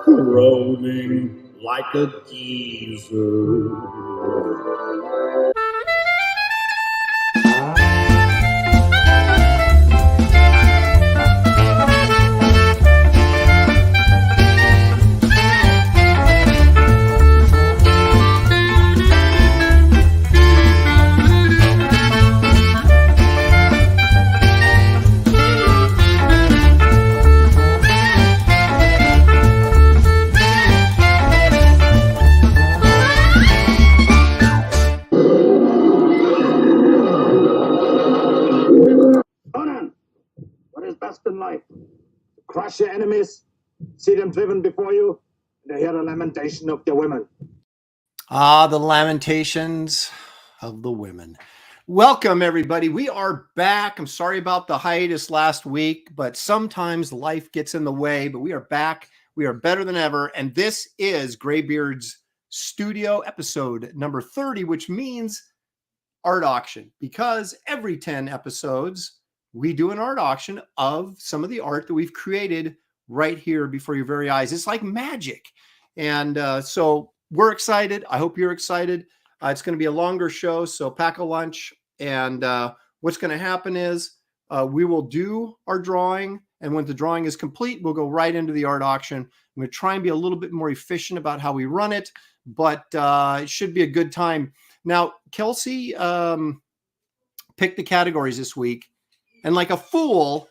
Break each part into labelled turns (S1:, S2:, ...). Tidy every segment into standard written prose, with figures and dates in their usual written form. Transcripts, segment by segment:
S1: rolling like a geezer.
S2: In life, crush your enemies, see them driven before you, and hear the lamentation of their women.
S3: Ah, the lamentations of the women. Welcome, everybody. We are back. I'm sorry about the hiatus last week, but sometimes life gets in the way, but we are back. We are better than ever. And this is Graybeard's studio episode number 30, which means art auction, because every 10 episodes, we do an art auction of some of the art that we've created right here before your very eyes. It's like magic. And so we're excited. I hope you're excited. It's going to be a longer show, so pack a lunch. And what's going to happen is we will do our drawing. And when the drawing is complete, we'll go right into the art auction. I'm going to try and be a little bit more efficient about how we run it, but it should be a good time. Now, Kelsey picked the categories this week. And like a fool,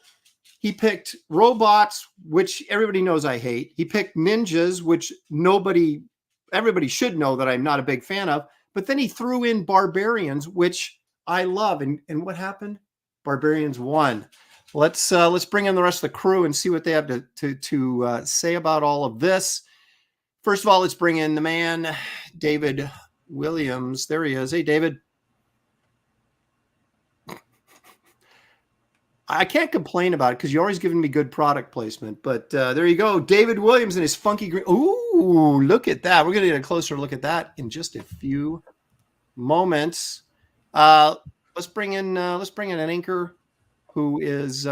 S3: he picked robots, which everybody knows I hate. He picked ninjas, which everybody should know that I'm not a big fan of. But then he threw in Barbarians, which I love. And what happened? Barbarians won. Let's bring in the rest of the crew and see what they have to say about all of this. First of all, let's bring in the man, David Williams. There he is. Hey, David. I can't complain about it because you're always giving me good product placement. But there you go. David Williams and his funky green. Ooh, look at that. We're going to get a closer look at that in just a few moments. Let's bring in an anchor who is,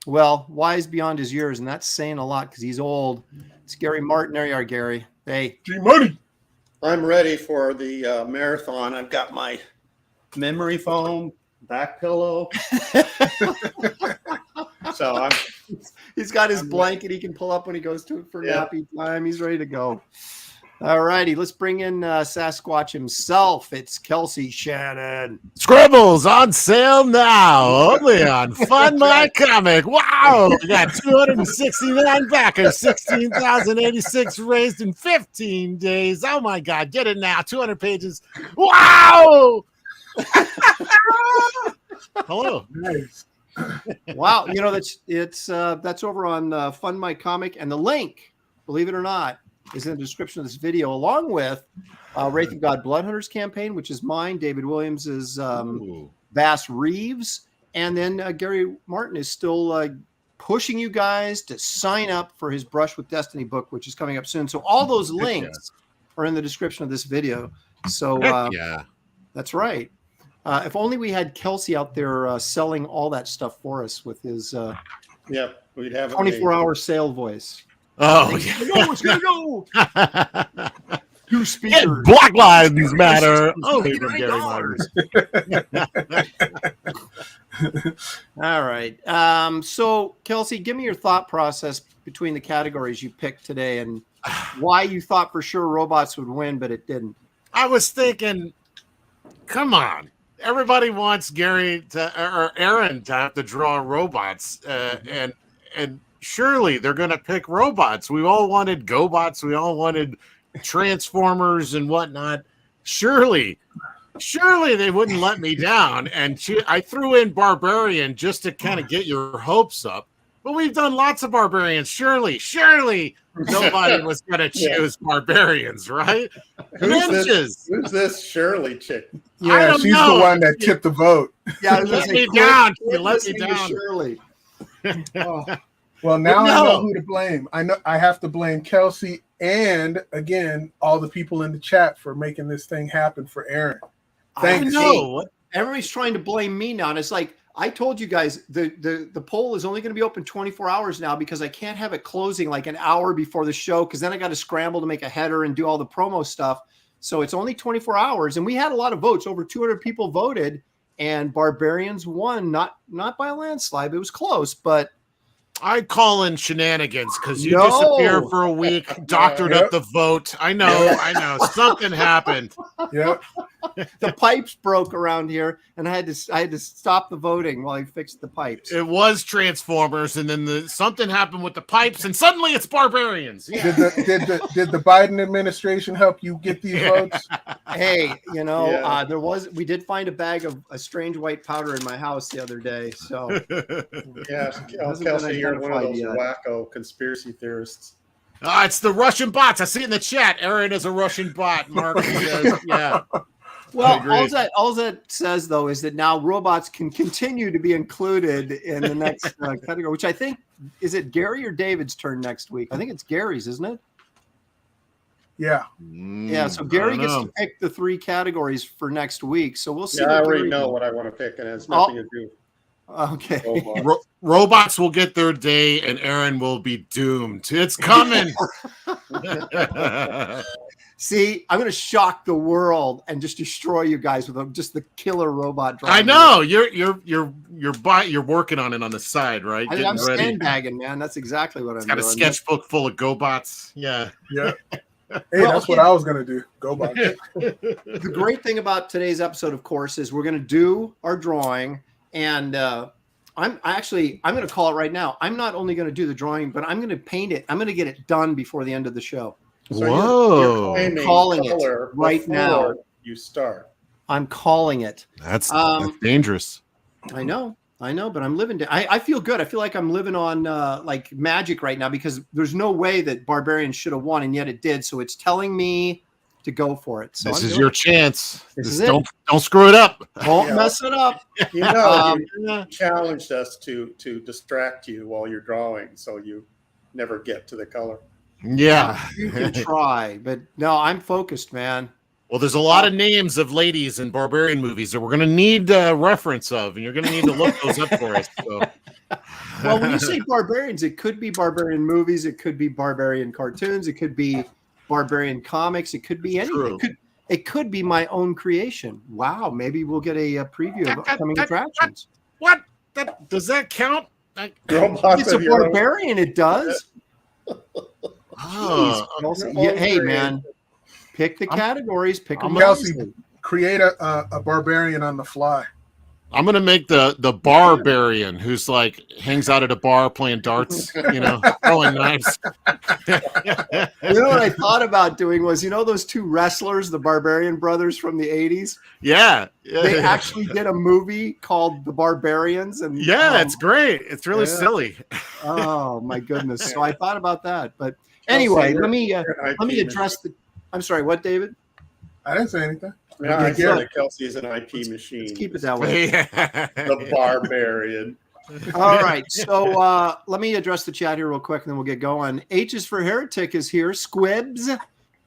S3: wise beyond his years. And that's saying a lot because he's old. It's Gary Martin. There you are, Gary. Hey.
S4: G-Money. I'm ready for the marathon. I've got my memory foam. Back pillow. So
S3: he's got his blanket he can pull up when he goes to it for nappy time. He's ready to go. All righty, let's bring in Sasquatch himself. It's Kelsey Shannon.
S5: Scribbles on sale now, only on Fund My Comic. Wow, we got 269 backers, 16,086 raised in 15 days. Oh my God, get it now, 200 pages. Wow. Hello.
S3: Nice. Wow, that's over on Fund My Comic, and the link, believe it or not, is in the description of this video, along with Wraith of God Bloodhunters campaign, which is mine. David Williams is Bass Reeves, and then Gary Martin is still pushing you guys to sign up for his Brush with Destiny book, which is coming up soon. So all those links are in the description of this video. So that's right. If only we had Kelsey out there selling all that stuff for us with his
S4: we'd have
S3: 24-hour sale voice.
S5: Oh,
S3: it's gonna go. Two speakers.
S5: Black Lives Matter.
S3: Oh, Gary All right. So, Kelsey, give me your thought process between the categories you picked today and why you thought for sure robots would win, but it didn't.
S5: I was thinking, come on. Everybody wants Aaron to have to draw robots, and surely they're going to pick robots. We all wanted GoBots. We all wanted Transformers and whatnot. Surely they wouldn't let me down. And I threw in Barbarian just to kind of get your hopes up. But we've done lots of Barbarians. Surely nobody was going to choose Barbarians, right?
S4: Who's this Shirley chick?
S6: Yeah, she's the one that tipped the vote.
S3: Yeah,
S5: let me down. Let me down.
S3: Shirley.
S6: Well, now I know who to blame. I have to blame Kelsey and, again, all the people in the chat for making this thing happen for Aaron. Thanks.
S3: I know. Everybody's trying to blame me now. And it's like, I told you guys the poll is only going to be open 24 hours now because I can't have it closing like an hour before the show because then I got to scramble to make a header and do all the promo stuff. So it's only 24 hours, and we had a lot of votes. Over 200 people voted, and Barbarians won, not by a landslide. It was close, but
S5: I call in shenanigans because you disappear for a week, doctored up the vote. I know. Something happened.
S6: Yep.
S3: The pipes broke around here, and I had to stop the voting while he fixed the pipes.
S5: It was Transformers, and then something happened with the pipes, and suddenly it's Barbarians. Yeah.
S6: Did the Biden administration help you get these votes?
S3: Hey, we did find a bag of a strange white powder in my house the other day. So
S4: yeah, Kelsey, you're one of those wacko conspiracy theorists.
S5: It's the Russian bots. I see it in the chat. Aaron is a Russian bot. Mark says, yeah.
S3: Well, all that says, though, is that now robots can continue to be included in the next category, which I think, is it Gary or David's turn next week? I think it's Gary's, isn't it?
S6: Yeah.
S3: Yeah, so Gary gets to pick the 3 categories for next week. So we'll see.
S4: Yeah, I already know what I want to pick, and it has nothing to do.
S3: Okay.
S5: Robots will get their day, and Aaron will be doomed. It's coming.
S3: See, I'm going to shock the world and just destroy you guys with just the killer robot driver.
S5: I know you're working on it on the side, right?
S3: I'm sandbagging, man. That's exactly what I'm doing.
S5: Got a sketchbook full of GoBots. Yeah.
S6: Yeah. Hey, that's what I was going to do. GoBots.
S3: The great thing about today's episode, of course, is we're going to do our drawing, and I'm going to call it right now. I'm not only going to do the drawing, but I'm going to paint it. I'm going to get it done before the end of the show.
S4: So
S5: whoa!
S3: I'm calling it right now.
S4: You start.
S3: I'm calling it.
S5: That's dangerous.
S3: I know, but I'm living. I feel good. I feel like I'm living on like magic right now because there's no way that Barbarians should have won, and yet it did. So it's telling me to go for it. So
S5: this is your chance.
S3: This is
S5: don't screw it up.
S3: Don't mess it up.
S4: You challenged us to distract you while you're drawing, so you never get to the color.
S5: Yeah,
S3: you can try, but no, I'm focused, man.
S5: Well, there's a lot of names of ladies in Barbarian movies that we're going to need a reference of, and you're going to need to look those up for us. So.
S3: Well, when you say Barbarians, it could be Barbarian movies, it could be Barbarian cartoons, it could be Barbarian comics, it could be anything. It could be my own creation. Wow, maybe we'll get a preview of upcoming attractions.
S5: What? Does that count?
S3: It's a Barbarian. It does. Yeah, hey, man, pick the categories. Pick them.
S6: Kelsey, create a barbarian on the fly.
S5: I'm gonna make the barbarian who's like hangs out at a bar playing darts, throwing knives.
S3: You know what I thought about doing was, those 2 wrestlers, the Barbarian brothers from the 80s.
S5: Yeah.
S3: They actually did a movie called The Barbarians, and
S5: it's great. It's really silly.
S3: Oh my goodness! So I thought about that, but anyway, let me address the. I'm sorry, what, David?
S6: I didn't say anything.
S4: Yeah, I feel like Kelsey is an IP machine.
S3: Let's keep it that way.
S4: The Barbarian.
S3: All right, so let me address the chat here real quick, and then we'll get going. H is for Heretic is here. Squibs,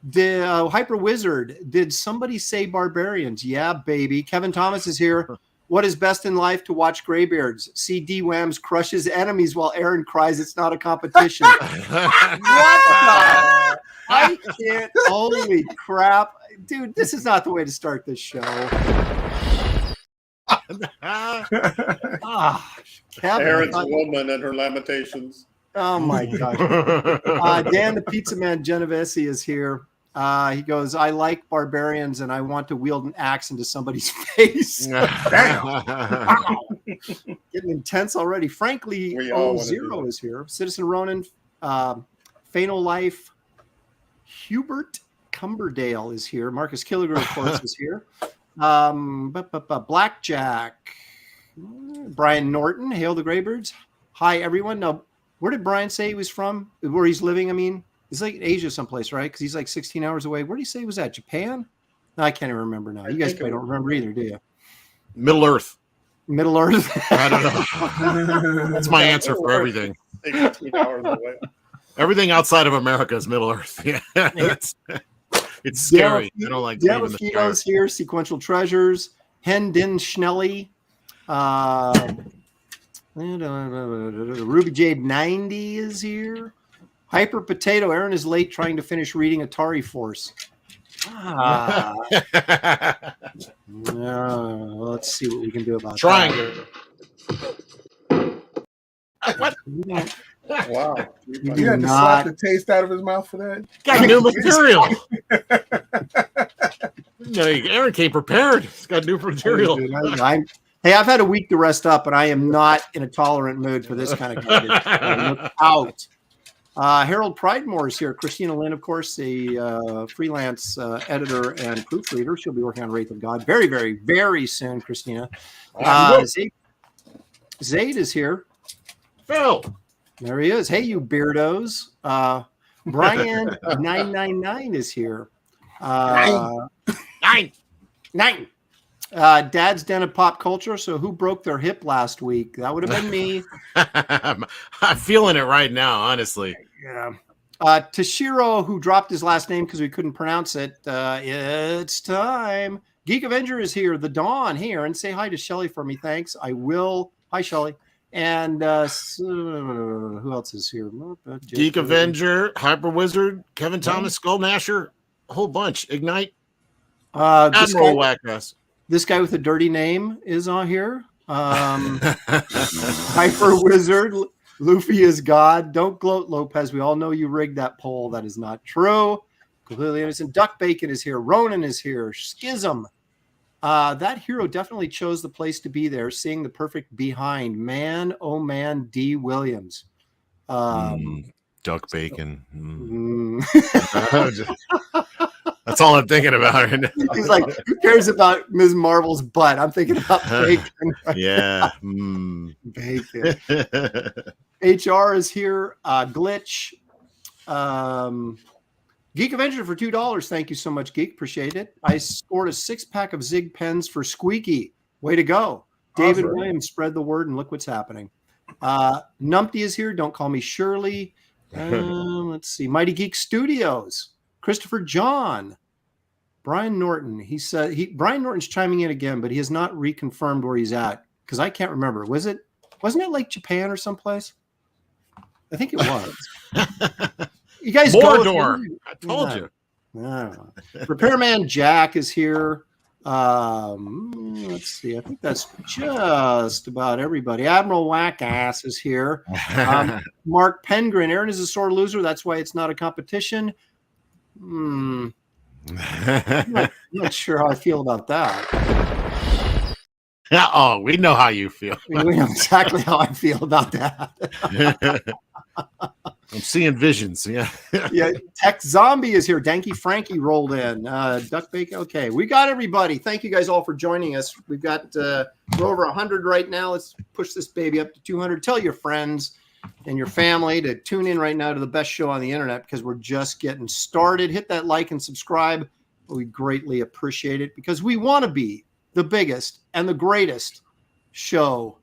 S3: the Hyper Wizard. Did somebody say Barbarians? Yeah, baby. Kevin Thomas is here. What is best in life to watch Graybeards? See D-Wams crush his enemies while Aaron cries it's not a competition. What the? I can't. Holy crap. Dude, this is not the way to start this show.
S4: Kevin, Aaron's woman and her lamentations.
S3: Oh, my gosh. Dan the Pizza Man Genovese is here. He goes, I like Barbarians and I want to wield an axe into somebody's face. Damn. Getting intense already. Frankly, Zero is here. Citizen Ronan, Phanol Life, Hubert Cumberdale is here. Marcus Killiger, of course, is here. Blackjack, Brian Norton, hail the Graybeards. Hi, everyone. Now, where did Brian say he was from? Where he's living? I mean, it's like Asia someplace, right? Because he's like 16 hours away. Where did he say he was at? Japan? No, I can't even remember now. You guys probably don't remember either, do you?
S5: Middle Earth.
S3: Middle Earth?
S5: I don't know. That's my answer for everything.
S4: 16 hours away.
S5: Everything outside of America is Middle Earth. Yeah. It's scary. I don't like
S3: Delafino's here. Sequential Treasures. Hendin Schnelly. Ruby Jade 90 is here. Hyper Potato. Aaron is late trying to finish reading Atari Force. Let's see what we can do about
S5: Triangle. What?
S3: that.
S4: Wow.
S6: You had to slap the taste out of his mouth for that.
S5: Got new material. Aaron came prepared. He's got new material.
S3: Hey, I've had a week to rest up, and I am not in a tolerant mood for this kind of garbage. Look out. Harold Pridemore is here. Christina Lynn, of course, a freelance editor and proofreader. She'll be working on Wraith of God very, very, very soon, Christina. Zaid is here.
S5: Phil.
S3: There he is. Hey, you beardos. Brian 999 is here.
S5: Nine.
S3: Dad's Den of Pop Culture. So who broke their hip last week? That would have been me.
S5: I'm feeling it right now, honestly.
S3: Yeah. Toshiro, who dropped his last name because we couldn't pronounce it. It's time. Geek Avenger is here. The Dawn. Hey, Aaron, say hi to Shelly for me. Thanks. I will. Hi, Shelly. And who else is here?
S5: Geek Avenger, Hyper Wizard, Kevin Thomas, Skull Nasher, a whole bunch. Ignite. Admiral Wackass.
S3: This guy with a dirty name is on here. Hyper Wizard. Luffy is God. Don't gloat, Lopez. We all know you rigged that poll. That is not true. Completely innocent. Duck Bacon is here. Ronan is here. Schism. That hero definitely chose the place to be there, seeing the perfect behind. Man, oh man, D. Williams.
S5: Duck Bacon. That's all I'm thinking about right now.
S3: He's like, who cares about Ms. Marvel's butt? I'm thinking about bacon.
S5: Yeah.
S3: Bacon. HR is here. Glitch. Geek Avenger for $2. Thank you so much, Geek. Appreciate it. I scored a 6-pack of Zig pens for Squeaky. Way to go. David Williams, spread the word and look what's happening. Numpty is here. Don't call me Shirley. Let's see. Mighty Geek Studios. Christopher John. Brian Norton. He said Brian Norton's chiming in again, but he has not reconfirmed where he's at because I can't remember. Wasn't it like Japan or someplace? I think it was. You guys
S5: Mordor. I told you.
S3: Repairman Jack is here. Let's see. I think that's just about everybody. Admiral Wackass is here. Mark Pengrin. Aaron is a sore loser. That's why it's not a competition. I'm not sure how I feel about that.
S5: Oh, we know how you feel.
S3: We know exactly how I feel about that.
S5: I'm seeing visions. Yeah.
S3: Yeah. Tech Zombie is here. Danky Frankie rolled in. Duck Bacon. Okay. We got everybody. Thank you guys all for joining us. We've got we're over 100 right now. Let's push this baby up to 200. Tell your friends and your family to tune in right now to the best show on the internet because we're just getting started. Hit that like and subscribe. We greatly appreciate it because we want to be the biggest and the greatest show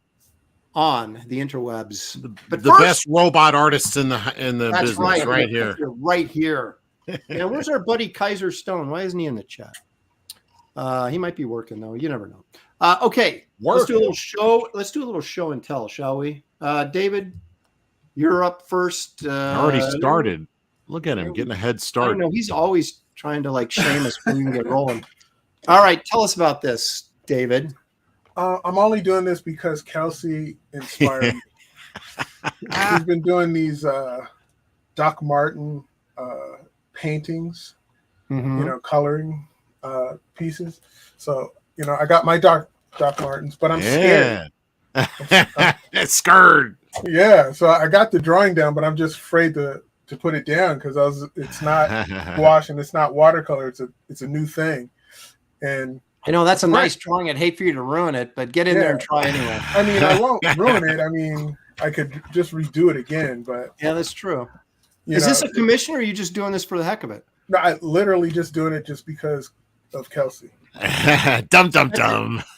S3: on the interwebs. But
S5: the best robot artists in the business right here.
S3: Right here. Yeah, where's our buddy Kaiser Stone? Why isn't he in the chat? He might be working though. You never know. Okay, let's do a little show. Let's do a little show and tell, shall we? David, you're up first.
S5: Already started. Look at him getting a head start.
S3: I don't know. He's always trying to like shame us when we can get rolling. All right, tell us about this, David.
S6: I'm only doing this because Kelsey inspired me. We've been doing these Doc Martin paintings, coloring pieces. So, I got my Doc Martens, but I'm scared.
S5: It's scared.
S6: Yeah, so I got the drawing down, but I'm just afraid to put it down because it's not gouache and it's not watercolor. It's a new thing, and
S3: I know that's a nice drawing. I'd hate for you to ruin it, but get in there and try anyway.
S6: I mean, I won't ruin it. I mean, I could just redo it again, but
S3: yeah, that's true. Is this a commission, or are you just doing this for the heck of it?
S6: No, I literally just doing it just because of Kelsey.
S5: Dum.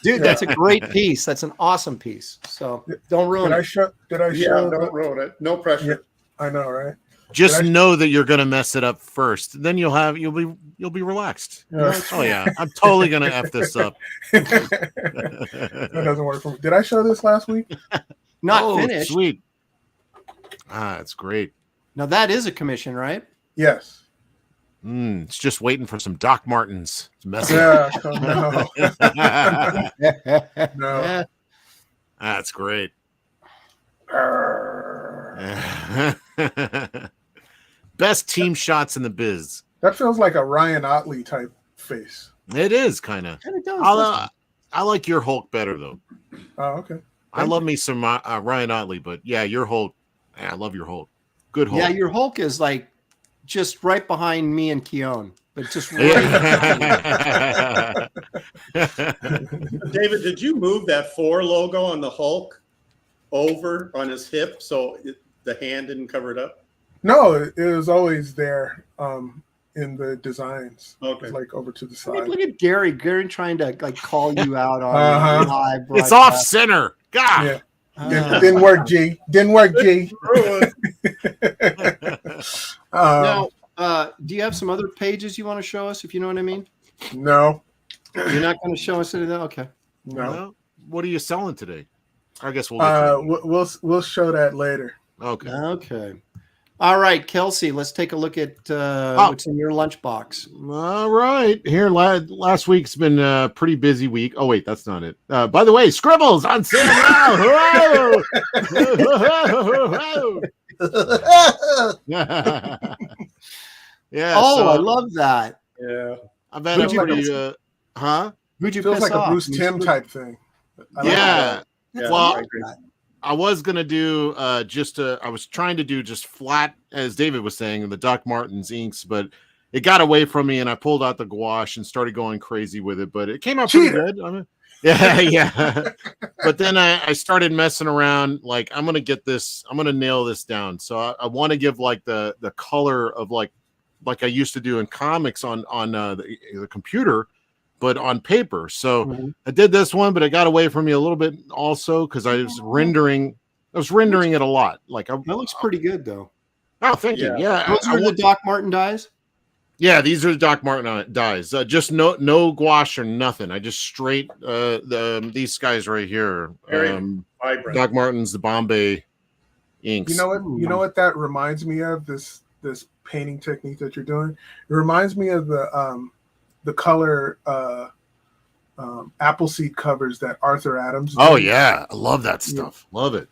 S3: Dude, that's a great piece. That's an awesome piece. So don't ruin it.
S6: Did I show?
S4: Yeah, don't ruin it. No pressure.
S6: Yeah, I know, right?
S5: Just know that you're gonna mess it up first. Then you'll be relaxed. Oh yeah, I'm totally gonna F this up.
S6: That doesn't work for me. Did I show this last week?
S3: Not finished.
S5: Sweet. It's great.
S3: Now that is a commission, right?
S6: Yes.
S5: It's just waiting for some Doc Martens to mess it up.
S6: No.
S5: That's great. Best team shots in the biz.
S6: That feels like a Ryan Otley type face.
S5: It is kind of. I like your Hulk better though.
S6: Oh, okay.
S5: I love me some Ryan Otley, but yeah, your Hulk. I love your Hulk. Good Hulk.
S3: Yeah, your Hulk is like just right behind me and Keone, but just right.
S4: David, did you move that 4 logo on the Hulk over on his hip so the hand didn't cover it up?
S6: No, it was always there in the designs.
S4: Okay.
S6: It's like over to the side.
S3: Look at Gary trying to like call you out on live broadcast.
S5: It's off center. God.
S6: Yeah. Didn't work, G. Didn't work, G.
S3: Now, do you have some other pages you want to show us, if you know what I mean?
S6: No.
S3: You're not going to show us anything? Okay.
S6: No.
S5: Well, what are you selling today? I guess we'll
S6: show that later.
S5: Okay.
S3: Okay. All right, Kelsey, let's take a look at what's in your lunchbox.
S5: All right. Here, last week's been a pretty busy week. Oh, wait, that's not it. By the way, Scribbles on sale now. Yeah.
S3: I love that.
S4: Yeah.
S5: I've had a pretty,
S3: Who'd you
S6: Feels
S3: piss
S6: like
S3: off?
S6: a Bruce Timm type thing.
S5: Yeah. Well,
S4: I
S5: I was gonna do I was trying to do just flat, as David was saying, the Doc Martens inks, but it got away from me, and I pulled out the gouache and started going crazy with it. But it came out pretty good. I mean, yeah. But then I started messing around. Like I'm gonna nail this down. So I want to give like the color of like I used to do in comics on the computer, but on paper. So I did this one, but it got away from me a little bit also because I was rendering it a lot. Like
S3: that looks pretty good though.
S5: Oh, thank you. Yeah,
S3: those are the Doc Marten dies.
S5: Yeah, these are the Doc Marten dies. Just no gouache or nothing. I just straight these guys right here.
S4: vibrant.
S5: Doc Martens, the Bombay inks.
S6: You know what? You know what that reminds me of? This painting technique that you're doing. It reminds me of the color Appleseed covers that Arthur Adams did.
S5: Oh yeah, I love that stuff. Yeah. Love it.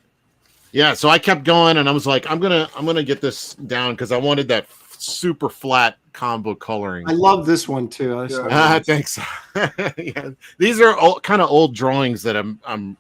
S5: Yeah, so I kept going, and I was like, I'm gonna get this down because I wanted that super flat combo coloring.
S3: I love this one too.
S5: Thanks. Yeah, these are kind of old drawings that I'm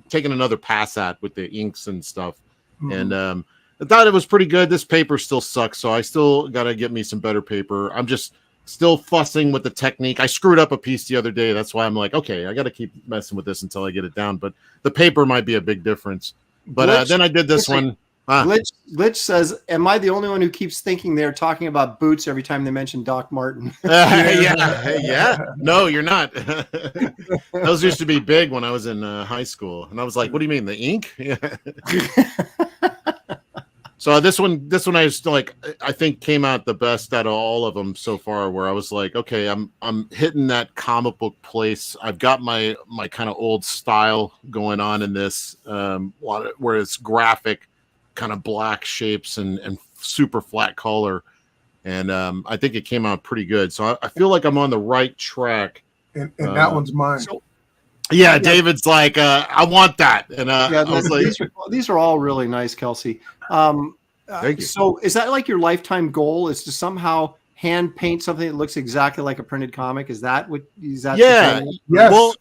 S5: taking another pass at with the inks and stuff, and I thought it was pretty good. This paper still sucks, so I still gotta get me some better paper. I'm just still fussing with the technique. I screwed up a piece the other day. That's why I'm like, okay, I got to keep messing with this until I get it down. But the paper might be a big difference. But then I did this one.
S3: Glitch says, am I the only one who keeps thinking they're talking about boots every time they mention Doc Marten?
S5: Yeah. No, you're not. Those used to be big when I was in high school. And I was like, what do you mean, the ink? Yeah. So this one I just like, I think came out the best out of all of them so far, where I was like, okay, I'm hitting that comic book place. I've got my kind of old style going on in this, where it's graphic, kind of black shapes and super flat color. And I think it came out pretty good. So I feel like I'm on the right track.
S6: And that one's mine.
S5: Yeah, David's like, I want that. And I was like,
S3: these are all really nice, Kelsey.
S5: Thank you.
S3: So is that like your lifetime goal, is to somehow hand paint something that looks exactly like a printed comic? Is that
S5: yeah.
S6: Yes.
S5: Well,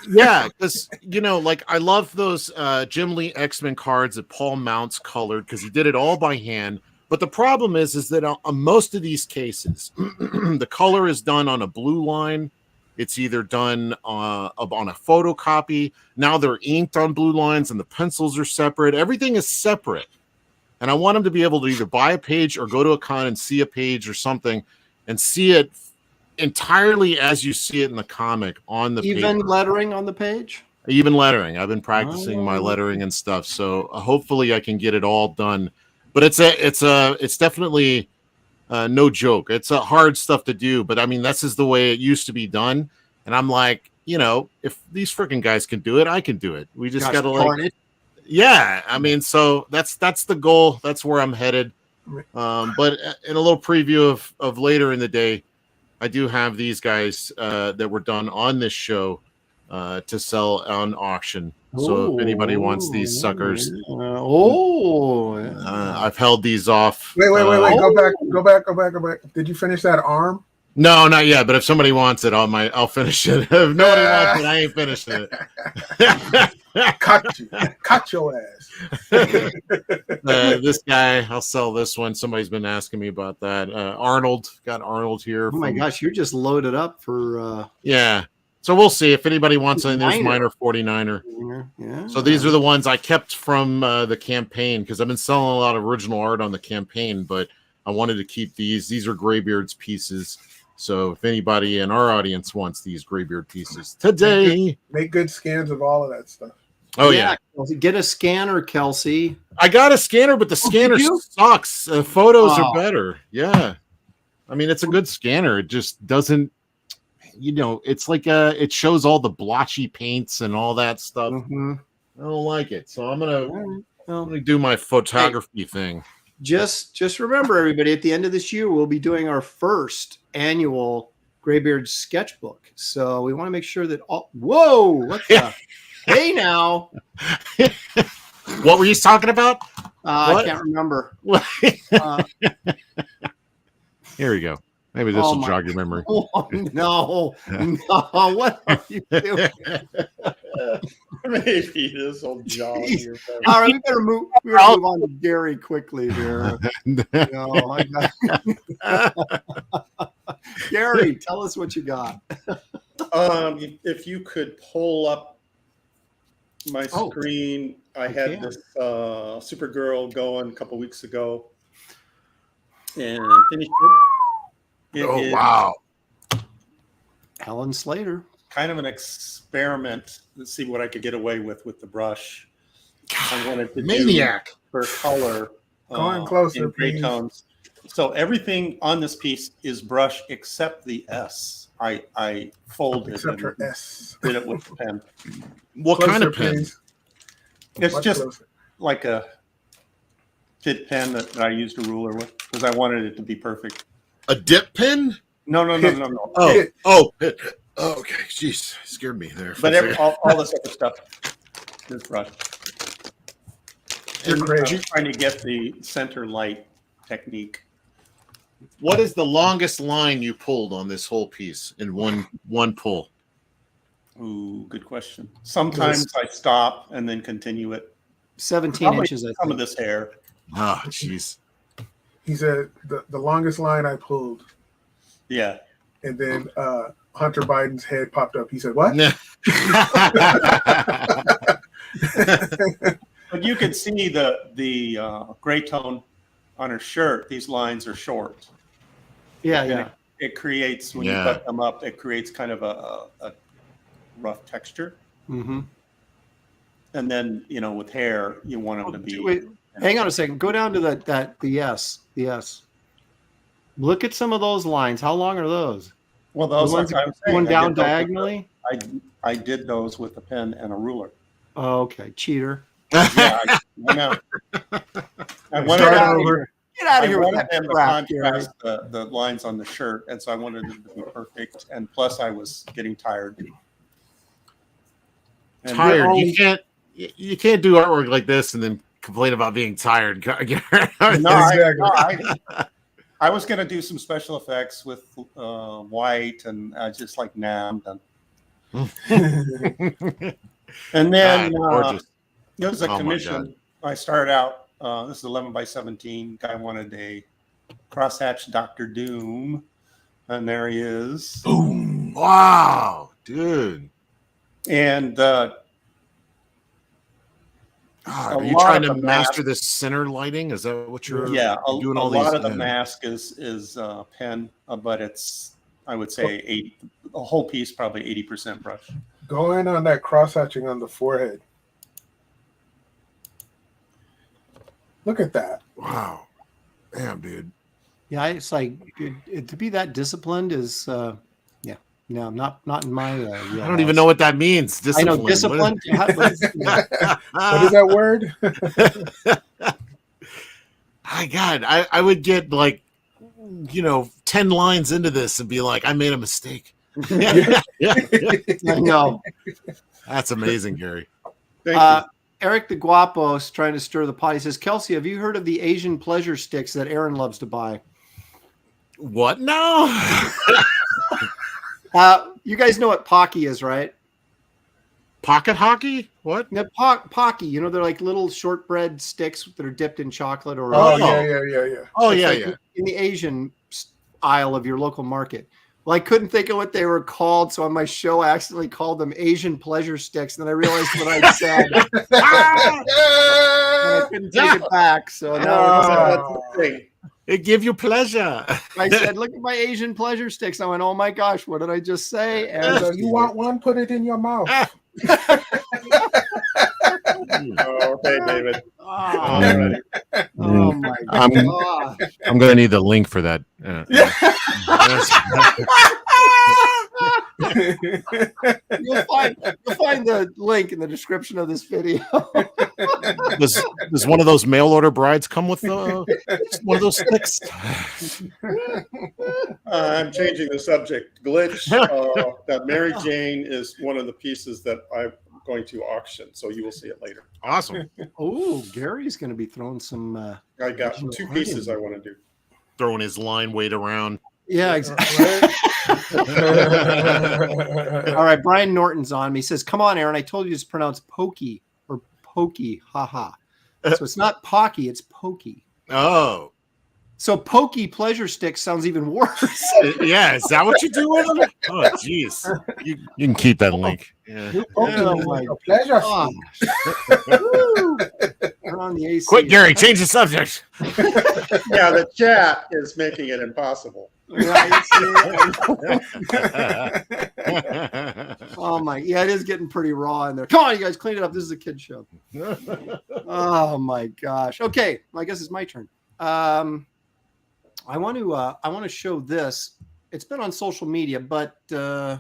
S5: yeah, because like I love those Jim Lee X-Men cards that Paul Mounts colored, because he did it all by hand. But the problem is that on most of these cases, the color is done on a blue line. It's either done on a photocopy. Now they're inked on blue lines, and the pencils are separate. Everything is separate. And I want them to be able to either buy a page or go to a con and see a page or something and see it entirely as you see it in the comic on the page.
S3: Even lettering on the page?
S5: Even lettering. I've been practicing my lettering and stuff. So hopefully I can get it all done but it's definitely no joke. It's a hard stuff to do, but I mean, this is the way it used to be done. And I'm like, if these freaking guys can do it, I can do it. We just got to yeah. I mean, so that's the goal. That's where I'm headed. But in a little preview of later in the day, I do have these guys that were done on this show to sell on auction. So if anybody wants these suckers, I've held these off.
S6: Wait. Go back. Did you finish that arm?
S5: No, not yet. But if somebody wants it, I'll finish it. If nobody wants it, I ain't finishing it.
S6: Cut your ass.
S5: This guy, I'll sell this one. Somebody's been asking me about that. Arnold, got Arnold here.
S3: Oh my gosh, you're just loaded up for.
S5: Yeah. So we'll see if anybody wants any. There's minor 49er.
S3: Yeah.
S5: So these are the ones I kept from the campaign because I've been selling a lot of original art on the campaign, but I wanted to keep these. These are Graybeard's pieces. So if anybody in our audience wants these Graybeard pieces today,
S6: make good scans of all of that stuff.
S5: Oh yeah.
S3: Get a scanner, Kelsey.
S5: I got a scanner, but the scanner sucks. Photos are better. Yeah. I mean, it's a good scanner. It just doesn't, it's like it shows all the blotchy paints and all that stuff.
S3: Mm-hmm.
S5: I don't like it. So I'm gonna do my photography thing.
S3: Just remember, everybody, at the end of this year, we'll be doing our first annual Graybeard's sketchbook. So we want to make sure that hey now.
S5: What were you talking about?
S3: I can't remember.
S5: Here we go. Maybe this will jog your memory.
S3: Oh, no. What are you doing?
S4: Maybe this will jog your memory.
S3: All right, we better move on to Gary quickly here. Gary, tell us what you got.
S4: If you could pull up my screen, I had this Supergirl going a couple weeks ago and finished it.
S5: Wow.
S3: Helen Slater.
S4: Kind of an experiment to see what I could get away with the brush. I wanted to
S5: maniac
S4: for color
S6: going closer,
S4: in gray tones. So everything on this piece is brush except the S. I folded
S6: except for S.
S4: Did it with the pen.
S5: What kind of pen?
S4: It's just like a kid pen that I used a ruler with because I wanted it to be perfect.
S5: A dip pen?
S4: No.
S5: Oh, okay. Jeez, scared me there.
S4: But all this other stuff is brush. I'm trying to get the center light technique.
S5: What is the longest line you pulled on this whole piece in one pull?
S4: Ooh, good question. Sometimes I stop and then continue it.
S3: 17 inches.
S4: Some of this hair.
S5: Oh, jeez.
S6: He said the longest line I pulled.
S4: Yeah.
S6: And then Hunter Biden's head popped up. He said, "What?"
S4: But you can see the gray tone on her shirt. These lines are short.
S3: Yeah.
S4: It creates, when you cut them up, it creates kind of a rough texture.
S3: Mm-hmm.
S4: And then, with hair, you want them to be.
S3: Wait, hang on a second. Go down to the S. The S. Look at some of those lines. How long are those?
S4: Well, those
S3: ones going down diagonally.
S4: I did those with a pen and a ruler.
S3: Oh, okay, cheater.
S4: Yeah, I know. I wanted
S3: Get out of here with that crap,
S4: contrast the lines on the shirt, and so I wanted it to be perfect. And plus, I was getting tired.
S5: Tired? You can't do artwork like this and then complain about being tired.
S4: I was going to do some special effects with white, and I just like, nah, I'm done. And then there was a commission. I started out, this is 11 by 17. Guy wanted a crosshatch Dr. Doom, and there he is.
S5: Boom! Wow, dude.
S4: And
S5: are you trying to master this center lighting? Is that what you're doing? A
S4: lot of the mask is pen, but it's, I would say, the whole piece probably 80% brush.
S6: Go in on that cross hatching on the forehead. Look at that.
S5: Wow. Damn, dude.
S3: Yeah, it's like to be that disciplined is no, not in my
S5: I don't even know what that means. Discipline.
S3: I know discipline.
S6: What is that word?
S5: My God, I would get like 10 lines into this and be like, I made a mistake.
S3: I know.
S5: That's amazing, Gary.
S4: Thank you.
S3: Eric the Guapo is trying to stir the pot. He says, Kelsey, have you heard of the Asian pleasure sticks that Aaron loves to buy?
S5: What? No.
S3: You guys know what Pocky is, right?
S5: Pocket hockey? What?
S3: The Pocky, they're like little shortbread sticks that are dipped in chocolate or.
S6: Oh, yeah.
S5: Oh,
S3: it's
S5: yeah,
S3: like
S5: yeah.
S3: In the Asian aisle of your local market. Well, I couldn't think of what they were called, so on my show, I accidentally called them Asian pleasure sticks. And then I realized what I'd said. And I couldn't take it back. So now
S5: it give you pleasure.
S3: I said, "Look at my Asian pleasure sticks." I went, "Oh my gosh, what did I just say?" And
S6: So you want one? Put it in your mouth.
S4: Okay, David.
S3: Oh my god!
S5: I'm going to need the link for that.
S3: You'll find the link in the description of this video.
S5: Does one of those mail order brides come with one of those sticks?
S4: I'm changing the subject. Glitch. That Mary Jane is one of the pieces that I'm going to auction, so you will see it later.
S5: Awesome.
S3: Oh, Gary's going to be throwing some.
S4: I got two pieces I want to do.
S5: Throwing his line weight around.
S3: Yeah, exactly. All right, Brian Norton's on me. He says, "Come on, Aaron. I told you it's pronounced pokey or pokey. Haha. So it's not pocky, it's pokey.
S5: Oh.
S3: So pokey pleasure stick sounds even worse.
S5: Yeah, is that what you do with them? Oh, jeez. You can keep that link. Yeah.
S3: Oh my
S6: pleasure.
S3: We're on the AC.
S5: Quick, Gary, change the subject.
S4: Yeah, the chat is making it impossible.
S3: Oh my, yeah, it is getting pretty raw in there. Come on, you guys, clean it up. This is a kid show. Oh my gosh. Okay, well, I guess it's my turn. I want to show this. It's been on social media, but this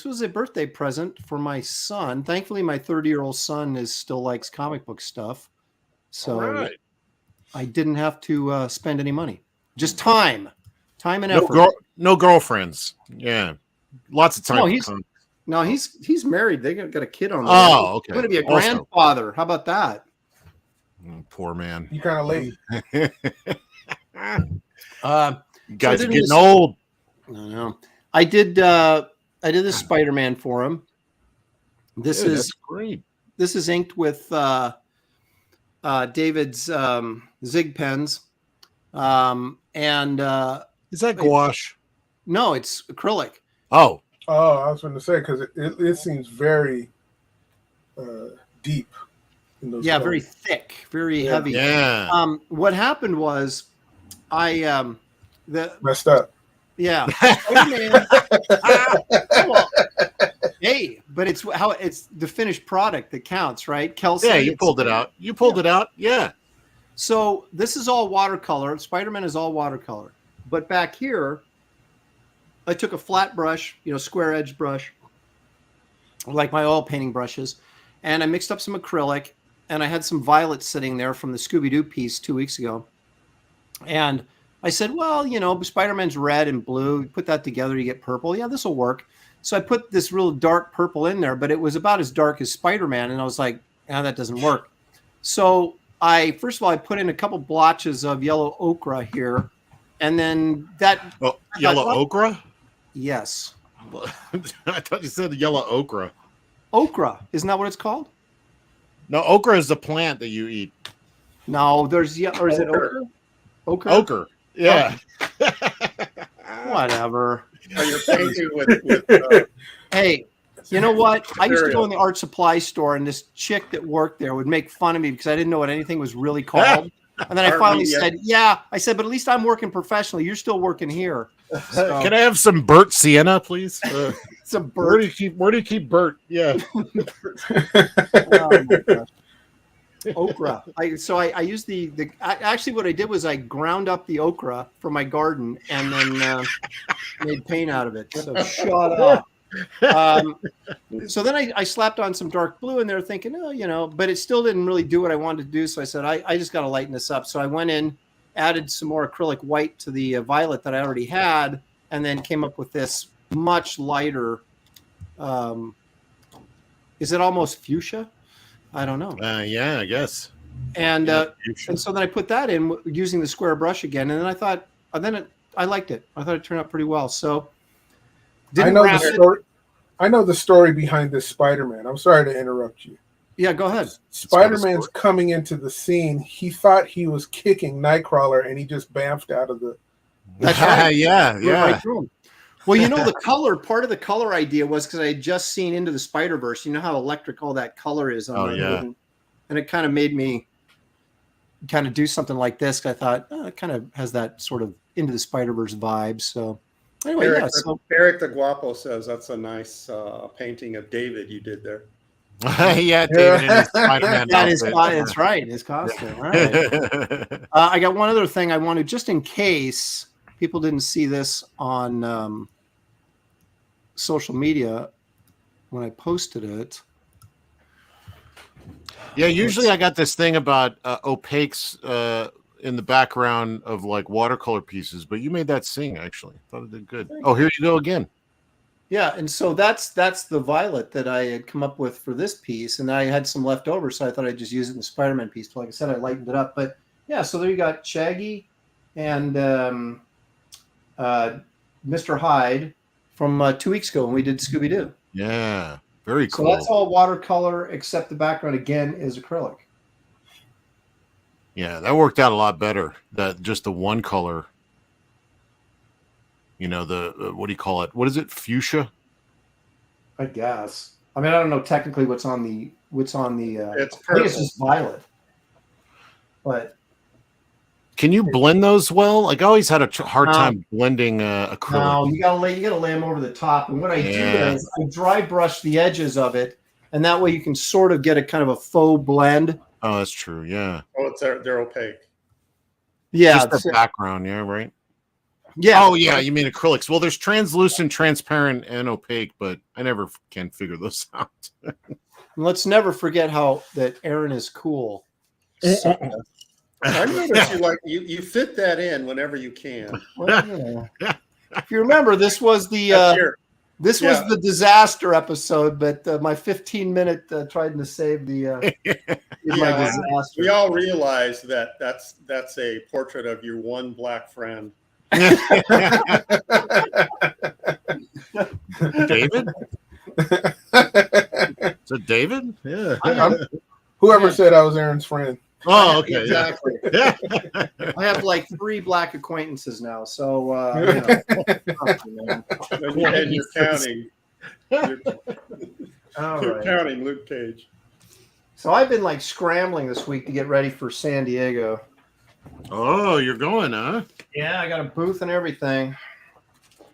S3: was a birthday present for my son. Thankfully, my 30-year-old son still likes comic book stuff, so I didn't have to spend any money. Just time and effort.
S5: No girlfriends. Yeah, lots of time.
S3: No, he's married. They got a kid on.
S5: Oh, okay.
S3: He's going to be a grandfather. How about that?
S5: Poor man.
S6: You kind of late.
S5: Guys are getting old.
S3: I know. I did this Spider-Man for him. This is
S5: great.
S3: This is inked with David's Zig pens. And
S5: is that gouache?
S3: No, it's acrylic.
S6: Oh, I was going to say, because it seems very deep. In those colors.
S3: Very thick, very heavy.
S5: Yeah.
S3: What happened was I
S6: messed up.
S3: Yeah. Hey, but it's the finished product that counts, right? Kelsey.
S5: Yeah, you pulled it out. It out. Yeah.
S3: So this is all watercolor. Spider-Man is all watercolor. But back here, I took a flat brush, square edge brush, like my oil painting brushes, and I mixed up some acrylic, and I had some violets sitting there from the Scooby-Doo piece 2 weeks ago. And I said, well, Spider-Man's red and blue. You put that together, you get purple. Yeah, this will work. So I put this real dark purple in there, but it was about as dark as Spider-Man. And I was like, that doesn't work. So first of all, I put in a couple blotches of yellow ochre here. And then that...
S5: Oh, yellow ochre?
S3: Yes.
S5: I thought you said yellow okra.
S3: Okra. Isn't that what it's called?
S5: No, okra is the plant that you eat.
S3: No, there's... Or is it ochre? Ochre?
S5: Ochre. Yeah.
S3: Whatever.
S4: You're painting with
S3: hey, you know what? I used to go in the art supply store, and this chick that worked there would make fun of me because I didn't know what anything was really called. And then I finally said, I said, but at least I'm working professionally. You're still working here. So,
S5: can I have some burnt sienna, please?
S3: Some burnt.
S5: Where do you keep burnt? Yeah.
S3: Oh, my gosh. okra. I used actually what I did was I ground up the okra for my garden and then made paint out of it. So shut up. So then I slapped on some dark blue in there thinking, oh, but it still didn't really do what I wanted to do. So I said, I just got to lighten this up. So I went in, added some more acrylic white to the violet that I already had, and then came up with this much lighter. Is it almost fuchsia? I don't know.
S5: Yeah, I guess.
S3: And so then I put that in using the square brush again, and then I thought, I liked it. I thought it turned out pretty well. So
S6: I know the story behind this Spider-Man. I'm sorry to interrupt you.
S3: Yeah, go ahead.
S6: Spider-Man's coming into the scene. He thought he was kicking Nightcrawler, and he just bamfed out of the.
S3: That's right.
S5: Yeah.
S3: Right. Well, the part of the color idea was because I had just seen Into the Spider-Verse. You know how electric all that color is on and it kind of made me kind of do something like this. I thought it kind of has that sort of Into the Spider-Verse vibe. So anyway,
S4: Eric the Guapo says that's a nice painting of David you did there.
S5: Yeah, David in his Spider-Man
S3: that's right, his costume. Right. I got one other thing I want to, just in case people didn't see this on social media when I posted it.
S5: Yeah, usually I got this thing about opaques in the background of like watercolor pieces, but you made that sing actually. Thought it did good. Oh, here you go again.
S3: Yeah, and so that's the violet that I had come up with for this piece, and I had some left over, so I thought I'd just use it in the Spider-Man piece. But like I said, I lightened it up. But yeah, so there you got Shaggy and Mr. Hyde from 2 weeks ago when we did Scooby-Doo.
S5: Yeah, very cool.
S3: So that's all watercolor, except the background again is acrylic.
S5: Yeah, that worked out a lot better. That just the one color. The what do you call it? What is it? Fuchsia?
S3: I guess. I mean, I don't know technically what's on the.
S4: It's
S3: I think it's just violet. But
S5: can you blend those well? Like I always had a hard time blending acrylic.
S3: No, you gotta lay them over the top. And what I do is I dry brush the edges of it, and that way you can sort of get a kind of a faux blend.
S5: Oh, that's true. Yeah.
S4: Oh, they're opaque.
S3: Yeah,
S5: just the background. Yeah, right.
S3: Yeah.
S5: Oh, yeah. You mean acrylics? Well, there's translucent, transparent, and opaque, but I never can figure those out.
S3: Let's never forget that Aaron is cool. So,
S4: I noticed you fit that in whenever you can.
S3: Well, if you remember, this was the the disaster episode, but my 15-minute trying to save the my disaster.
S4: We all realize that that's a portrait of your one black friend.
S5: David? Is it David?
S6: Yeah. Whoever said I was Aaron's friend.
S5: Oh, okay.
S3: Exactly. I have like 3 black acquaintances now, so
S4: and you're counting. You're
S3: right.
S4: counting Luke Cage.
S3: So I've been like scrambling this week to get ready for San Diego.
S5: Oh, you're going, huh?
S3: Yeah, I got a booth and everything.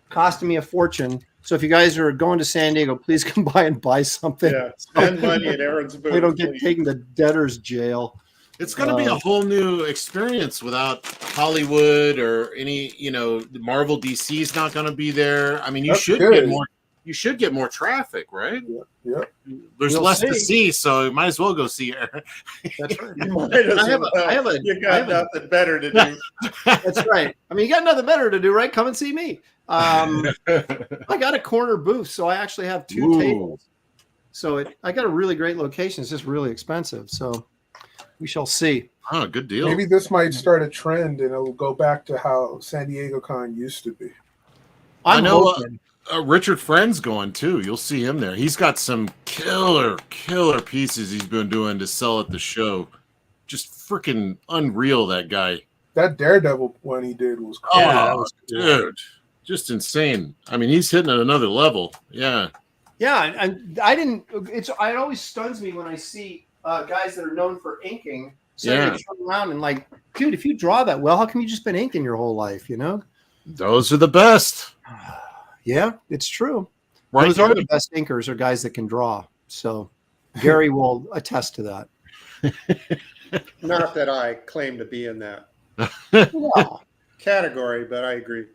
S3: Costing me a fortune. So if you guys are going to San Diego, please come by and buy something.
S4: Yeah, spend money at Aaron's booth.
S3: We don't get taken to debtor's jail.
S5: It's going to be a whole new experience without Hollywood or any, Marvel DC's not going to be there. I mean, you should get more traffic, right?
S6: Yeah.
S5: There's less to see, so you might as well go see her.
S3: That's right.
S4: You got nothing better to do.
S3: That's right. I mean, you got nothing better to do, right? Come and see me. I got a corner booth, so I actually have 2 tables. So I got a really great location. It's just really expensive. So we shall see.
S5: Oh, good deal.
S6: Maybe this might start a trend, and it'll go back to how San Diego Con used to be.
S5: I know Richard Friend's going too. You'll see him there. He's got some killer pieces he's been doing to sell at the show. Just freaking unreal, that guy.
S6: That Daredevil one he did was cool.
S5: Oh, dude. Just insane. I mean, he's hitting at another level. Yeah.
S3: Yeah, and it always stuns me when I see guys that are known for inking. So they turn around and like, dude, if you draw that well, how come you just been inking your whole life,
S5: Those are the best.
S3: Yeah, it's true.
S5: Right.
S3: Those are the best inkers are guys that can draw. So Gary will attest to that.
S4: Not that I claim to be in that
S3: Wow.
S4: category, but I agree.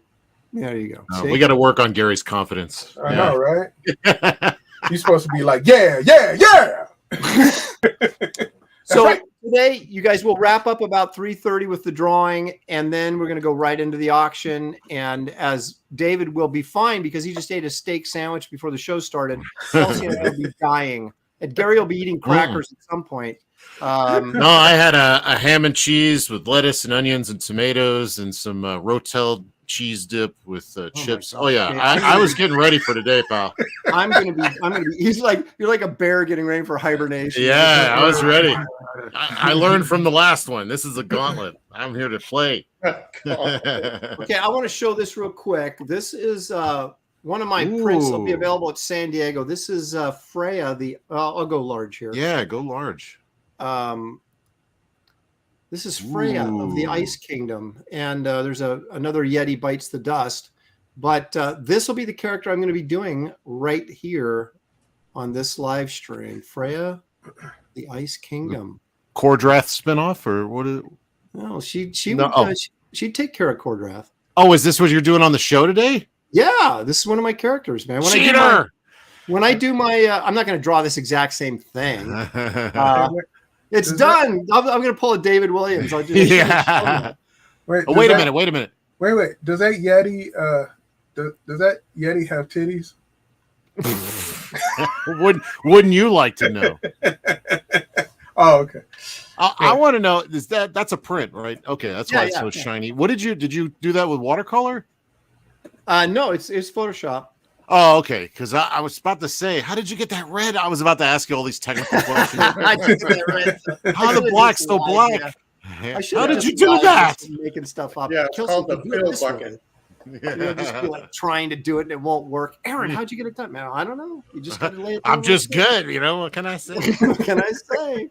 S3: There you go.
S5: We got to work on Gary's confidence.
S6: I know, right? You're supposed to be like, yeah.
S3: So
S6: right.
S3: today, you guys will wrap up about 3:30 with the drawing, and then we're going to go right into the auction. And as David will be fine because he just ate a steak sandwich before the show started, Kelsey and I will be dying. And Gary will be eating crackers at some point.
S5: No, I had a ham and cheese with lettuce and onions and tomatoes and some Rotel cheese dip with chips.
S3: God.
S5: Oh yeah, I was getting ready for today, pal.
S3: I'm gonna be. You're like a bear getting ready for hibernation.
S5: Yeah, I was ready. I learned from the last one. This is a gauntlet. I'm here to play.
S3: Okay, I want to show this real quick. This is one of my prints that'll be available at San Diego. This is Freya. I'll go large here.
S5: Yeah, go large.
S3: This is Freya of the Ice Kingdom, and there's another Yeti bites the dust. But this will be the character I'm going to be doing right here on this live stream. Freya, the Ice Kingdom.
S5: Cordrath spinoff, or what is it?
S3: No, she'd take care of Cordrath.
S5: Oh, is this what you're doing on the show today?
S3: Yeah, this is one of my characters, man. When I do my I'm not going to draw this exact same thing. It's done. I'm going to pull a David Williams. I'll just
S6: Wait
S5: a minute.
S6: Wait. Does that Yeti does that Yeti have titties?
S5: Wouldn't you like to know?
S6: Oh, okay.
S5: I want to know, that's a print, right? Okay, that's why it's so shiny. What did you do that with watercolor?
S3: No, it's Photoshop.
S5: Oh, okay. Because I was about to say, how did you get that red? I was about to ask you all these technical questions.
S3: I just get red.
S5: How the black's so black?
S3: Yeah.
S5: How did you do that?
S3: Making stuff up.
S4: Yeah, it's called the fill bucket.
S3: You'll just be like trying to do it and it won't work. Aaron, how'd you get it done, man? I don't know. You just got to lay it down.
S5: I'm just good, What can I say?
S3: What can I say?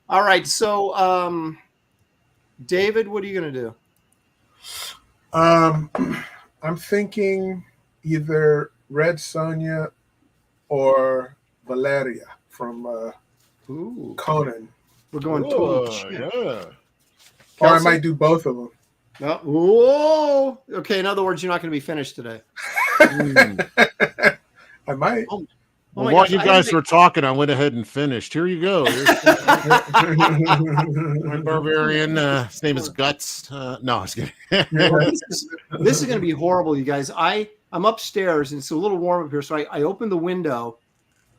S3: All right, so David, what are you gonna do?
S6: I'm thinking either Red Sonja or Valeria from Conan.
S3: We're going total shit.
S5: Yeah.
S6: Or I might do both of them.
S3: Whoa. Okay, in other words, you're not going to be finished today.
S6: I might.
S5: While you guys were talking, I went ahead and finished. Here you go. My barbarian. His name is Guts. No, I was kidding.
S3: This is going to be horrible, you guys. I'm upstairs and it's a little warm up here, so I opened the window,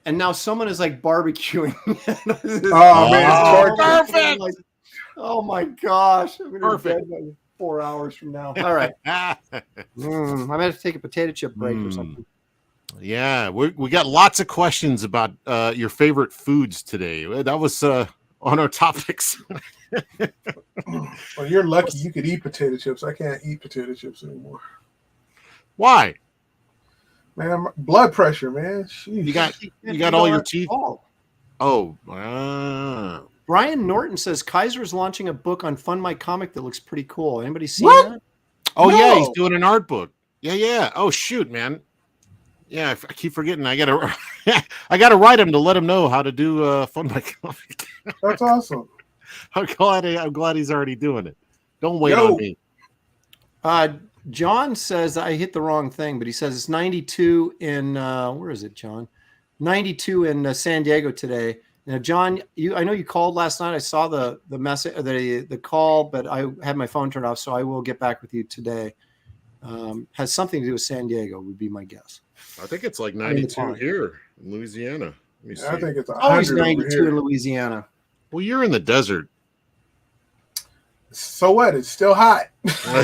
S3: and now someone is like barbecuing.
S6: Man,
S5: perfect.
S3: Like, oh my gosh, I'm going to be dead by 4 hours from now. All right, I might have to take a potato chip break or something.
S5: Yeah, we got lots of questions about your favorite foods today. That was on our topics.
S6: Well, you're lucky you could eat potato chips. I can't eat potato chips anymore.
S5: Why?
S6: Man, blood pressure, man. Jeez.
S5: You got all your teeth. Oh,
S3: Brian Norton says Kaiser's launching a book on Fund My Comic that looks pretty cool. Anybody seen that?
S5: Oh yeah, he's doing an art book. Yeah. Oh shoot, man. Yeah, I keep forgetting. I gotta write him to let him know how to do Fund My Comic.
S6: That's awesome.
S5: I'm glad he's already doing it. Don't wait on me.
S3: John says I hit the wrong thing, but he says it's 92 in where is it, John? 92 in San Diego today. Now, John, I know you called last night. I saw the message, the call, but I had my phone turned off, so I will get back with you today. Has something to do with San Diego, would be my guess.
S5: I think it's like 92 here in Louisiana. Let me see.
S6: I think it's
S3: always 92 in Louisiana.
S5: Well, you're in the desert.
S6: So what? It's still hot. That's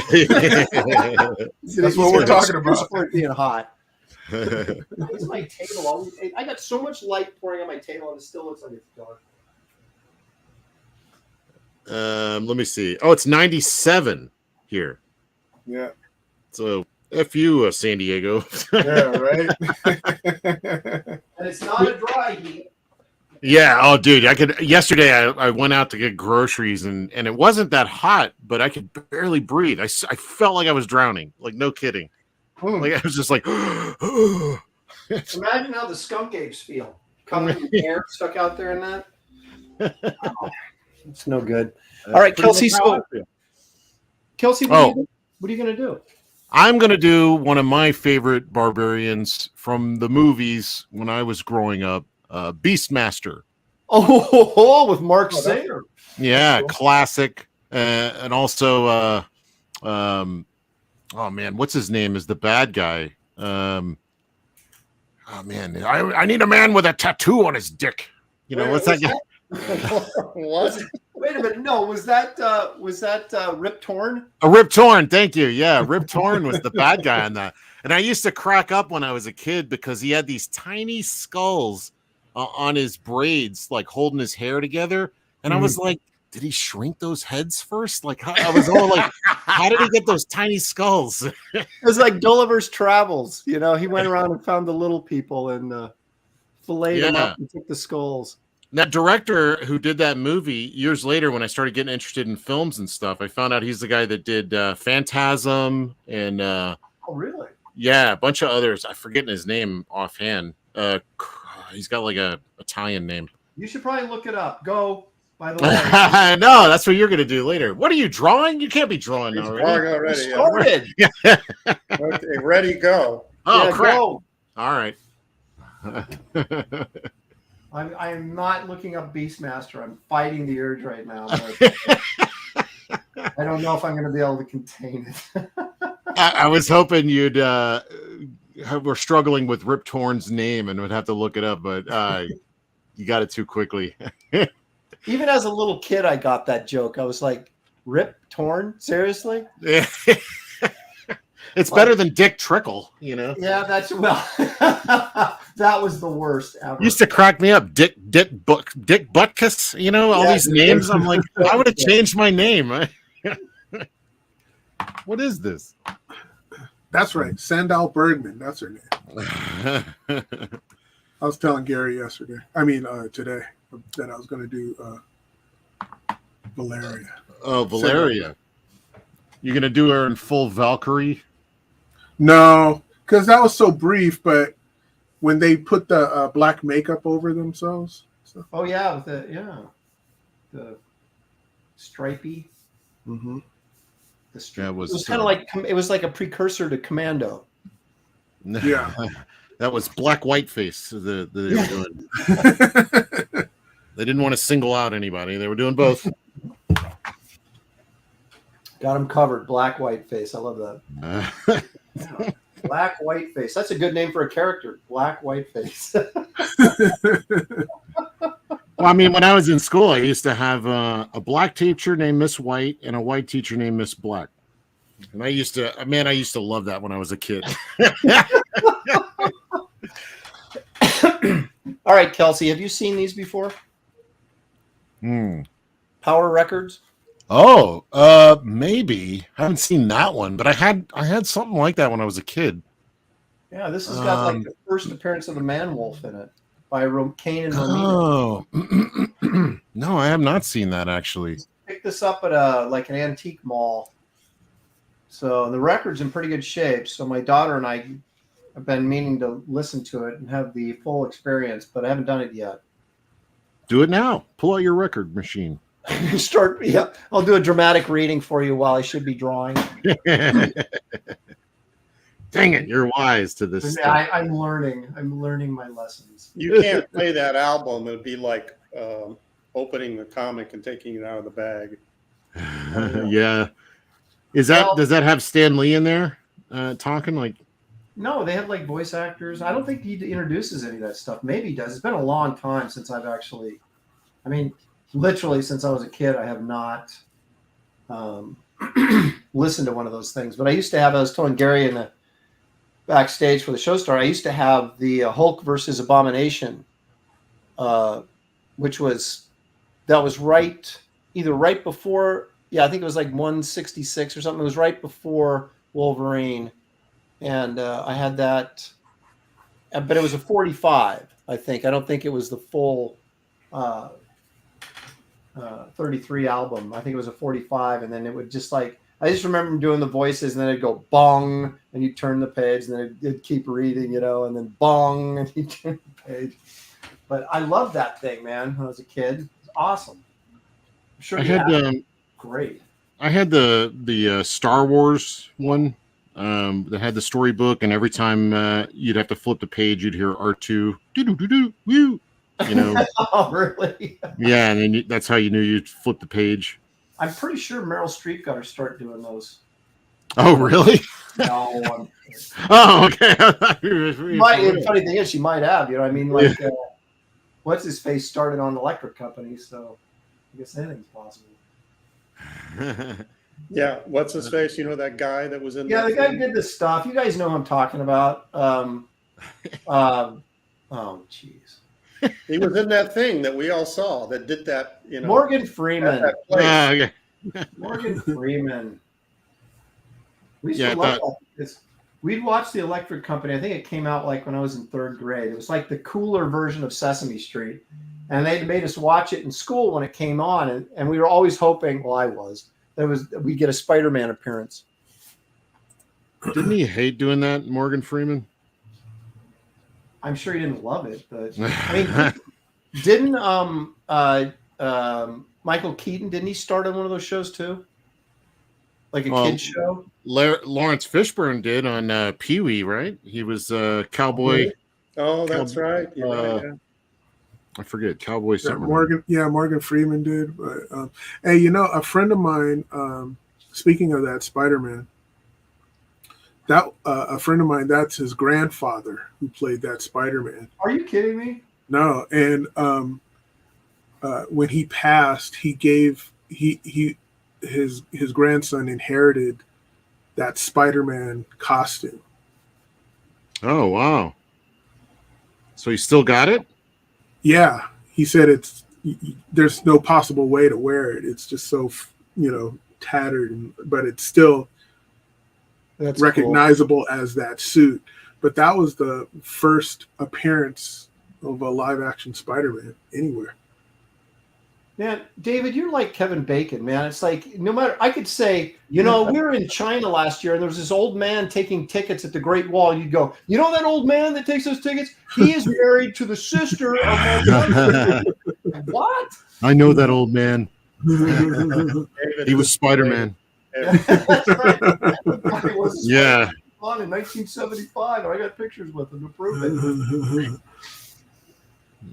S6: what we're talking about.
S3: For it being hot. What's my table? I got so much light pouring on my table, and it still looks like it's dark.
S5: Let me see. Oh, it's 97 here.
S6: Yeah.
S5: So F you, San Diego.
S6: Yeah, right.
S3: And it's not a dry heat.
S5: Yeah. Oh, dude. Yesterday I went out to get groceries and it wasn't that hot, but I could barely breathe. I felt like I was drowning. Like, no kidding. Like, I was just like,
S3: Imagine how the skunk apes feel. Coming in the air, stuck out there in that. It's no good. All right, Kelsey. So, Kelsey, what are you going to do?
S5: I'm going to do one of my favorite barbarians from the movies when I was growing up, Beastmaster.
S3: Oh, with Mark Singer.
S5: Yeah, cool. Classic. And also, oh man, what's his name? Is the bad guy? Oh man, I need a man with a tattoo on his dick. You know, what's that guy?
S3: What? Wait a minute. No, was that Rip Torn?
S5: Rip Torn. Thank you. Yeah, Rip Torn was the bad guy on that. And I used to crack up when I was a kid because he had these tiny skulls on his braids, like holding his hair together. And I was like, did he shrink those heads first? Like, I was all like, how did he get those tiny skulls?
S3: It was like Gulliver's Travels. You know, he went around and found the little people and filleted them up and took the skulls.
S5: That director who did that movie, years later, when I started getting interested in films and stuff, I found out he's the guy that did Phantasm and
S3: oh, really?
S5: Yeah, a bunch of others. I'm forgetting his name offhand. He's got like a Italian name.
S3: You should probably look it up. Go, by the way.
S5: No, that's what you're going to do later. What are you drawing? You can't be drawing
S4: He's
S5: already.
S4: Already. Okay, ready, go.
S5: Oh,
S3: yeah,
S5: crap.
S3: Go.
S5: All right.
S3: I'm not looking up Beastmaster. I'm fighting the urge right now. But I don't know if I'm going to be able to contain it.
S5: I was hoping you'd we're struggling with Rip Torn's name and would have to look it up, but you got it too quickly.
S3: Even as a little kid, I got that joke. I was like, Rip Torn? Seriously?
S5: Yeah. It's better than Dick Trickle, you know?
S3: Yeah, that's that was the worst ever.
S5: Used to crack me up. Dick Butkus, you know, all these names. I'm like, I would have changed my name. What is this?
S6: That's right. Sandow Bergman. That's her name. I was telling Gary today, that I was going to do Valeria.
S5: Oh, Valeria. You're going to do her in full Valkyrie?
S6: No, because that was so brief, but when they put the black makeup over themselves. So.
S3: Oh, yeah, with the stripy.
S6: Mm-hmm.
S5: It
S3: was kind of like it was like a precursor to Commando.
S6: Yeah,
S5: that was black white face that they were doing. They didn't want to single out anybody. They were doing both.
S3: Got them covered. Black white face. I love that. Yeah. Black white face. That's a good name for a character. Black white face.
S5: Well, I mean, when I was in school, I used to have a black teacher named Miss White and a white teacher named Miss Black. And I used to love that when I was a kid.
S3: All right, Kelsey, have you seen these before? Power Records?
S5: Oh, maybe. I haven't seen that one, but I had something like that when I was a kid.
S3: Yeah, this has got like the first appearance of the Man Wolf in it by Kane and Romita.
S5: Oh, no, I have not seen that actually.
S3: Picked this up at an antique mall. So the record's in pretty good shape. So my daughter and I have been meaning to listen to it and have the full experience, but I haven't done it yet.
S5: Do it now. Pull out your record machine.
S3: I'll do a dramatic reading for you while I should be drawing.
S5: Dang it, you're wise to this stuff.
S3: I'm learning my lessons.
S4: You can't play that album. It would be like opening the comic and taking it out of the bag.
S5: Yeah. Does that have Stan Lee in there talking like?
S3: No, they have like voice actors. I don't think he introduces any of that stuff. Maybe he does. It's been a long time since I've actually, literally since I was a kid, I have not listened to one of those things. But I used to have, I was telling Gary in the backstage for the show star, I used to have the Hulk versus Abomination, which was either right before, I think it was like 166 or something. It was right before Wolverine. And I had that, but it was a 45, I think. I don't think it was the full 33 album. I think it was a 45, and then it would just like, I just remember doing the voices, and then it'd go bong, and you'd turn the page, and then it'd keep reading, and then bong, and you'd turn the page. But I loved that thing, man, when I was a kid. It's awesome. I'm sure
S5: I had
S3: great.
S5: I had the Star Wars one that had the storybook, and every time you'd have to flip the page, you'd hear R2 do woo. You know.
S3: Oh, really?
S5: Yeah, and then that's how you knew you'd flip the page.
S3: I'm pretty sure Meryl Streep got her start doing those.
S5: Oh, really?
S3: No.
S5: Oh, okay.
S3: The funny thing is, she might have. You know, what I mean, like, what's his face started on electric company, so I guess anything's possible.
S4: Yeah, what's his face? You know that guy that was in?
S3: Yeah, the guy who did this stuff. You guys know who I'm talking about. Oh, jeez.
S4: He was in that thing that we all saw that did that. You know,
S3: Morgan Freeman.
S5: Okay.
S3: Morgan Freeman. We used to love that. We'd watch The Electric Company. I think it came out like when I was in 3rd grade. It was like the cooler version of Sesame Street. And they made us watch it in school when it came on. And we were always hoping, well, I was, that we'd get a Spider-Man appearance.
S5: Didn't he hate doing that, Morgan Freeman?
S3: I'm sure he didn't love it, but I mean, didn't Michael Keaton, didn't he start on one of those shows too? Like a kid show?
S5: Lawrence Fishburne did on Pee-wee, right? He was Cowboy.
S4: Oh, that's right. Right, yeah.
S5: I forget, Cowboy something.
S6: Morgan Freeman did. But hey, you know, a friend of mine, speaking of that Spider-Man, that a friend of mine, that's his grandfather who played that Spider-Man.
S3: Are you kidding me?
S6: No, and when he passed, he gave his grandson inherited that Spider-Man costume.
S5: Oh, wow. So he still got it?
S6: Yeah, he said there's no possible way to wear it. It's just so, you know, tattered, but it's still
S3: That's
S6: recognizable as that suit. But that was the first appearance of a live action Spider-Man anywhere.
S3: Man, David, you're like Kevin Bacon, man. It's like, no matter, I could say, you know, we were in China last year and there was this old man taking tickets at the Great Wall. You'd go, you know that old man that takes those tickets? He is married to the sister of my country. What?
S5: I know that old man. He was Spider-Man.
S3: That's right.
S5: Yeah.
S3: On in 1975, and I got pictures with him to prove it.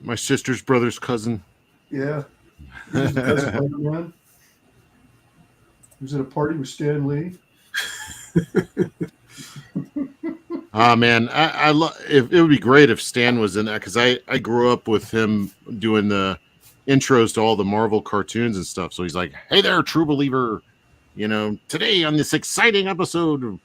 S5: My sister's brother's cousin.
S3: Yeah. Spider-Man. He was at a party with Stan Lee.
S5: Man, I love. It would be great if Stan was in that, because I grew up with him doing the intros to all the Marvel cartoons and stuff. So he's like, "Hey there, true believer. You know, today on this exciting episode of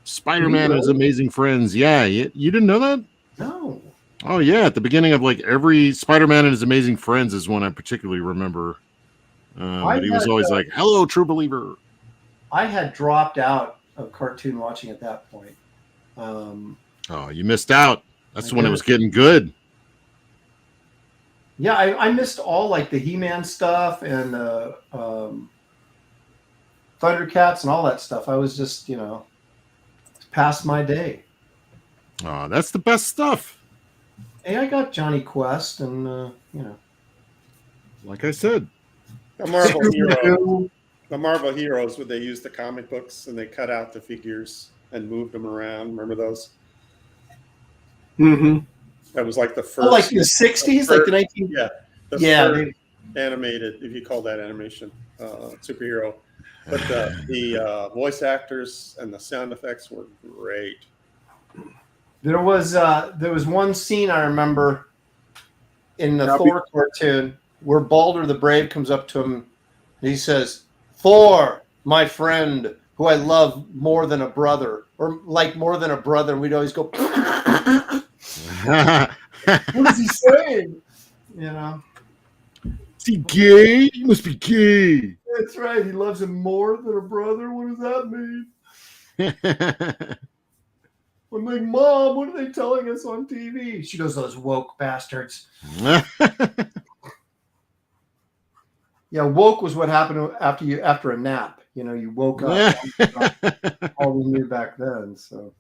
S5: Spider-Man and His Amazing Friends." Yeah, you didn't know that?
S3: No.
S5: Oh yeah, at the beginning of like every Spider-Man and His Amazing Friends is one I particularly remember. But he was always like, "Hello, true believer."
S3: I had dropped out of cartoon watching at that point.
S5: Oh, you missed out. That's when it was getting good.
S3: Yeah, I missed all like the He-Man stuff and Thundercats and all that stuff. I was just, you know, past my day.
S5: Oh, that's the best stuff.
S3: Hey, I got Johnny Quest and, you know.
S5: Like I said.
S4: The Marvel Heroes, where they used the comic books and they cut out the figures and moved them around. Remember those?
S6: Mm-hmm.
S4: That was like the first.
S3: Oh, like the 60s? Like the 19...
S4: Yeah.
S3: First
S4: animated, if you call that animation, superhero. But the voice actors and the sound effects were great.
S3: There was one scene I remember in the Thor cartoon where Balder the Brave comes up to him and he says, "Thor, my friend, who I love more than a brother," or like more than a brother. And we'd always go, "What is he saying?" You know.
S5: Is he gay? He must be gay.
S3: That's right. He loves him more than a brother. What does that mean? I'm like, "Mom, what are they telling us on TV?" She goes, "Those woke bastards." Yeah, woke was what happened after a nap. You know, you woke up. All we knew back then. So,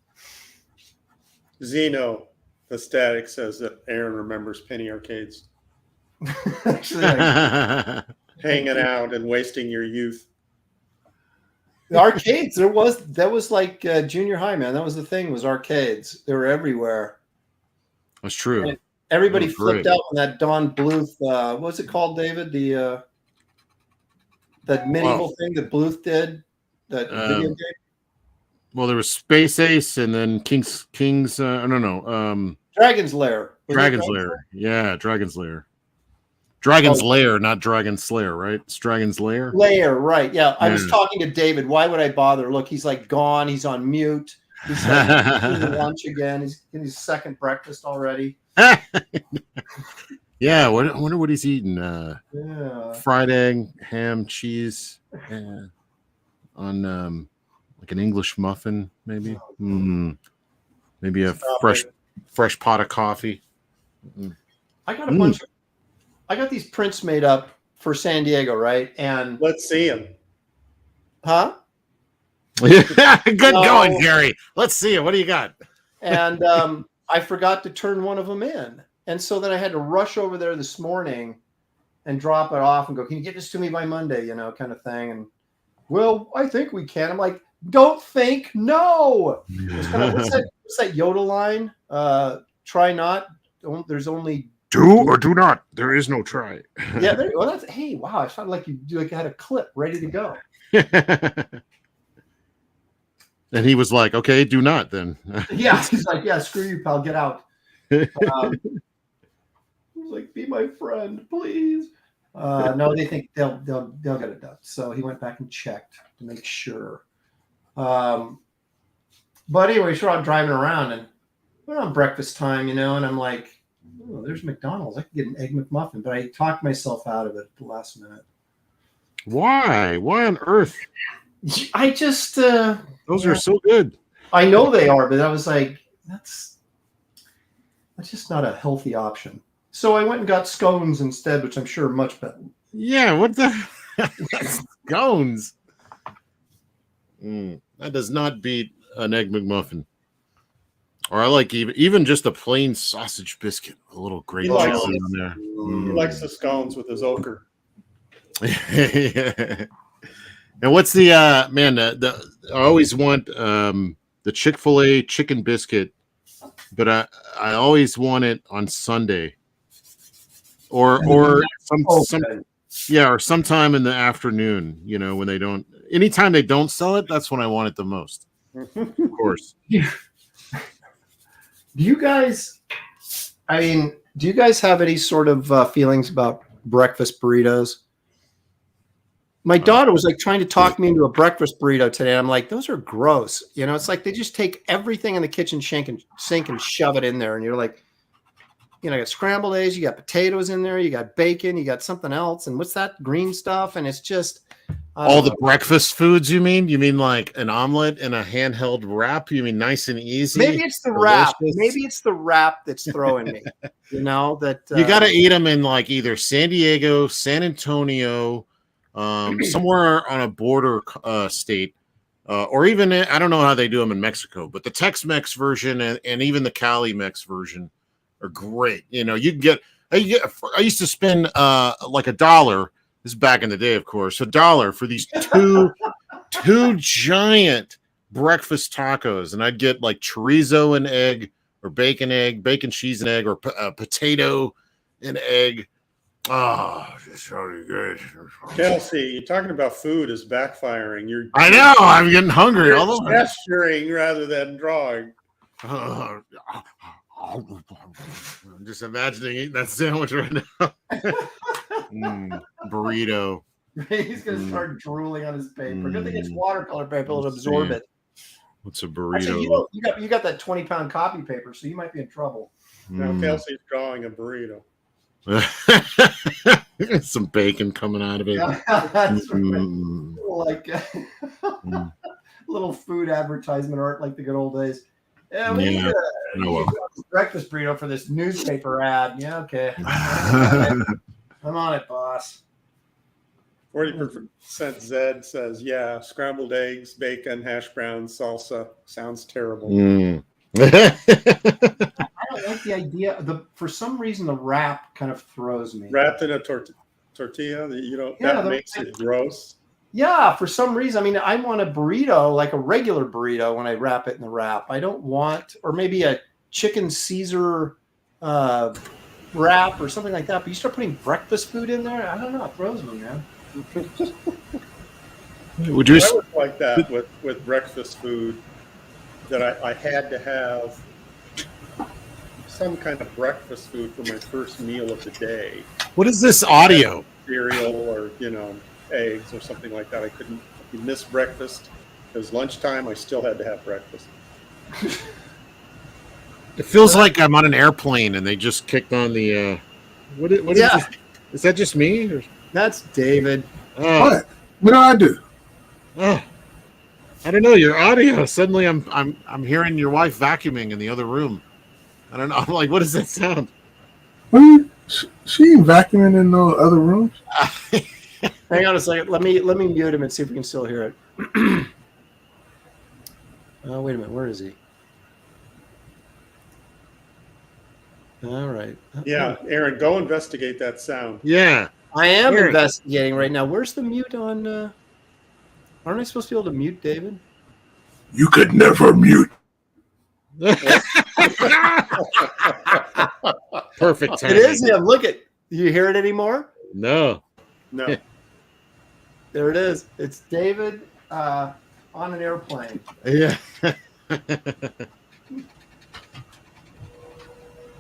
S4: Zeno, the static, says that Aaron remembers penny arcades.
S3: Actually, like,
S4: hanging out and wasting your youth.
S3: the arcades, that was like junior high, man. That was the thing, was arcades. They were everywhere.
S5: That's true.
S3: And everybody
S5: That was
S3: flipped
S5: great.
S3: out when that Don Bluth, what was it called, David? That medieval thing that Bluth did, that video game.
S5: Well, there was Space Ace, and then King's. No.
S3: Dragon's Lair.
S5: Dragon's Lair. Yeah, Dragon's Lair. Dragon's Lair, not Dragon Slayer, right? It's Dragon's Lair.
S3: Lair, right? Yeah. I was talking to David. Why would I bother? Look, he's like gone. He's on mute. He's like eating lunch again. He's in his second breakfast already.
S5: Yeah, I wonder what he's eating. Fried egg, ham, cheese, on like an English muffin, maybe. Maybe a fresh pot of coffee.
S3: I got a bunch of. I got these prints made up for San Diego, right? And
S4: let's see them.
S3: Huh?
S5: Good going, Gary. Let's see it. What do you got?
S3: And I forgot to turn one of them in. And so then I had to rush over there this morning and drop it off and go, can you get this to me by Monday, kind of thing. And, well, I think we can. I'm like, don't think, no. What's that Yoda line? Try not. There's only
S5: do or do not. There is no try.
S3: Yeah. Hey, wow. I sounded like you had a clip ready to go.
S5: And he was like, okay, do not then.
S3: Yeah. He's like, yeah, screw you, pal. Get out. He's like, be my friend, please. No, they think they'll get it done. So he went back and checked to make sure. But anyway, sure, I'm driving around and we're on breakfast time, and I'm like, oh, there's McDonald's. I could get an Egg McMuffin, but I talked myself out of it at the last minute.
S5: Why? Why on earth?
S3: I just
S5: those are so good.
S3: I know they are, but I was like, that's just not a healthy option. So I went and got scones instead, which I'm sure are much better.
S5: Yeah, what the scones? That does not beat an Egg McMuffin. Or I like even just a plain sausage biscuit, a little grape cheese on there.
S4: He likes the scones with his ochre.
S5: Yeah. And what's the man? I always want the Chick-fil-A chicken biscuit, but I always want it on Sunday, or sometime in the afternoon. When they don't. Anytime they don't sell it, that's when I want it the most. Of course.
S3: Do you guys have any sort of feelings about breakfast burritos? My daughter was like trying to talk me into a breakfast burrito today. I'm like, those are gross. It's like they just take everything in the kitchen sink and shove it in there. And you're like, you got scrambled eggs, you got potatoes in there, you got bacon, you got something else. And what's that green stuff? And it's just
S5: all the breakfast foods, you mean? You mean like an omelet and a handheld wrap? You mean nice and easy?
S3: Maybe it's the wrap. Maybe it's the wrap that's throwing me. That
S5: you got to eat them in like either San Diego, San Antonio, somewhere on a border state, or even I don't know how they do them in Mexico, but the Tex-Mex version and even the Cali-Mex version are great. I used to spend like $1. This is back in the day, of course. $1 for these two giant breakfast tacos, and I'd get like chorizo and egg, or bacon cheese and egg, or potato and egg. Oh, it's so good.
S4: Kelsey, you're talking about food is backfiring.
S5: I know. I'm getting hungry.
S4: You're gesturing rather than drawing.
S5: I'm just imagining eating that sandwich right now. Burrito.
S3: He's gonna start drooling on his paper. Good thing it's watercolor paper; it'll absorb it.
S5: What's a burrito?
S3: Actually, you got that 20-pound copy paper, so you might be in trouble.
S4: Now Kelsey's drawing a burrito.
S5: Some bacon coming out of it.
S3: That's like little food advertisement art, like the good old days. Yeah, we need a breakfast burrito for this newspaper ad. Yeah, okay. I'm on it, boss.
S4: 40% Zed says, yeah, scrambled eggs, bacon, hash browns, salsa. Sounds terrible.
S3: I don't like the idea. For some reason, the wrap kind of throws me.
S4: Wrapped in a tortilla, that makes it gross.
S3: Yeah, for some reason. I mean, I want a burrito, like a regular burrito, when I wrap it in the wrap. I don't want, or maybe a chicken Caesar wrap or something like that. But you start putting breakfast food in there, I don't know. It throws me, man.
S5: Would you?
S4: I was like that with breakfast food, that I had to have some kind of breakfast food for my first meal of the day.
S5: What is this audio?
S4: Cereal or eggs or something like that. I couldn't miss breakfast. It was lunchtime. I still had to have breakfast.
S5: It feels like I'm on an airplane and they just kicked on the. What is that? Just me? Or?
S3: That's David.
S6: What? What do I do?
S5: Oh, I don't know. Your audio. Suddenly, I'm hearing your wife vacuuming in the other room. I don't know. I'm like, what does that sound?
S6: She ain't vacuuming in no other rooms.
S3: Hang on a second. Let me mute him and see if we can still hear it. Wait a minute. Where is he? All right.
S4: Yeah, Aaron, go investigate that sound.
S5: Yeah,
S3: I am investigating right now. Where's the mute on? Aren't I supposed to be able to mute David?
S6: You could never mute.
S5: Perfect timing.
S3: It is him. Look at. Do you hear it anymore?
S5: No.
S3: There it is. It's David on an airplane.
S5: Yeah.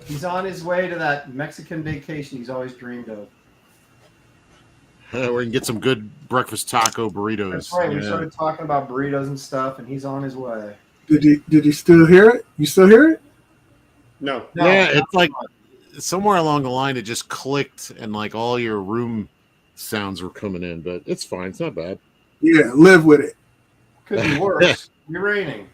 S3: He's on his way to that Mexican vacation he's always dreamed of.
S5: We're going to get some good breakfast taco burritos.
S3: That's right. We started talking about burritos and stuff, and he's on his way.
S6: Did he still hear it? You still hear it?
S4: No.
S5: Yeah, it's like somewhere along the line it just clicked and like all your room sounds were coming in, but it's fine. It's not bad.
S6: Yeah, live with it.
S3: Could be worse. You're raining.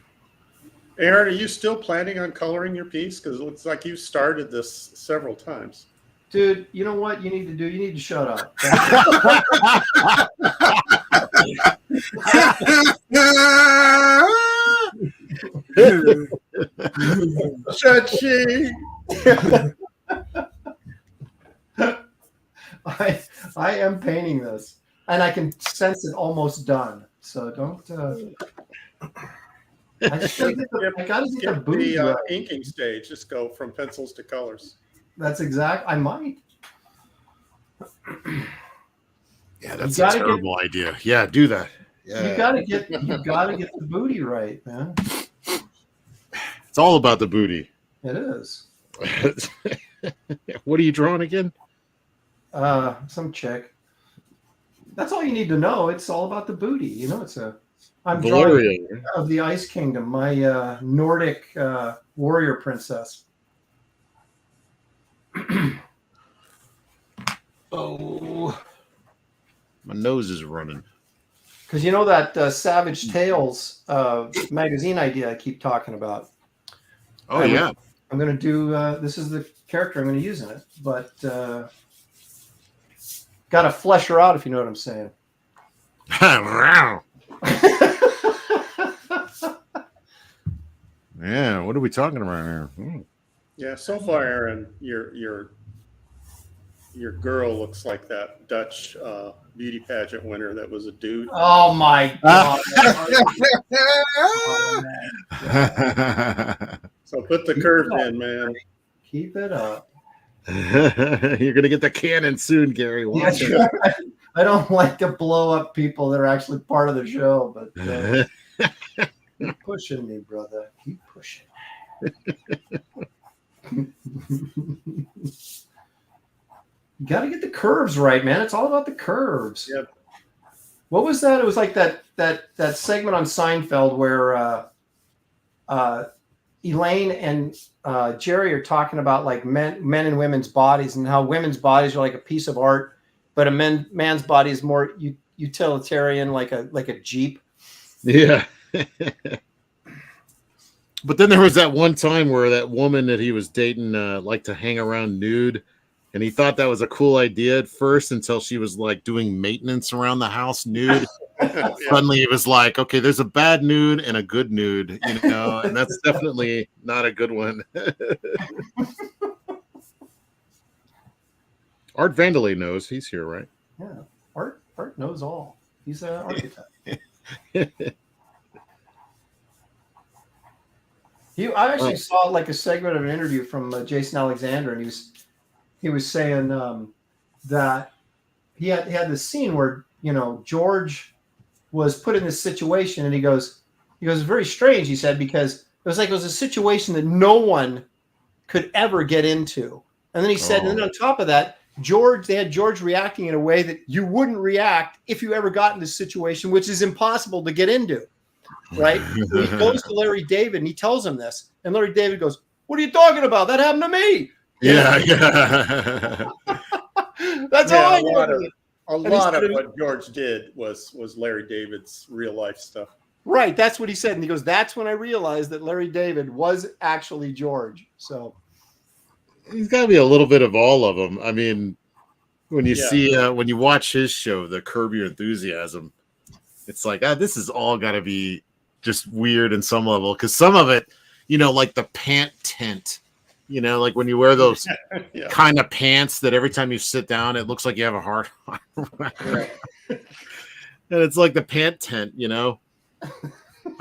S4: Aaron, are you still planning on coloring your piece? Because it looks like you started this several times.
S3: Dude, you know what you need to do? You need to shut up.
S4: Chachi!
S3: I am painting this, and I can sense it almost done. So don't. I just gotta get the
S4: inking stage. Just go from pencils to colors.
S3: That's exact. I might.
S5: Yeah, that's a terrible idea. Yeah, do that. Yeah.
S3: You gotta get the booty right, man.
S5: It's all about the booty.
S3: It is.
S5: What are you drawing again?
S3: Some chick. That's all you need to know. It's all about the booty. You know, I'm
S5: Valerian.
S3: drawing of the Ice Kingdom, my Nordic warrior princess.
S5: Oh, my nose is running.
S3: Because you know that Savage Tales magazine idea I keep talking about.
S5: Oh, yeah.
S3: I'm going to do, this is the character I'm going to use in it, but got to flesh her out, if you know what I'm saying.
S5: Yeah, what are we talking about here?
S4: Yeah, so far, Aaron, your girl looks like that Dutch beauty pageant winner that was a dude.
S3: Oh my God.
S4: So put the curve in, man.
S3: Keep it up.
S5: You're going to get the cannon soon, Gary. Watch it.
S3: Right. I don't like to blow up people that are actually part of the show, but keep pushing me, brother. Keep pushing. You got to get the curves right, man. It's all about the curves.
S4: Yep.
S3: What was that? It was like that segment on Seinfeld where Elaine and Jerry are talking about like men and women's bodies and how women's bodies are like a piece of art, but a man's body is more utilitarian, like a Jeep.
S5: Yeah. But then there was that one time where that woman that he was dating liked to hang around nude. And he thought that was a cool idea at first until she was like doing maintenance around the house nude. Suddenly it was like, okay, there's a bad nude and a good nude, and that's definitely not a good one. Art Vandelay knows. He's here, right?
S3: Yeah. Art knows all. He's an architect. I actually saw like a segment of an interview from Jason Alexander, and he was saying that he had this scene where George was put in this situation, and he goes it's very strange, he said, because it was a situation that no one could ever get into. And then he said, and then on top of that, they had George reacting in a way that you wouldn't react if you ever got in this situation, which is impossible to get into. Right? So he goes to Larry David and he tells him this, and Larry David goes, "What are you talking about? That happened to me."
S5: Yeah.
S3: That's all I know.
S4: A lot of what George did was Larry David's real life stuff.
S3: Right. That's what he said. And he goes, that's when I realized that Larry David was actually George. So
S5: he's got to be a little bit of all of them. I mean, when you see, when you watch his show, the Curb Your Enthusiasm, it's like, this is all got to be just weird in some level. Because some of it, like the pant tent, like when you wear those kind of pants that every time you sit down, it looks like you have a heart. Right. And it's like the pant tent,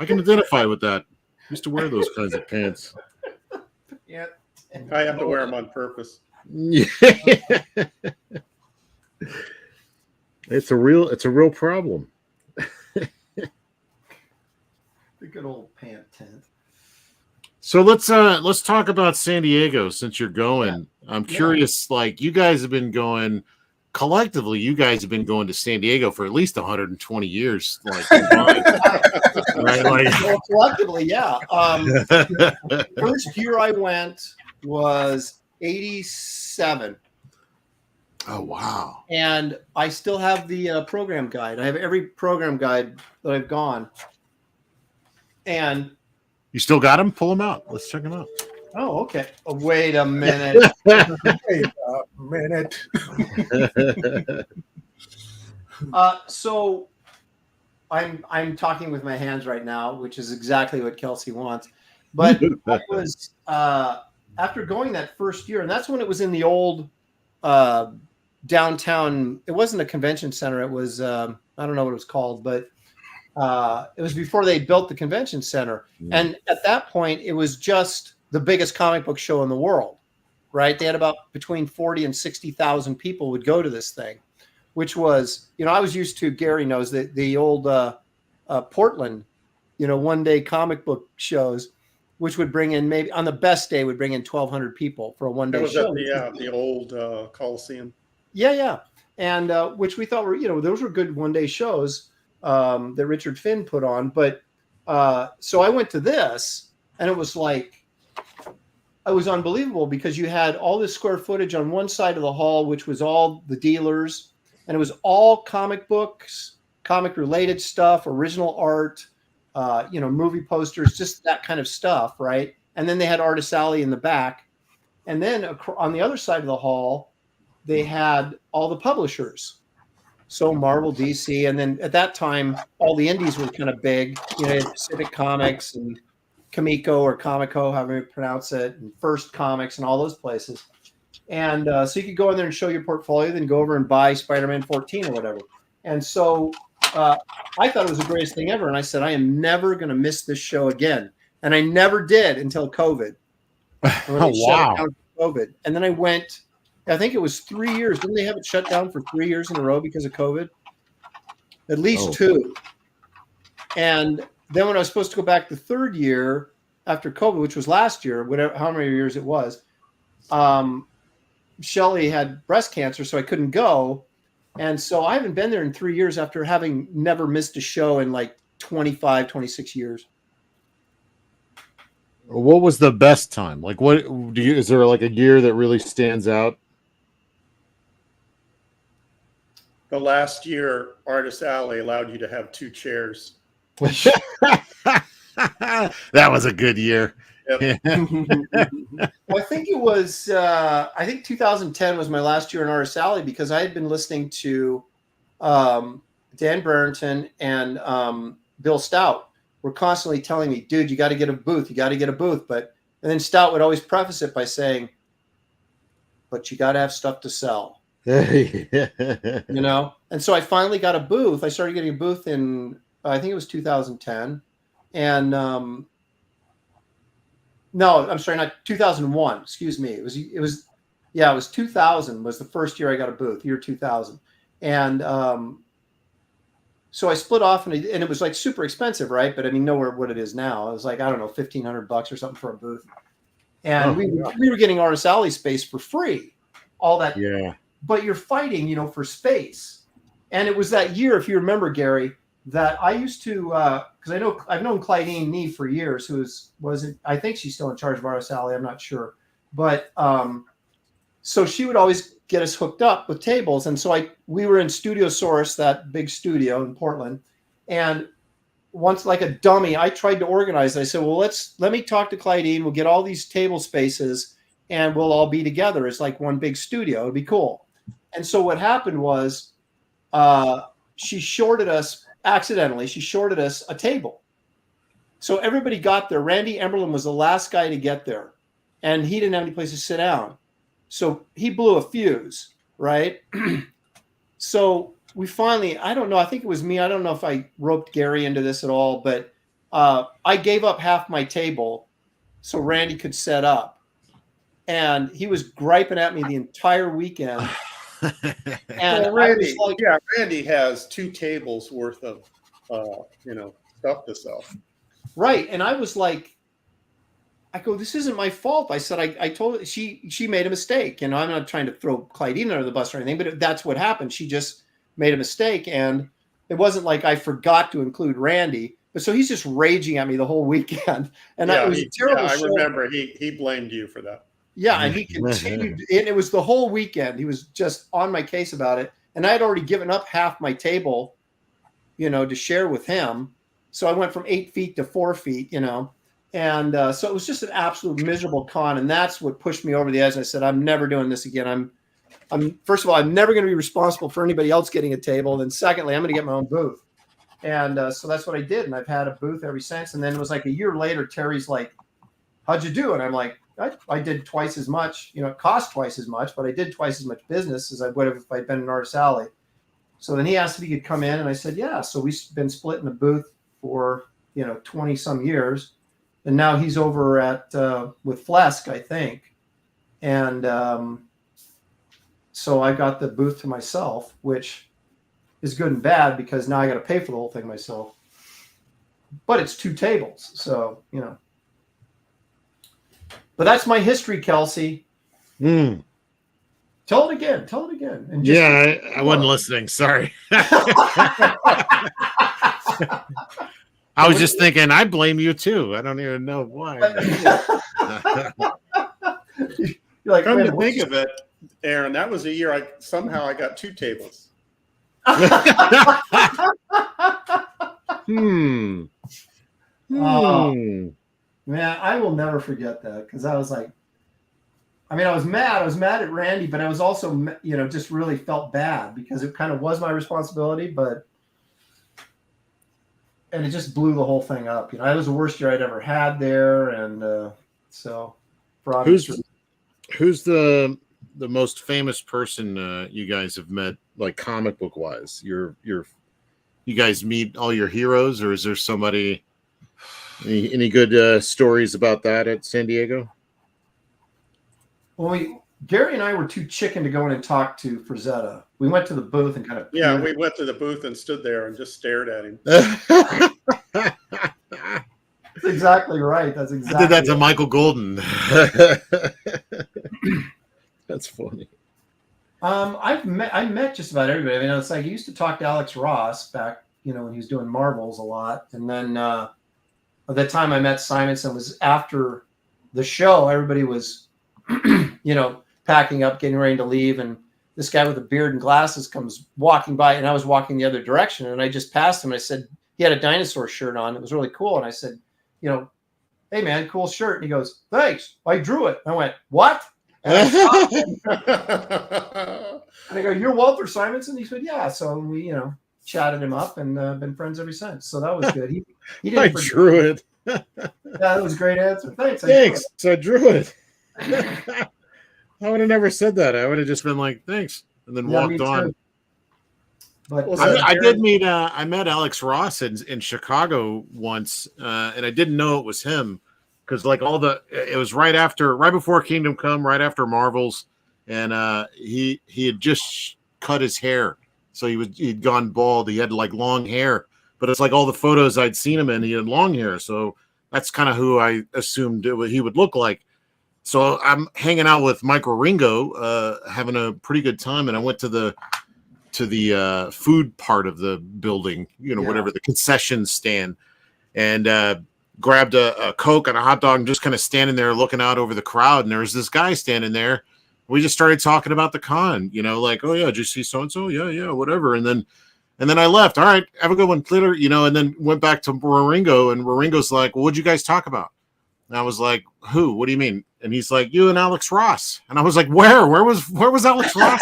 S5: I can identify with that. I used to wear those kinds of pants.
S3: Yeah.
S4: I have to wear them on purpose.
S5: Yeah. It's a real problem.
S3: The good old pant tent.
S5: So let's talk about San Diego since you're going. Yeah. I'm curious, like you guys have been going collectively, you guys have been going to San Diego for at least 120 years. Like, right?
S3: Well, collectively, yeah. First year I went was 87.
S5: Oh, wow.
S3: And I still have the program guide. I have every program guide that I've gone. And
S5: you still got them? Pull them out. Let's check them out.
S3: Oh, okay. Oh, wait a minute.
S6: Wait a minute.
S3: So I'm talking with my hands right now, which is exactly what Kelsey wants. But I was after going that first year, and that's when it was in the old downtown. It wasn't a convention center. It was I don't know what it was called, but it was before they built the convention center. And at that point, it was just the biggest comic book show in the world, right? They had about between 40 and 60,000 people would go to this thing, which was, I was used to, Gary knows, the old Portland, one-day comic book shows, which would bring in, maybe on the best day, would bring in 1,200 people for a one-day show.
S4: At the old Coliseum.
S3: Yeah. And which we thought were, those were good one-day shows that Richard Finn put on. But so I went to this, and it was like, it was unbelievable because you had all this square footage on one side of the hall, which was all the dealers, and it was all comic books, comic related stuff, original art, movie posters, just that kind of stuff. Right. And then they had Artist Alley in the back. And then on the other side of the hall, they had all the publishers. So Marvel, DC. And then at that time, all the indies were kind of big, Pacific Comics and Comico or Comico, however you pronounce it, and First Comics and all those places. And so you could go in there and show your portfolio, then go over and buy Spider-Man 14 or whatever. And so I thought it was the greatest thing ever. And I said, I am never going to miss this show again. And I never did until COVID.
S5: Oh, wow.
S3: COVID. And then I went, I think it was 3 years. Didn't they have it shut down for 3 years in a row because of COVID? At least two. And then when I was supposed to go back the third year after COVID, which was last year, whatever, how many years it was, Shelley had breast cancer, so I couldn't go. And so I haven't been there in 3 years after having never missed a show in like 25, 26 years.
S5: What was the best time? Like, is there like a year that really stands out?
S4: The last year, Artist Alley allowed you to have 2 chairs.
S5: That was a good year.
S4: Yep.
S3: Well, I think it was, 2010 was my last year in Artist Alley because I had been listening to Dan Barrington and Bill Stout were constantly telling me, dude, you got to get a booth. You got to get a booth. And then Stout would always preface it by saying, but you got to have stuff to sell. You know? And so I finally got a booth. I started getting a booth in, I think it was 2010. And no, I'm sorry, not 2001. Excuse me. It was 2000 was the first year I got a booth, year 2000. And so I split off and it was like super expensive, right? But I mean, nowhere what it is now. It was like, I don't know, $1,500 or something for a booth. And we were getting Artist Alley space for free. All that. Yeah. But you're fighting, you know, for space. And it was that year, if you remember, Gary, that I used to, because I've known Clydeen Nee for years, who I think she's still in charge of Artist Alley. I'm not sure. But so she would always get us hooked up with tables. And so we were in Studio Source, that big studio in Portland. And once, like a dummy, I tried to organize it. I said, well, let me talk to Clydeen. We'll get all these table spaces and we'll all be together. It's like one big studio. It'd be cool. And so what happened was she shorted us accidentally. She shorted us a table. So everybody got there. Randy Emberlin was the last guy to get there. And he didn't have any place to sit down. So he blew a fuse, right? So we finally, I don't know, I think it was me. I don't know if I roped Gary into this at all, but I gave up half my table so Randy could set up. And he was griping at me the entire weekend.
S4: And Randy, Randy has 2 tables worth of, stuff to sell.
S3: Right. And I was like, I go, this isn't my fault. I said, I told her she made a mistake. I'm not trying to throw Clydeen under the bus or anything, but that's what happened. She just made a mistake. And it wasn't like I forgot to include Randy. But so he's just raging at me the whole weekend. And it was a terrible show.
S4: I remember he blamed you for that.
S3: Yeah, and he continued. And it was the whole weekend. He was just on my case about it. And I had already given up half my table, to share with him. So I went from 8 feet to 4 feet, And so it was just an absolute miserable con. And that's what pushed me over the edge. I said, I'm never doing this again. I'm first of all, I'm never going to be responsible for anybody else getting a table. And then secondly, I'm going to get my own booth. And so that's what I did. And I've had a booth ever since. And then it was like a year later, Terry's like, how'd you do? And I'm like, I did twice as much, it cost twice as much, but I did twice as much business as I would have if I'd been in Artist Alley. So then he asked if he could come in. And I said, yeah. So we've been splitting the booth for, 20 some years. And now he's over at with Flesk, I think. And so I got the booth to myself, which is good and bad because now I got to pay for the whole thing myself. But it's 2 tables. So, But that's my history, Kelsey.
S5: Mm.
S3: Tell it again. And
S5: just I wasn't listening. Sorry. I was just thinking, I blame you too. I don't even know why.
S3: You're like,
S4: come to think of it, Aaron, that was a year I got 2 tables.
S3: Man, I will never forget that because I was like, I was mad. I was mad at Randy, but I was also, just really felt bad because it kind of was my responsibility, and it just blew the whole thing up. It was the worst year I'd ever had there. And so for
S5: who's the most famous person you guys have met, like comic book wise? You guys meet all your heroes, or is there somebody, any good stories about that at San Diego?
S3: Well, Gary and I were too chicken to go in and talk to Frazetta. We went to the booth and kind of...
S4: Yeah, we went to the booth and stood there and just stared at him.
S3: That's exactly right. That's exactly
S5: I did that to Michael Golden. That's funny.
S3: I met just about everybody. It's like I used to talk to Alex Ross back, when he was doing Marvels a lot. And then at the time I met Simonson was after the show. Everybody was, packing up, getting ready to leave. And this guy with a beard and glasses comes walking by, and I was walking the other direction. And I just passed him. And I said, he had a dinosaur shirt on. It was really cool. And I said, hey man, cool shirt. And he goes, thanks. I drew it. I went, what? And I go, you're Walter Simonson? He said, yeah. So we, chatted him up and been friends ever since. So that was good. He didn't
S5: I drew it.
S3: Yeah, that was a great answer. Thanks.
S5: Thanks. I drew it. I would have never said that. I would have just been like, thanks, and then walked on.
S3: But
S5: I did meet. I met Alex Ross in Chicago once, and I didn't know it was him because like it was right before Kingdom Come, right after Marvels, and he had just cut his hair, so he'd gone bald. He had like long hair, but it's like all the photos I'd seen him in, he had long hair, so that's kind of who I assumed he would look like. So I'm hanging out with Mike Ringo, having a pretty good time, and I went to the food part of the building, whatever, the concession stand, and grabbed a Coke and a hot dog and just kind of standing there looking out over the crowd. And there was this guy standing there. We just started talking about the con, like, oh yeah, did you see so-and-so? Yeah, whatever. And then I left. All right, have a good one later, and then went back to Ringo, and Ringo's like, well, what'd you guys talk about? And I was like, who? What do you mean? And he's like, you and Alex Ross. And I was like, where? Where was Alex Ross?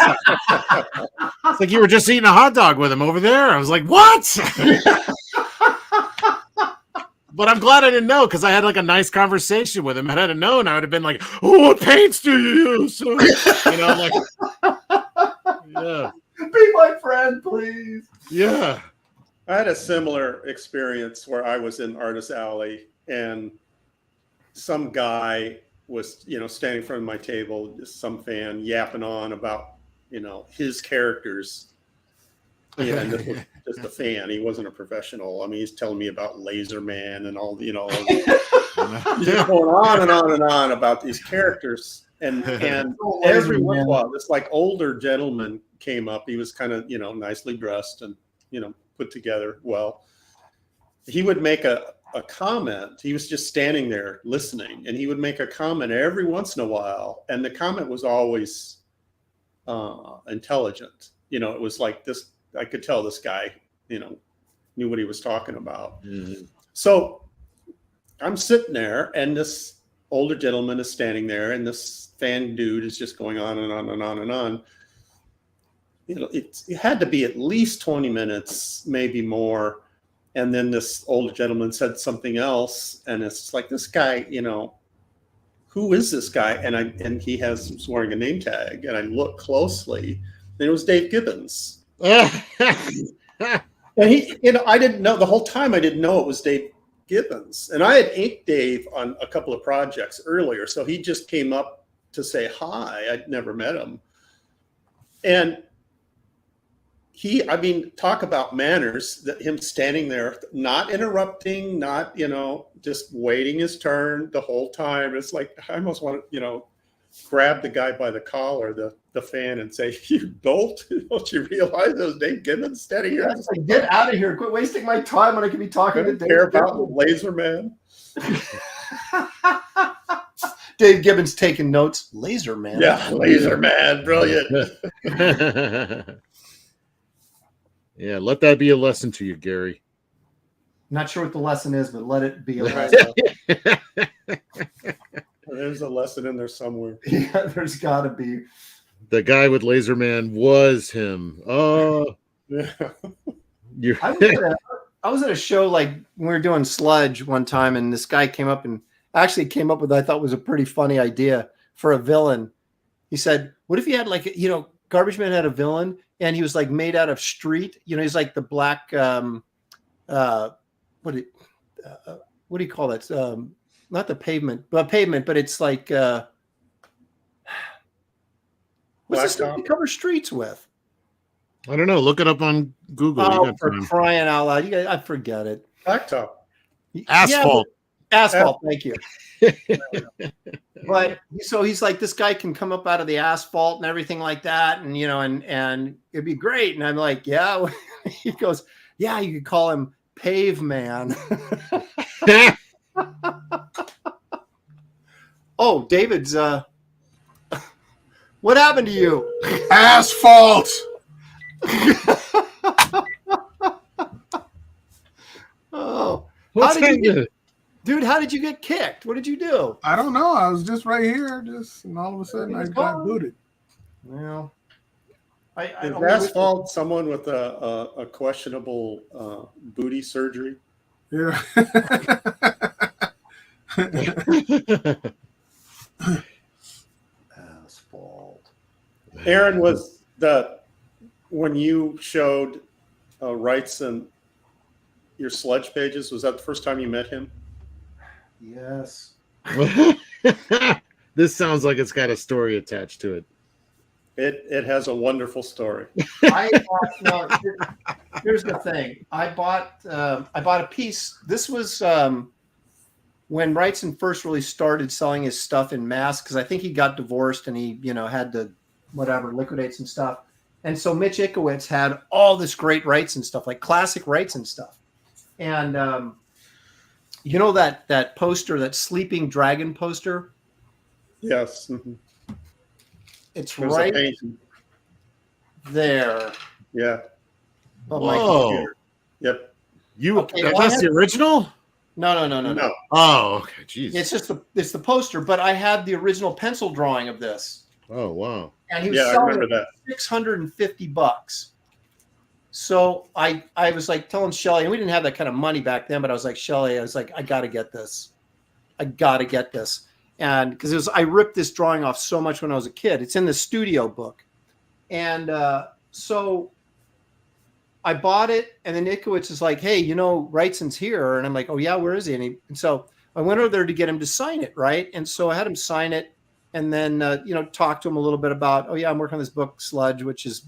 S5: It's like you were just eating a hot dog with him over there. I was like, what? But I'm glad I didn't know because I had like a nice conversation with him. Had I known, I would have been like, oh, what paints do you use? Like, yeah.
S3: Be my friend, please.
S5: Yeah.
S4: I had a similar experience where I was in Artist Alley and some guy was, standing in front of my table, just some fan yapping on about, his characters. And this was just a fan. He wasn't a professional. I mean, he's telling me about Laser Man and all, he's just going on and on and on about these characters. And every once in a while, this like older gentleman came up. He was kind of, nicely dressed and, put together well. He would make a comment. He was just standing there listening, and he would make a comment every once in a while, and the comment was always intelligent. It was like this. I could tell this guy, knew what he was talking about. Mm-hmm. So I'm sitting there, and this older gentleman is standing there, and this fan dude is just going on and on and on and on. It had to be at least 20 minutes, maybe more. And then this older gentleman said something else, and it's like, this guy, who is this guy? And he was wearing a name tag, and I looked closely, and it was Dave Gibbons. And he, I didn't know the whole time. I didn't know it was Dave Gibbons, and I had inked Dave on a couple of projects earlier, so he just came up to say hi. I'd never met him, and talk about manners, that him standing there, not interrupting, not, just waiting his turn the whole time. It's like, I almost want to, grab the guy by the collar, the fan, and say, you dolt, don't you realize those Dave Gibbons standing here?
S3: Like, get out of here. Quit wasting my time when I could be talking to Dave
S4: Gibbons. About Laser Man.
S3: Dave Gibbons taking notes. Laser Man.
S4: Yeah, Laser Man. Brilliant.
S5: Yeah, let that be a lesson to you, Gary.
S3: Not sure what the lesson is, but let it be a lesson.
S4: There's a lesson in there somewhere.
S3: Yeah, there's got to be.
S5: The guy with Laser Man was him. Oh,
S4: yeah.
S3: I was at a show like when we were doing Sludge one time, and this guy came up with what I thought was a pretty funny idea for a villain. He said, "What if you had like Garbage Man had a villain?" And he was like made out of street, he's like the black, what do you call that? Not the pavement, but it's like, what's the stuff you cover streets with?
S5: I don't know. Look it up on Google.
S3: Oh, for crying out loud. You guys, I forget it.
S4: Blacktop.
S5: Asphalt.
S3: Yeah, asphalt. Thank you. But so he's like, this guy can come up out of the asphalt and everything like that, and and it'd be great. And I'm like, yeah. He goes, yeah, you could call him Pave Man. Oh, David's what happened to you?
S6: Asphalt.
S3: Oh, Dude, how did you get kicked? What did you do?
S6: I don't know. I was just right here, and all of a sudden I got booted.
S3: Well,
S4: Is Asphalt someone with a questionable booty surgery?
S6: Yeah.
S3: Asphalt.
S4: Aaron, was when you showed Wrightson your Sludge pages, was that the first time you met him?
S3: Yes.
S5: This sounds like it's got a story attached to it.
S4: It has a wonderful story.
S3: Here's the thing. I bought a piece. This was when Wrightson first really started selling his stuff in mass, because I think he got divorced and he, had to liquidate some stuff. And so Mitch Ickowitz had all this great Wrightson stuff, like classic Wrightson stuff. And that poster, that sleeping dragon poster?
S4: Yes. Mm-hmm.
S3: It's right there.
S4: Yeah.
S3: Oh,
S5: whoa.
S4: Yep.
S5: That's the original?
S3: No.
S5: Oh, okay. Jeez.
S3: It's the poster, but I had the original pencil drawing of this.
S5: Oh, wow.
S3: And he was selling it $650. So I was like telling Shelly, and we didn't have that kind of money back then, but I was like, Shelly, I got to get this. And because I ripped this drawing off so much when I was a kid. It's in the studio book. And so I bought it, and then Ickowitz is like, hey, Wrightson's here. And I'm like, oh, yeah, where is he? And so I went over there to get him to sign it, right? And so I had him sign it, and then, talk to him a little bit about, oh, yeah, I'm working on this book, Sludge, which is,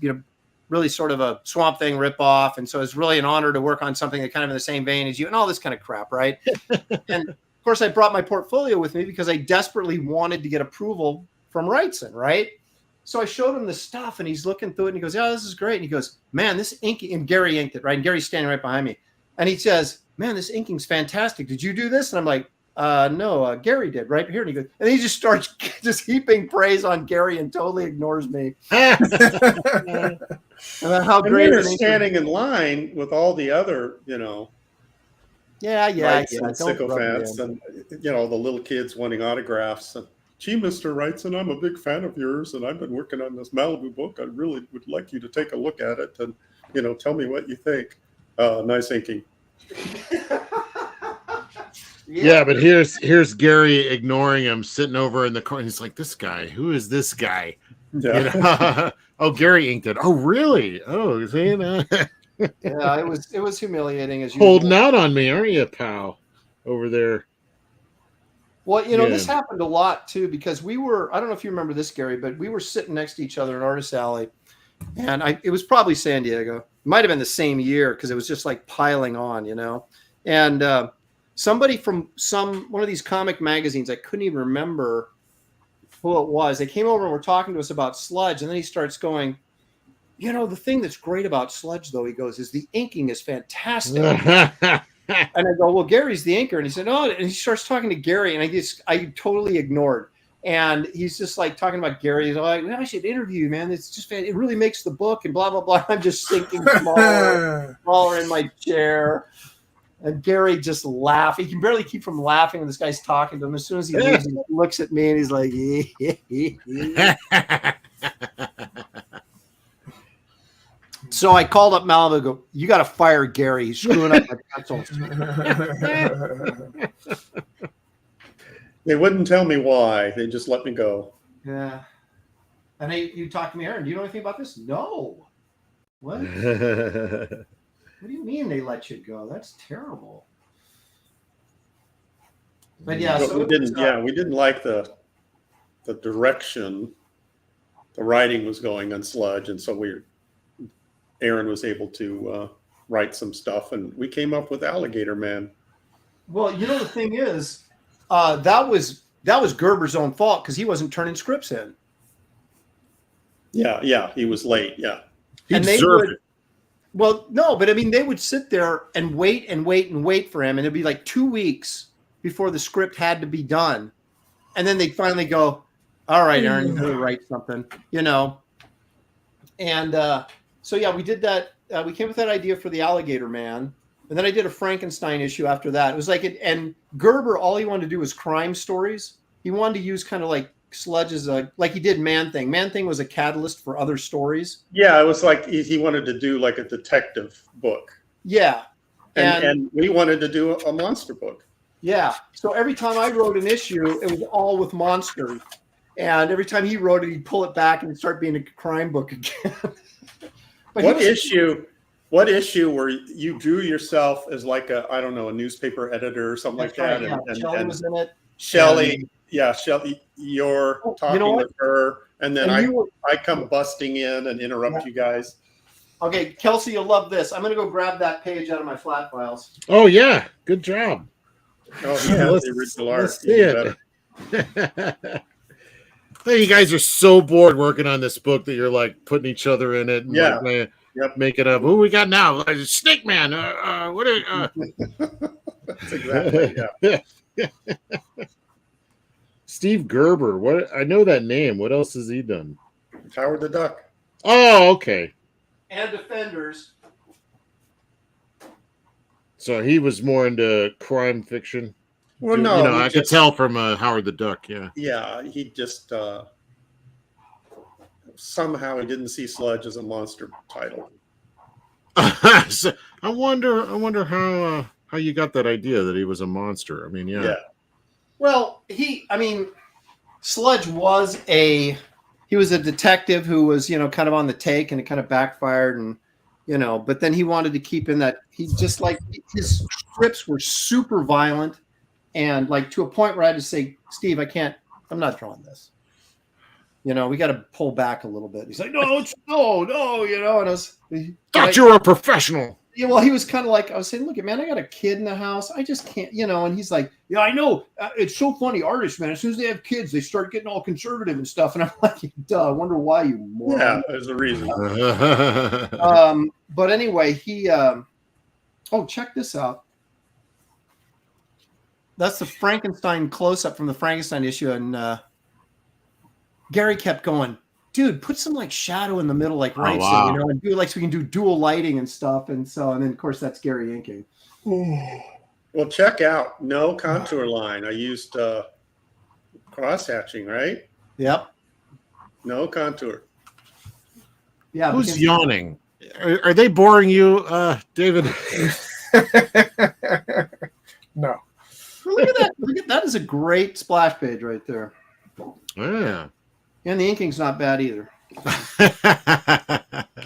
S3: really sort of a Swamp Thing ripoff. And so it's really an honor to work on something that kind of in the same vein as you and all this kind of crap, right? And of course, I brought my portfolio with me because I desperately wanted to get approval from Wrightson, right? So I showed him the stuff, and he's looking through it, and he goes, yeah, this is great. And he goes, man, this inking, and Gary inked it, right? And Gary's standing right behind me. And he says, man, this inking's fantastic. Did you do this? And I'm like, no, Gary did right here. And he goes, and he just starts just heaping praise on Gary and totally ignores me. And how great
S4: you're standing in line with all the other, sycophants and the little kids wanting autographs. And, gee, Mr. Wrightson, I'm a big fan of yours, and I've been working on this Malibu book. I really would like you to take a look at it and, tell me what you think. Nice inking.
S5: Yeah, but here's Gary ignoring him, sitting over in the corner. He's like, this guy, who is this guy?
S4: Yeah.
S5: Oh, Gary inked it. Oh, really? Oh, see,
S3: yeah, it was humiliating as
S5: holding out on me, aren't you, pal? Over there.
S3: Well, this happened a lot too, because I don't know if you remember this, Gary, but we were sitting next to each other in Artist Alley, and it was probably San Diego. It might have been the same year, because it was just like piling on, and somebody from one of these comic magazines, I couldn't even remember who it was. They came over and were talking to us about Sludge, and then he starts going, the thing that's great about Sludge, though, he goes, is the inking is fantastic. And I go, well, Gary's the inker. And he said, oh, and he starts talking to Gary, and I totally ignored. And he's just like talking about Gary. He's like, I should interview you, man. It's just, it really makes the book, and blah, blah, blah. I'm just sinking smaller in my chair. And Gary just laughed. He can barely keep from laughing when this guy's talking to him. As soon as he leaves, he looks at me and he's like, So I called up Malibu and go, you got to fire Gary. He's screwing up my pencils.
S4: They wouldn't tell me why. They just let me go.
S3: Yeah. And you talked to me, Aaron, do you know anything about this? No. What? What do you mean they let you go? That's terrible. But yeah,
S4: but we didn't like the direction the writing was going on Sludge, and so Aaron was able to write some stuff, and we came up with Alligator Man.
S3: Well, the thing is, that was Gerber's own fault, because he wasn't turning scripts in.
S4: Yeah, he was late. Yeah,
S5: he deserved it.
S3: Well, no, but I mean, they would sit there and wait for him, and it'd be like 2 weeks before the script had to be done, and then they'd finally go, "All right, Aaron, you better write something," And so yeah, we did that. We came with that idea for the Alligator Man, and then I did a Frankenstein issue after that. It was like and Gerber, all he wanted to do was crime stories. He wanted to use kind of like Sludge is like he did Man Thing. Man Thing was a catalyst for other stories.
S4: Yeah, it was like he wanted to do like a detective book.
S3: Yeah.
S4: And we wanted to do a monster book.
S3: Yeah. So every time I wrote an issue, it was all with monsters. And every time he wrote it, he'd pull it back and it'd start being a crime book again.
S4: What issue where you drew yourself as like a newspaper editor or something like that?
S3: Right, and Shelley was in it.
S4: Shelley, Shelley, you're talking with her, and then I come busting in and interrupt you guys.
S3: Okay, Kelsey, you'll love this. I'm going to go grab that page out of my flat files.
S5: Oh, yeah. Good job.
S4: Oh, yeah, the original art.
S5: Let's see it. Hey, you guys are so bored working on this book that you're like putting each other in it and making up. Who we got now? Snake Man. What are
S4: That's exactly, yeah.
S5: Steve Gerber. What? I know that name. What else has he done?
S4: Howard the Duck.
S5: Oh, okay.
S3: And Defenders.
S5: So he was more into crime fiction.
S4: Well, no,
S5: I could tell from Howard the Duck. Yeah.
S4: Yeah, he just somehow he didn't see Sludge as a monster title.
S5: So I wonder how you got that idea that he was a monster. I mean, yeah.
S3: Well, Sludge was a detective who was, kind of on the take, and it kind of backfired, and but then he wanted to keep in that his scripts were super violent, and like to a point where I had to say, Steve, I'm not drawing this. We got to pull back a little bit. He's like, no, and I
S5: thought you were a professional.
S3: Yeah, well, he was kind of like, I was saying, look, man, I got a kid in the house. I just can't, and he's like, yeah, I know. It's so funny. Artists, man, as soon as they have kids, they start getting all conservative and stuff. And I'm like, duh, I wonder why, you moron.
S4: Yeah, there's a reason.
S3: But anyway, he, check this out. That's the Frankenstein close-up from the Frankenstein issue. And Gary kept going, dude, put some like shadow in the middle, like so, and do so we can do dual lighting and stuff. And then of course that's Gary inking.
S4: Well, check out no contour line. I used cross hatching, right?
S3: Yep.
S4: No contour.
S3: Yeah.
S5: Who's yawning? Are they boring you, David?
S6: No.
S3: Look at that. Look at that is a great splash page right there.
S5: Yeah.
S3: And the inking's not bad either.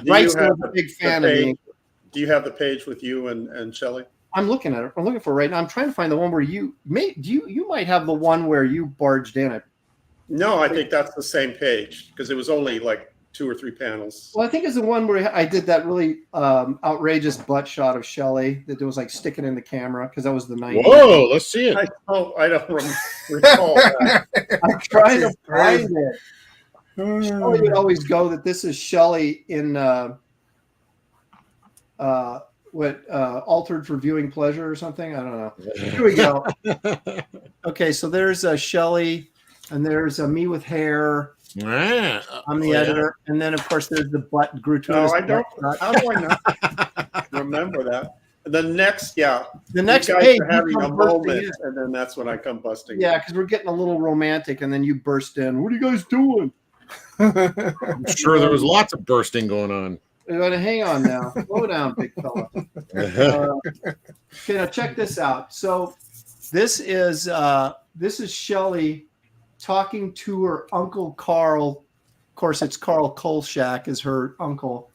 S4: Wright's
S3: a big fan of the ink.
S4: Do you have the page with you and Shelley?
S3: I'm looking at it. I'm looking for it right now. I'm trying to find the one where you might have the one where you barged in it.
S4: No, I think that's the same page because it was only like 2 or 3 panels.
S3: Well, I think it's the one where I did that really outrageous butt shot of Shelley that was like sticking in the camera because that was the 90s.
S5: Whoa, let's see it.
S4: I don't recall that.
S3: I'm trying to find it. Shelley would always go that this is Shelley in Altered for Viewing Pleasure or something. I don't know. Here we go. Okay, so there's Shelley, and there's me with hair. I'm the editor, and then of course there's the butt gratuitous.
S4: No, I don't. How do I not remember that? The next page, are having a moment, and then that's when I come busting.
S3: Yeah, because we're getting a little romantic, and then you burst in. What are you guys doing?
S5: I'm sure there was lots of bursting going on.
S3: Hang on now. Slow down, big fella. Okay, now check this out. So this is Shelley talking to her uncle Carl. Of course, it's Carl Kolchak is her uncle.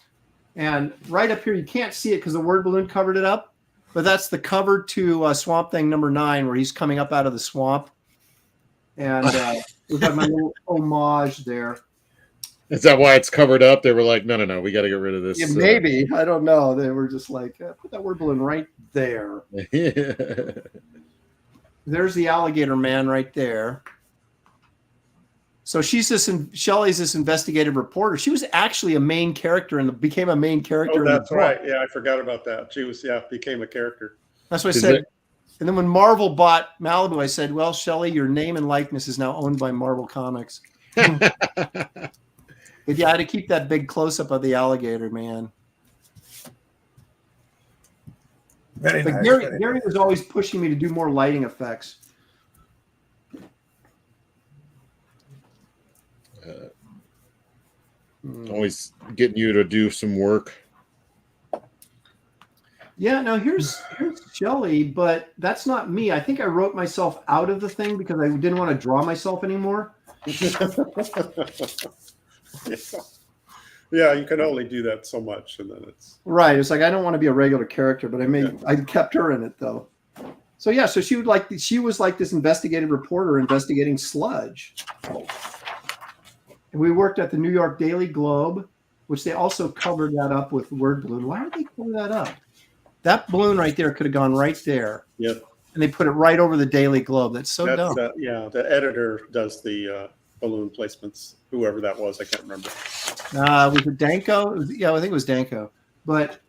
S3: And right up here, you can't see it because the word balloon covered it up. But that's the cover to Swamp Thing #9, where he's coming up out of the swamp. And we've got my little homage there.
S5: Is that why it's covered up? They were like, no, we got to get rid of this.
S3: Yeah, maybe. I don't know. They were just like, put that word balloon right there. There's the alligator man right there. So Shelley's this investigative reporter. She was actually a main character became a main character.
S4: Oh, that's right. Yeah, I forgot about that. She was, became a character.
S3: That's what I said. And then when Marvel bought Malibu, I said, well, Shelley, your name and likeness is now owned by Marvel Comics. But yeah, I had to keep that big close-up of the alligator, man.
S6: Very nice.
S3: Gary was always pushing me to do more lighting effects.
S5: Always getting you to do some work.
S3: Yeah, now here's Shelley, but that's not me. I think I wrote myself out of the thing because I didn't want to draw myself anymore.
S4: Yeah, you can only do that so much, and then it's
S3: right. It's like I don't want to be a regular character, but I kept her in it though. So yeah, so she was like this investigative reporter investigating Sludge. And we worked at the New York Daily Globe, which they also covered that up with word balloon. Why would they cover that up? That balloon right there could have gone right there.
S4: Yep.
S3: And they put it right over the Daily Globe. That's so dumb.
S4: Yeah, the editor does the balloon placements. Whoever that was, I can't remember.
S3: Was it Danko? I think it was Danko. But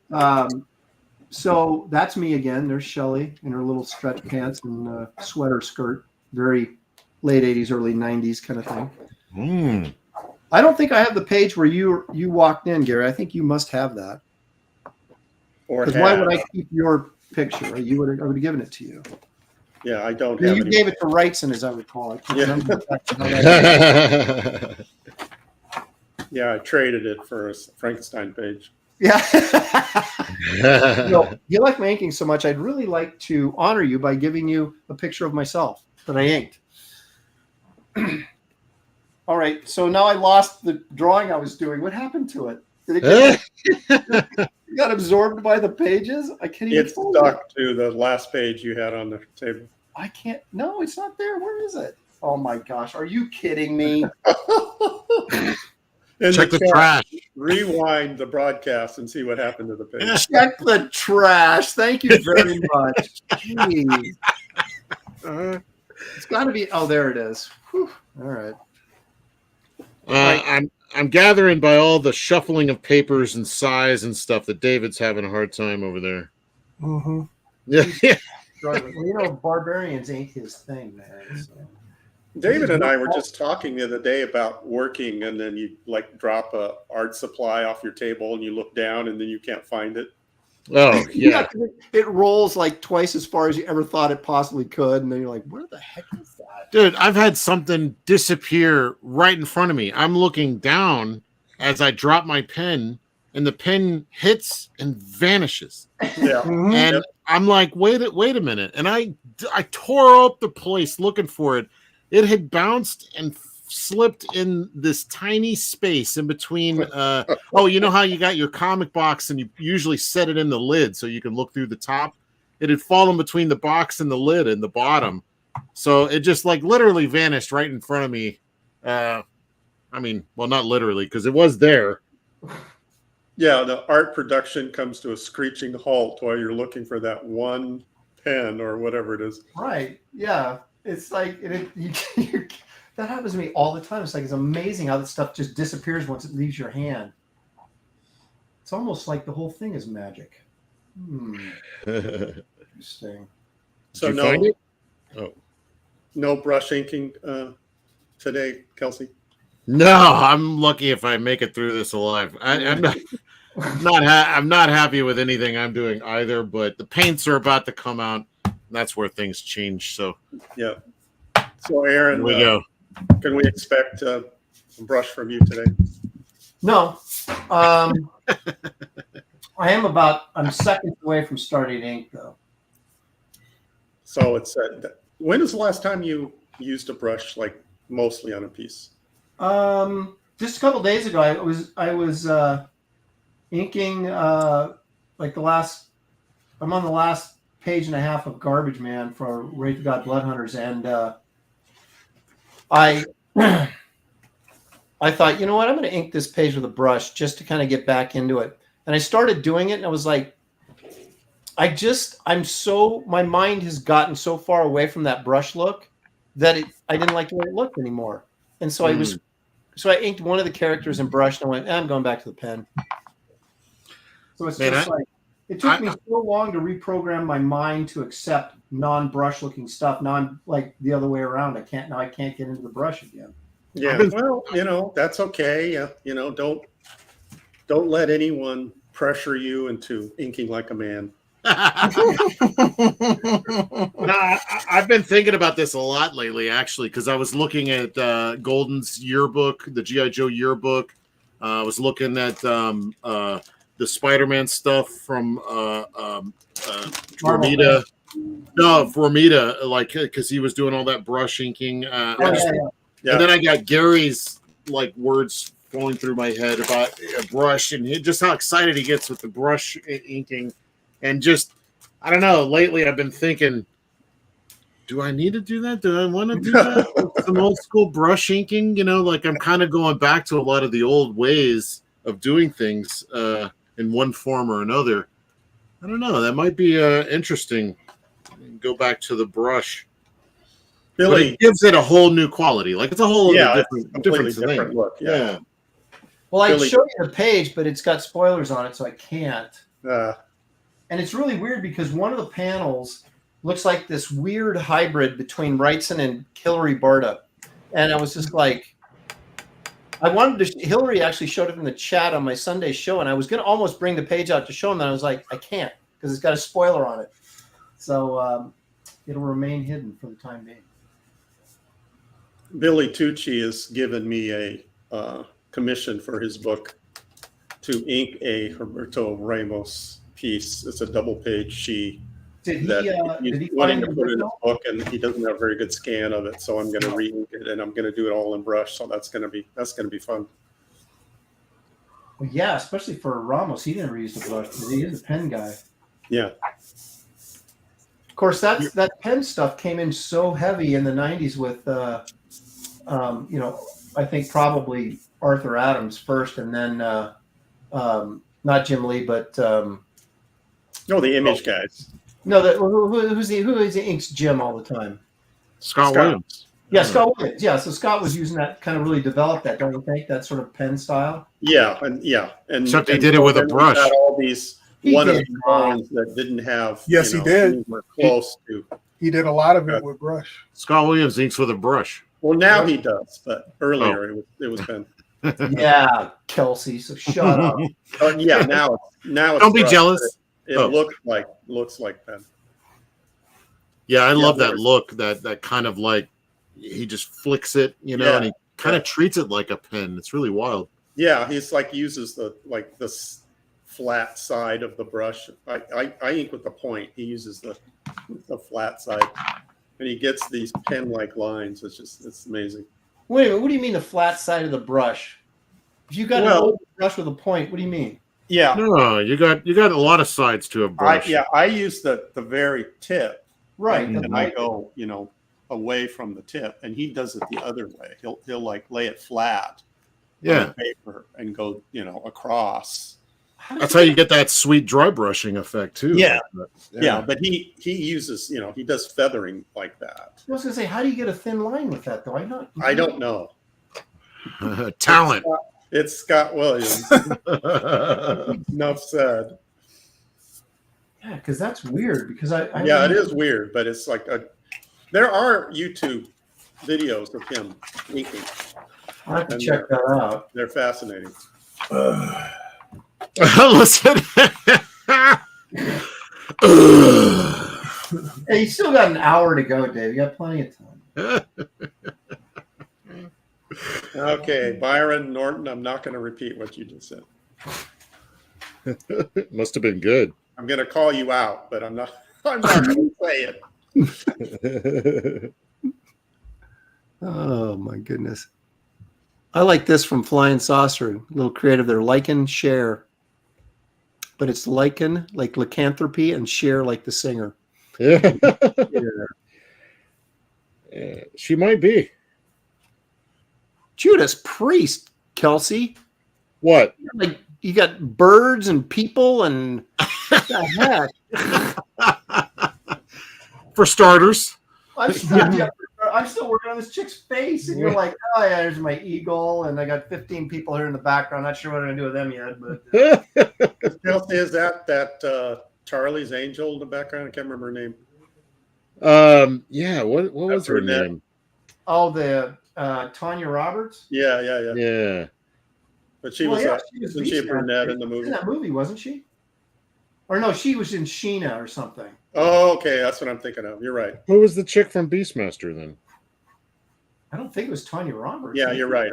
S3: so that's me again. There's Shelley in her little stretch pants and sweater skirt. Very late 80s, early 90s kind of thing. I don't think I have the page where you walked in, Gary. I think you must have that. Because why would I keep your picture? I would have given it to you.
S4: Yeah, I don't have
S3: you
S4: any.
S3: gave it to Wrightson, as I recall.
S4: Yeah, I traded it for a Frankenstein page.
S3: Yeah. You like my inking so much, I'd really like to honor you by giving you a picture of myself that I inked. All right, so now I lost the drawing I was doing. What happened to it? Did it got absorbed by the pages? I can't even.
S4: It's stuck to the last page you had on the table.
S3: I can't. No, it's not there. Where is it? Oh my gosh! Are you kidding me?
S5: Check the trash.
S4: Rewind the broadcast and see what happened to the page.
S3: Check the trash. Thank you very much. Jeez. It's got to be. Oh, there it is. Whew. All right.
S5: I'm gathering by all the shuffling of papers and size and stuff that David's having a hard time over there.
S3: Mm-hmm.
S5: Yeah.
S3: Well, Barbarians ain't his thing, man. So.
S4: David and I were just talking the other day about working, and then you like drop a art supply off your table, and you look down, and then you can't find it.
S5: Oh yeah.
S3: It rolls like twice as far as you ever thought it possibly could, and then you're like, "Where the heck is that?"
S5: Dude, I've had something disappear right in front of me. I'm looking down as I drop my pen, and the pen hits and vanishes.
S4: Yeah,
S5: and I'm like, wait a minute, and I tore up the place looking for it. It had bounced and slipped in this tiny space in between. You know how you got your comic box and you usually set it in the lid so you can look through the top? It had fallen between the box and the lid in the bottom. So it just like literally vanished right in front of me. Well, not literally because it was there.
S4: Yeah, the art production comes to a screeching halt while you're looking for that one pen or whatever it is.
S3: Right. Yeah. It's like that happens to me all the time. It's like it's amazing how this stuff just disappears once it leaves your hand. It's almost like the whole thing is magic. Interesting.
S4: So no brush inking today, Kelsey?
S5: No, I'm lucky if I make it through this alive. I'm not happy with anything I'm doing either. But the paints are about to come out. That's where things change. So
S4: yeah. So Aaron,
S5: we go.
S4: Can we expect a brush from you today?
S3: No. I'm seconds away from starting ink though.
S4: So it's when was the last time you used a brush like mostly on a piece?
S3: Just a couple days ago, I was inking like I'm on the last page and a half of Garbage Man for Wraith of God Blood Hunters, and I thought, you know what, I'm going to ink this page with a brush just to kind of get back into it. And I started doing it, and I was like, my mind has gotten so far away from that brush look that I didn't like the way it looked anymore. And so I inked one of the characters in brush, and I went, I'm going back to the pen. So it's it took me so long to reprogram my mind to accept non-brush looking stuff, like the other way around. I can't get into the brush again.
S4: Yeah, well, that's okay. Don't let anyone pressure you into inking like a man.
S5: I've been thinking about this a lot lately, actually, because I was looking at Golden's yearbook, the G.I. Joe yearbook. I was looking at the Spider-Man stuff from Romita. No, Romita, like because he was doing all that brush inking. And then I got Gary's like words going through my head about a brush and just how excited he gets with the brush inking, and just I don't know. Lately, I've been thinking, do I need to do that? Do I want to do that? Some old school brush inking, like I'm kind of going back to a lot of the old ways of doing things in one form or another. I don't know. That might be interesting. Go back to the brush. Billy, but it gives it a whole new quality. Like it's a whole different
S4: look.
S5: Yeah.
S3: Well, I show you the page, but it's got spoilers on it, so I can't. And it's really weird because one of the panels looks like this weird hybrid between Wrightson and Hillary Barta. And I was just like, I wanted to. Hillary actually showed it in the chat on my Sunday show, and I was going to almost bring the page out to show him. Then I was like, I can't because it's got a spoiler on it. So it'll remain hidden for the time being.
S4: Billy Tucci has given me a commission for his book to ink a Humberto Ramos piece. It's a double-page sheet.
S3: Did he
S4: wanting to put in his book, and he doesn't have a very good scan of it, so I'm going to re-ink it, and I'm going to do it all in brush. So that's going to be fun.
S3: Well, yeah, especially for Ramos, he never used a brush because he is a pen guy.
S4: Yeah.
S3: Of course, that pen stuff came in so heavy in the '90s with, I think probably Arthur Adams first, and then not Jim Lee, but
S4: the Image guys.
S3: No, who inks Jim all the time?
S5: Scott Williams.
S3: Yeah, Scott Williams. Yeah, so Scott was using that, kind of really developed that, don't you think? That sort of pen style.
S4: Yeah, and
S5: except he did it with a brush.
S4: Had all these of the drawings that didn't have.
S6: Yes, he did.
S4: Close to.
S6: He did a lot of it with brush.
S5: Scott Williams inks with a brush.
S4: Well, now he does, but earlier it was pen.
S3: Yeah, Kelsey. So shut up.
S4: Yeah, now it's
S5: don't be jealous.
S4: It looks like pen.
S5: Yeah, I love that look. That kind of like he just flicks it, and he kind of treats it like a pen. It's really wild.
S4: Yeah, he's like uses this flat side of the brush. I ink with the point. He uses the flat side, and he gets these pen-like lines. It's amazing.
S3: Wait a minute. What do you mean the flat side of the brush? If you got an old brush with a point, what do you mean?
S4: Yeah.
S5: No, you got a lot of sides to a brush.
S4: I use the very tip.
S3: Right.
S4: And I go, away from the tip, and he does it the other way. He'll like lay it flat on the paper and go, across.
S5: That's how you get that sweet dry brushing effect too.
S4: Yeah. But he uses, he does feathering like that.
S3: I was gonna say, how do you get a thin line with that though?
S4: I don't know.
S5: Talent.
S4: It's Scott Williams. Enough said.
S3: Yeah, because that's weird. Because
S4: it is weird, but it's like there are YouTube videos of him inking.
S3: I have to check that out.
S4: They're fascinating.
S5: Listen.
S3: Hey, you still got an hour to go, Dave. You got plenty of time.
S4: Okay, Byron Norton, I'm not going to repeat what you just said.
S5: Must have been good.
S4: I'm going to call you out, but I'm not going to say it.
S3: Oh, my goodness. I like this from Flying Saucer, a little creative there. Lichen share. But it's lichen, like lycanthropy, and share, like the singer.
S5: Yeah. She might be.
S3: Judas Priest, Kelsey.
S5: What?
S3: Like you got birds and people and what the heck?
S5: For starters.
S3: I'm still working on this chick's face, and you're like, oh yeah, there's my eagle, and I got 15 people here in the background. Not sure what I'm gonna do with them yet, but
S4: Kelsey, is that Charlie's Angel in the background? I can't remember her name.
S5: Yeah, what was her name?
S3: Oh, the Tanya Roberts.
S4: Yeah. But she was a brunette in the movie.
S3: In that movie, wasn't she? Or no, she was in Sheena or something.
S4: Oh, okay, that's what I'm thinking of. You're right.
S5: Who was the chick from Beastmaster then?
S3: I don't think it was Tanya Roberts.
S4: Yeah, you're right.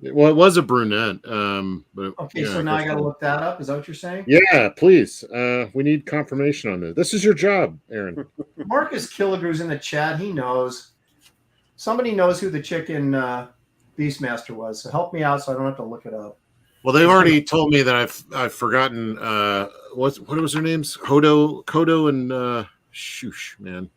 S5: Well, it was a brunette. But
S3: okay, so now I got to look that up. Is that what you're saying?
S5: Yeah, please. We need confirmation on this. This is your job, Aaron.
S3: Marcus Killigrew's in the chat. He knows. Somebody knows who the chick in Beastmaster was. So help me out so I don't have to look it up.
S5: Well, they've already told me that I've forgotten what was her names? Kodo and Shush, man.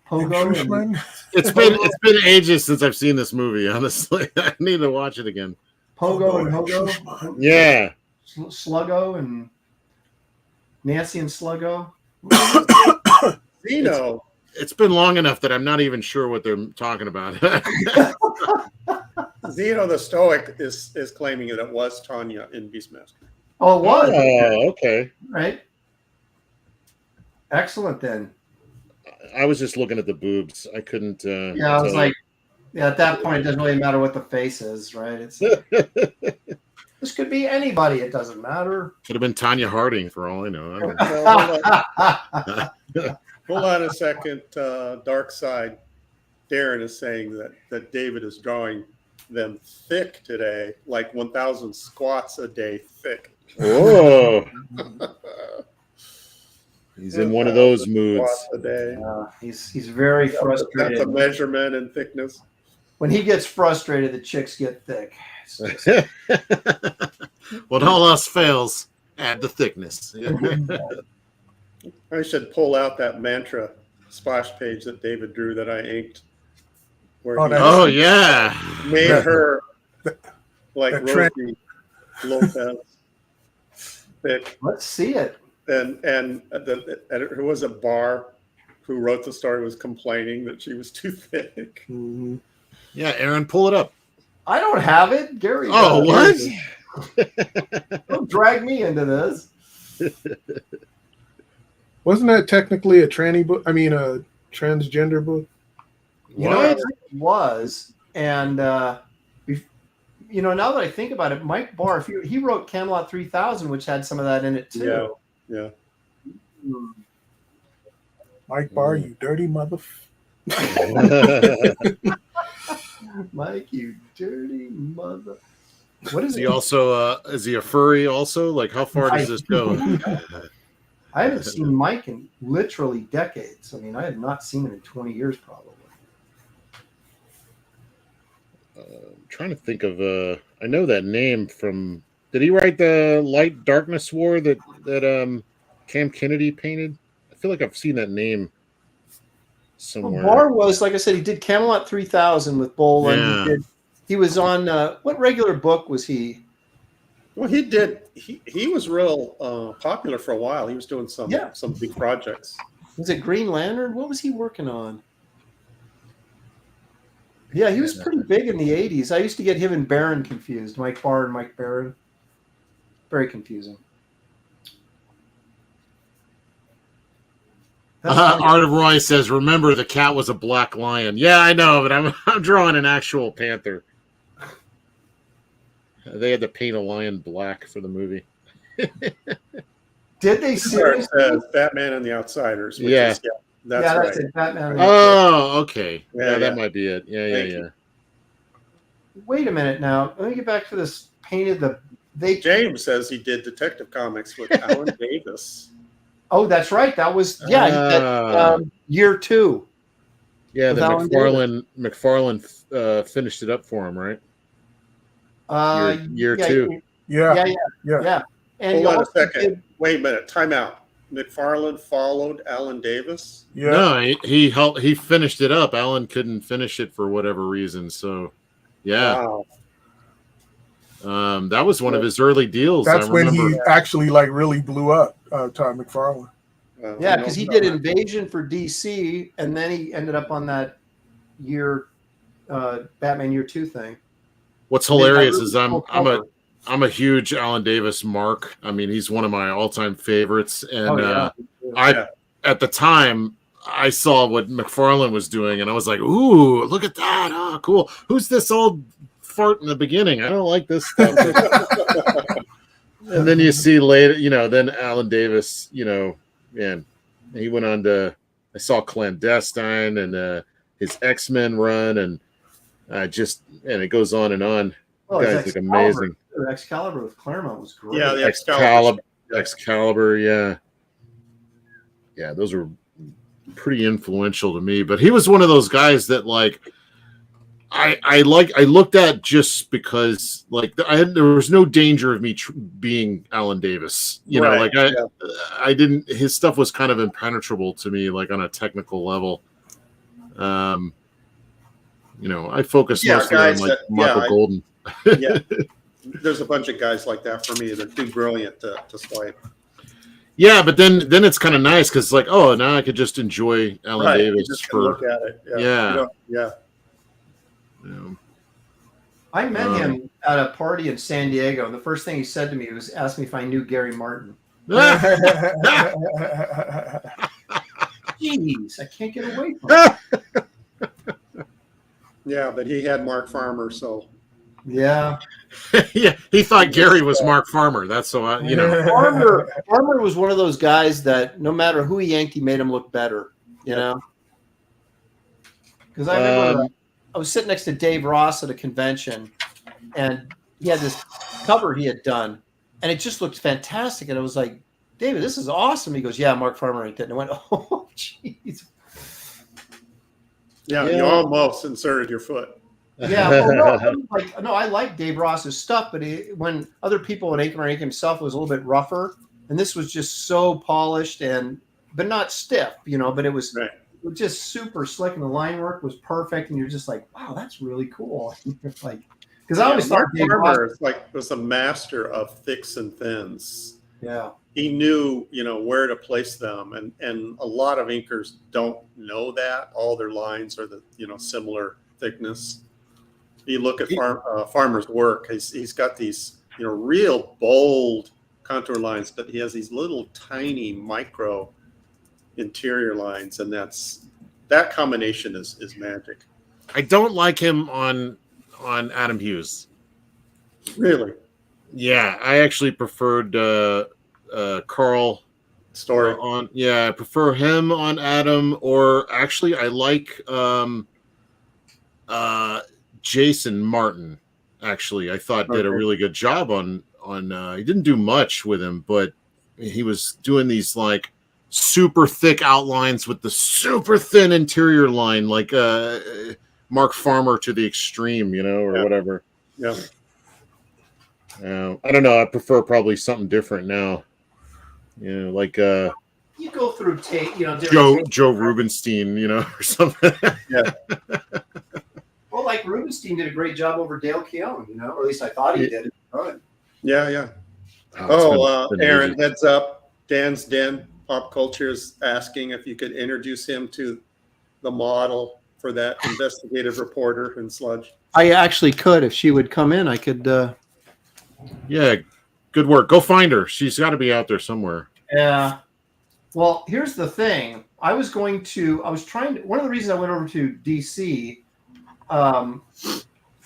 S3: Pogo.
S5: It's been ages since I've seen this movie. Honestly, I need to watch it again.
S3: Pogo and Hogo.
S5: Yeah.
S3: Sluggo and Nancy and Sluggo.
S4: Zeno.
S5: It's been long enough that I'm not even sure what they're talking about.
S4: Zeno the Stoic is claiming that it was Tanya in Beastmaster.
S3: Oh, it was.
S5: Oh, okay.
S3: Right. Excellent then.
S5: I was just looking at the boobs. I couldn't.
S3: Yeah, I was like, yeah. At that point, it doesn't really matter what the face is, right? It's this could be anybody. It doesn't matter.
S5: Could have been Tanya Harding for all I know.
S4: Hold on a second. Dark Side. Darren is saying that David is drawing them thick today, like 1,000 squats a day thick.
S5: Oh. He's in one of those moods.
S4: A day.
S3: He's very frustrated.
S4: That's a measurement in thickness.
S3: When he gets frustrated, the chicks get thick.
S5: When all else fails, add the thickness.
S4: I should pull out that mantra splash page that David drew that I inked.
S5: Oh yeah,
S4: made her like Rosie Lopez thick.
S3: Let's see it.
S4: And the editor, who was at Bar, who wrote the story, was complaining that she was too thick.
S6: Mm-hmm.
S5: Yeah, Aaron, pull it up.
S3: I don't have it. Gary.
S5: Oh, what?
S3: Don't drag me into this.
S6: Wasn't that technically a tranny book? I mean, a transgender book?
S3: You know, it was. And, now that I think about it, Mike Barr, he wrote Camelot 3000, which had some of that in it, too.
S4: Yeah.
S6: Mike Barr, you dirty mother.
S3: Mike, you dirty mother. What is
S5: he also? Is he a furry also? Like, how far does this go?
S3: I haven't seen Mike in literally decades. I mean, I have not seen him in 20 years, probably.
S5: I'm trying to think of. I know that name from. Did he write the Light Darkness War that Cam Kennedy painted? I feel like I've seen that name somewhere.
S3: Well, Barr was, like I said, he did Camelot 3000 with Boland.
S5: Yeah.
S3: He was on what regular book was he?
S4: Well, he did. He was real popular for a while. He was doing some big projects.
S3: Was it Green Lantern? What was he working on? Yeah, he was pretty big in the 80s. I used to get him and Barron confused. Mike Barr and Mike Barron. Very confusing.
S5: Art of Roy says, "Remember, the cat was a black lion." Yeah, I know, but I'm drawing an actual panther. They had to paint a lion black for the movie.
S3: Did they seriously?
S4: Batman and the Outsiders.
S5: That's
S4: right.
S3: It, Batman.
S5: Oh, okay.
S4: Yeah,
S5: that might be it. Yeah.
S3: Wait a minute now. Let me get back to this.
S4: James says he did Detective Comics with Alan Davis.
S3: Oh, that's right. That was year 2.
S5: Yeah, the McFarlane finished it up for him, right? Year 2.
S6: Yeah.
S3: And
S4: hold on a second. Wait a minute. Time out. McFarlane followed Alan Davis?
S5: Yeah. No, he helped. He finished it up. Alan couldn't finish it for whatever reason. So, yeah.
S4: Wow.
S5: That was one of his early deals.
S6: That's when he actually really blew up, Todd McFarlane.
S3: Yeah, because he did Invasion for DC, and then he ended up on that Batman Year 2 thing.
S5: What's hilarious is I'm a huge Alan Davis mark. I mean, he's one of my all-time favorites, and at the time I saw what McFarlane was doing, and I was like, "Ooh, look at that! Oh, cool. Who's this old fart in the beginning? I don't like this stuff." And then you see later, then Alan Davis, man, he went on to. I saw Clandestine and his X-Men run, and
S7: And it goes on and on.
S3: Oh,
S7: Guys look amazing.
S3: Excalibur with Claremont was great.
S4: Yeah, the
S7: Excalibur, yeah. Yeah, those were pretty influential to me. But he was one of those guys that like I looked at just because like there was no danger of me being Alan Davis. You know, like I didn't. His stuff was kind of impenetrable to me, like on a technical level. You know, I focus mostly on like Michael Golden.
S4: Yeah, there's a bunch of guys like that for me. They're too brilliant to swipe.
S7: Yeah, but then it's kind of nice because like, oh, now I could just enjoy Alan Davis
S4: just
S7: for
S4: look at it. Yeah.
S3: I met him at a party in San Diego, and the first thing he said to me was ask me if I knew Gary Martin. Jeez, I can't get away from it.
S4: Yeah, but he had Mark Farmer, so
S3: yeah.
S7: Yeah, he thought Gary was Mark Farmer. That's so
S3: Farmer was one of those guys that no matter who he yanked, he made him look better. You know, because I remember I was sitting next to Dave Ross at a convention, and he had this cover he had done, and it just looked fantastic. And I was like, David, this is awesome. He goes, yeah, Mark Farmer inked it. And I went, oh, jeez.
S4: Yeah, you almost inserted your foot.
S3: Yeah, well, no, I like Dave Ross's stuff, but when other people would ink him or ink himself, it was a little bit rougher, and this was just so polished but not stiff, you know. But it was just super slick, and the line work was perfect, and you're just like, wow, that's really cool. Like, because I always thought
S4: Dave Farmer was a master of thicks and thins.
S3: Yeah.
S4: He knew, where to place them, and a lot of inkers don't know that. All their lines are the, similar thickness. You look at Farmer's work; he's got these, real bold contour lines, but he has these little tiny micro interior lines, and that combination is magic.
S7: I don't like him on Adam Hughes.
S4: Really?
S7: Yeah, I actually preferred Carl
S4: Story
S7: I prefer him on Adam, or actually I like Jason Martin. Actually, I thought did a really good job on he didn't do much with him, but he was doing these like super thick outlines with the super thin interior line, like Mark Farmer to the extreme, or whatever.
S4: Yeah.
S7: I don't know. I prefer probably something different now. Like
S3: you go through tape,
S7: Joe Rubenstein, or something.
S4: Yeah.
S3: Well, like Rubenstein did a great job over Dale Keown, or at least I thought he did.
S4: Yeah.
S7: Oh,
S4: Aaron, heads up. Dan's Den Pop Culture is asking if you could introduce him to the model for that investigative reporter in Sludge.
S3: I actually could. If she would come in, I could.
S7: Yeah, good work. Go find her. She's got to be out there somewhere.
S3: Yeah. Well, here's the thing. One of the reasons I went over to DC from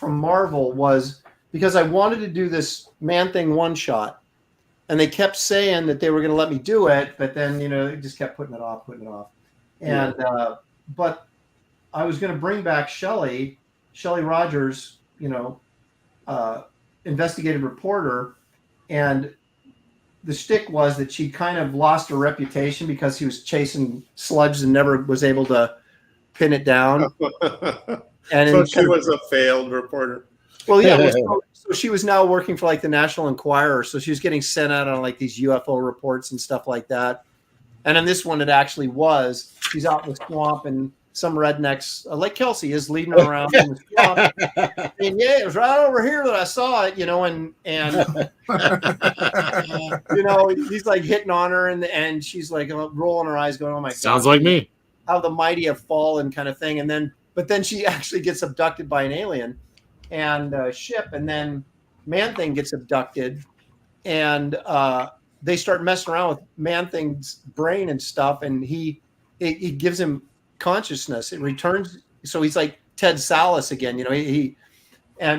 S3: Marvel was because I wanted to do this Man-Thing one-shot. And they kept saying that they were going to let me do it, but then, they just kept putting it off. And, but I was going to bring back Shelley Rogers, investigative reporter. And the shtick was that she kind of lost her reputation because he was chasing Sludge and never was able to pin it down. And
S4: so she was a failed reporter.
S3: Well, yeah. So she was now working for like the National Enquirer. So she was getting sent out on like these UFO reports and stuff like that. And on this one, it actually was. She's out in the swamp, and some rednecks, like Kelsey, is leading her around in the swamp. And yeah, it was right over here that I saw it, and he's like hitting on her, and she's like rolling her eyes, going, "Oh my God!"
S7: Sounds like me.
S3: How the mighty have fallen, kind of thing. And but then she actually gets abducted by an alien and ship, and then Man-Thing gets abducted, and they start messing around with Man-Thing's brain and stuff, and he gives him consciousness. It returns, so he's like Ted Sallis again,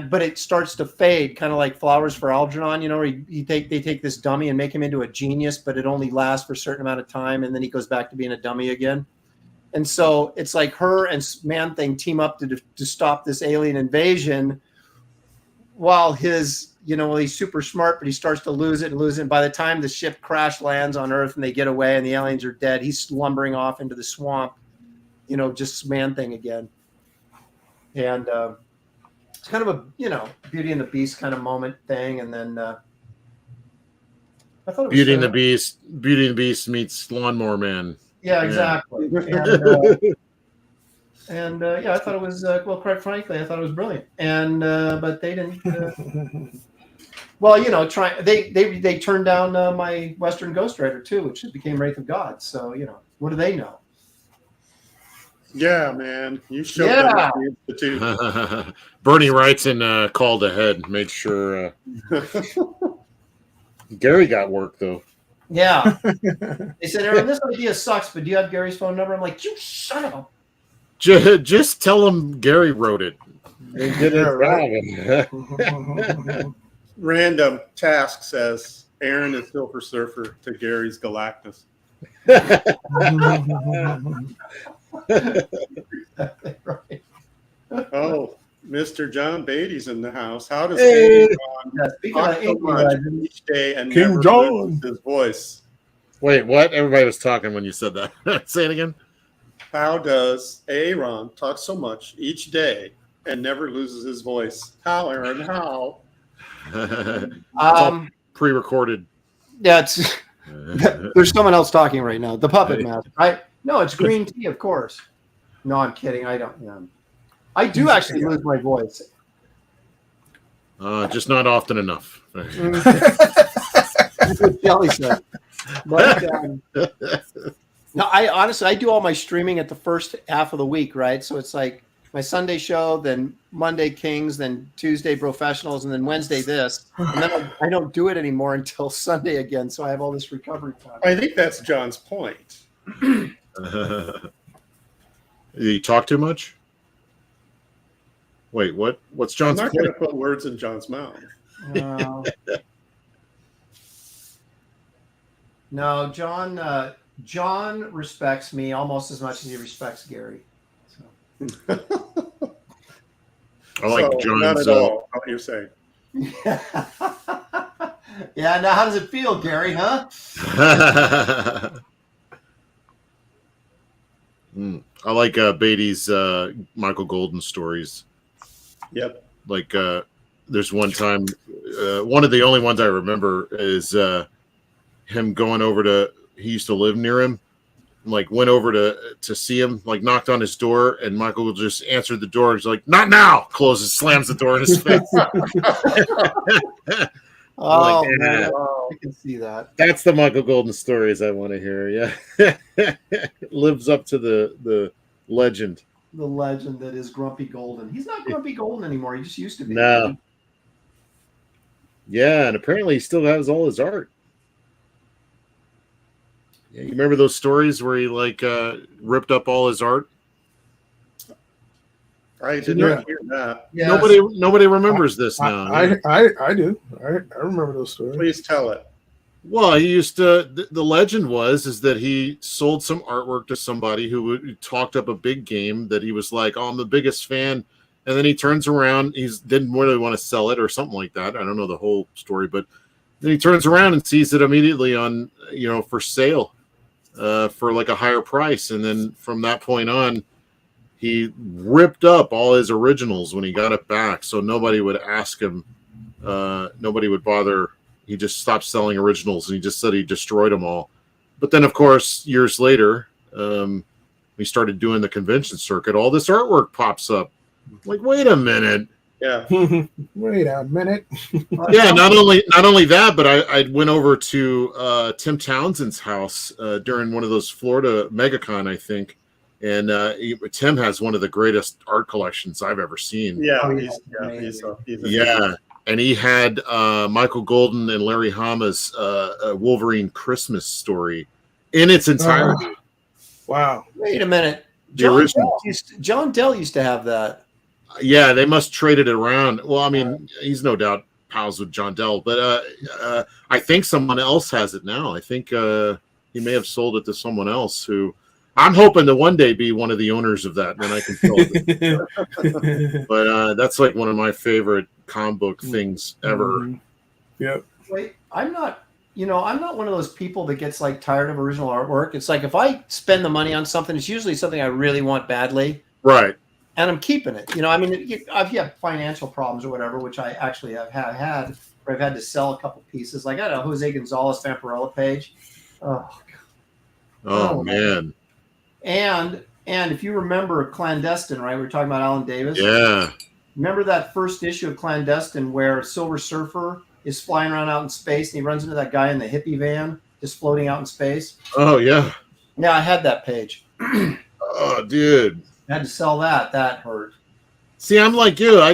S3: but it starts to fade, kind of like Flowers for Algernon, they take this dummy and make him into a genius, but it only lasts for a certain amount of time, and then he goes back to being a dummy again. And so it's like her and Man-Thing team up to stop this alien invasion, while his, he's super smart, but he starts to lose it. And by the time the ship crash lands on Earth and they get away and the aliens are dead, he's slumbering off into the swamp, just Man-Thing again. And it's kind of a, Beauty and the Beast kind of moment thing. And then I thought it was
S7: Beauty and the Beast meets Lawnmower Man.
S3: Yeah, exactly. And I thought it was quite frankly, I thought it was brilliant. And but they didn't. They turned down my Western Ghost Rider too, which became Wraith of God. So what do they know?
S4: Yeah, man, you showed them at the Institute.
S7: Bernie writes and called ahead, made sure. Gary got work though.
S3: Yeah. They said, Aaron, this idea sucks, but do you have Gary's phone number? I'm like, you son of a...
S7: Just tell him Gary wrote it.
S4: Random Task says, Aaron is Silver Surfer to Gary's Galactus.
S3: Right.
S4: Oh, Mr. John Beatty's in the house. How does King John talk so much each day and
S6: King
S4: never
S6: John
S4: lose his voice?
S7: Wait, what? Everybody was talking when you said that. Say it again.
S4: How does Aaron talk so much each day and never loses his voice? How, Aaron? How?
S7: It's all pre-recorded.
S3: Yeah, there's someone else talking right now. The puppet master. No, it's green tea, of course. No, I'm kidding. I don't. I do actually lose my voice.
S7: Just not often enough.
S3: That's what Kelly said. But no, I do all my streaming at the first half of the week, right? So it's like my Sunday show, then Monday Kings, then Tuesday Professionals, and then Wednesday this. And then I don't do it anymore until Sunday again. So I have all this recovery time.
S4: I think that's John's point.
S7: You talk too much? Wait, what? What's John's
S4: point? I'm not going to put words in John's mouth.
S3: No, John respects me almost as much as he respects Gary. So.
S7: I like John's.
S4: Not at all, what you're saying.
S3: Yeah, now how does it feel, Gary, huh?
S7: I like Beatty's Michael Golden stories.
S4: Yep.
S7: Like there's one time, one of the only ones I remember is him going over to, he used to live near him, like went over to see him, like knocked on his door, and Michael just answered the door. He's like, "Not now!" Closes, slams the door in his face.
S3: Oh, like, man. I can see that.
S7: That's the Michael Golden stories I want to hear. Yeah, lives up to the legend.
S3: The legend that is Grumpy Golden. He's not Grumpy Golden anymore. He just used to be.
S7: No. Yeah, and apparently he still has all his art. Yeah, you remember those stories where he like ripped up all his art?
S4: I did not hear that.
S3: Yes.
S7: Nobody remembers this now.
S6: I do. I remember those stories.
S4: Please tell it.
S7: Well, he used to. The legend is that he sold some artwork to somebody who talked up a big game that he was like, "Oh, I'm the biggest fan," and then he turns around. He didn't really want to sell it or something like that. I don't know the whole story, but then he turns around and sees it immediately on for sale for like a higher price, and then from that point on, he ripped up all his originals when he got it back, so nobody would ask him. Nobody would bother. He just stopped selling originals, and he just said he destroyed them all. But then, of course, years later, we started doing the convention circuit. All this artwork pops up. Like, wait a minute.
S4: Yeah.
S6: Wait a minute.
S7: Yeah. Not only that, but I went over to Tim Townsend's house during one of those Florida MegaCon, I think. And Tim has one of the greatest art collections I've ever seen.
S4: Yeah.
S7: Yeah. And he had Michael Golden and Larry Hama's Wolverine Christmas story in its entirety.
S6: Wow.
S3: Wait a minute.
S7: John
S3: Dell used to have that.
S7: Yeah, they must trade it around. Well, I mean, he's no doubt pals with John Dell, but I think someone else has it now. I think he may have sold it to someone else who I'm hoping to one day be one of the owners of that, and then I can fill it. But that's like one of my favorite comic book things ever.
S6: Yep.
S3: Wait, I'm not one of those people that gets like tired of original artwork. It's like if I spend the money on something, it's usually something I really want badly.
S7: Right.
S3: And I'm keeping it. I mean, if you have financial problems or whatever, which I actually have had, where I've had to sell a couple pieces. Like I got a Jose Gonzalez Vampirella page.
S7: Oh man.
S3: And if you remember Clandestine, right? We were talking about Alan Davis.
S7: Yeah.
S3: Remember that first issue of Clandestine where Silver Surfer is flying around out in space and he runs into that guy in the hippie van just floating out in space?
S7: Oh yeah.
S3: Yeah, I had that page.
S7: Oh, dude.
S3: I had to sell that. That hurt.
S7: See, I'm like you. I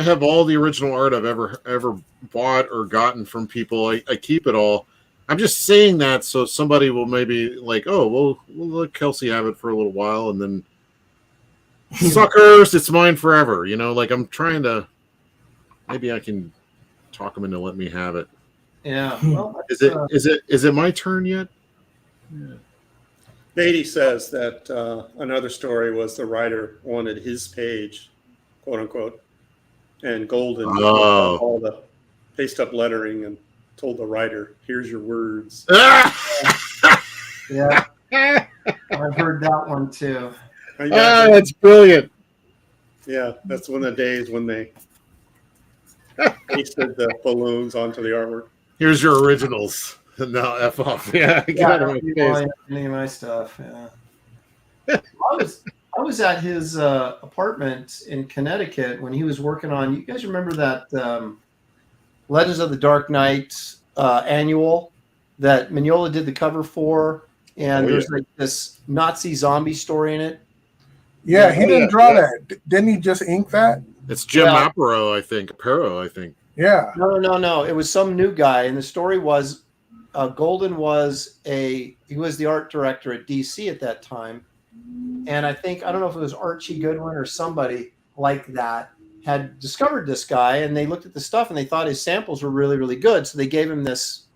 S7: have all the original art I've ever bought or gotten from people. I keep it all. I'm just saying that so somebody will maybe like, oh, we'll let Kelsey have it for a little while, and then suckers, it's mine forever. Like I'm trying to. Maybe I can talk them into letting me have it.
S3: Yeah. Well,
S7: is it my turn yet? Yeah.
S4: Beatty says that another story was the writer wanted his page, quote unquote, and Golden all the paste up lettering and told the writer, "Here's your words."
S3: Yeah, I've heard that one too.
S7: That's brilliant.
S4: Yeah, that's one of the days when they pasted the balloons onto the artwork.
S7: Here's your originals. No, F off. Yeah,
S3: any of my stuff. Yeah. I was at his apartment in Connecticut when he was working on. You guys remember that Legends of the Dark Knight annual that Mignola did the cover for, and there's like this Nazi zombie story in it.
S6: Yeah, he didn't draw that. Didn't he just ink that?
S7: It's Jim Aparo, I think. Yeah.
S3: No. It was some new guy, and the story was Golden was he was the art director at DC at that time, and I don't know if it was Archie Goodwin or somebody like that had discovered this guy, and they looked at the stuff and they thought his samples were really, really good, so they gave him this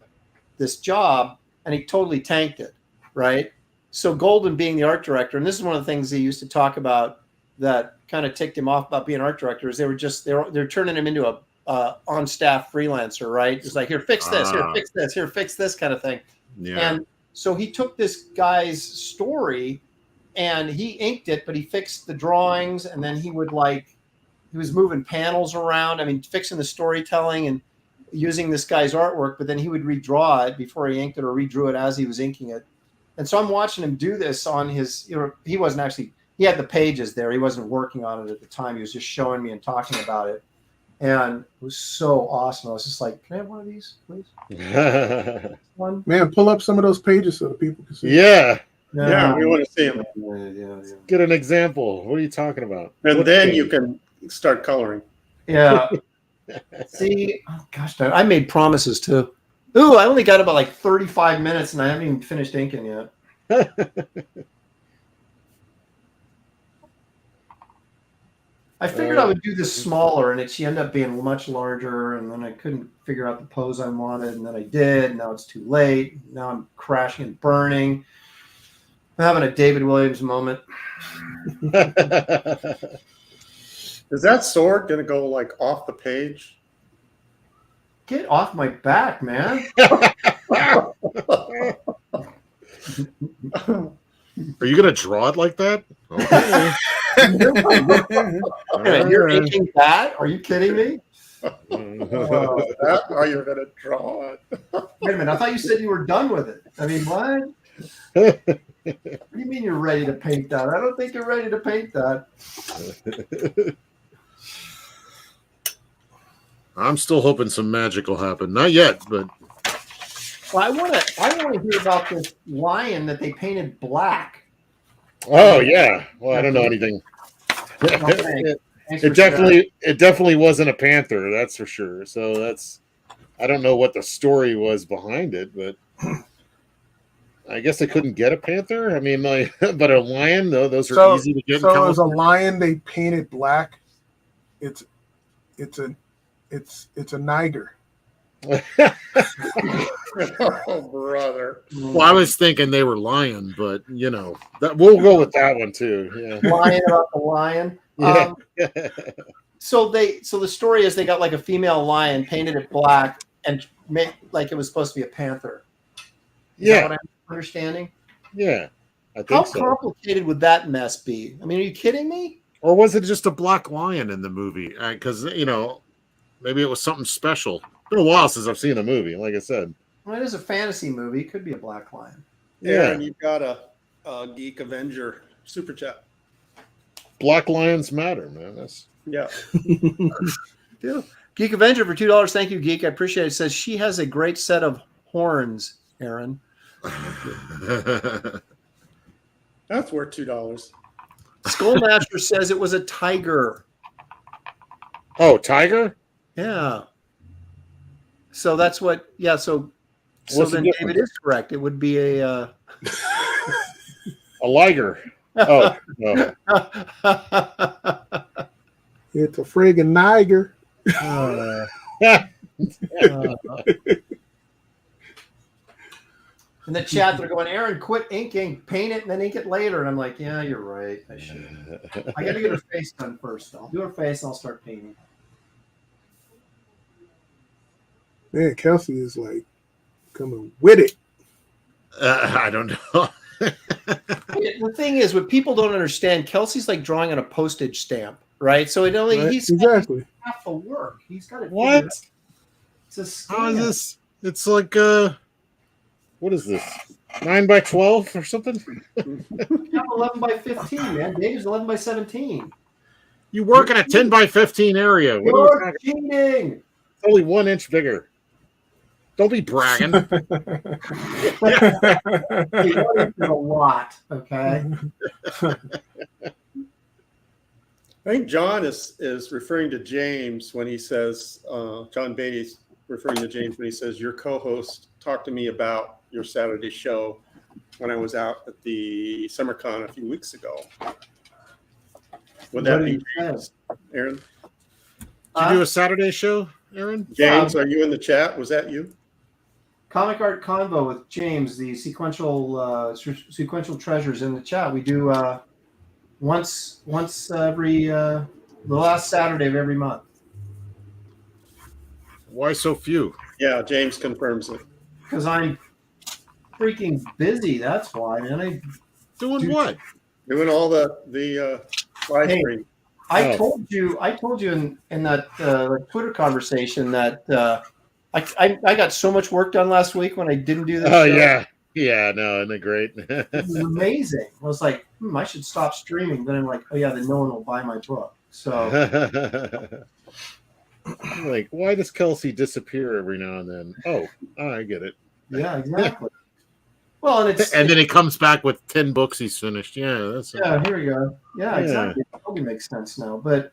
S3: job, and he totally tanked it, right? So Golden being the art director, and this is one of the things he used to talk about that kind of ticked him off about being art director, is they're turning him into a on staff freelancer, right? It's like, here, fix this, here, fix this, here, fix this kind of thing.
S7: Yeah.
S3: And so he took this guy's story and he inked it, but he fixed the drawings, and then he was moving panels around. I mean, fixing the storytelling and using this guy's artwork, but then he would redraw it before he inked it or redrew it as he was inking it. And so I'm watching him do this on his, he wasn't actually, he had the pages there. He wasn't working on it at the time. He was just showing me and talking about it. And it was so awesome. I was just like, can I have one of these, please? One?
S6: Man, pull up some of those pages so the people can see.
S7: Yeah.
S4: Yeah, we want to see them.
S3: Yeah.
S7: Get an example. What are you talking about?
S4: And then you can start coloring.
S3: Yeah. See, oh gosh, I made promises too. Ooh, I only got about like 35 minutes and I haven't even finished inking yet. I figured I would do this smaller, and she ended up being much larger, and then I couldn't figure out the pose I wanted, and then I did, and now it's too late. Now I'm crashing and burning. I'm having a David Williams moment.
S4: Is that sword going to go like off the page?
S3: Get off my back, man.
S7: Are you going to draw it like that? Okay.
S3: You're inking that? Are you kidding me?
S4: That's how you're going to draw it.
S3: Wait a minute. I thought you said you were done with it. I mean, what? What do you mean you're ready to paint that? I don't think you're ready to paint that.
S7: I'm still hoping some magic will happen. Not yet, but
S3: well, I want to hear about this lion that they painted black.
S7: Oh yeah. Well, I don't know anything. It definitely wasn't a panther, that's for sure. So I don't know what the story was behind it, but I guess I couldn't get a panther. I mean, but a lion, though, those are easy to get.
S6: So as a lion, they painted black. It's a Niger.
S4: Oh, brother.
S7: Well, I was thinking they were lying, but we'll go with that one too. Yeah.
S3: Lying about the lion.
S7: Yeah.
S3: So the story is they got like a female lion, painted it black, and made like it was supposed to be a panther. Is that what I'm understanding?
S7: Yeah. I think
S3: How
S7: so.
S3: complicated would that mess be? I mean, are you kidding me?
S7: Or was it just a black lion in the movie? Because maybe it was something special. It's been a while since I've seen the movie. Like I said,
S3: Well, it is a fantasy movie. It could be a black lion.
S7: Yeah.
S4: And you've got a Geek Avenger super chat.
S7: Black lions matter, man. That's
S4: Yeah.
S3: Yeah. Geek Avenger for $2. Thank you, Geek. I appreciate it. It says she has a great set of horns, Aaron.
S4: That's worth $2.
S3: Skullmaster says it was a tiger.
S7: Oh, tiger?
S3: Yeah. So that's what. Yeah. So
S7: What's the
S3: then
S7: difference?
S3: David is correct. It would be a.
S7: A liger. Oh, no.
S6: It's a friggin' Niger.
S3: In the chat, they're going, Aaron, quit inking, paint it, and then ink it later. And I'm like, yeah, you're right. I should. I got to get her face done first. I'll do her face, and I'll start painting.
S6: Man, Kelsey is like coming with it.
S7: I don't know.
S3: The thing is, what people don't understand, Kelsey's like drawing on a postage stamp, right? So it only
S6: Right?
S3: he's
S6: Exactly.
S3: half the work. He's got to
S7: What?
S3: It's a scam.
S7: How is this? It's like what is this? 9x12 or something?
S3: 11 by 15, man. Dave's 11 by 17.
S7: You work in a 10x15 area. What are you
S3: You're
S7: talking-
S3: cheating.
S7: It's only 1 inch bigger. Don't be bragging.
S3: It's a lot, okay?
S4: I think John is referring to James when he says, John Beatty's referring to James when he says, your co-host talked to me about your Saturday show when I was out at the SummerCon a few weeks ago. Would that be James, Aaron?
S7: Did you do a Saturday show, Aaron?
S4: James, are you in the chat? Was that you?
S3: Comic Art Convo with James, the sequential treasures in the chat. We do once every the last Saturday of every month.
S7: Why so few?
S4: Yeah, James confirms it.
S3: Because I'm freaking busy. That's why, man.
S7: Doing what?
S4: Doing all the live
S3: Hey,
S4: stream.
S3: I told you in that Twitter conversation that I got so much work done last week when I didn't do this.
S7: Oh
S3: show.
S7: yeah, no, isn't it great?
S3: It was amazing. I was like, I should stop streaming. Then I'm like, oh yeah, then no one will buy my book. So
S7: like, why does Kelsey disappear every now and then? Oh, I get it.
S3: yeah, exactly. Well, and
S7: then he comes back with 10 books he's finished. Yeah, that's
S3: yeah. Here we go. Yeah, exactly. It totally makes sense now. But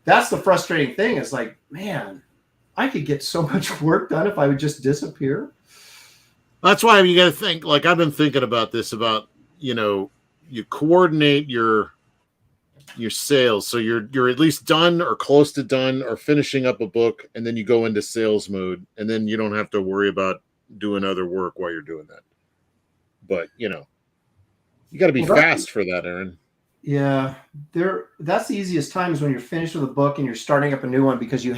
S3: that's the frustrating thing. Is like, man, I could get so much work done if I would just disappear.
S7: That's why you got to think. Like I've been thinking about this. About you coordinate your sales, so you're at least done or close to done or finishing up a book, and then you go into sales mode, and then you don't have to worry about doing other work while you're doing that. But you got to be fast for that, Aaron.
S3: Yeah, that's the easiest time is when you're finished with a book and you're starting up a new one because you're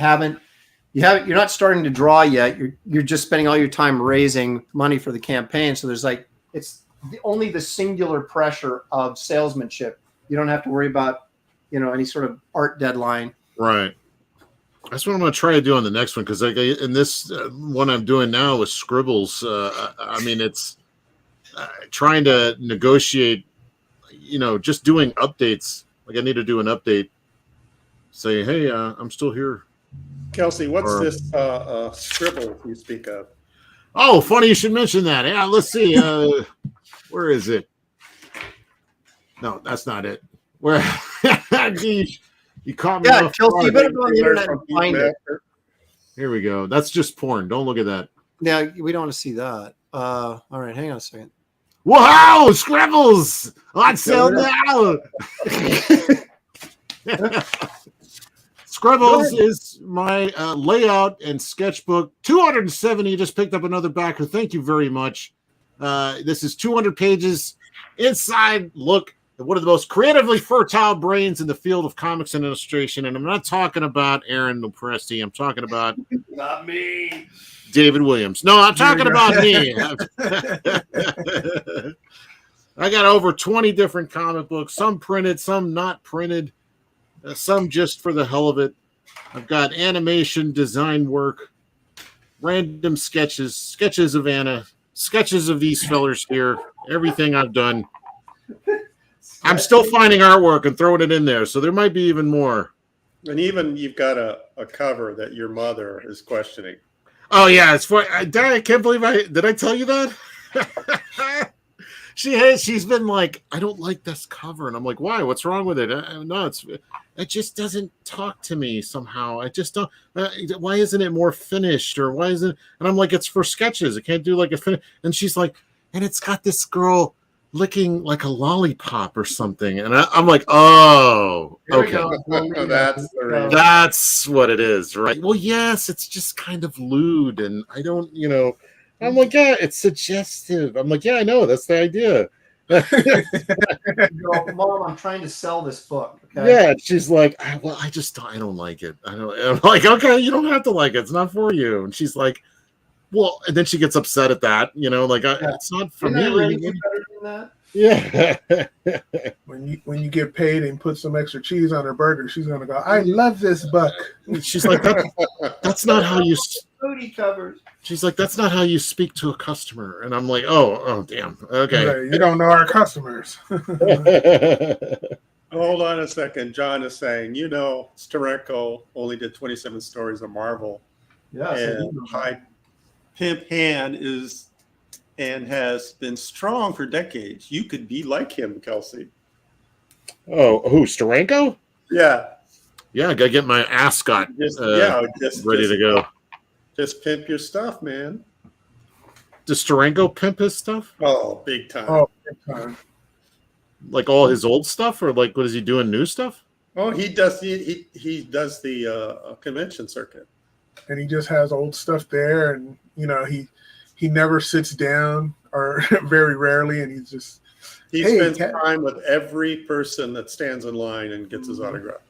S3: not starting to draw yet. You're just spending all your time raising money for the campaign. So there's it's only the singular pressure of salesmanship. You don't have to worry about any sort of art deadline. Right.
S7: That's what I'm going to try to do on the next one because in this one I'm doing now with Scribbles, it's trying to negotiate. Just doing updates. Like I need to do an update. Say, hey, I'm still here.
S4: Kelsey, what's this scribble you speak of?
S7: Oh, funny you should mention that. Yeah, let's see. Where is it? No, that's not it. Where? Geez, you caught me.
S3: Yeah, Kelsey, you better go on the internet and find it.
S7: Here we go. That's just porn. Don't look at that.
S3: Yeah, we don't want to see that. All right, hang on a second.
S7: Wow, Scribbles on sale now.
S5: Scribbles is my layout and sketchbook. 270. Just picked up another backer. Thank you very much. This is 200 pages. Inside, look at one of the most creatively fertile brains in the field of comics and illustration. And I'm not talking about Aaron Lopresti. I'm talking about
S3: Not me.
S5: David Williams. No, I'm talking about me. I got over 20 different comic books, some printed, some not printed, some just for the hell of it. I've got animation, design work, random sketches of Anna, sketches of these fellers here, everything I've done. I'm still finding artwork and throwing it in there, so there might be even more.
S4: And even you've got a cover that your mother is questioning.
S5: Oh, yeah, it's for I can't believe did I tell you that? She's been like, I don't like this cover, and I'm like, why? What's wrong with it? No, it just doesn't talk to me somehow. I just don't. Why isn't it more finished, or why isn't? And I'm like, it's for sketches. It can't do like a finish. And she's like, and it's got this girl licking like a lollipop or something, and I'm like, oh, okay, that's what it is, right? Well, yes, it's just kind of lewd, and I don't, I'm like, yeah, it's suggestive. I'm like, yeah, I know, that's the idea.
S3: Mom, I'm trying to sell this book. Okay?
S5: Yeah, she's like, well, I don't like it. I'm like, okay, you don't have to like it. It's not for you. And she's like, well, and then she gets upset at that, it's not for me.
S3: Better than that?
S5: Yeah.
S6: When you get paid and put some extra cheese on her burger, she's gonna go, I love this book.
S5: She's like, that's not how you.
S3: Booty covers.
S5: She's like, that's not how you speak to a customer. And I'm like, oh, damn. Okay.
S6: You don't know our customers.
S4: Hold on a second. John is saying, Steranko only did 27 stories of Marvel.
S3: Yeah.
S4: And High Pimp Han is and has been strong for decades. You could be like him, Kelsey.
S5: Oh, who, Steranko?
S4: Yeah.
S5: Yeah, I gotta get my ascot ready to go.
S4: Just pimp your stuff, man.
S5: Does Steranko pimp his stuff?
S4: Oh, big time.
S6: Oh, big time.
S5: Like all his old stuff, or like what is he doing? New stuff?
S4: Oh, he does. He does the convention circuit,
S6: and he just has old stuff there, and he never sits down, or very rarely, and
S4: he spends time with every person that stands in line and gets his autograph.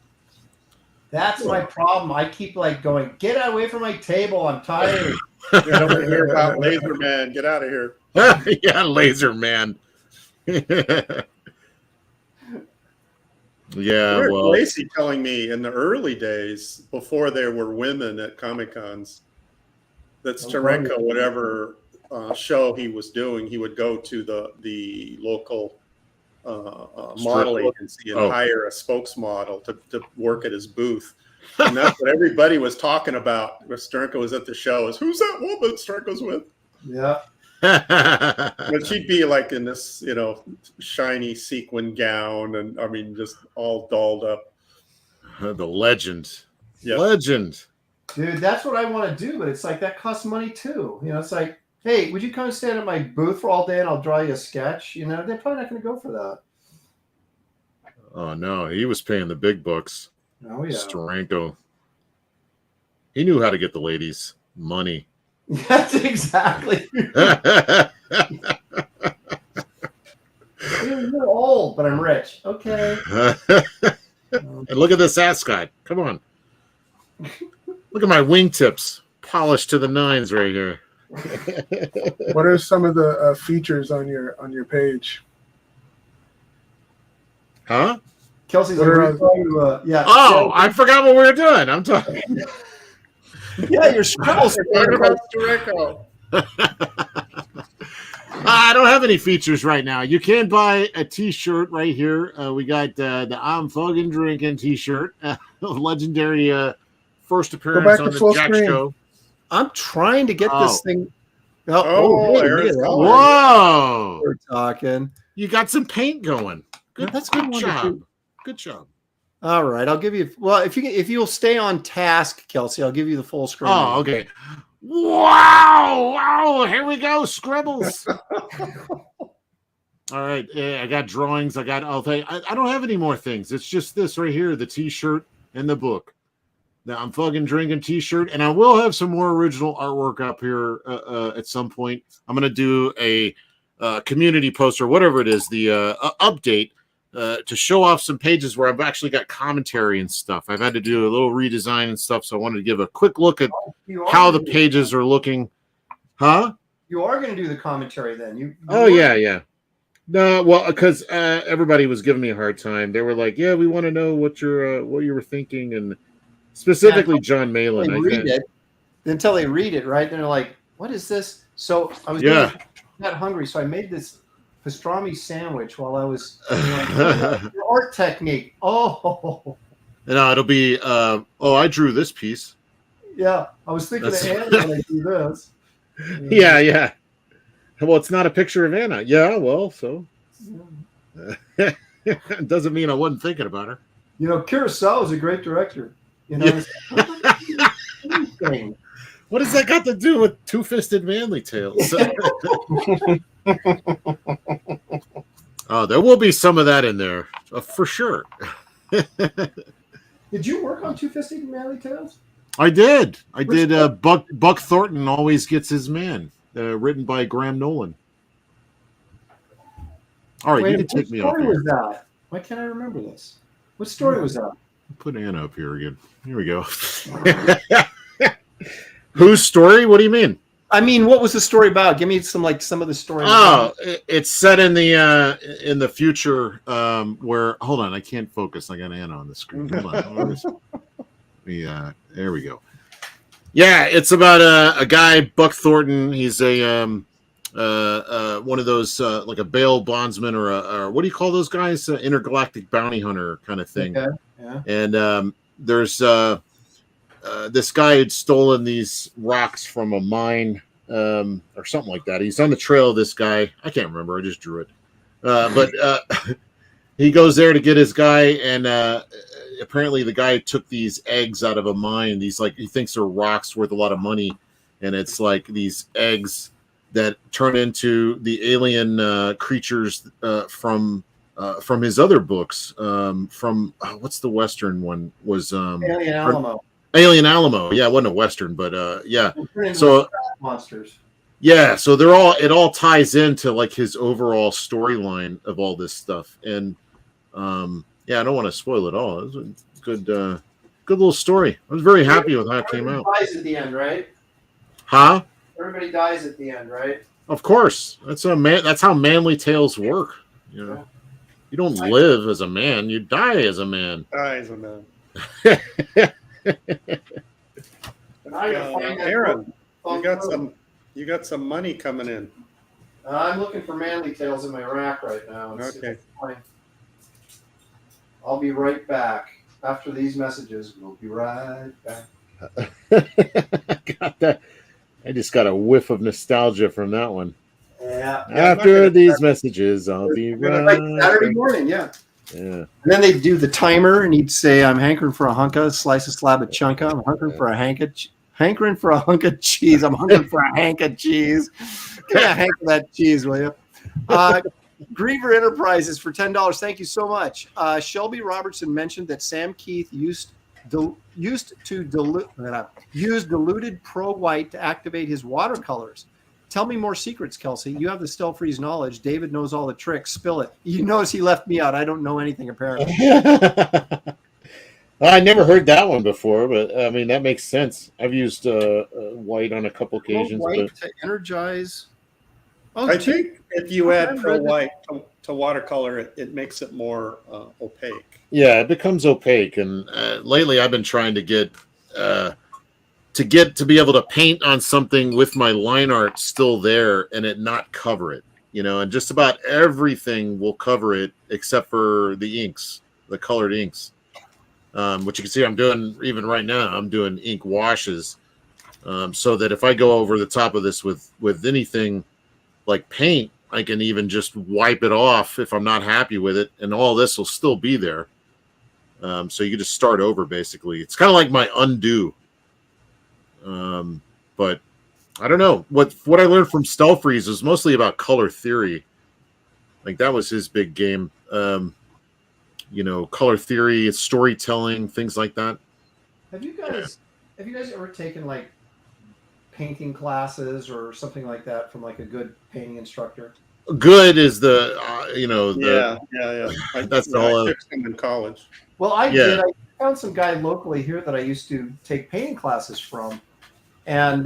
S3: That's my problem. I keep going, get away from my table. I'm tired.
S4: I don't want to hear about Laser Man. Get out of here.
S5: Yeah, Laser Man. Yeah, well,
S4: Lacey telling me in the early days, before there were women at Comic Cons, that Steranko, whatever show he was doing, he would go to the local model agency and hire a spokesmodel to work at his booth. And that's what everybody was talking about when Steranko was at the show, is who's that woman Steranko's with?
S3: Yeah.
S4: But she'd be like in this, shiny sequin gown, and I mean, just all dolled up.
S5: The legend.
S4: Yeah.
S5: Legend.
S3: Dude, that's what I want to do, but it's like that costs money too. It's like, hey, would you come stand at my booth for all day and I'll draw you a sketch? They're probably not going to go for that.
S5: Oh no, he was paying the big bucks.
S3: Oh yeah.
S5: Steranko. He knew how to get the ladies money.
S3: That's exactly. You're old, but I'm rich. Okay.
S5: And look at this ascot. Come on. Look at my wingtips, polished to the nines right here.
S6: What are some of the features on your page?
S5: Huh?
S3: Kelsey's yeah.
S5: Oh, I forgot what we were doing. I'm talking.
S3: Yeah, your scribbles.
S5: I don't have any features right now. You can buy a T-shirt right here. We got the I'm Fucking Drinking T-shirt, legendary first appearance on the Jack Show.
S3: I'm trying to get this thing.
S5: Whoa!
S3: We're talking.
S5: You got some paint going. Good. That's good job. Good job.
S3: All right, I'll give you. Well, if you'll stay on task, Kelsey, I'll give you the full screen.
S5: Oh, okay. Wow! Here we go, scribbles. All right, I got drawings. I don't have any more things. It's just this right here, the T-shirt and the book.
S7: Now I'm fucking drinking t-shirt, and I will have some more original artwork up here at some point. I'm gonna do a community post or whatever it is, the update to show off some pages where I've actually got commentary and stuff. I've had to do a little redesign and stuff, so I wanted to give a quick look at how the pages are looking. Huh?
S3: You are going to do the commentary then?
S7: Yeah. No, well, because everybody was giving me a hard time. They were like, "Yeah, we want to know what you were thinking," and specifically John Malin.
S3: Until they read it, right? Then they're like, "What is this?" So I was not hungry, so I made this pastrami sandwich while I was your art technique. Oh,
S7: no, it'll be. I drew this piece.
S3: Yeah, I was thinking of Anna when I do this.
S7: Yeah. Well, it's not a picture of Anna. Yeah, well, so it doesn't mean I wasn't thinking about her.
S3: You know, Kurosawa is a great director. You know,
S7: what does that got to do with Two-Fisted Manly Tales? Oh, there will be some of that in there for sure.
S3: Did you work on Two-Fisted Manly Tales?
S7: I did. Buck Thornton Always Gets His Man, written by Graham Nolan. All right, you can take me off.
S3: What story was that? Why can't I remember this? What story was that?
S7: Put Anna up here again. Here we go. Whose story? What do you mean?
S3: I mean, what was the story about? Give me some of the story.
S7: Oh, it's set in the future. Where hold on, I can't focus. I got Anna on the screen. Hold on. There we go. Yeah, it's about a guy, Buck Thornton. He's a one of those like a bail bondsman or a what do you call those guys? Intergalactic bounty hunter kind of thing.
S3: Okay. Yeah.
S7: And there's this guy had stolen these rocks from a mine or something like that. He's on the trail of this guy. I can't remember. I just drew it. But he goes there to get his guy, and apparently the guy took these eggs out of a mine. These he thinks they're rocks worth a lot of money, and it's like these eggs that turn into the alien creatures from his other books. From what's the Western one? Was
S3: Alien Alamo.
S7: Alien Alamo. Yeah, it wasn't a Western, but yeah.
S3: So monsters.
S7: Yeah, so it all ties into like his overall storyline of all this stuff. And yeah, I don't want to spoil it all. It was a good little story. I was very happy with how it came out.
S3: Dies at the end, right?
S7: Huh?
S3: Everybody dies at the end, right?
S7: Of course. That's how manly tales work. You know, you don't live as a man, you die as a man.
S4: Die as a man.
S3: Aaron,
S4: you got some money coming in.
S3: I'm looking for manly tales in my rack right now.
S4: Okay.
S3: I'll be right back. After these messages, we'll be right back.
S7: Got that. I just got a whiff of nostalgia from that one.
S3: Yeah.
S7: After these messages, I'll be right back.
S3: Saturday morning, yeah.
S7: Yeah.
S3: And then they'd do the timer, and he'd say, "I'm hankering for a hunka, slice a slab of chunka. I'm hankering for a hankering for a hunk of cheese. I'm hungry for a hank of cheese. Give me a hank of that cheese, will you?" Griever Enterprises for $10. Thank you so much. Shelby Robertson mentioned that Sam Keith used diluted Pro White to activate his watercolors. Tell me more secrets, Kelsey. You have the Stelfreeze knowledge. David knows all the tricks. Spill it. You notice he left me out. I don't know anything, apparently.
S7: I never heard that one before, but I mean, that makes sense. I've used white on a couple occasions.
S3: White to energize.
S4: Oh, I think if you add Pro White to watercolor, it makes it more opaque.
S7: Yeah, it becomes opaque. And lately I've been trying to get to be able to paint on something with my line art still there and it not cover it, you know, and just about everything will cover it except for the inks, the colored inks, which you can see I'm doing even right now. I'm doing ink washes so that if I go over the top of this with anything like paint, I can even just wipe it off if I'm not happy with it, and all this will still be there. So you can just start over, basically. It's kind of like my undo. But I don't know. What I learned from Stelfreeze was mostly about color theory. Like, that was his big game. You know, color theory, storytelling, things like that.
S3: Have you guys ever taken like painting classes or something like that from like a good painting instructor?
S7: Good is the that's the whole.
S4: I took some in college.
S3: Well, I did. I found some guy locally here that I used to take painting classes from, and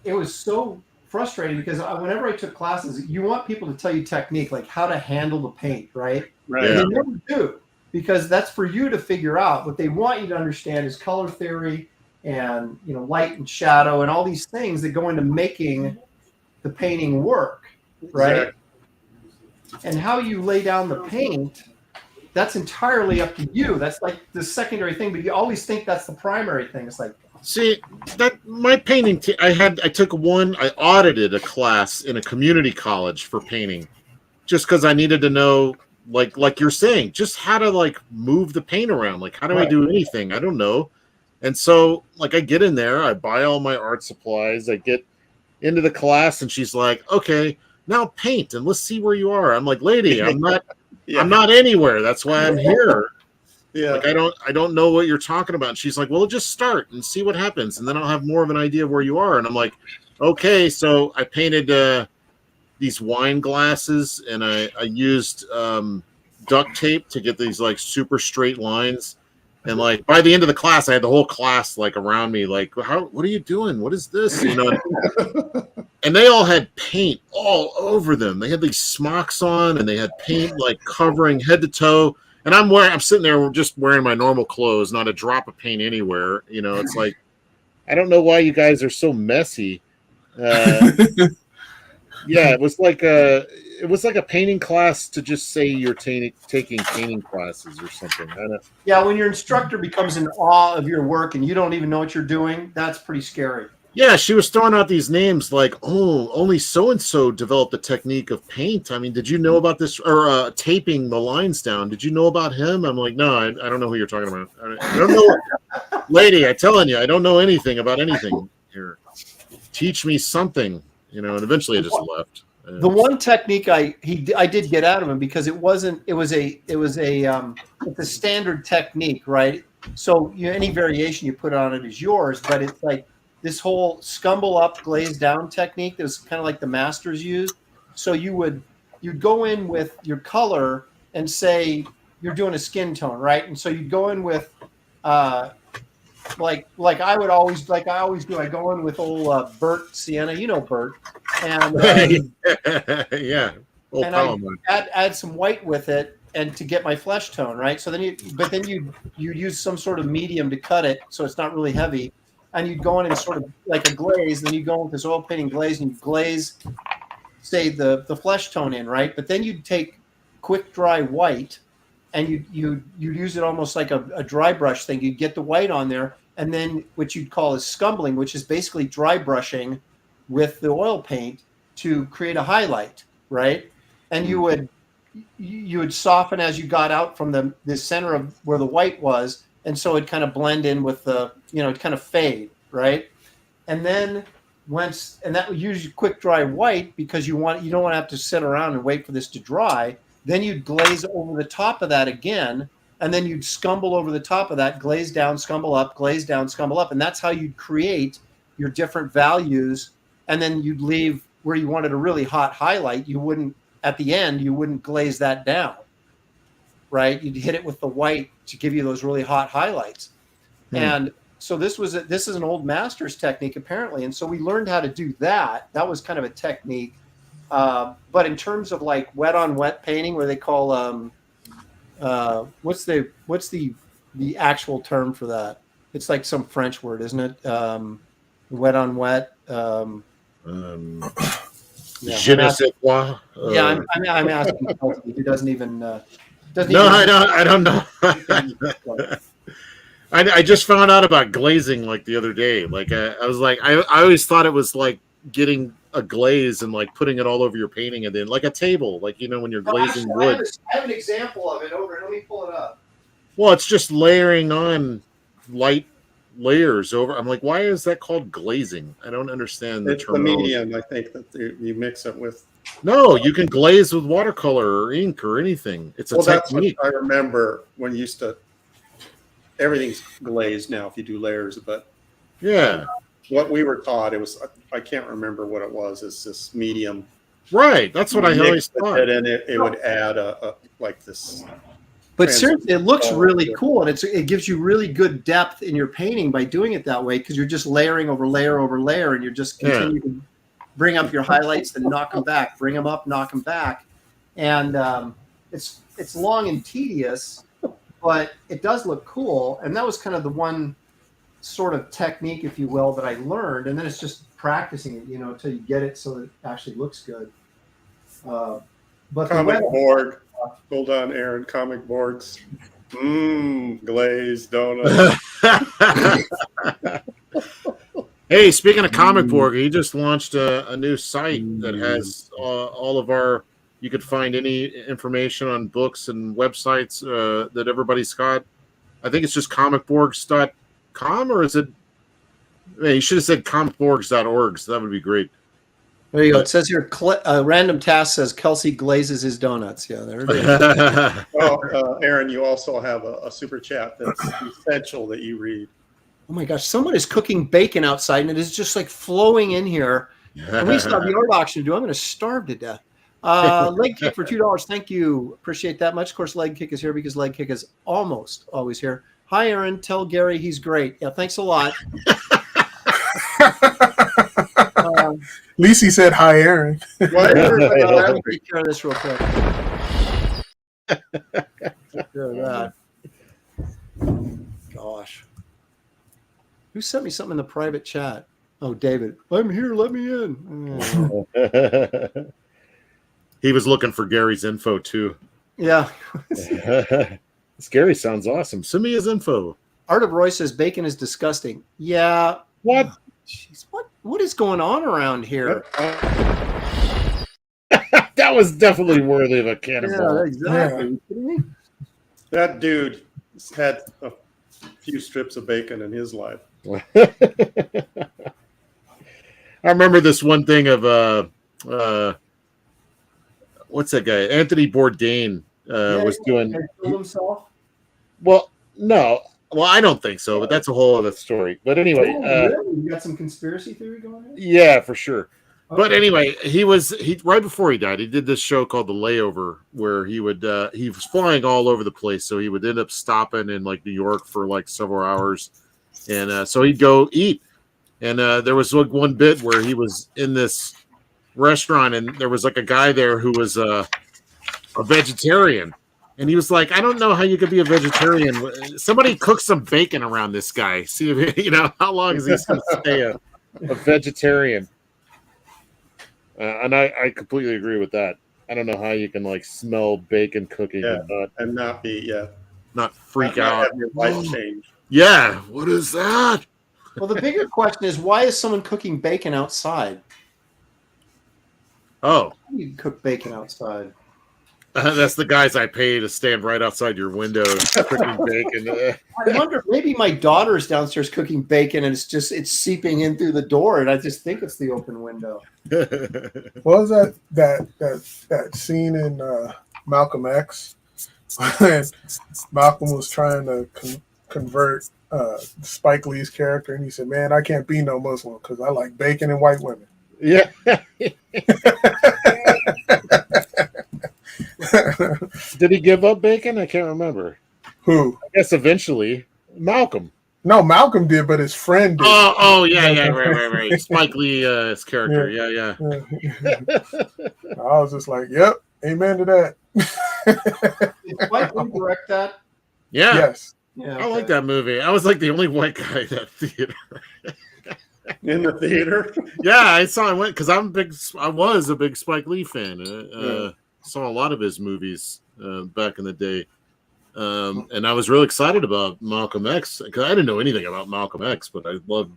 S3: it was so frustrating because whenever I took classes, you want people to tell you technique, like how to handle the paint, right?
S4: Right.
S3: And they never do, because that's for you to figure out. What they want you to understand is color theory and light and shadow and all these things that go into making the painting work, right? Exactly. And how you lay down the paint, that's entirely up to you. That's like the secondary thing, but you always think that's the primary thing. It's like,
S7: see, that my painting I audited a class in a community college for painting, just because I needed to know, like you're saying, just how to like move the paint around. Like, how do I do anything? I don't know. And so like I get in there, I buy all my art supplies, I get into the class, and she's like, okay, now paint and let's see where you are. I'm like, lady, I'm not I'm not anywhere. That's why I'm here. Yeah. Like I don't know what you're talking about. And she's like, well, just start and see what happens, and then I'll have more of an idea of where you are. And I'm like, okay. So I painted these wine glasses, and I used duct tape to get these like super straight lines. And like by the end of the class, I had the whole class like around me, like, what are you doing? What is this? And they all had paint all over them. They had these smocks on, and they had paint like covering head to toe. And I'm sitting there just wearing my normal clothes, not a drop of paint anywhere. It's like, I don't know why you guys are so messy. Yeah, it was like a painting class to just say you're taking painting classes or something.
S3: Yeah, when your instructor becomes in awe of your work and you don't even know what you're doing, that's pretty scary.
S7: Yeah, she was throwing out these names like, oh, only so-and-so developed the technique of paint. I mean, did you know about this? Or taping the lines down. Did you know about him? I'm like, no, I don't know who you're talking about. I don't know. Lady, I'm telling you, I don't know anything about anything here. Teach me something, and eventually I just left.
S3: The one technique I did get out of him, because it was a standard technique, right? So any variation you put on it is yours, but it's like this whole scumble up, glaze down technique that was kind of like the masters used. So you'd go in with your color and say you're doing a skin tone, right? And so you'd go in with like I always do. I go in with old burnt sienna, Bert, and
S7: yeah,
S3: and I add some white with it, and to get my flesh tone, right? So then you use some sort of medium to cut it so it's not really heavy, and you'd go in and sort of like a glaze. Then you go with this oil painting glaze, and you glaze, say the flesh tone in, right? But then you'd take quick dry white, and you use it almost like a dry brush thing. You'd get the white on there, and then what you'd call is scumbling, which is basically dry brushing with the oil paint to create a highlight, right? And you would soften as you got out from the center of where the white was, and so it'd kind of blend in with the, it'd kind of fade, right? And then that would use quick dry white, because you don't want to have to sit around and wait for this to dry. Then you'd glaze over the top of that again, and then you'd scumble over the top of that, glaze down, scumble up, glaze down, scumble up. And that's how you'd create your different values. And then you'd leave where you wanted a really hot highlight. At the end, you wouldn't glaze that down, right? You'd hit it with the white to give you those really hot highlights. And so this is an old master's technique, apparently. And so we learned how to do that. That was kind of a technique. But in terms of like wet on wet painting, where they call what's the actual term for that? It's like some French word, isn't it? Wet on wet.
S7: Je ne sais quoi.
S3: Yeah, I'm asking Kelsey. He doesn't even.
S7: I don't know. I just found out about glazing like the other day. Like I was like, I always thought it was like getting a glaze and like putting it all over your painting, and then like a table, like when you're glazing wood.
S3: I have an example of it over. Let me pull it up.
S7: Well, it's just layering on light layers over. I'm like, why is that called glazing? I don't understand the term.
S4: It's the medium, I think, that you mix it with.
S7: No, you can glaze with watercolor or ink or anything. It's a technique.
S4: That's what I remember when you used to. everything's glazed now if you do layers, but
S7: Yeah.
S4: What we were taught, I can't remember what it was. It's this medium.
S7: Right. That's what I always thought.
S4: And it would add a like this.
S3: But seriously, it looks really cool, and it gives you really good depth in your painting by doing it that way, because you're just layering over layer over layer, and you're just continuing to bring up your highlights and knock them back, bring them up, knock them back, and it's long and tedious, but it does look cool. And that was kind of the one sort of technique, if you will, that I learned, and then it's just practicing it, until you get it so it actually looks good. But
S4: comic board, hold on, Aaron. Comic boards, glazed donut.
S7: Hey, speaking of comic board, he just launched a new site that has all of our. You could find any information on books and websites that everybody's got. I think it's just comicborgs.com, or is it? Man, you should have said comicborgs.org, so that would be great.
S3: There you go. It says here, random task says Kelsey glazes his donuts. Yeah, there it is.
S4: Well, Aaron, you also have a super chat that's essential that you read.
S3: Oh my gosh, someone is cooking bacon outside, and it is just like flowing in here. And we still have the art auction to do. I'm going to starve to death. Leg Kick for $2. Thank you. Appreciate that much. Of course, Leg Kick is here because Leg Kick is almost always here. Hi, Aaron. Tell Gary he's great. Yeah, thanks a lot.
S6: At least he said hi, Aaron.
S3: Let me take care of this real quick. Take care of that. Gosh. Who sent me something in the private chat? Oh, David. I'm here. Let me in. Oh.
S7: He was looking for Gary's info, too.
S3: Yeah.
S7: This Gary sounds awesome. Send me his info.
S3: Art of Roy says bacon is disgusting. Yeah.
S7: What?
S3: Jeez, what is going on around here?
S7: That was definitely worthy of a cannonball.
S3: Yeah, exactly. Yeah.
S4: That dude had a few strips of bacon in his life.
S7: I remember this one thing of what's that guy? Anthony Bourdain was doing.
S3: Killed himself?
S7: Well, no. Well, I don't think so, but that's a whole other story. But anyway,
S3: really? You got some conspiracy theory going on?
S7: Yeah, for sure. Okay. But anyway, he right before he died, he did this show called The Layover, where he was flying all over the place, so he would end up stopping in like New York for like several hours, and so he'd go eat. And there was like one bit where he was in this restaurant, and there was like a guy there who was a vegetarian. And he was like, I don't know how you could be a vegetarian. Somebody cook some bacon around this guy. See if how long is he going to stay a vegetarian? And I completely agree with that. I don't know how you can like smell bacon cooking
S4: and not be
S7: not freak out.
S4: Have your life change.
S7: Yeah, what is that?
S3: Well, the bigger question is, why is someone cooking bacon outside?
S7: Oh,
S3: How do you cook bacon outside?
S7: That's the guys I pay to stand right outside your window cooking bacon.
S3: I wonder, maybe my daughter's downstairs cooking bacon and it's seeping in through the door, and I just think it's the open window.
S6: What was that scene in Malcolm X when Malcolm was trying to convert Spike Lee's character, and he said, "Man, I can't be no Muslim because I like bacon and white women."
S7: Yeah. Did he give up bacon? I can't remember.
S6: Who?
S7: I guess eventually Malcolm.
S6: No, Malcolm did, but his friend did.
S7: Oh, yeah, right. Spike Lee, his character. Yeah.
S6: I was just like, "Yep, amen to that."
S3: Did Spike Lee direct that?
S7: Yeah.
S6: Yes.
S3: Yeah,
S7: I like that movie. I was like the only white guy in that theater.
S4: In the theater?
S7: Yeah, I went because I was a big Spike Lee fan. Saw a lot of his movies back in the day. And I was really excited about Malcolm X because I didn't know anything about Malcolm X, but I loved,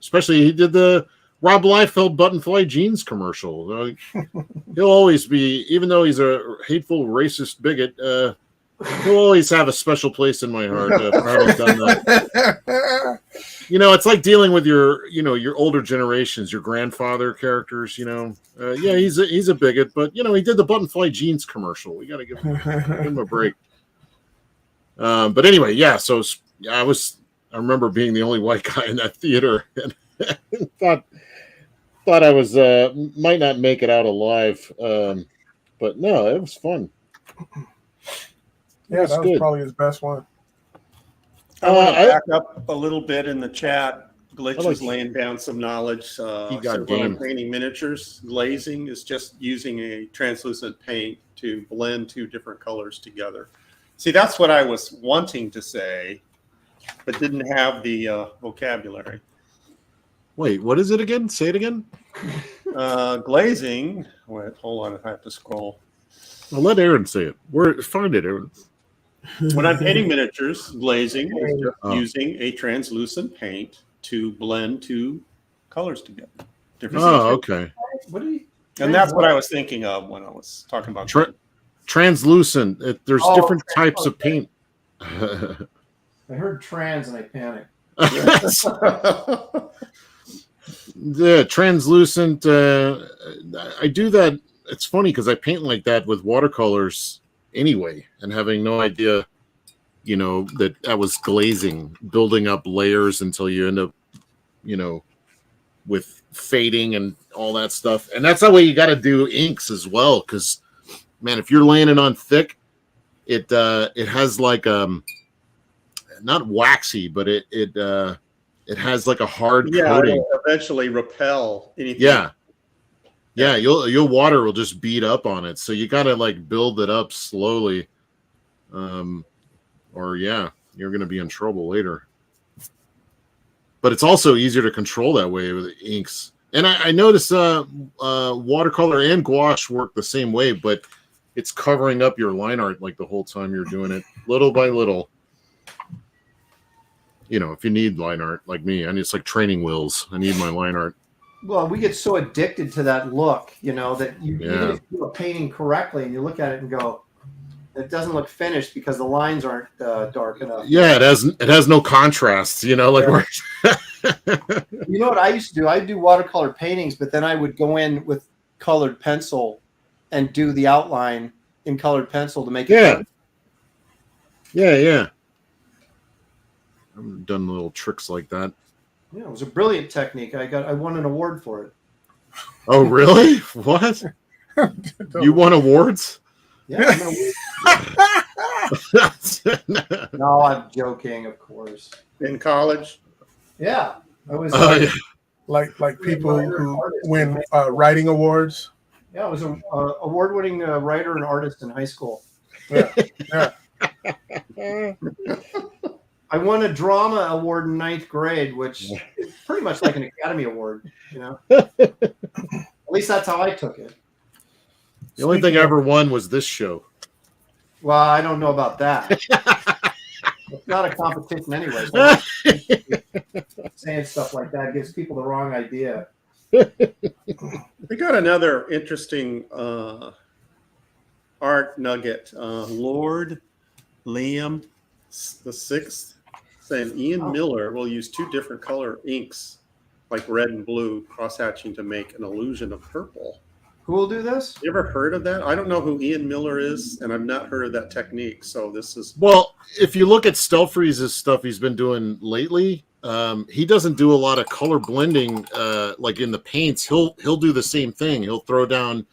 S7: especially he did the Rob Liefeld Buttonfly Jeans commercial. He'll always be, even though he's a hateful, racist bigot, he'll always have a special place in my heart for having done that. It's like dealing with your older generations, your grandfather characters. Yeah, he's a bigot, but he did the Buttonfly Jeans commercial. We got to give him a break. But anyway, yeah. So I remember being the only white guy in that theater, and thought I was might not make it out alive. But no, it was fun.
S6: Yeah, that was probably his best one.
S4: I want to back up a little bit in the chat. Glitch is laying down some knowledge.
S7: He got game.
S4: Painting miniatures. Glazing is just using a translucent paint to blend two different colors together. See, that's what I was wanting to say, but didn't have the vocabulary.
S7: Wait, what is it again? Say it again.
S4: Glazing. Wait, hold on. I have to scroll.
S7: I'll let Aaron say it. Find it, Aaron.
S4: When I'm painting miniatures, glazing is just using a translucent paint to blend two colors together.
S7: Okay.
S4: And that's what I was thinking of when I was talking about
S7: translucent. There's different types of paint.
S3: I heard trans and I panicked.
S7: The translucent. I do that. It's funny because I paint like that with watercolors anyway, and having no idea, that was glazing, building up layers until you end up, with fading and all that stuff. And that's the way you got to do inks as well, because, man, if you're laying it on thick, it has like not waxy, but it has like a hard coating.
S4: It'll eventually repel anything.
S7: Yeah, your water will just beat up on it, so you got to like build it up slowly, or you're gonna be in trouble later. But it's also easier to control that way with inks. And I noticed watercolor and gouache work the same way, but it's covering up your line art like the whole time you're doing it, little by little. If you need line art like me, and it's like training wheels. I need my line art.
S3: Well, we get so addicted to that look, that even if you do a painting correctly and you look at it and go, it doesn't look finished because the lines aren't dark enough.
S7: Yeah, it has no contrast, like
S3: You know what I used to do? I'd do watercolor paintings, but then I would go in with colored pencil and do the outline in colored pencil to make it.
S7: Yeah. I've done little tricks like that.
S3: Yeah, it was a brilliant technique. I won an award for it.
S7: Oh, really? What? You won awards?
S3: Yeah. No, I'm joking, of course.
S4: In college?
S3: Yeah. I was
S6: like people who win writing awards.
S3: Yeah, I was an award-winning writer and artist in high school.
S6: Yeah.
S3: I won a drama award in 9th grade, which is pretty much like an Academy Award, At least that's how I took it.
S7: The only thing I ever won was this show.
S3: Well, I don't know about that. It's not a competition anyway. So saying stuff like that gives people the wrong idea.
S4: We got another interesting art nugget. Lord Liam the Sixth saying Ian Miller will use two different color inks, like red and blue, cross-hatching to make an illusion of purple.
S3: Who will do this?
S4: You ever heard of that? I don't know who Ian Miller is, and I've not heard of that technique. So this is
S7: if you look at Stelfreeze's stuff he's been doing lately, he doesn't do a lot of color blending like in the paints. He'll do the same thing. He'll throw down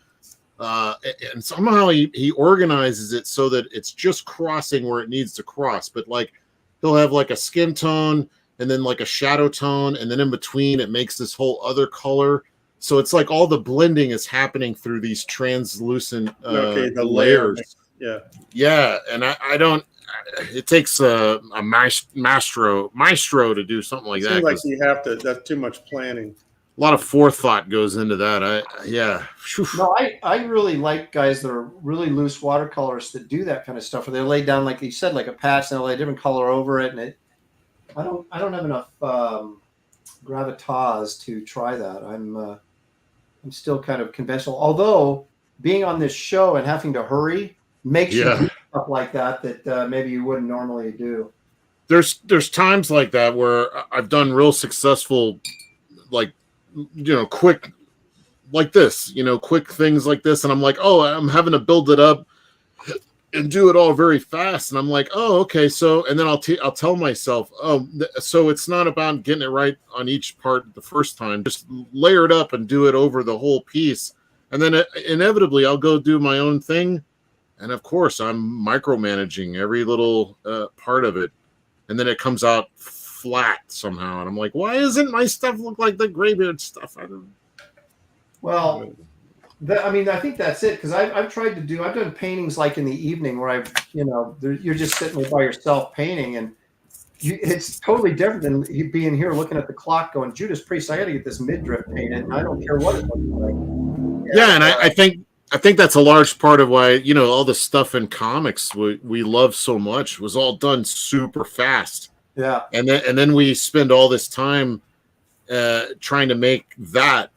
S7: and somehow he organizes it so that it's just crossing where it needs to cross. But like he'll have like a skin tone and then like a shadow tone, and then in between it makes this whole other color. So it's like all the blending is happening through these translucent
S4: the
S7: layers.
S4: Yeah.
S7: And I don't. It takes a maestro to do something like that.
S4: Seems like you have to. That's too much planning.
S7: A lot of forethought goes into that.
S3: No, I really like guys that are really loose watercolorists that do that kind of stuff, where they lay down, like you said, like a patch, and they lay a different color over it. And I don't have enough gravitas to try that. I'm still kind of conventional. Although being on this show and having to hurry makes you do stuff like that maybe you wouldn't normally do.
S7: There's times like that where I've done real successful, like, quick, like this, quick things like this. And I'm like, oh, I'm having to build it up. and do it all very fast. And I'm like, oh, okay. So, and then I'll tell myself, so it's not about getting it right on each part the first time. Just layer it up and do it over the whole piece. And then inevitably I'll go do my own thing. And of course I'm micromanaging every little part of it. And then it comes out flat somehow. And I'm like, why isn't my stuff look like the Graybeard stuff? I don't know.
S3: Well, I think that's it, because I've done paintings like in the evening where you're just sitting there by yourself painting, and it's totally different than being here looking at the clock going, Judas Priest, I got to get this midriff painted, and I don't care what it looks like.
S7: Yeah, and I think that's a large part of why all the stuff in comics we love so much was all done super fast.
S3: Yeah,
S7: and then we spend all this time trying to make that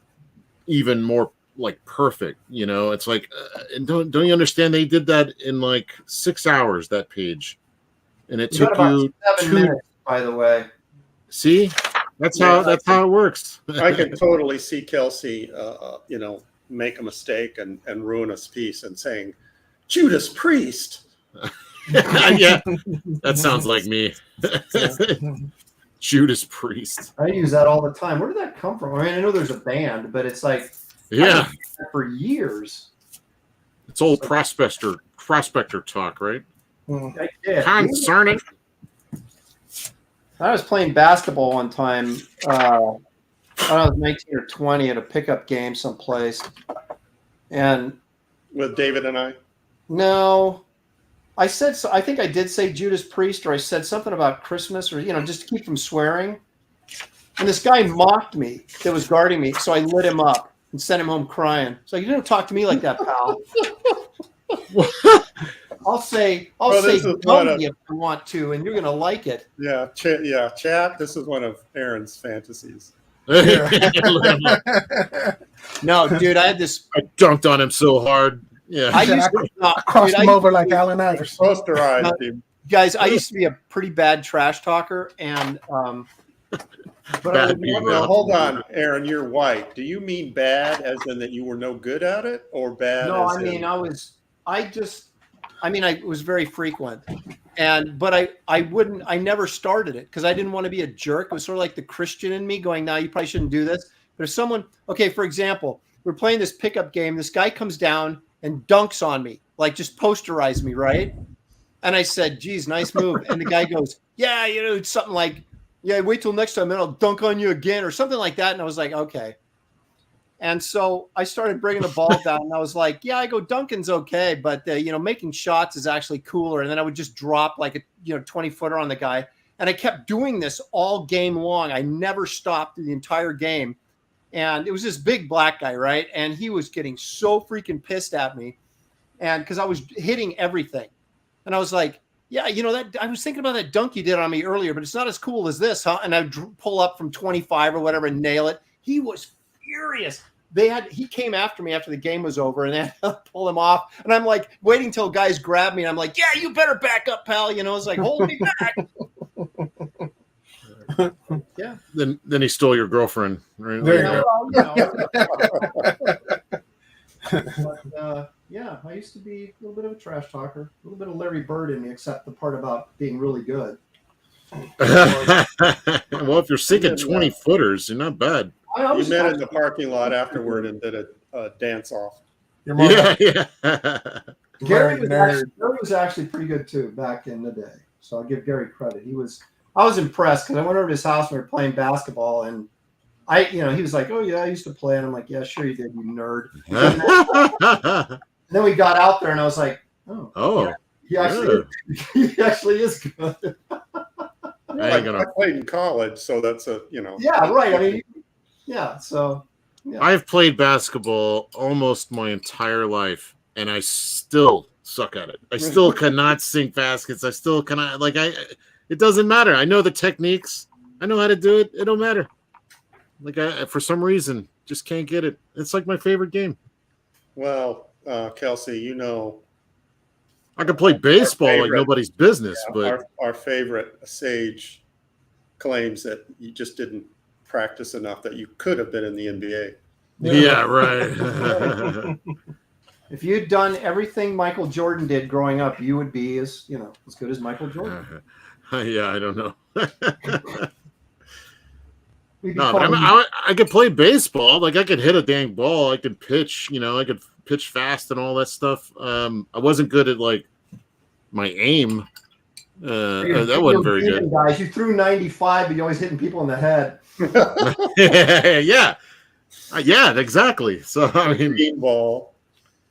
S7: even more like perfect. It's like and don't you understand, they did that in like 6 hours, that page, and it took you
S3: 7 minutes, by the way.
S7: See, that's how it works.
S4: I can totally see Kelsey make a mistake and ruin a piece and saying Judas Priest.
S7: Yeah, that sounds like me. Judas Priest.
S3: I use that all the time. Where did that come from? I mean, I know there's a band, but it's like,
S7: yeah,
S3: for years.
S7: It's old prospector talk, right?
S3: I did.
S7: Concern it.
S3: I was playing basketball one time. I was 19 or 20 at a pickup game someplace, and
S4: with David and I.
S3: No, I said so. I think I did say Judas Priest, or I said something about Christmas, or just to keep from swearing. And this guy mocked me that was guarding me, so I lit him up and sent him home crying. So you don't talk to me like that, pal. I'll say Tony if you want to, and you're gonna like it.
S4: Yeah, chat. This is one of Aaron's fantasies.
S3: No, dude, I
S7: dunked on him so hard. Yeah,
S6: I crossed him over like Allen Iverson.
S4: Posterized him.
S3: Guys, I used to be a pretty bad trash talker, and but I would never.
S4: Hold on, Aaron, you're white. Do you mean bad as in that you were no good at it, or bad?
S3: No, I was very frequent, but I never started it because I didn't want to be a jerk. It was sort of like the Christian in me going, "No, you probably shouldn't do this." But if someone, for example, we're playing this pickup game, this guy comes down and dunks on me, like just posterized me, right? And I said, "Geez, nice move." And the guy goes, "Yeah, it's something like, yeah, wait till next time, and I'll dunk on you again," or something like that. And I was like, okay. And so I started bringing the ball down, and I was like, yeah, I go, dunking's okay, but making shots is actually cooler. And then I would just drop like a 20-footer on the guy. And I kept doing this all game long. I never stopped the entire game. And it was this big black guy, right? And he was getting so freaking pissed at me, and because I was hitting everything. And I was like, yeah, that I was thinking about that dunk you did on me earlier, but it's not as cool as this, huh? And I'd pull up from 25 or whatever and nail it. He was furious. He came after me after the game was over, and then I pull him off. And I'm like waiting till guys grab me, and I'm like, yeah, you better back up, pal. It's like, hold me back. Yeah.
S7: Then he stole your girlfriend, right?
S3: Yeah, I used to be a little bit of a trash talker, a little bit of Larry Bird in me, except the part about being really good.
S7: Well, if you're sinking 20 footers, you're not bad.
S4: You met in the parking lot afterward and did a dance off.
S7: Yeah.
S3: Gary was actually pretty good too back in the day. So I'll give Gary credit. I was impressed because I went over to his house and we were playing basketball, and he was like, "Oh yeah, I used to play," and I'm like, "Yeah, sure you did, you nerd." And then we got out there, and I was like, "Oh, yeah, he actually is good."
S4: I played in college, so that's
S3: Yeah, right. I mean, yeah. So. Yeah.
S7: I've played basketball almost my entire life, and I still suck at it. I still cannot sink baskets. I still cannot. It doesn't matter. I know the techniques. I know how to do it. It don't matter. For some reason, just can't get it. It's like my favorite game.
S4: Well, Kelsey,
S7: I can play baseball like nobody's business, but
S4: our favorite sage claims that you just didn't practice enough, that you could have been in the NBA.
S7: Yeah, right.
S3: If you'd done everything Michael Jordan did growing up, you would be as good as Michael Jordan.
S7: Yeah, I don't know.
S3: No,
S7: but I could play baseball. Like I could hit a dang ball. I could pitch. I could pitch fast and all that stuff. I wasn't good at like my aim. That wasn't very good.
S3: Guys, you threw 95, but you always hitting people in the head.
S7: Yeah, exactly. So I mean,
S4: ball.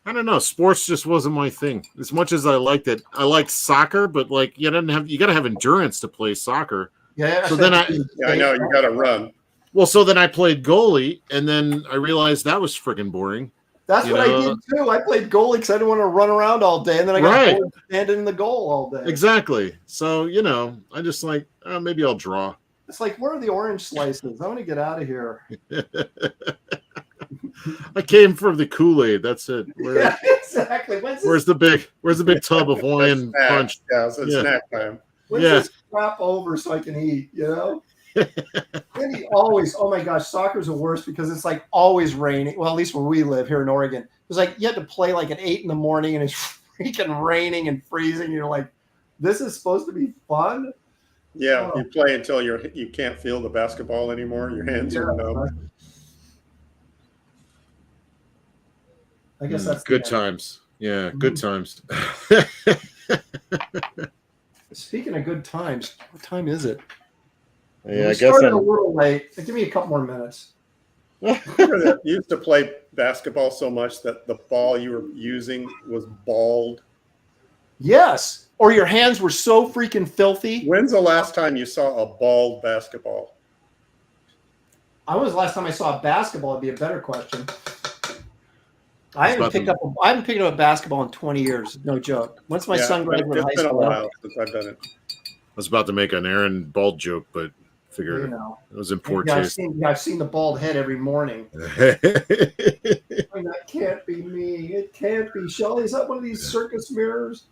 S7: I don't know. Sports just wasn't my thing. As much as I liked it, I liked soccer, but like you got to have endurance to play soccer.
S3: Yeah.
S7: So then
S4: I know you got to run.
S7: Well, so then I played goalie, and then I realized that was freaking boring.
S3: That's what I did too. I played goalie because I didn't want to run around all day, and then I got bored standing in the goal all day.
S7: Exactly. So I just like maybe I'll draw.
S3: It's like, where are the orange slices? I want to get out of here.
S7: I came from the Kool-Aid. That's it.
S3: Yeah, exactly.
S7: Where's the big tub of Hawaiian punch?
S4: Yeah, so it's snack time.
S3: When's this crap over so I can eat? And he always, oh my gosh, soccer's the worst because it's like always raining. Well, at least where we live here in Oregon, it's like you had to play like at 8 a.m. and it's freaking raining and freezing. You're like, this is supposed to be fun.
S4: Yeah, you play until you can't feel the basketball anymore. Your hands are numb.
S3: I guess that's
S7: good times. Yeah, good times.
S3: Speaking of good times, what time is it?
S7: Yeah, I guess I'm
S3: a little late. Give me a couple more minutes.
S4: You used to play basketball so much that the ball you were using was bald.
S3: Yes. Or your hands were so freaking filthy.
S4: When's the last time you saw a bald basketball?
S3: When was the last time I saw a basketball? It'd be a better question. I haven't picked up a basketball in 20 years. No joke. Once my son graduated high school. It's been a while
S4: since I've done it.
S7: I was about to make an Aaron bald joke, but figured it was in poor taste.
S3: I've seen the bald head every morning. That can't be me. It can't be. Shelly, is that one of these circus mirrors?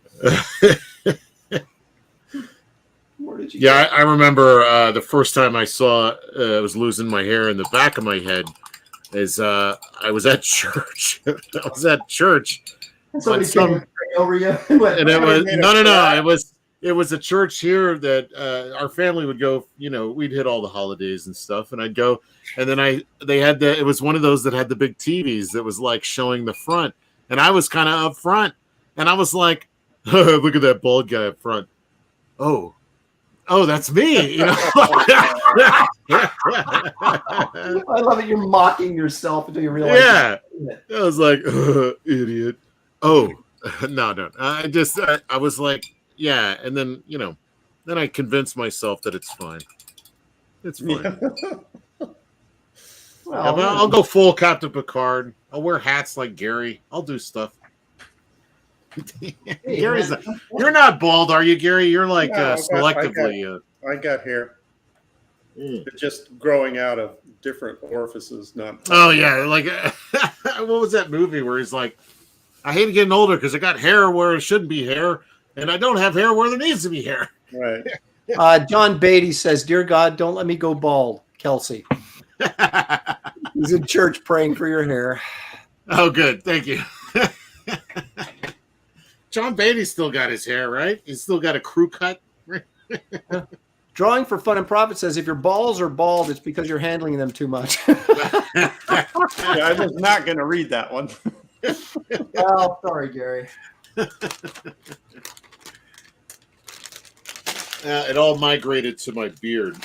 S3: Where did you go?
S7: I remember the first time I saw I was losing my hair in the back of my head is I was at church.
S3: And somebody came over you.
S7: And it was it was a church here that our family would go, we'd hit all the holidays and stuff, and I'd go, and then it was one of those that had the big TVs that was like showing the front, and I was kind of up front, and I was like, look at that bald guy up front. Oh, that's me.
S3: I love it. You're mocking yourself until you realize.
S7: Yeah, I was like, idiot. Oh, no. I was like, yeah, and then then I convinced myself that it's fine. It's fine. Well, I'll go full Captain Picard. I'll wear hats like Gary. I'll do stuff. Gary's you're not bald, are you, Gary? You're like selectively.
S4: I got hair. It's just growing out of different orifices.
S7: Oh yeah, like what was that movie where he's like, I hate getting older because I got hair where it shouldn't be hair, and I don't have hair where there needs to be hair.
S4: Right.
S3: John Beatty says, "Dear God, don't let me go bald." Kelsey. He's in church praying for your hair.
S7: Oh, good. Thank you. John Beatty's still got his hair, right? He's still got a crew cut.
S3: Drawing for Fun and Profit says, if your balls are bald, it's because you're handling them too much.
S4: I was not going to read that one.
S3: Well, sorry, Gary.
S7: It all migrated to my beard.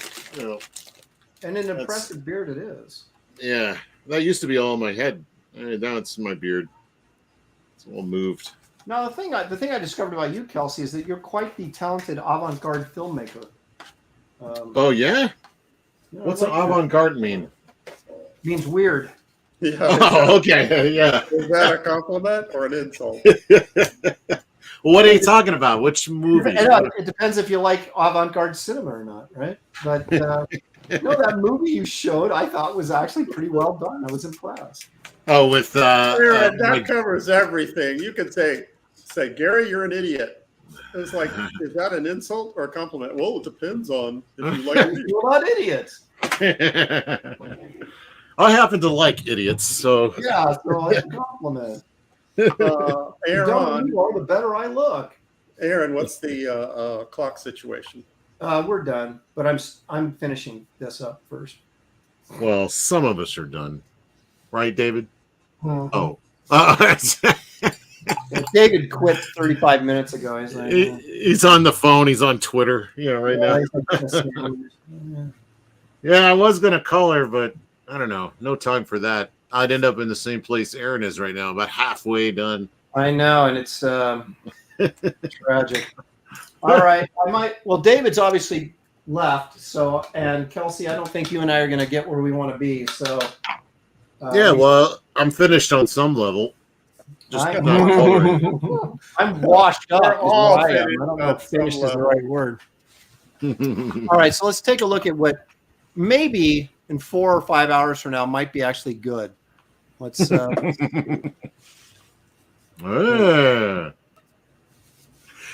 S3: And an impressive beard it is.
S7: Yeah. That used to be all in my head. Now it's in my beard. It's all moved.
S3: Now, the thing I discovered about you, Kelsey, is that you're quite the talented avant-garde filmmaker.
S7: Oh, yeah? What's an avant-garde mean?
S3: Means weird.
S4: Yeah.
S7: Oh, okay. Yeah.
S4: Is that a compliment or an insult?
S7: Well, what are you talking about? Which movie?
S3: It depends if you like avant-garde cinema or not, right? But that movie you showed, I thought was actually pretty well done. I was impressed.
S7: Oh, with
S4: that covers everything. You could say, Gary, you're an idiot. It's like, is that an insult or a compliment? Well, it depends on if you like idiots.
S3: You're not idiots.
S7: I happen to like idiots, so
S3: yeah, so it's a compliment. The
S4: Aaron,
S3: dumber you are, the better I look.
S4: Aaron, what's the clock situation?
S3: We're done, but I'm finishing this up first.
S7: Well, some of us are done, right, David?
S6: Mhm.
S7: Oh,
S3: David quit 35 minutes ago. He's like,
S7: he's on the phone. He's on Twitter, right now. Yeah, I was gonna call her, but I don't know. No time for that. I'd end up in the same place Aaron is right now, about halfway done.
S3: I know, and it's tragic. All right, Well, David's obviously left, so and Kelsey, I don't think you and I are going to get where we want to be. So
S7: yeah, well, I'm finished on some level. Just not coloring.
S3: I'm washed up.
S4: We're all
S3: I
S4: finished
S3: don't know
S4: on
S3: if finished
S4: some
S3: is the
S4: level.
S3: right word. All right, so let's take a look at what maybe in 4 or 5 hours from now might be actually good. Let's.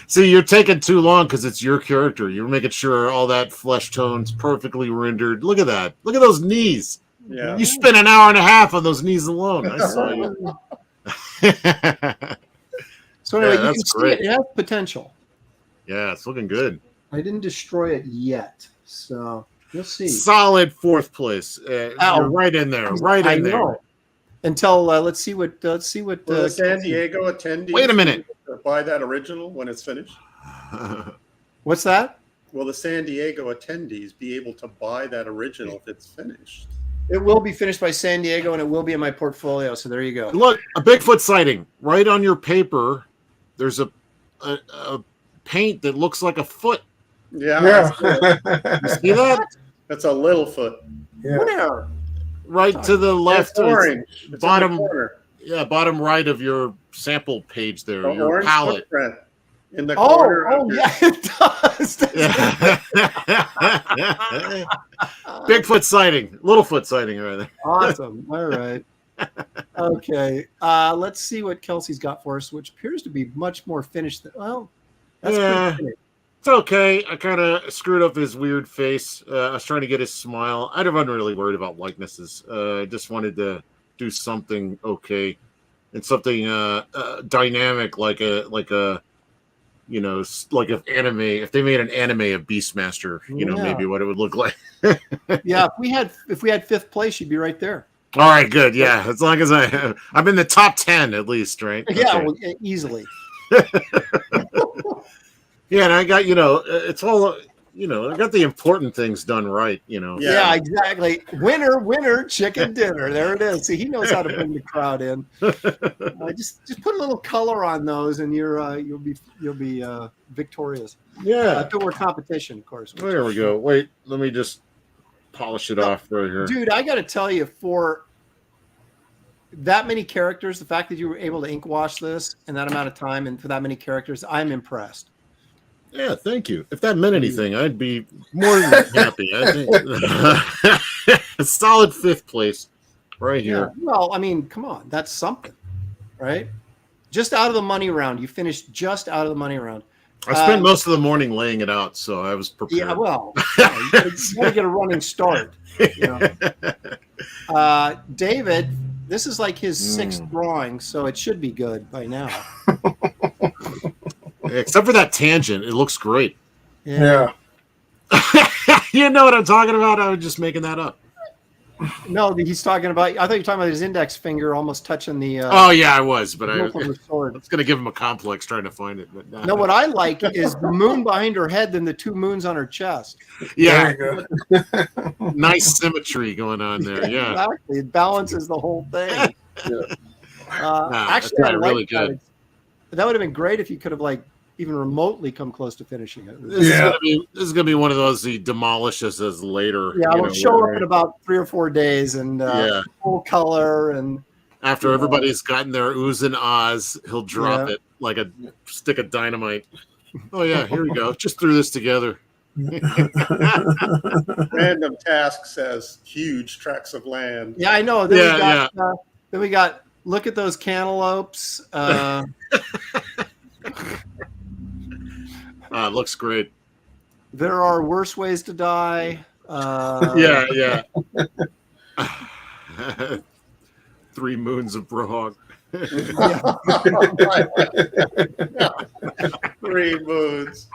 S7: See, you're taking too long because it's your character. You're making sure all that flesh tone's perfectly rendered. Look at that. Look at those knees.
S4: Yeah.
S7: You spent an hour and a half on those knees alone. I saw you.
S3: So anyway, you
S7: that's
S3: can see
S7: great.
S3: it has potential.
S7: Yeah, it's looking good.
S3: I didn't destroy it yet, so you'll see.
S7: Solid 4th place. You're right in there. Right in there.
S3: Until let's see what
S4: Will the San Diego attendees
S7: Wait a minute.
S4: buy that original when it's finished?
S3: What's that?
S4: Will the San Diego attendees be able to buy that original if it's finished?
S3: It will be finished by San Diego, and it will be in my portfolio. So there you go.
S7: Look, a Bigfoot sighting right on your paper. There's a paint that looks like a foot.
S4: Yeah.
S6: Yeah.
S7: You see that?
S4: That's a little foot.
S6: Yeah.
S3: Where?
S7: Right to the left.
S4: It's orange. It's
S7: Bottom.
S4: in the corner.
S7: Yeah, bottom right of your sample page there.
S4: The
S7: Your
S4: orange
S7: palette.
S4: footprint in the corner.
S3: Oh, yeah, it does.
S7: Bigfoot sighting, Littlefoot sighting right there.
S3: Awesome. All right. Okay. Let's see what Kelsey's got for us, which appears to be much more finished than that's
S7: Yeah.
S3: pretty finished.
S7: It's okay. I kind of screwed up his weird face. I was trying to get his smile. I wasn't really worried about likenesses. I just wanted to do something okay and something dynamic, like a like if they made an anime of Beastmaster, maybe what it would look like.
S3: Yeah, if we had 5th place, you'd be right there.
S7: All right, good. Yeah, as long as I'm in the top 10 at least, right?
S3: Yeah,
S7: Okay.
S3: well, easily.
S7: Yeah, and I got it's all I got the important things done right.
S3: Yeah, exactly. Winner, chicken dinner. There it is. See, he knows how to bring the crowd in. Just put a little color on those, and you'll be victorious.
S7: Yeah,
S3: if it were competition, of course.
S7: There we go. Wait, let me just polish it off right here.
S3: Dude, I got to tell you, for that many characters, the fact that you were able to ink wash this in that amount of time and for that many characters, I'm impressed.
S7: Yeah, thank you. If that meant anything, I'd be more than happy. I think a solid 5th place right here.
S3: Yeah. Well, I mean, come on, that's something, right? Just out of the money round. You finished just out of the money round.
S7: I spent most of the morning laying it out, so I was prepared.
S3: Yeah, well, you got to get a running start. David, this is like his 6th drawing, so it should be good by now.
S7: Except for that tangent, it looks great.
S6: Yeah.
S7: You know what I'm talking about? I was just making that up.
S3: No, he's talking about. I thought you were talking about his index finger almost touching the.
S7: Oh yeah, I was, but I was
S3: sword.
S7: going to give him a complex trying to find it. But
S3: no, what I like is the moon behind her head, then the 2 moons on her chest.
S7: Yeah, nice symmetry going on there. Yeah,
S3: exactly. It balances the whole thing. Actually, I like
S7: really good.
S3: That would have been great if you could have even remotely come close to finishing it.
S7: This is gonna be one of those he demolishes as later.
S3: Yeah, it'll show up in about 3 or 4 days and full color and
S7: after everybody's gotten their oohs and ahs, he'll drop it like a stick of dynamite. Oh yeah, here we go. Just threw this together.
S4: Random task says huge tracts of land.
S3: Yeah, I know. Then we got look at those cantaloupes.
S7: It looks great.
S3: There are worse ways to die.
S7: Yeah. 3 moons of Brohog.
S4: 3 moons.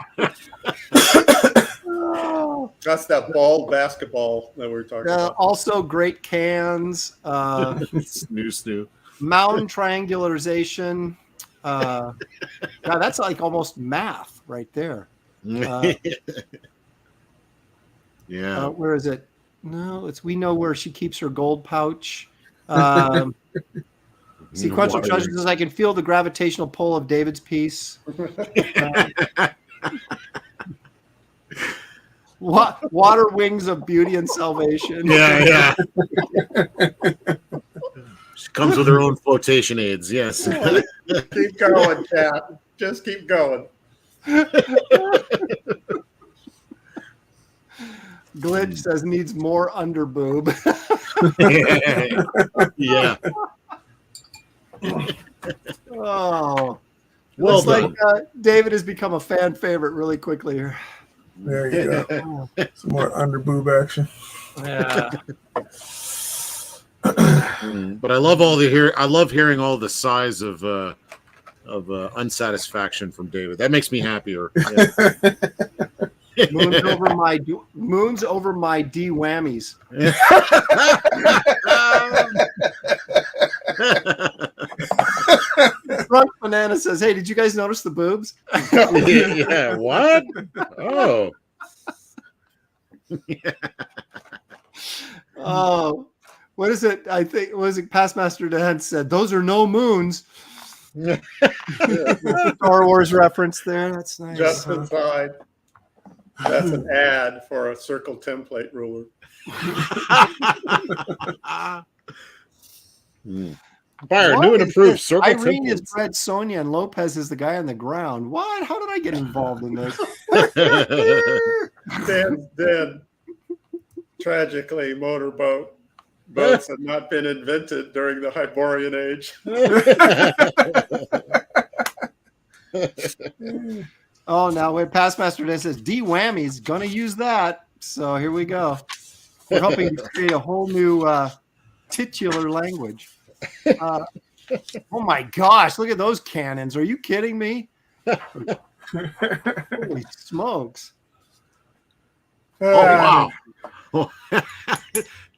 S4: That's that ball basketball that we're talking about.
S3: Also, great cans.
S7: Snoo.
S3: Mound triangularization. Yeah, that's like almost math right there.
S7: Yeah.
S3: Where is it? No, we know where she keeps her gold pouch. Sequential treasures says, I can feel the gravitational pull of David's piece. Water wings of beauty and salvation.
S7: Yeah. She comes with her own flotation aids. Yes.
S4: Keep going, Cat. Just keep going.
S3: Glitch says needs more underboob.
S7: Yeah.
S3: Oh,
S7: Well
S3: looks
S7: done.
S3: like David has become a fan favorite really quickly here.
S6: There you go. Some more underboob action.
S3: Yeah.
S7: But I love I love hearing all the sighs of unsatisfaction from David. That makes me happier. Yeah.
S3: Moons over my D whammies. Drunk Banana says, "Hey, did you guys notice the boobs?"
S7: Yeah. What? Oh.
S3: Oh, what is it? I think Pastmaster Dan said those are no moons. Star Wars reference there. That's nice.
S4: Just inside. That's an ad for a circle template ruler.
S7: Fire, new and improved circle
S3: Irene is
S7: templates.
S3: Fred, Sonia, and Lopez is the guy on the ground. What? How did I get involved in this?
S4: Then tragically, boats had not been invented during the Hyborian Age.
S3: Oh, now wait, Pastmaster Dan says D whammy's gonna use that. So here we go. We're hoping to create a whole new titular language. Oh my gosh, look at those cannons. Are you kidding me? Holy smokes.
S7: Oh wow.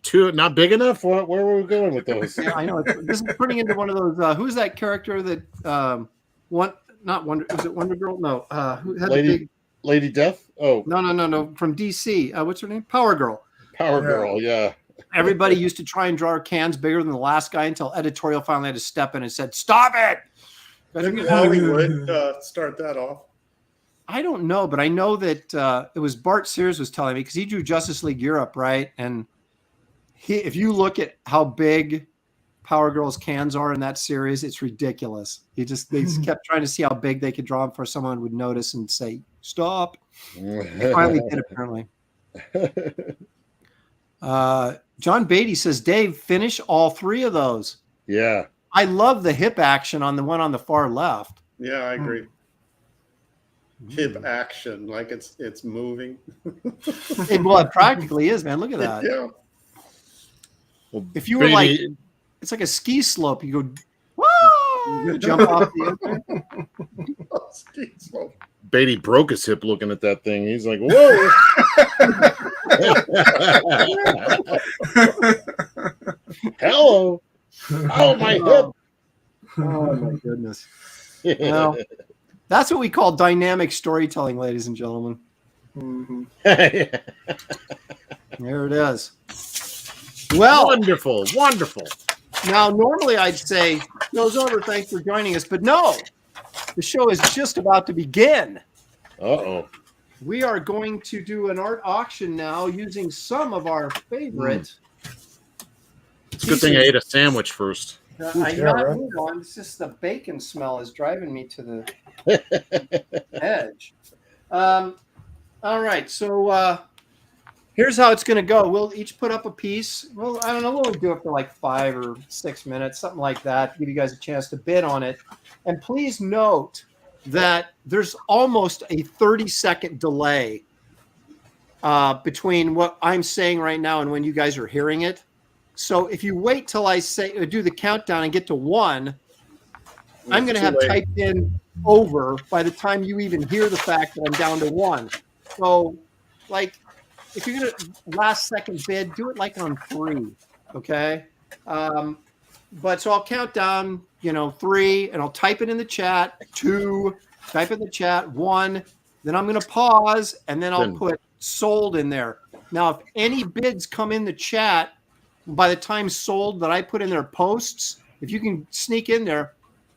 S7: Two not big enough? Where were we going with those?
S3: Yeah, I know. This is turning into one of those who's that character that was it Wonder Girl? No. Who had
S7: Lady Death? Oh.
S3: No. From DC. What's her name? Power Girl.
S7: Power Girl, yeah.
S3: Everybody used to try and draw cans bigger than the last guy until editorial finally had to step in and said, "Stop it!"
S4: Didn't Hollywood start that off?
S3: I don't know, but I know that it was Bart Sears was telling me because he drew Justice League Europe, right? And if you look at how big Power Girl's cans are in that series, it's ridiculous. They just kept trying to see how big they could draw them before someone would notice and say, "Stop." They finally did, apparently. John Beatty says, "Dave, finish all 3 of those."
S7: Yeah.
S3: I love the hip action on the one on the far left.
S4: Yeah, I agree. Hip action, like it's moving.
S3: Well, it practically is, man. Look at that.
S4: Yeah.
S7: Well,
S3: If you were like, it's like a ski slope. You go, whoa, you jump off the edge.
S4: Ski slope.
S7: Beatty broke his hip looking at that thing. He's like, whoa. Hello. Oh, my hip.
S3: Oh, my goodness. Well, that's what we call dynamic storytelling, ladies and gentlemen.
S6: Mm-hmm.
S3: There it is. Well,
S7: wonderful.
S3: Now, normally I'd say, show's over, thanks for joining us. But no, the show is just about to begin.
S7: Uh-oh.
S3: We are going to do an art auction now using some of our favorite.
S7: It's a good thing I ate a sandwich first.
S3: It's just the bacon smell is driving me to the edge. All right, so here's how it's going to go. We'll each put up a piece. Well, I don't know. We'll do it for like 5 or 6 minutes, something like that. Give you guys a chance to bid on it. And please note that there's almost a 30-second delay between what I'm saying right now and when you guys are hearing it. So if you wait till I say do the countdown and get to 1, I'm going to have typed in over by the time you even hear the fact that I'm down to 1. So, like, if you're going to last second bid, do it like on 3, okay? But so I'll count down, 3, and I'll type it in the chat, 2, type in the chat, 1, then I'm going to pause, and then I'll put sold in there. Now, if any bids come in the chat, by the time sold that I put in their posts, if you can sneak in there,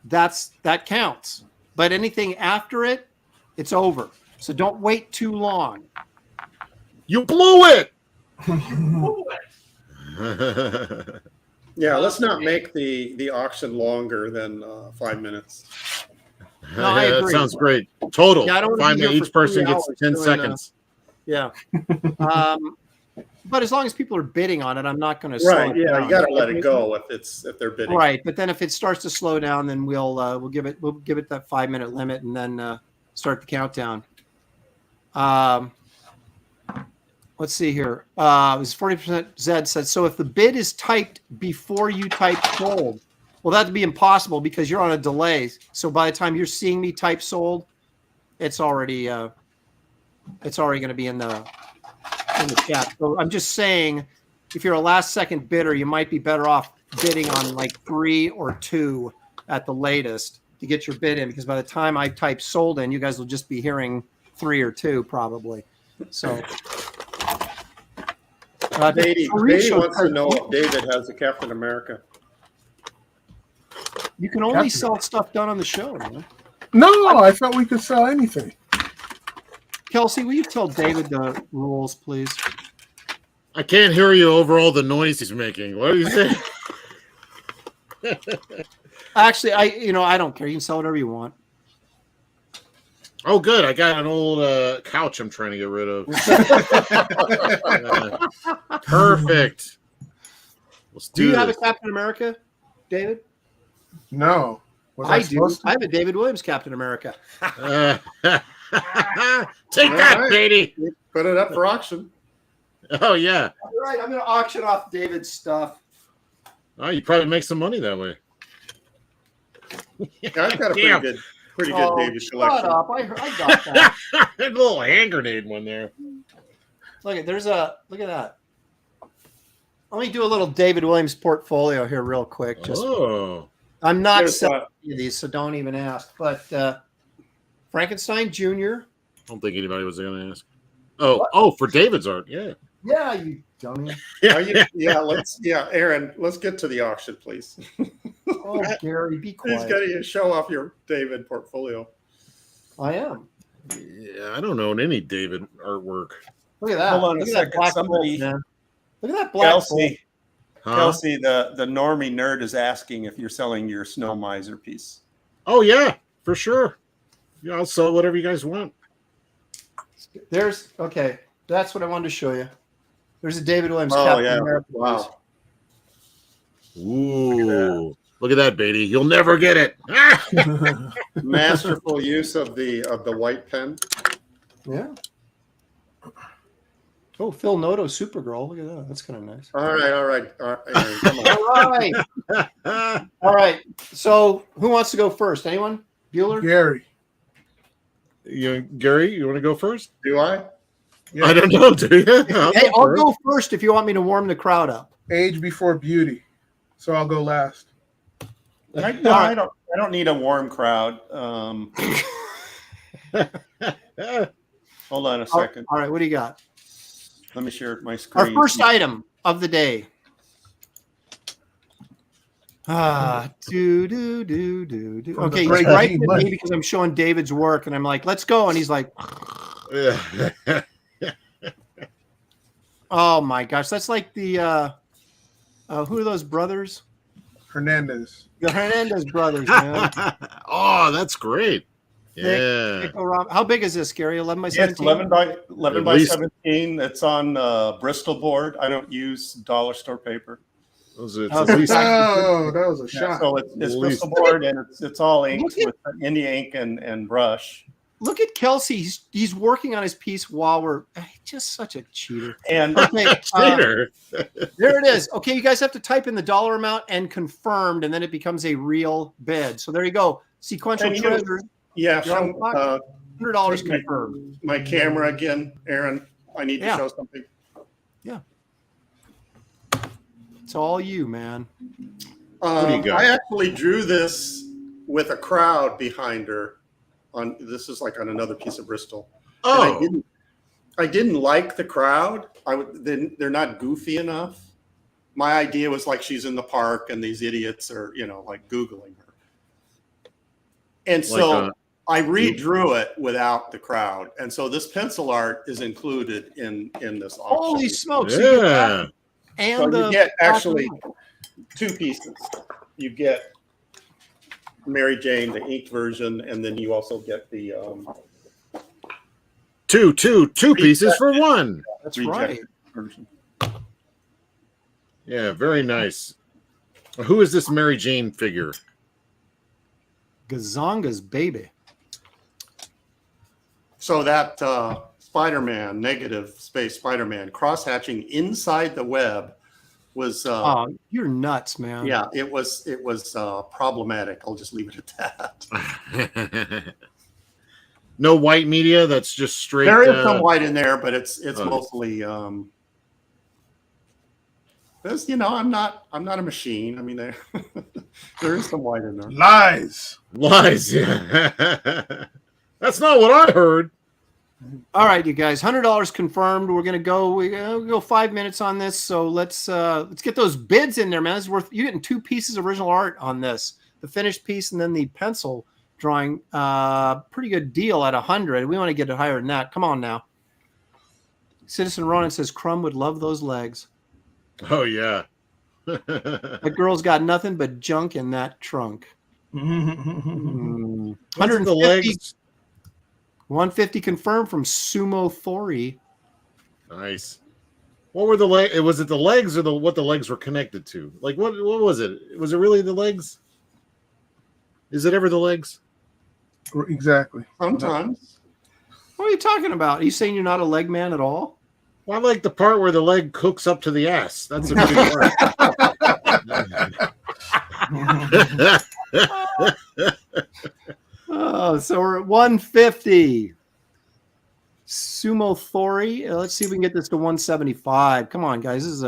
S3: that counts. But anything after it, it's over. So don't wait too long.
S7: You blew it.
S4: Yeah, let's not make the auction longer than 5 minutes.
S3: No, I agree.
S7: That sounds great. Total.
S3: Yeah, I don't
S7: 5 minutes. Each person gets 10 seconds.
S3: Yeah. But as long as people are bidding on it, I'm not going to.
S4: Right. Yeah, you got to let it go if they're bidding.
S3: Right, but then if it starts to slow down, then we'll give it that 5-minute limit and then start the countdown. Let's see here. It was 40%. Zed said, so if the bid is typed before you type sold, well, that'd be impossible because you're on a delay. So by the time you're seeing me type sold, it's already going to be in the chat. So I'm just saying, if you're a last second bidder, you might be better off bidding on like 3 or 2 at the latest to get your bid in, because by the time I type sold in, you guys will just be hearing 3 or 2 probably. So
S4: Beatty wants to know if David has a Captain America.
S3: You can only sell stuff done on the show, man.
S6: No, I thought we could sell anything.
S3: Kelsey, will you tell David the rules, please?
S7: I can't hear you over all the noise he's making. What are you saying?
S3: Actually, I don't care. You can sell whatever you want.
S7: Oh, good. I got an old couch I'm trying to get rid of. Perfect. Let's do
S3: you
S7: this.
S3: have a Captain America, David?
S6: No.
S3: I do. I have a David Williams Captain America.
S7: Take that, Beatty.
S4: Put it up for auction.
S7: Oh, yeah.
S3: All right, I'm going to auction off David's stuff.
S7: Oh, you probably make some money that way.
S4: I've got a pretty good David collection.
S3: Shut up. I got that.
S7: A little hand grenade one there.
S3: Look at that. Let me do a little David Williams portfolio here real quick. I'm not selling any of these, so don't even ask. But Frankenstein Jr.
S7: I don't think anybody was going to ask. Oh, for David's art, yeah.
S3: Yeah, you dummy.
S4: Aaron, let's get to the auction, please.
S3: Oh, Gary, be quiet.
S4: He's got to show off your David portfolio.
S3: I am.
S7: Yeah, I don't own any David artwork.
S3: Look at that.
S4: Hold on a second.
S3: Look at that black
S4: Kelsey. Huh? Kelsey, the normie nerd is asking if you're selling your Snow Miser piece.
S7: Oh, yeah, for sure. Yeah, I'll sell whatever you guys want.
S3: That's what I wanted to show you. There's a David Williams Captain America.
S4: Wow.
S7: Ooh. Look at that, Beatty. You'll never get it.
S4: Masterful use of the white pen.
S3: Yeah. Oh, Phil Noto, Supergirl. Look at that. That's kind of nice.
S4: All right. Come on.
S3: All right. So who wants to go first? Anyone? Bueller?
S6: Gary.
S7: Gary, you want to go first?
S4: Do I?
S7: Yeah. I don't know. Do you?
S3: I'll go first if you want me to warm the crowd up.
S6: Age before beauty. So I'll go last.
S4: I don't need a warm crowd. Hold on a second.
S3: All right, what do you got?
S4: Let me share my screen.
S3: Our first item of the day. Okay, he's right at me because I'm showing David's work, and I'm like, "Let's go," and he's like, "Oh my gosh, that's like the who are those brothers?
S6: Hernandez.
S3: The Hernandez brothers, man.
S7: Oh, that's great. Yeah.
S3: How big is this, Gary? 11 by 17?
S4: It's 11 by 17. It's on Bristol board. I don't use dollar store paper.
S6: That was a shot.
S4: So it's Bristol board, and it's all inked with India ink and brush.
S3: look at Kelsey. He's working on his piece while we're just such a cheater.
S4: And
S3: okay,
S7: cheater.
S3: There it is. Okay, you guys have to type in the dollar amount and confirmed, and then it becomes a real bid. So there you go. Sequential treasures.
S4: Yeah,
S3: $100 confirmed.
S4: My camera again, Aaron. I need to show something.
S3: Yeah. It's all you, man.
S7: What do you got?
S4: I actually drew this with a crowd behind her. This is like on another piece of Bristol.
S7: Oh,
S4: and I didn't like the crowd. They're not goofy enough. My idea was like she's in the park and these idiots are, like Googling her. And so I redrew it without the crowd. And so this pencil art is included in this auction.
S3: Holy smokes.
S7: yeah.
S3: And
S4: so you get actually 2 pieces. You get Mary Jane, the inked version, and then you also get the
S7: two pieces for one.
S3: That's right.
S4: Version.
S7: Yeah, very nice. Who is this Mary Jane figure?
S3: Gazonga's baby.
S4: So that Spider-Man, negative space Spider-Man, cross-hatching inside the web was
S3: you're nuts, man.
S4: Yeah, it was problematic. I'll just leave it at
S7: that. No white media. That's just straight.
S4: There is some white in there, but it's mostly. Because I'm not a machine. I mean, there is some white in there.
S6: Lies.
S7: Yeah. That's not what I heard.
S3: All right, you guys, $100 confirmed. We're gonna go 5 minutes on this. So let's get those bids in there, man. It's worth you getting 2 pieces of original art on this, the finished piece and then the pencil drawing. Pretty good deal at 100. We want to get it higher than that. Come on now. Citizen Ronan says Crumb would love those legs.
S7: Oh yeah.
S3: That girl's got nothing but junk in that trunk. 150.
S7: The legs?
S3: 150 confirmed from Sumo Thori.
S7: Nice. What were the legs? Was it the legs or what the legs were connected to? Like what was it? Was it really the legs? Is it ever the legs?
S6: Exactly.
S4: Sometimes.
S3: What are you talking about? Are you saying you're not a leg man at all?
S7: Well, I like the part where the leg hooks up to the ass. That's a good part.
S3: Oh, so we're at 150. Sumo Thori. Let's see if we can get this to 175. Come on, guys. This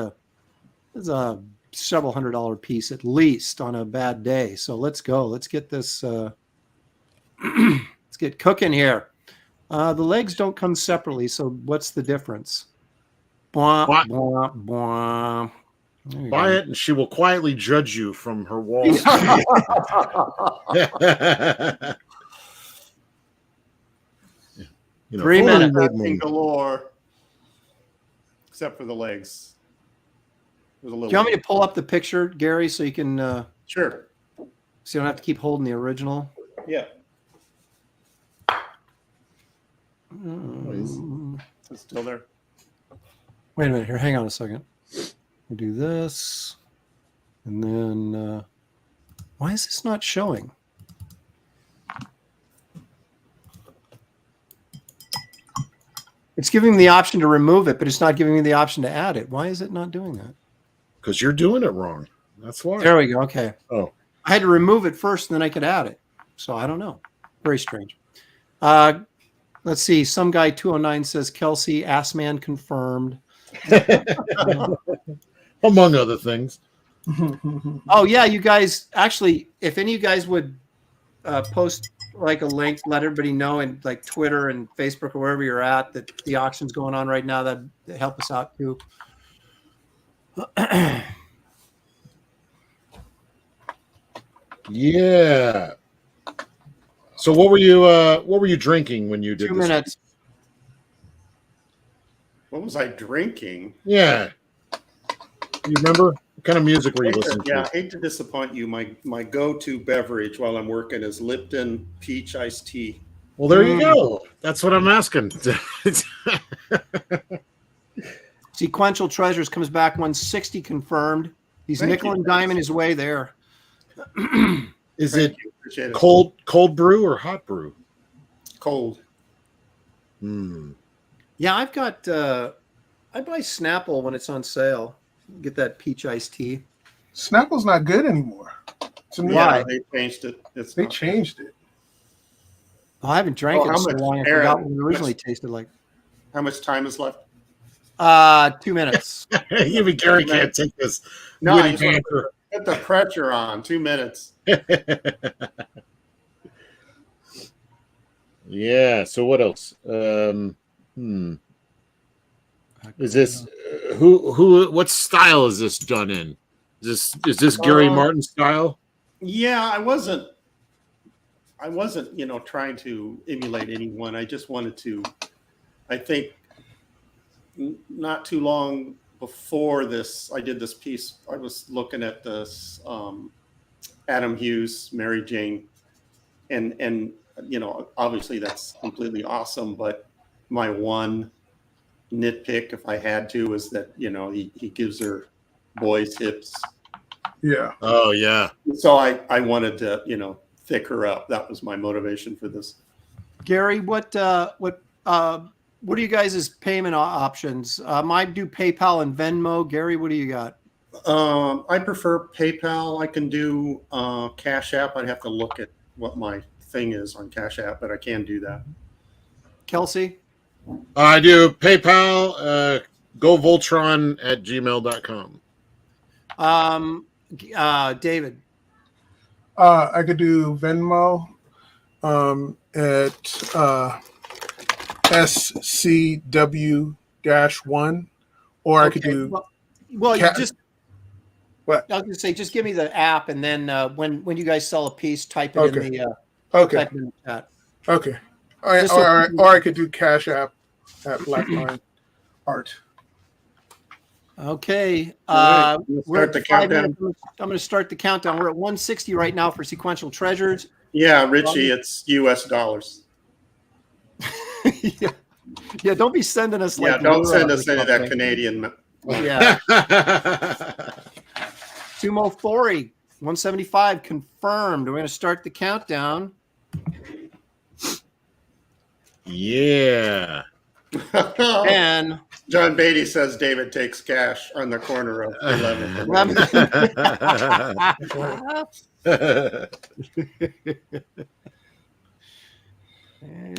S3: is a several $100 piece at least on a bad day. So let's go. Let's get this. Let's get cooking here. The legs don't come separately. So what's the difference? Blah, blah, blah.
S7: Buy it, and she will quietly judge you from her walls.
S3: 3 minutes.
S4: Galore, except for the legs.
S3: Do you want me to pull up the picture, Gary, so you can?
S4: Sure.
S3: So you don't have to keep holding the original.
S4: Yeah. It's still there.
S3: Wait a minute here. Hang on a second. We'll do this. And then why is this not showing? It's giving me the option to remove it, but it's not giving me the option to add it. Why is it not doing that?
S7: Because you're doing it wrong. That's why.
S3: There we go. Okay.
S7: Oh.
S3: I had to remove it first, and then I could add it. So I don't know. Very strange. Let's see. Some guy 209 says Kelsey Assman confirmed.
S7: Among other things.
S3: Oh yeah, you guys. Actually, if any of you guys would post like a link, let everybody know in like Twitter and Facebook or wherever you're at that the auction's going on right now, that'd help us out too.
S7: Yeah. So what were you drinking when you did
S3: 2
S7: this?
S3: minutes.
S4: What was I drinking?
S7: Yeah. You remember? What kind of music were you listening
S4: Yeah, I
S7: to?
S4: hate to disappoint you. My go-to beverage while I'm working is Lipton peach iced tea.
S7: Well, there you go. That's what I'm asking.
S3: Sequential Treasures comes back 160 confirmed. He's
S4: Thank
S3: nickel
S4: you.
S3: and diming his way there.
S7: Is
S4: Thank
S7: it
S4: you. Appreciate it.
S7: cold brew or hot brew?
S4: Cold.
S3: Yeah, I've got. I buy Snapple when it's on sale. Get that peach iced tea.
S6: Snapple's not good anymore.
S4: Yeah, they changed it.
S6: They changed it.
S3: Oh, I haven't drank it in so long. I forgot what it originally tasted like.
S4: How much time is left?
S3: 2 minutes.
S7: Even Gary can't take this.
S4: No, I just want to put the pressure on. 2 minutes.
S7: Yeah. So what else? Is this who? What style is this done in? Is this Gary Martin style?
S4: Yeah, I wasn't, trying to emulate anyone. I just wanted to. I think not too long before this, I did this piece. I was looking at this Adam Hughes, Mary Jane, and obviously that's completely awesome. But my one nitpick, if I had to, is that he gives her boys hips.
S6: Yeah.
S7: Oh yeah.
S4: So I wanted to thick her up. That was my motivation for this.
S3: Gary, what are you guys' payment options? I do PayPal and Venmo. Gary, what do you got?
S4: I prefer PayPal. I can do Cash App. I'd have to look at what my thing is on Cash App, but I can do that.
S3: Kelsey?
S7: I do PayPal, govoltron@gmail.com.
S3: David?
S6: I could do Venmo at SCW-1, or I could do.
S3: Well, you just.
S6: What?
S3: I was going to say, just give me the app, and then when you guys sell a piece, type it in the. Type it in the chat.
S6: Okay. Or I could do Cash App at Blackline Art.
S3: Okay.
S4: We're at the countdown.
S3: I'm going to start the countdown. We're at 160 right now for sequential treasures.
S4: Yeah, Richie, it's US dollars.
S3: Yeah, don't be sending us like.
S4: Yeah, don't send us any of that Canadian.
S3: Yeah. Sumo Thori, 175 confirmed. We're going to start the countdown.
S7: Yeah.
S3: And
S4: John Beatty says David takes cash on the corner of 11th.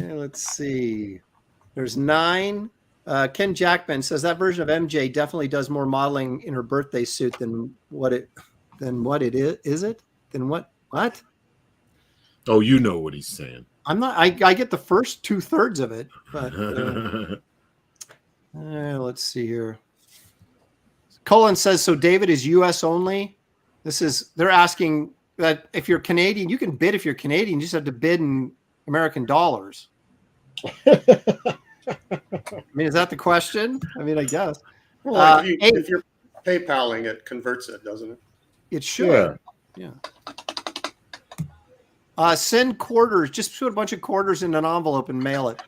S3: Let's see. There's 9. Ken Jackman says that version of MJ definitely does more modeling in her birthday suit than what it is. Is it? Than what? What?
S7: Oh, you know what he's saying.
S3: I'm not. I get the first 2/3 of it, but let's see here. Colin says so. David is U.S. only. They're asking that if you're Canadian, you can bid. If you're Canadian, you just have to bid in American dollars. I mean, is that the question? I mean, I guess.
S4: Well, if you're PayPaling, it converts it, doesn't it?
S3: It should. Yeah. Send quarters. Just put a bunch of quarters in an envelope and mail it.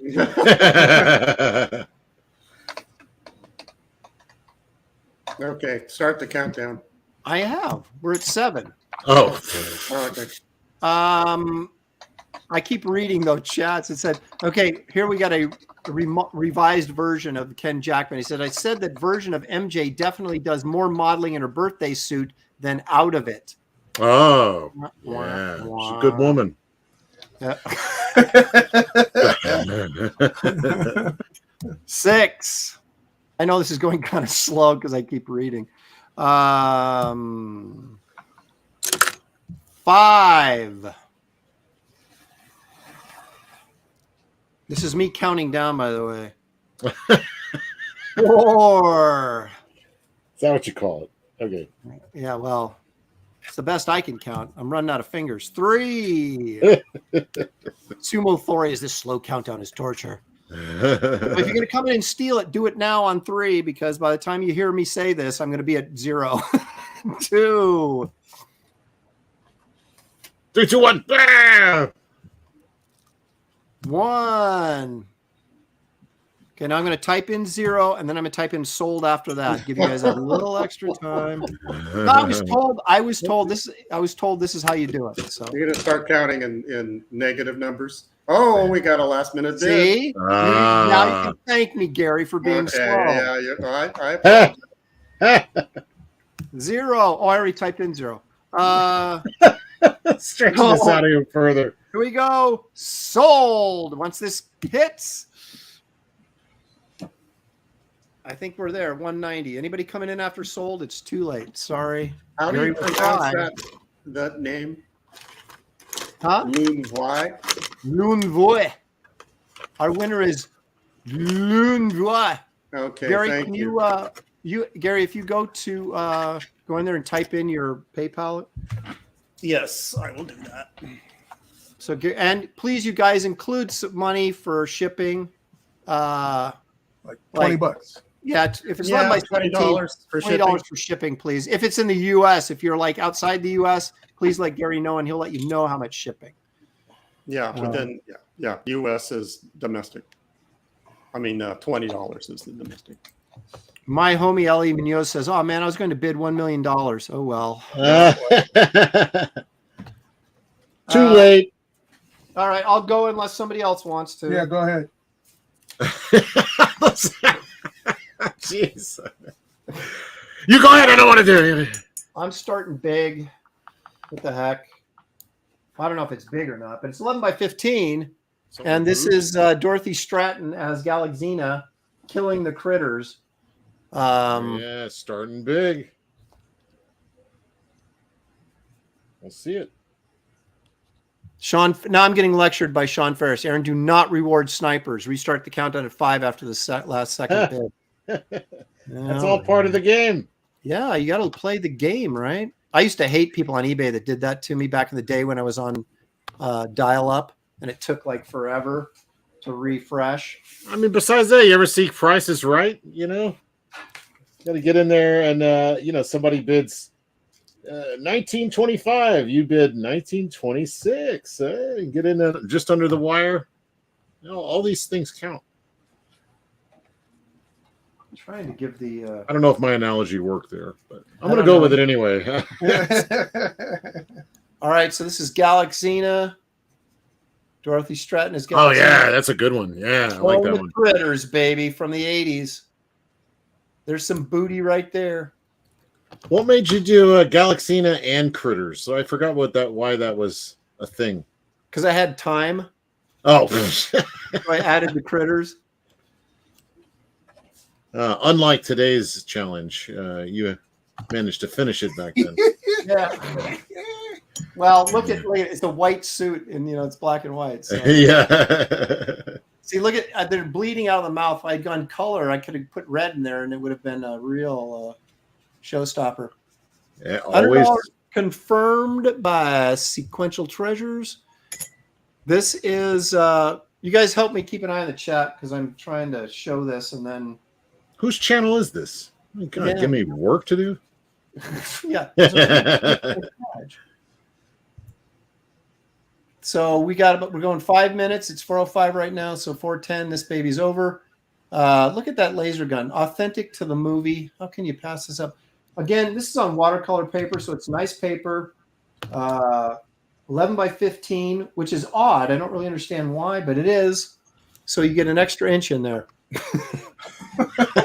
S4: Okay, start the countdown.
S3: I have. We're at 7.
S7: Oh.
S4: Okay.
S3: I keep reading those chats. It said, okay, here we got a revised version of Ken Jackman. He said, I said that version of MJ definitely does more modeling in her birthday suit than out of it.
S7: Oh, yeah. She's a good woman.
S3: Yeah. 6. I know this is going kind of slow because I keep reading. 5. This is me counting down, by the way. 4.
S7: Is that what you call it? Okay.
S3: Yeah, well, it's the best I can count. I'm running out of fingers. 3. Sumo Thori is this slow countdown is torture. If you're going to come in and steal it, do it now on 3, because by the time you hear me say this, I'm going to be at 0. 2.
S7: 3, 2, 1. Ah!
S3: 1. Okay, now I'm going to type in 0, and then I'm going to type in sold after that. Give you guys a little extra time. No, I was told this is how you do it. So
S4: You're going to start counting in negative numbers. Oh, we got a last minute bid.
S3: See? Now you can thank me, Gary, for being slow.
S4: Yeah, I apologize.
S3: 0. Oh, I already typed in 0.
S7: Stretching this out even further.
S3: Here we go. Sold. Once this hits, I think we're there. 190. Anybody coming in after sold? It's too late. Sorry.
S4: How do you pronounce that name?
S3: Huh?
S4: Loonvoy.
S3: Loonvoy. Our winner is Loonvoy.
S4: Okay.
S3: Gary,
S4: thank
S3: can
S4: you.
S3: Gary, if you go to go in there and type in your PayPal.
S4: Yes, I will do that.
S3: So, and please, you guys, include some money for shipping.
S6: Like $20.
S3: Yeah, if it's not by
S4: $20 for
S3: $20 for shipping, please. If it's in the U.S., if you're like outside the U.S., please let Gary know, and he'll let you know how much shipping.
S4: Yeah, but then U.S. is domestic. I mean, $20 is the domestic.
S3: My homie Ellie Munoz says, "Oh man, I was going to bid $1 million. Oh well."
S7: Too late.
S3: All right, I'll go unless somebody else wants to.
S6: Yeah, go ahead.
S7: Jeez. You go ahead. I don't want to do it.
S3: I'm starting big. What the heck? I don't know if it's big or not, but it's 11 by 15. And this is Dorothy Stratton as Galaxina killing the critters.
S7: Yeah, starting big. We'll see it.
S3: Sean, now I'm getting lectured by Sean Ferris. Aaron, do not reward snipers. Restart the countdown at 5 after the last second bid.
S7: That's all part of the game.
S3: Yeah, you got to play the game, right? I used to hate people on eBay that did that to me back in the day when I was on dial-up, and it took like forever to refresh.
S7: I mean, besides that, you ever see Prices Right? You know, got to get in there, and somebody bids 1925. You bid 1926. Get in there just under the wire. You know, all these things count.
S3: I'm trying to give the.
S7: I don't know if my analogy worked there, but I'm going to go with it anyway.
S3: All right, so this is Galaxina. Dorothy Stratton is Galaxina.
S7: Oh yeah, that's a good one. Yeah, I like that one.
S3: Critters, baby, from the 80s. There's some booty right there.
S7: What made you do Galaxina and Critters? So I forgot why that was a thing.
S3: Because I had time.
S7: Oh,
S3: so I added the Critters.
S7: Unlike today's challenge, you managed to finish it back then.
S3: Yeah. Well, look at it's a white suit, and it's black and white. So.
S7: Yeah.
S3: See, look at they're bleeding out of the mouth. If I'd gone color, I could have put red in there, and it would have been a real showstopper.
S7: Yeah, always
S3: confirmed by Sequential Treasures. This is you guys help me keep an eye on the chat because I'm trying to show this, and then
S7: whose channel is this? God, give me work to do.
S3: Yeah. So we're going 5 minutes. It's 4:05 right now. So 4:10, this baby's over. Look at that laser gun. Authentic to the movie. How can you pass this up? Again, this is on watercolor paper, so it's nice paper. 11 by 15, which is odd. I don't really understand why, but it is. So you get an extra inch in there.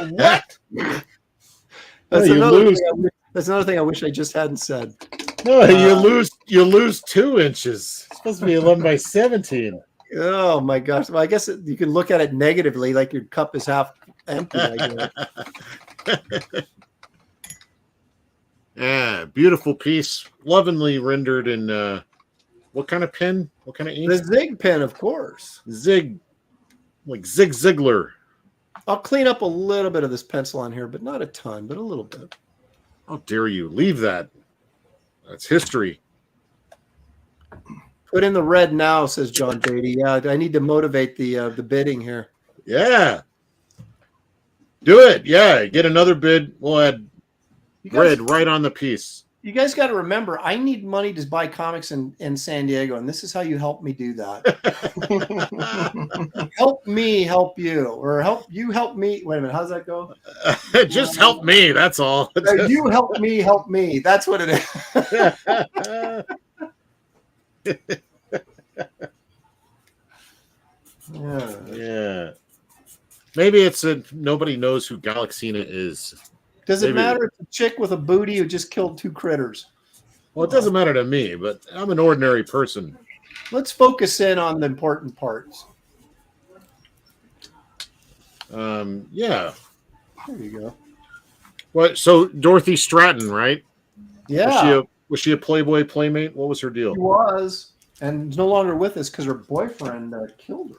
S7: What?
S3: That's another thing I wish I just hadn't said.
S7: No, you lose 2 inches. It's supposed to be 11 by 17.
S3: Oh my gosh! Well, I guess you can look at it negatively, like your cup is half empty.
S7: Yeah, beautiful piece, lovingly rendered in what kind of pen? What kind of ink?
S3: The Zig pen, of course.
S7: Zig, like Zig Ziglar.
S3: I'll clean up a little bit of this pencil on here, but not a ton, but a little bit.
S7: How dare you leave that? That's history.
S3: Put in the red now, says John Beatty. Yeah, I need to motivate the bidding here.
S7: Yeah. Do it. Yeah, get another bid. We'll add red right on the piece.
S3: You guys got to remember, I need money to buy comics in San Diego, and this is how you help me do that. Help me help you, or help me. Wait a minute, how's that go?
S7: Just help me, that's all.
S3: You help me. That's what it is.
S7: Yeah. Maybe it's nobody knows who Galaxina is.
S3: Does it matter? It's a chick with a booty who just killed 2 critters.
S7: Well, it doesn't matter to me, but I'm an ordinary person.
S3: Let's focus in on the important parts.
S7: Yeah.
S3: There you go.
S7: What? So Dorothy Stratton, right?
S3: Yeah.
S7: Was she a Playboy playmate? What was her deal?
S3: She was, and no longer with us because her boyfriend killed her.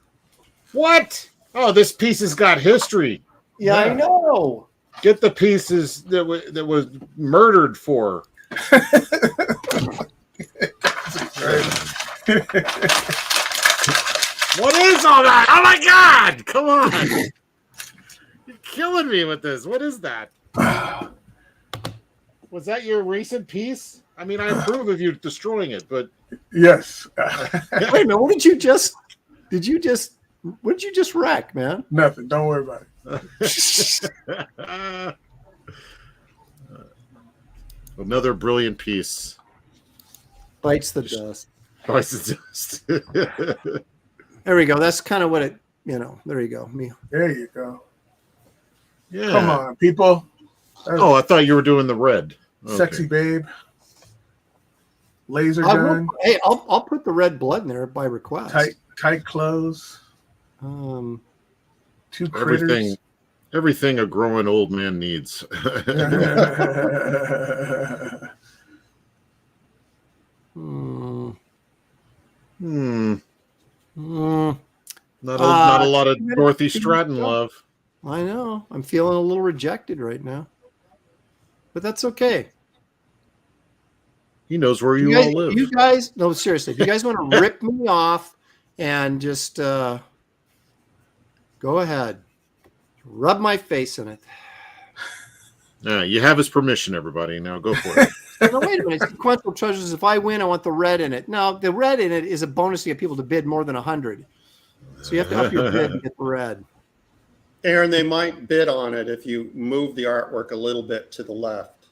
S7: What? Oh, this piece has got history.
S3: Yeah, I know.
S7: Get the pieces that was murdered for. What is all that? Oh my God! Come on! You're killing me with this. What is that? Was that your recent piece? I mean, I approve of you destroying it, but
S6: yes.
S3: Wait a minute. What did you just wreck, man?
S6: Nothing. Don't worry about it.
S7: Another brilliant piece.
S3: Bites the dust.
S7: Bites the dust.
S3: There we go. That's kind of what it, there you go. Me.
S6: There you go.
S7: Yeah.
S6: Come on, people.
S7: Oh, I thought you were doing the red.
S6: Sexy babe. Laser gun.
S3: I'll put the red blood in there by request.
S6: Tight clothes.
S3: 2
S6: critters.
S7: Everything a growing old man needs. Not a lot of Dorothy Stratton love.
S3: I know. I'm feeling a little rejected right now, but that's okay.
S7: He knows where you all live.
S3: You guys, no, seriously. If you guys want to rip me off and just go ahead, rub my face in it.
S7: You have his permission, everybody. Now go for it.
S3: No, wait a minute. Sequential treasures. If I win, I want the red in it. Now, the red in it is a bonus to get people to bid more than 100. So you have to up your bid to get the red.
S4: Aaron, they might bid on it if you move the artwork a little bit to the left.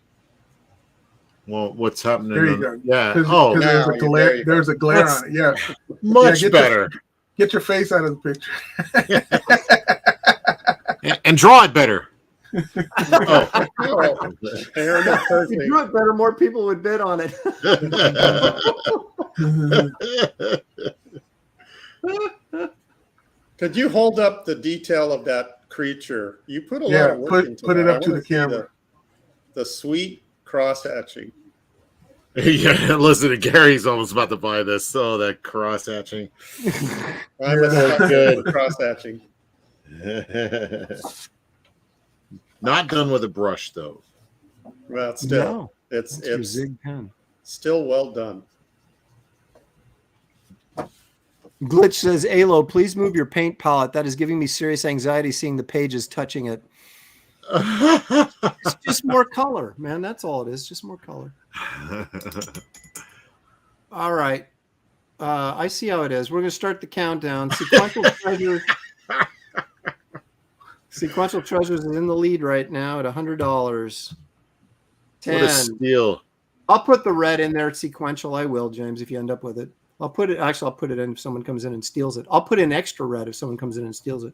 S7: Well, what's happening?
S6: There you go.
S7: Yeah.
S6: There's a glare on it. Yeah.
S7: Much better.
S6: Get your face out of the picture.
S7: and draw it better.
S3: Aaron, if you do it better, more people would bid on it.
S4: Could you hold up the detail of that creature? You put a lot of work into it.
S6: Put it up to the camera.
S4: The sweet cross hatching.
S7: Yeah, listen, Gary's almost about to buy this. Oh, that cross hatching.
S4: Good cross hatching.
S7: Not done with a brush though.
S4: Well, still, it's
S3: zig pen.
S4: Still well done.
S3: Glitch says, Alo, please move your paint palette. That is giving me serious anxiety seeing the pages touching it. It's just more color, man. That's all it is. Just more color. All right. I see how it is. We're going to start the countdown. Sequential treasures. Sequential treasures is in the lead right now at $100. 10.
S7: What a steal.
S3: I'll put the red in there at sequential. I will, James, if you end up with it. I'll put it in if someone comes in and steals it. I'll put in extra red if someone comes in and steals it.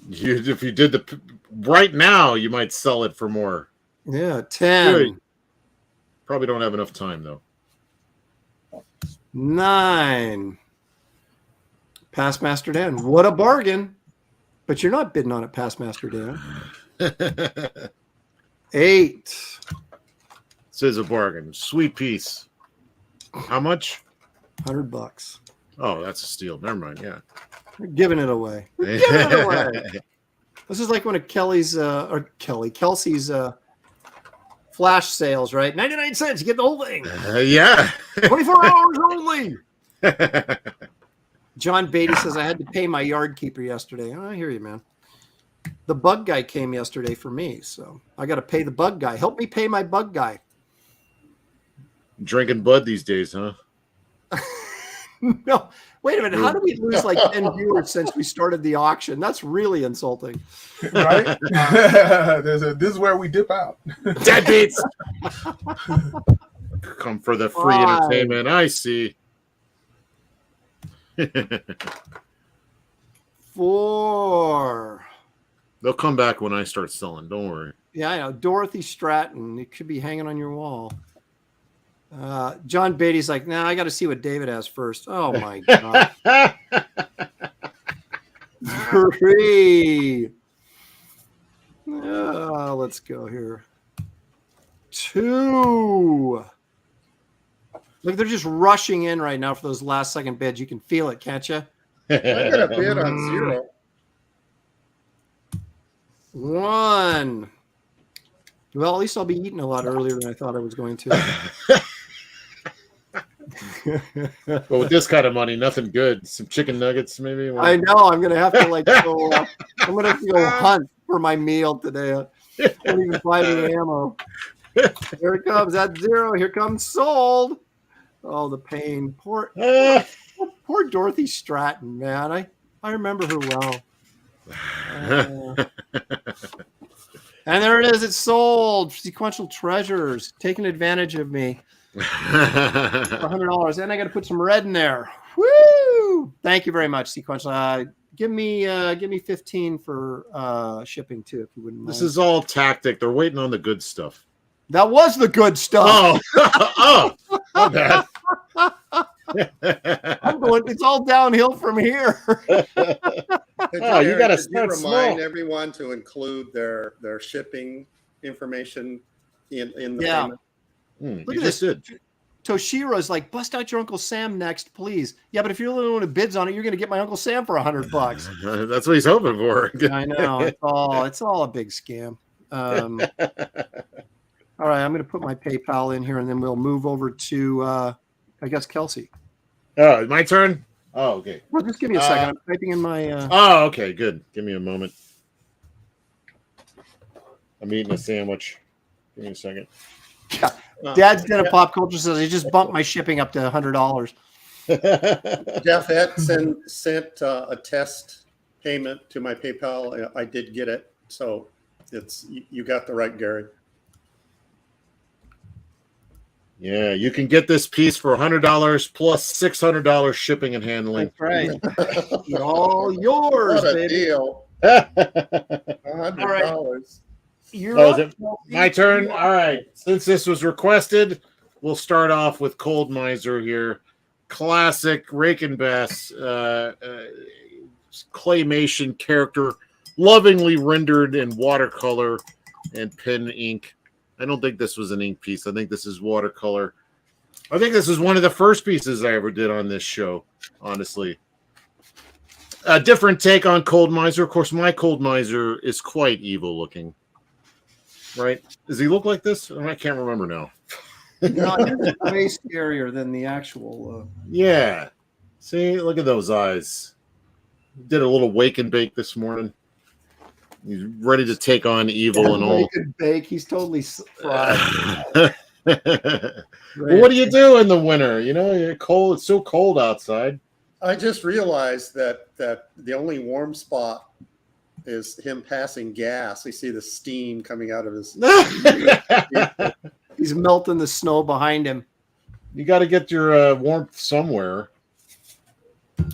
S7: If you did right now, you might sell it for more.
S3: Yeah, 10.
S7: Good. Probably don't have enough time though.
S3: 9. Past Master Dan. What a bargain. But you're not bidding on it, Past Master Dan. 8.
S7: This is a bargain. Sweet piece. How much?
S3: $100.
S7: Oh, that's a steal. Never mind. Yeah.
S3: We're giving it away. We're giving it away. This is like one of Kelsey's flash sales, right? 99 cents. You get the whole thing.
S7: Yeah.
S3: 24 hours only. John Beatty says, I had to pay my yard keeper yesterday. Oh, I hear you, man. The bug guy came yesterday for me, so I got to pay the bug guy. Help me pay my bug guy.
S7: Drinking Bud these days, huh?
S3: No. Wait a minute. How did we lose like 10 viewers since we started the auction? That's really insulting.
S6: Right? This is where we dip out.
S7: Deadbeats. Come for the free entertainment. I see.
S3: 4.
S7: They'll come back when I start selling. Don't worry.
S3: Yeah, I know. Dorothy Stratton. It could be hanging on your wall. John Beatty's like, nah, I got to see what David has first. Oh, my God. 3. Let's go here. 2. Look, they're just rushing in right now for those last second bids. You can feel it, can't you?
S4: I got a bid on 0.
S3: 1. Well, at least I'll be eating a lot earlier than I thought I was going to.
S7: But with this kind of money, nothing good. Some chicken nuggets, maybe.
S3: I know. I'm gonna have to go. I'm gonna have to go hunt for my meal today. I don't even buy any ammo. Here it comes. At 0. Here comes sold. Oh, the pain. Poor Dorothy Stratton, man. I remember her well. And there it is. It's sold. Sequential Treasures taking advantage of me. For $100, and I got to put some red in there. Woo! Thank you very much, Sequential. Give me 15 for shipping too, if you wouldn't mind.
S7: This is all tactic. They're waiting on the good stuff.
S3: That was the good stuff.
S7: Oh, my bad.
S3: It's all downhill from here.
S7: Oh, you got to start
S4: remind everyone to include their shipping information in the payment.
S3: Look at this. Toshira's like, bust out your Uncle Sam next, please. Yeah, but if you're the only one who bids on it, you're going to get my Uncle Sam for $100.
S7: That's what he's hoping for.
S3: I know. It's all a big scam. All right, I'm going to put my PayPal in here, and then we'll move over to, I guess, Kelsey.
S7: Oh, my turn? Oh, okay.
S3: Well, just give me a second. I'm typing in my...
S7: Oh, okay, good. Give me a moment. I'm eating a sandwich. Give me a second.
S3: Yeah. Dad's Den of Pop Culture says he just bumped my shipping up to $100.
S4: Jeff sent a test payment to my PayPal. I did get it, so you got the right Gary.
S7: Yeah, you can get this piece for $100 plus $600 shipping and handling.
S3: That's right. All yours,
S4: what a
S3: baby.
S4: Deal. $100.
S3: Is
S7: it my turn? All right. Since this was requested, we'll start off with Cold Miser here. Classic Rake and Bass claymation character, lovingly rendered in watercolor and pen ink. I don't think this was an ink piece. I think this is watercolor. I think this is one of the first pieces I ever did on this show, honestly. A different take on Cold Miser. Of course, my Cold Miser is quite evil looking. Right? Does he look like this? I can't remember now.
S3: No, it's way scarier than the actual.
S7: Yeah. See, look at those eyes. Did a little wake and bake this morning. He's ready to take on evil and all.
S3: Wake and bake. He's totally fried.
S7: Well, what do you do in the winter? You know, you're cold. It's so cold outside.
S4: I just realized that the only warm spot is him passing gas. We see the steam coming out of his.
S3: He's melting the snow behind him.
S7: You got to get your warmth somewhere.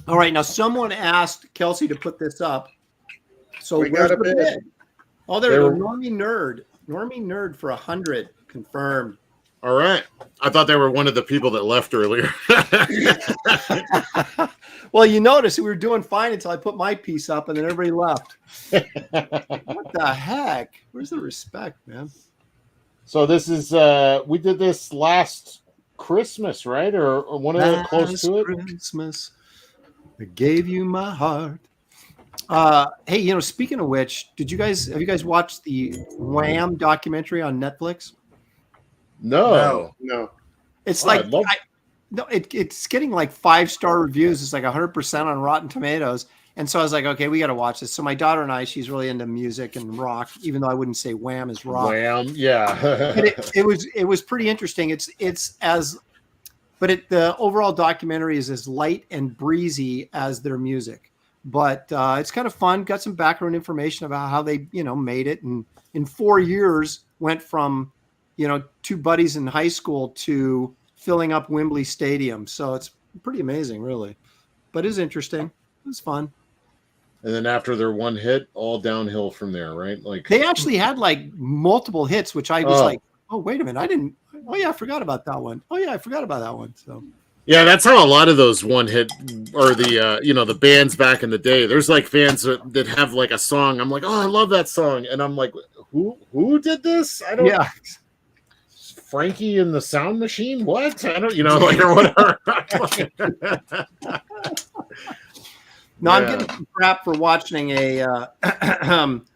S3: All right, now someone asked Kelsey to put this up. So
S4: we got a bid.
S3: Oh, there we go. Normie Nerd for 100 confirmed.
S7: All right. I thought they were one of the people that left earlier.
S3: Well, you notice we were doing fine until I put my piece up and then everybody left. What the heck? Where's the respect, man?
S7: So this is we did this last Christmas, right? Or one of the close to it?
S3: Christmas. I gave you my heart. Hey, you know, speaking of which, have you guys watched the Wham documentary on Netflix?
S7: No.
S3: It's it's getting like 5-star reviews. It's like 100% on Rotten Tomatoes. And so I was like, okay, we got to watch this. So my daughter and I, she's really into music and rock, even though I wouldn't say Wham is rock.
S7: Wham, yeah.
S3: But it was pretty interesting. The overall documentary is as light and breezy as their music. But it's kind of fun. Got some background information about how they, made it. And in 4 years went from, two buddies in high school to filling up Wembley Stadium. So it's pretty amazing, really. But it's interesting. It was fun.
S7: And then after their one hit, all downhill from there, right? Like
S3: they actually had like multiple hits, which I was like, oh, wait a minute. I didn't. Oh, yeah, I forgot about that one. Oh, yeah, I forgot about that one. So,
S7: yeah, that's how a lot of those one hit or the, the bands back in the day. There's like fans that have like a song. I'm like, oh, I love that song. And I'm like, who did this? I don't.
S3: Yeah.
S7: Frankie and the Sound Machine? What? I don't, like, or whatever.
S3: No, I'm getting some crap for watching a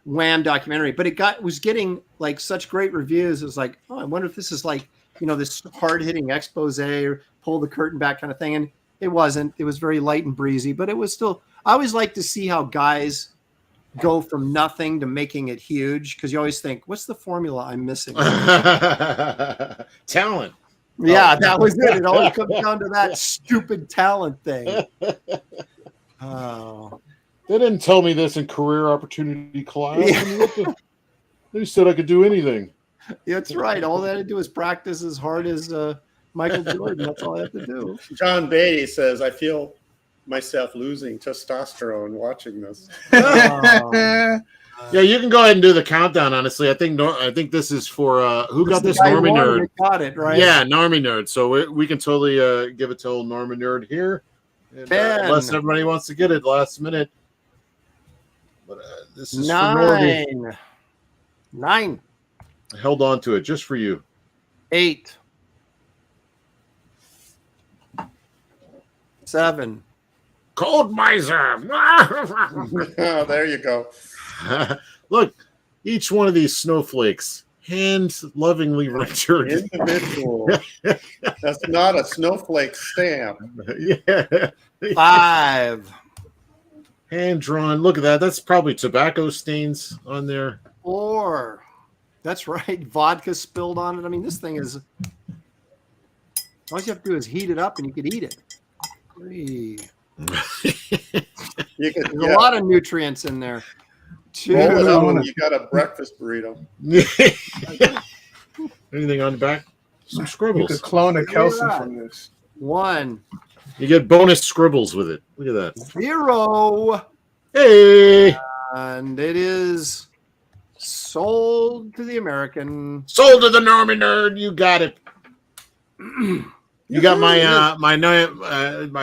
S3: Wham documentary, but it was getting like such great reviews. It was like, oh, I wonder if this is like, this hard hitting expose or pull the curtain back kind of thing. And it wasn't. It was very light and breezy, but it was still. I always like to see how guys go from nothing to making it huge, because you always think, what's the formula I'm missing?
S7: Talent.
S3: Yeah, that was it. It always comes down to that stupid talent thing. Oh,
S7: they didn't tell me this in career opportunity class.
S3: Yeah.
S7: They said I could do anything.
S3: That's right. All they had to do is practice as hard as Michael Jordan. That's all I have to do.
S4: John Beatty says, I feel myself losing testosterone watching this.
S7: Yeah, you can go ahead and do the countdown. Honestly, I think this is for who got this? Normie Nerd.
S3: Got it right.
S7: Yeah, Normie Nerd. So we can totally give it to old Normie Nerd here. And, unless everybody wants to get it last minute. But this is
S3: 9.
S7: for Normie.
S3: 9.
S7: I held on to it just for you.
S3: 8. 7.
S7: Cold miser.
S4: Oh, there you go.
S7: Look, each one of these snowflakes, hand lovingly rendered.
S4: Individual. That's not a snowflake stamp.
S7: Yeah.
S3: 5.
S7: Hand drawn. Look at that. That's probably tobacco stains on there.
S3: 4. That's right. Vodka spilled on it. I mean, this thing is. All you have to do is heat it up and you can eat it. 3. There's a lot of nutrients in there. 2.
S4: You got a breakfast burrito.
S7: Anything on the back? Some scribbles.
S6: You could clone a Kelsey from this.
S3: 1.
S7: You get bonus scribbles with it. Look at that.
S3: 0.
S7: Hey.
S3: And it is sold to the American.
S7: Sold to the Normie Nerd. You got it. You got my my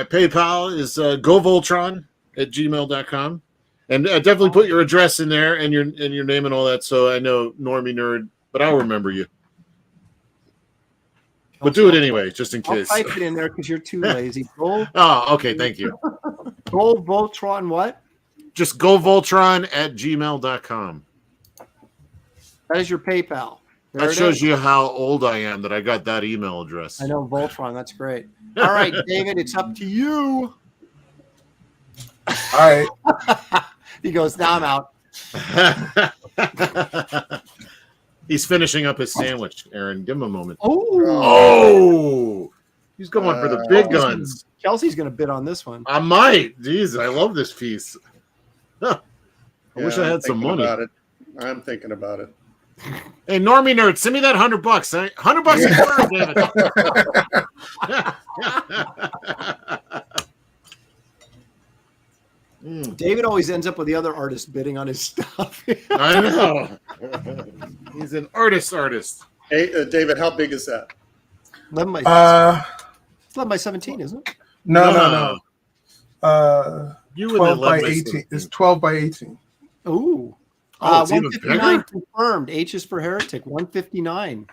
S7: PayPal is govoltron@gmail.com. And definitely put your address in there and your name and all that, so I know Normie Nerd, but I'll remember you. But do it anyway, just in case.
S3: I'll type it in there because you're too lazy.
S7: Okay, thank you.
S3: Voltron what?
S7: Just govoltron@gmail.com.
S3: That is your PayPal.
S7: That shows you how old I am that I got that email address.
S3: I know, Voltron. That's great. All right, David, it's up to you.
S6: All right.
S3: He goes, now I'm out.
S7: He's finishing up his sandwich, Aaron. Give him a moment.
S3: Oh,
S7: he's going for the big guns.
S3: Kelsey's going to bid on this one.
S7: I might. Jeez, I love this piece. I wish I had some money.
S4: I'm thinking about it.
S7: Hey, Normie Nerd, send me that $100. $100
S3: David. David always ends up with the other artist bidding on his stuff.
S7: I know. He's an artist.
S4: Hey, David, how big is that?
S3: 11 by 11 by 17, isn't it?
S6: No.
S7: You
S6: 12 by 18. It's 12 by 18.
S3: Ooh.
S7: It's even
S3: 159
S7: bigger?
S3: confirmed. H is for heretic. 159.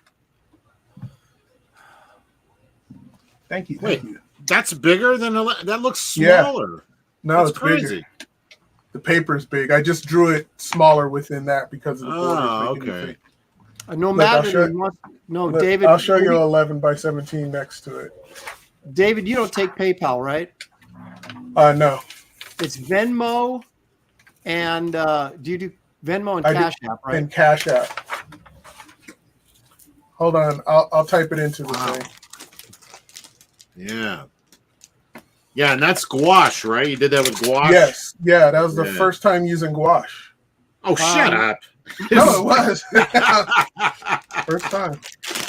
S6: Thank you.
S7: Wait, that's bigger than that looks smaller.
S6: Yeah. No,
S7: that's
S6: it's
S7: crazy.
S6: Bigger. The paper's big. I just drew it smaller within that because of the borders.
S7: Okay.
S3: No matter. David.
S6: I'll show you 11 by 17 next to it.
S3: David, you don't take PayPal, right?
S6: No.
S3: It's Venmo, and do you do Venmo and Cash App, right?
S6: And Cash App. Hold on, I'll type it into the thing.
S7: Yeah. Yeah, and that's gouache, right? You did that with gouache?
S6: Yes. Yeah, that was the first time using gouache.
S7: Oh, shut up.
S6: No, it was. First time.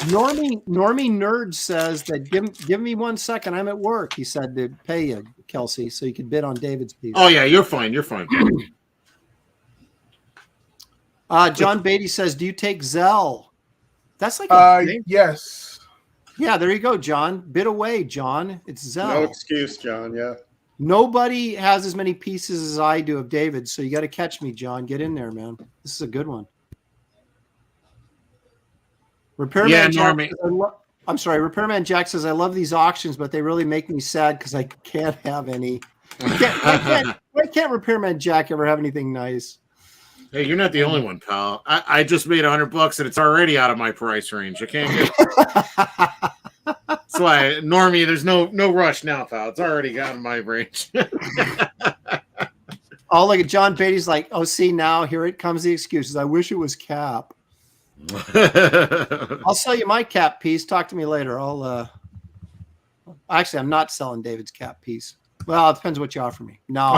S3: Normie Nerd says that give me 1 second. I'm at work. He said to pay you. Kelsey, so you can bid on David's piece.
S7: Oh yeah, you're fine. You're fine.
S3: John Beatty says, "Do you take Zell?" That's like
S6: yes.
S3: Yeah, there you go, John. Bid away, John. It's Zell.
S8: No excuse, John. Yeah.
S3: Nobody has as many pieces as I do of David, so you got to catch me, John. Get in there, man. This is a good one. Repairman Jack says, I'm sorry. Repairman Jack says, "I love these auctions, but they really make me sad because I can't have any." Why can't Repairman Jack ever have anything nice?
S7: Hey, you're not the only one, pal. I just made $100 and it's already out of my price range. I can't get. That's why, Normie, there's no rush now, pal. It's already got in my range.
S3: Oh, look at John Beatty's like, oh, see, now here it comes the excuses. I wish it was Cap. I'll sell you my Cap piece. Talk to me later. Actually, I'm not selling David's Cap piece. Well, it depends what you offer me. No.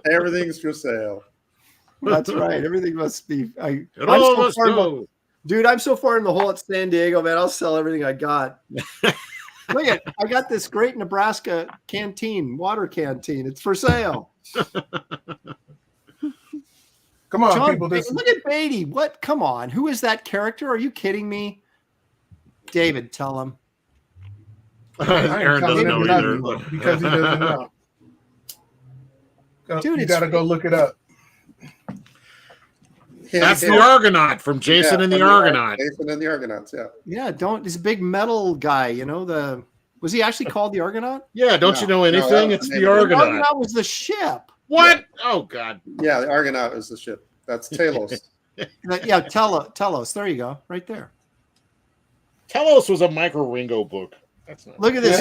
S8: Everything's for sale.
S3: That's right. Everything must be. Dude, I'm so far in the hole at San Diego, man. I'll sell everything I got. Look at, I got this great Nebraska canteen, water canteen. It's for sale.
S6: Come on,
S3: John,
S6: people.
S3: Look at Beatty. What? Come on. Who is that character? Are you kidding me? David, tell him.
S7: Aaron doesn't know either.
S6: Because he doesn't know.
S3: Dude,
S6: you got to go look it up.
S7: That's the Argonaut from Jason and the Argonaut.
S8: Jason and the Argonauts, yeah.
S3: Yeah, he's a big metal guy, you know, was he actually called the Argonaut?
S7: Yeah, don't you know anything? It's the Argonaut.
S3: The Argonaut was the ship.
S7: What? Yeah. Oh God.
S8: Yeah, the Argonaut is the ship. That's Talos.
S3: Yeah, Telos. There you go, right there.
S7: Telos was a Micro Ringo book. That's not.
S3: Look at this.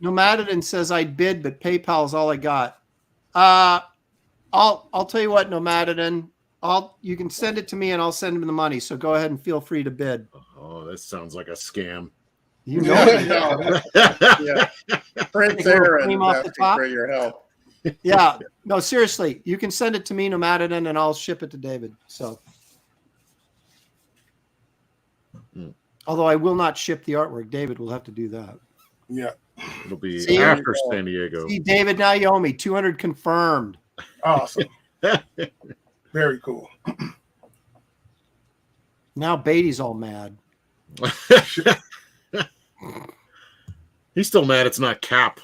S3: Nomadidin says I'd bid, but PayPal is all I got. I'll tell you what, Nomadidin. You can send it to me and I'll send him the money. So go ahead and feel free to bid.
S7: Oh, that sounds like a scam.
S3: You know
S8: Yeah. Prince Aaron asking for your help.
S3: Yeah. No, seriously. You can send it to me, Nomadidin, and I'll ship it to David. So although I will not ship the artwork, David will have to do that.
S6: Yeah.
S7: It'll be after San Diego.
S3: See, David, now you owe me 200 confirmed.
S6: Awesome. Very cool.
S3: Now Beatty's all mad.
S7: He's still mad it's not Cap.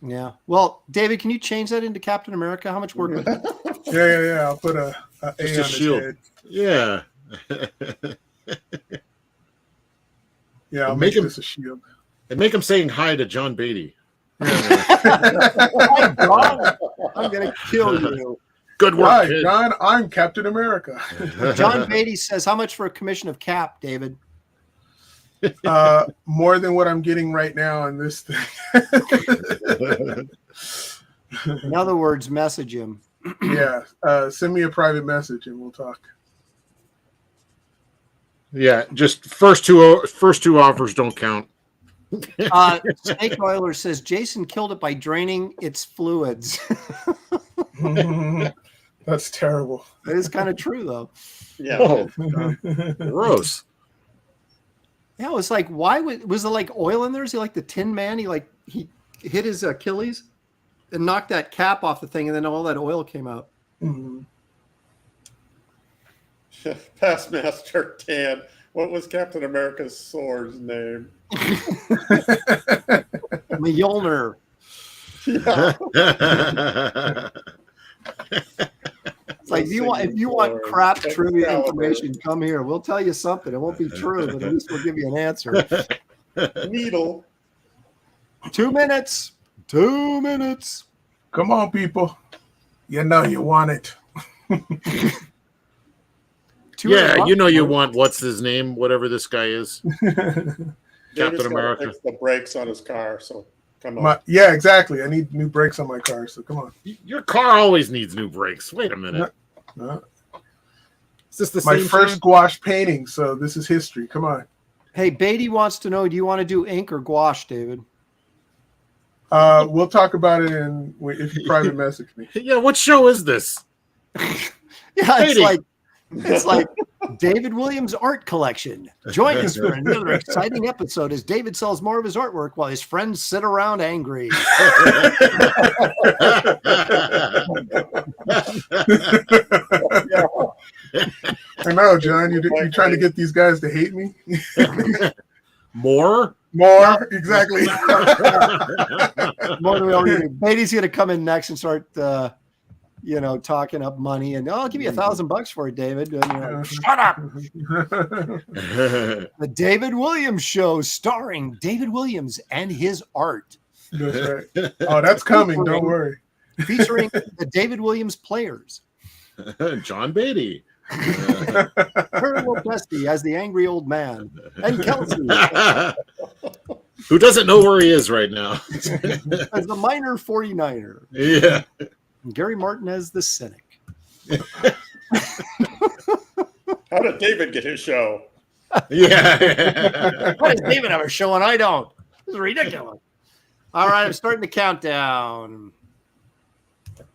S3: Yeah. Well, David, can you change that into Captain America? How much work would that?
S6: Yeah. I'll put a A on his
S7: shield.
S6: head.
S7: Yeah.
S6: Yeah, I'll make this a shield.
S7: And make him saying hi to John Beatty.
S3: Oh, God. I'm going to kill you.
S7: Good work,
S6: Right,
S7: kid.
S6: John, I'm Captain America.
S3: John Beatty says, how much for a commission of Cap, David?
S6: More than what I'm getting right now on this thing.
S3: In other words, message him.
S6: Yeah, send me a private message and we'll talk.
S7: Yeah, just first two offers don't count.
S3: Snake Oiler says Jason killed it by draining its fluids.
S6: That's terrible.
S3: That is kind of true, though.
S8: Yeah.
S7: Oh, gross.
S3: Yeah, it was like, why was there like oil in there? Is he like the Tin Man? He hit his Achilles and knocked that cap off the thing, and then all that oil came out.
S6: Mm-hmm.
S8: Past Master Tan. What was Captain America's sword's name?
S3: Mjolnir. It's like if you want crap trivia information, come here. We'll tell you something. It won't be true, but at least we'll give you an answer.
S8: Needle.
S3: 2 minutes. 2 minutes.
S6: Come on, people. You know you want it.
S7: Yeah, you know you want what's his name, whatever this guy is. Captain America.
S8: Fix the brakes on his car, so come on.
S6: Yeah, exactly. I need new brakes on my car, so come on.
S7: Your car always needs new brakes. Wait a minute.
S6: No.
S7: Is this the
S6: my
S7: same
S6: first
S7: thing?
S6: gouache painting, so this is history. Come on.
S3: Hey, Beatty wants to know, do you want to do ink or gouache, David?
S6: We'll talk about it if you private message me.
S7: Yeah, what show is this?
S3: Yeah, it's
S7: Beatty.
S3: like It's like David Williams' art collection. Join us for another exciting episode as David sells more of his artwork while his friends sit around angry.
S6: I know, John. You're trying to get these guys to hate me.
S7: More,
S6: exactly.
S3: More than we already do. Beatty's going to come in next and start, talking up money, and I'll give you $1,000 for it, David. And, shut up. The David Williams Show, starring David Williams and his art.
S6: That's right. Oh, that's coming. Don't worry.
S3: Featuring the David Williams players.
S7: John Beatty.
S3: Colonel Dusty as the angry old man, and Kelsey
S7: who doesn't know where he is right now
S3: as the minor 49er.
S7: Yeah.
S3: And Gary Martin as the cynic.
S8: How did David get his show?
S7: Yeah.
S3: Why does David have a show and I don't? This is ridiculous. All right, I'm starting the countdown.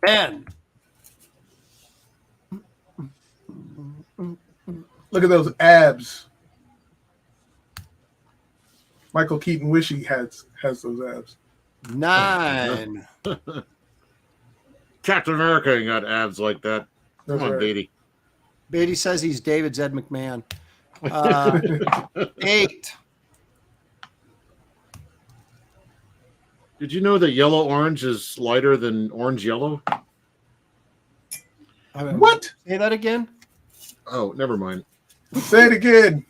S3: 10.
S6: Look at those abs. Michael Keaton wish he has those abs.
S3: 9.
S7: Captain America ain't got abs like that. Come
S6: That's
S7: on,
S6: right.
S7: Beatty.
S3: Beatty says he's David's Ed McMahon. 8.
S7: Did you know that yellow orange is lighter than orange yellow?
S6: What?
S3: Say that again?
S7: Oh, never mind.
S6: Say it again.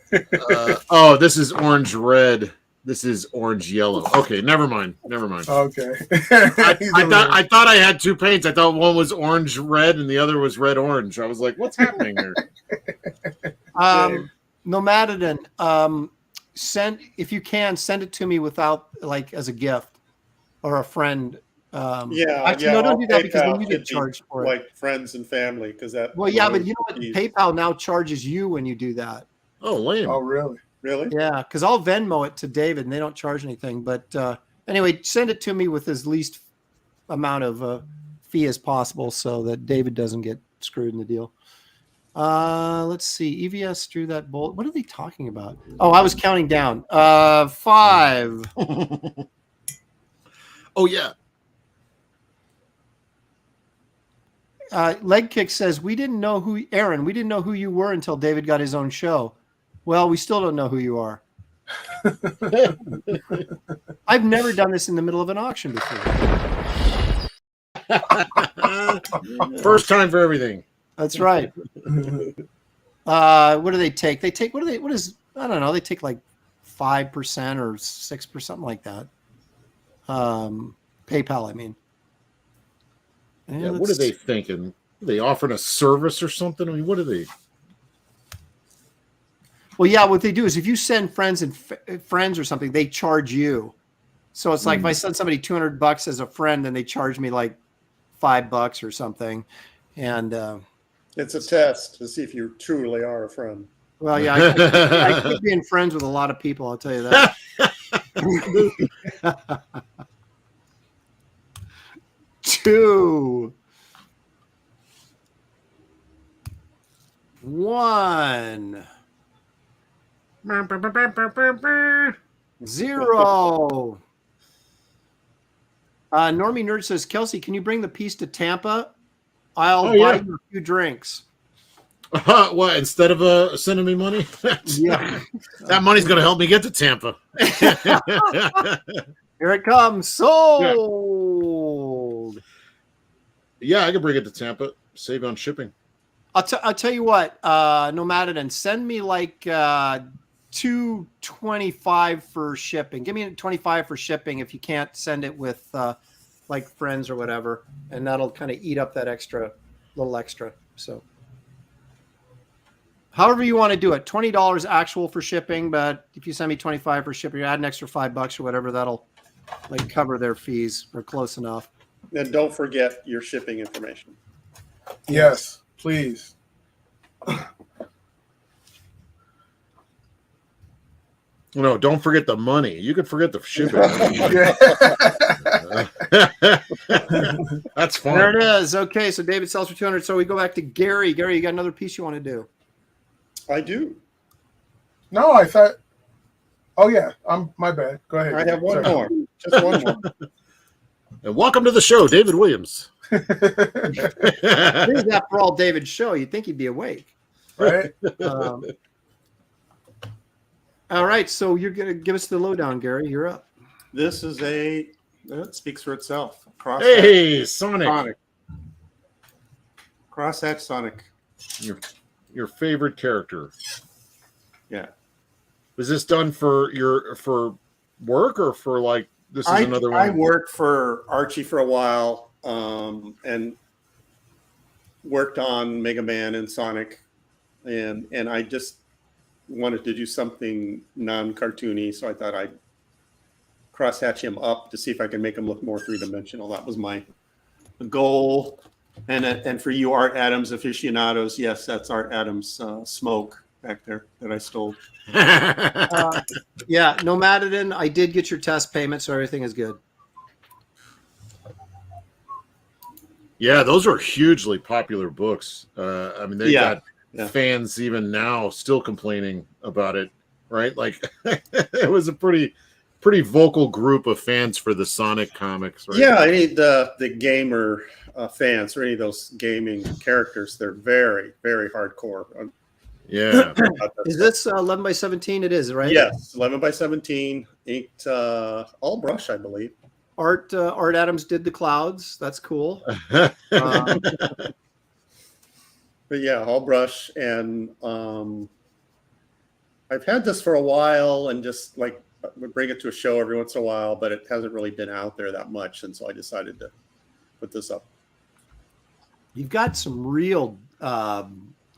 S7: This is orange red. This is orange yellow. Okay, never mind.
S6: Okay.
S7: I thought I had two paints. I thought one was orange red and the other was red orange. I was like, what's happening here?
S3: Nomadidin, if you can, send it to me without, like, as a gift or a friend. Actually, no, don't do that because then you get charged for it.
S8: Like friends and family, because that.
S3: Well, yeah, but you know what? PayPal now charges you when you do that.
S7: Oh, lame.
S6: Oh, really?
S8: Really?
S3: Yeah, because I'll Venmo it to David and they don't charge anything. But anyway, send it to me with as least amount of fee as possible so that David doesn't get screwed in the deal. Let's see. EVS drew that bolt. What are they talking about? Oh, I was counting down. 5.
S7: Oh, yeah.
S3: Leg Kick says, we didn't know who you were until David got his own show. Well, we still don't know who you are. I've never done this in the middle of an auction before.
S7: First time for everything.
S3: That's right. What do they take? They take, I don't know. They take like 5% or 6%, something like that. PayPal, I mean.
S7: Yeah, what are they thinking? Are they offering a service or something? I mean, what are they?
S3: Well, yeah, what they do is if you send friends or something, they charge you. So it's like if I send somebody $200 as a friend, then they charge me like $5 or something. And
S8: it's a test to see if you truly are a friend.
S3: Well, yeah, I keep being friends with a lot of people, I'll tell you that. 2, 1, 0. Normie Nerd says, Kelsey, can you bring the piece to Tampa? I'll buy you a few drinks.
S7: What, instead of sending me money?
S3: Yeah.
S7: That money's going to help me get to Tampa.
S3: Here it comes. Sold.
S7: Yeah, I can bring it to Tampa. Save on shipping.
S3: I'll tell you what, Nomadidin, send me like $225 for shipping. Give me $25 for shipping if you can't send it with like friends or whatever, and that'll kind of eat up that little extra. So however you want to do it, $20 actual for shipping, but if you send me $25 for shipping, you add an extra $5 or whatever, that'll like cover their fees or close enough.
S8: And don't forget your shipping information.
S6: Yes, please.
S7: No, don't forget the money. You could forget the shipping. That's fun.
S3: There it is. Okay, so David sells for 200. So we go back to Gary. Gary, you got another piece you want to do?
S8: I do.
S6: No, I thought. Oh yeah, my bad. Go ahead.
S8: I have one more. Just one more.
S7: And welcome to the show, David Williams.
S3: After all, David's show, you'd think he'd be awake.
S6: Right.
S3: All right, so you're going to give us the lowdown, Gary. You're up.
S4: This is it speaks for itself.
S7: Hey, Sonic.
S4: Crosshatch Sonic.
S7: Your favorite character.
S4: Yeah.
S7: Was this done for work or for like this is another one?
S8: I worked for Archie for a while, and worked on Mega Man and Sonic, and I just wanted to do something non-cartoony, so I thought I'd crosshatch him up to see if I can make him look more three-dimensional. That was my goal. And for you Art Adams aficionados, yes, that's Art Adams smoke back there that I stole.
S3: Yeah, Nomadidin, I did get your test payment, so everything is good.
S7: Yeah, those are hugely popular books. I mean, they got fans even now still complaining about it, right? Like it was a pretty vocal group of fans for the Sonic comics, right?
S8: Yeah, any the gamer fans or any of those gaming characters, they're very, very hardcore.
S7: Yeah.
S3: Is this 11 by 17? It is, right?
S8: Yes, 11 by 17, inked all brush, I believe.
S3: Art Adams did the clouds. That's cool.
S8: But yeah, all brush, and I've had this for a while, and just like would bring it to a show every once in a while, but it hasn't really been out there that much, and so I decided to put this up.
S3: You've got some real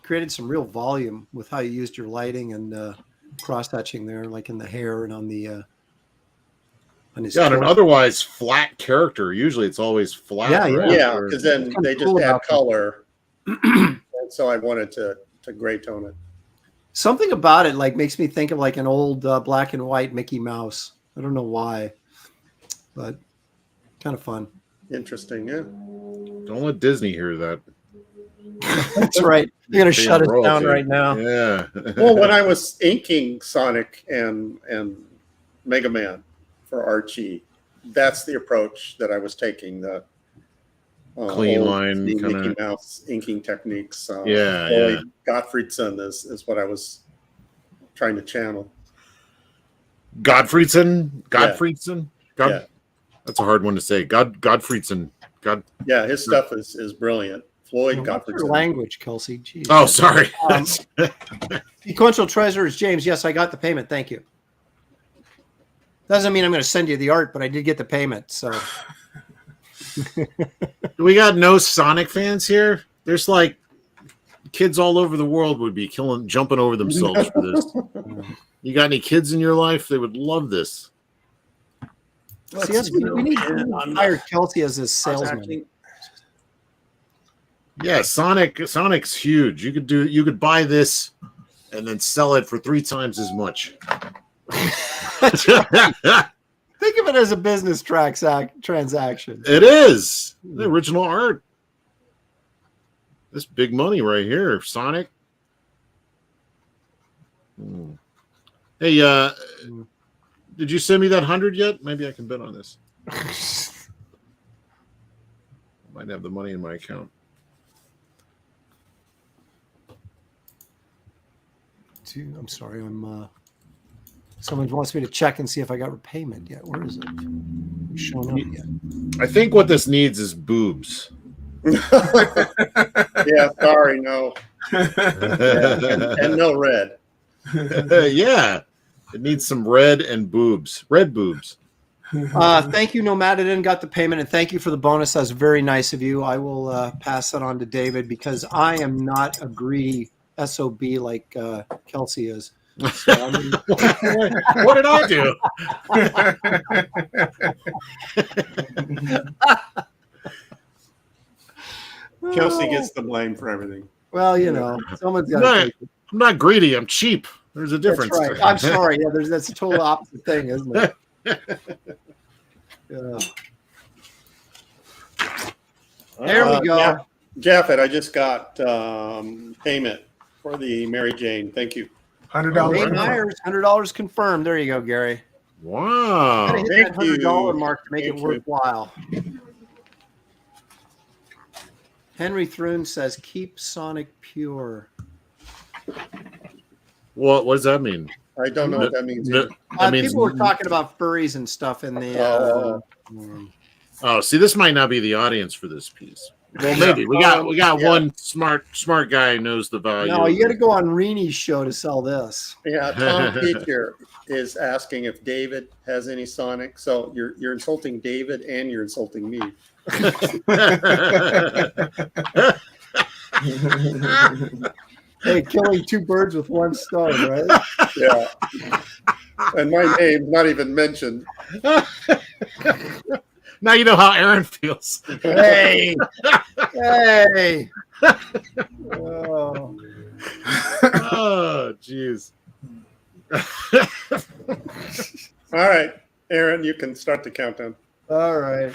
S3: created some real volume with how you used your lighting and cross hatching there, like in the hair and on the on his
S8: Yeah,
S7: an otherwise flat character. Usually it's always flat.
S3: Yeah,
S7: right?
S8: Yeah, because then they just
S3: cool
S8: add
S3: about
S8: color. And so I wanted to gray tone it.
S3: Something about it like makes me think of like an old black and white Mickey Mouse. I don't know why, but kind of fun.
S8: Interesting, yeah.
S7: Don't let Disney hear that.
S3: That's right. You're gonna shut us down right now.
S7: Yeah.
S8: Well, when I was inking Sonic and Mega Man for Archie, that's the approach that I was taking. The
S7: clean line,
S8: the
S7: kinda...
S8: Mickey Mouse inking techniques.
S7: Yeah.
S8: Gottfriedson is what I was trying to channel.
S7: Gottfriedson.
S8: Yeah.
S7: That's a hard one to say. Gottfriedson.
S8: Yeah, his stuff is brilliant. Floyd
S3: What's your
S8: Gottfriedson.
S3: language, Kelsey? Jeez.
S7: Oh, sorry.
S3: Sequential treasures, James. Yes, I got the payment. Thank you. Doesn't mean I'm going to send you the art, but I did get the payment. So
S7: We got no Sonic fans here. There's like kids all over the world would be jumping over themselves for this. You got any kids in your life? They would love this.
S3: We need to hire Kelsey as his salesman.
S7: Yeah, Sonic's huge. You could buy this and then sell it for 3 times as much.
S3: Think of it as a business transaction.
S7: It is the original art. This big money right here, Sonic. Hey, did you send me that 100 yet? Maybe I can bet on this. Might have the money in my account.
S3: I'm sorry. Someone wants me to check and see if I got repayment yet. Where is it? It's showing up yet.
S7: I think what this needs is boobs.
S8: Yeah, sorry, no. And no red.
S7: Yeah, it needs some red and boobs. Red boobs.
S3: Thank you, Nomadidin. Got the payment, and thank you for the bonus. That's very nice of you. I will pass that on to David because I am not a greedy SOB like Kelsey is. So,
S7: what did I do?
S8: Kelsey gets the blame for everything.
S3: Well, someone's got to take it.
S7: I'm not greedy. I'm cheap. There's a difference.
S3: That's right. I'm sorry. Yeah, that's a total opposite thing, isn't it? Yeah. There we go.
S8: Jaffet, I just got payment for the Mary Jane. Thank you.
S6: $100.
S3: Myers, $100 confirmed. There you go, Gary.
S7: Wow.
S3: Gotta hit that $100 mark to make it worthwhile. Henry Thrun says, "Keep Sonic pure."
S7: What does that mean?
S8: I don't know what that means.
S3: People were talking about furries and stuff in the.
S7: Oh, see, this might not be the audience for this piece. Well, maybe we got one smart guy who knows the value.
S3: No, you got to go on Reenie's show to sell this.
S8: Yeah, Tom Teacher is asking if David has any Sonic. So you're insulting David and you're insulting me.
S3: Hey, killing two birds with one stone, right?
S8: Yeah. And my name's not even mentioned.
S5: Now you know how Aaron feels.
S3: Hey, hey. Oh,
S7: jeez.
S8: All right, Aaron, you can start the countdown.
S3: All right.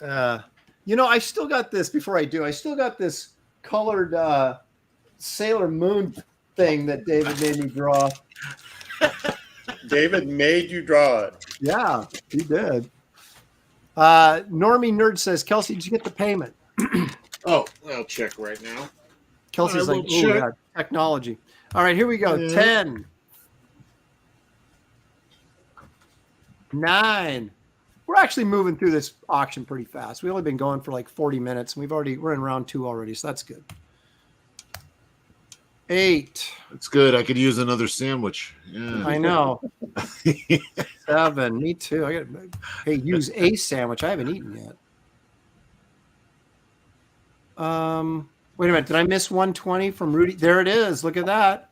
S3: I still got this. Before I do, I still got this colored Sailor Moon thing that David made me draw.
S8: David made you draw it.
S3: Yeah, he did. Normie Nerd says, "Kelsey, did you get the payment?"
S7: Oh, I'll check right now.
S3: Kelsey's like, "Oh, God, technology." All right, here we go. 10, 9. We're actually moving through this auction pretty fast. We've only been going for like 40 minutes, and we're in round 2 already, so that's good. 8.
S7: It's good. I could use another sandwich. Yeah.
S3: I know. 7. Me too. Hey, use a sandwich. I haven't eaten yet. Wait a minute. Did I miss 120 from Rudy? There it is. Look at that.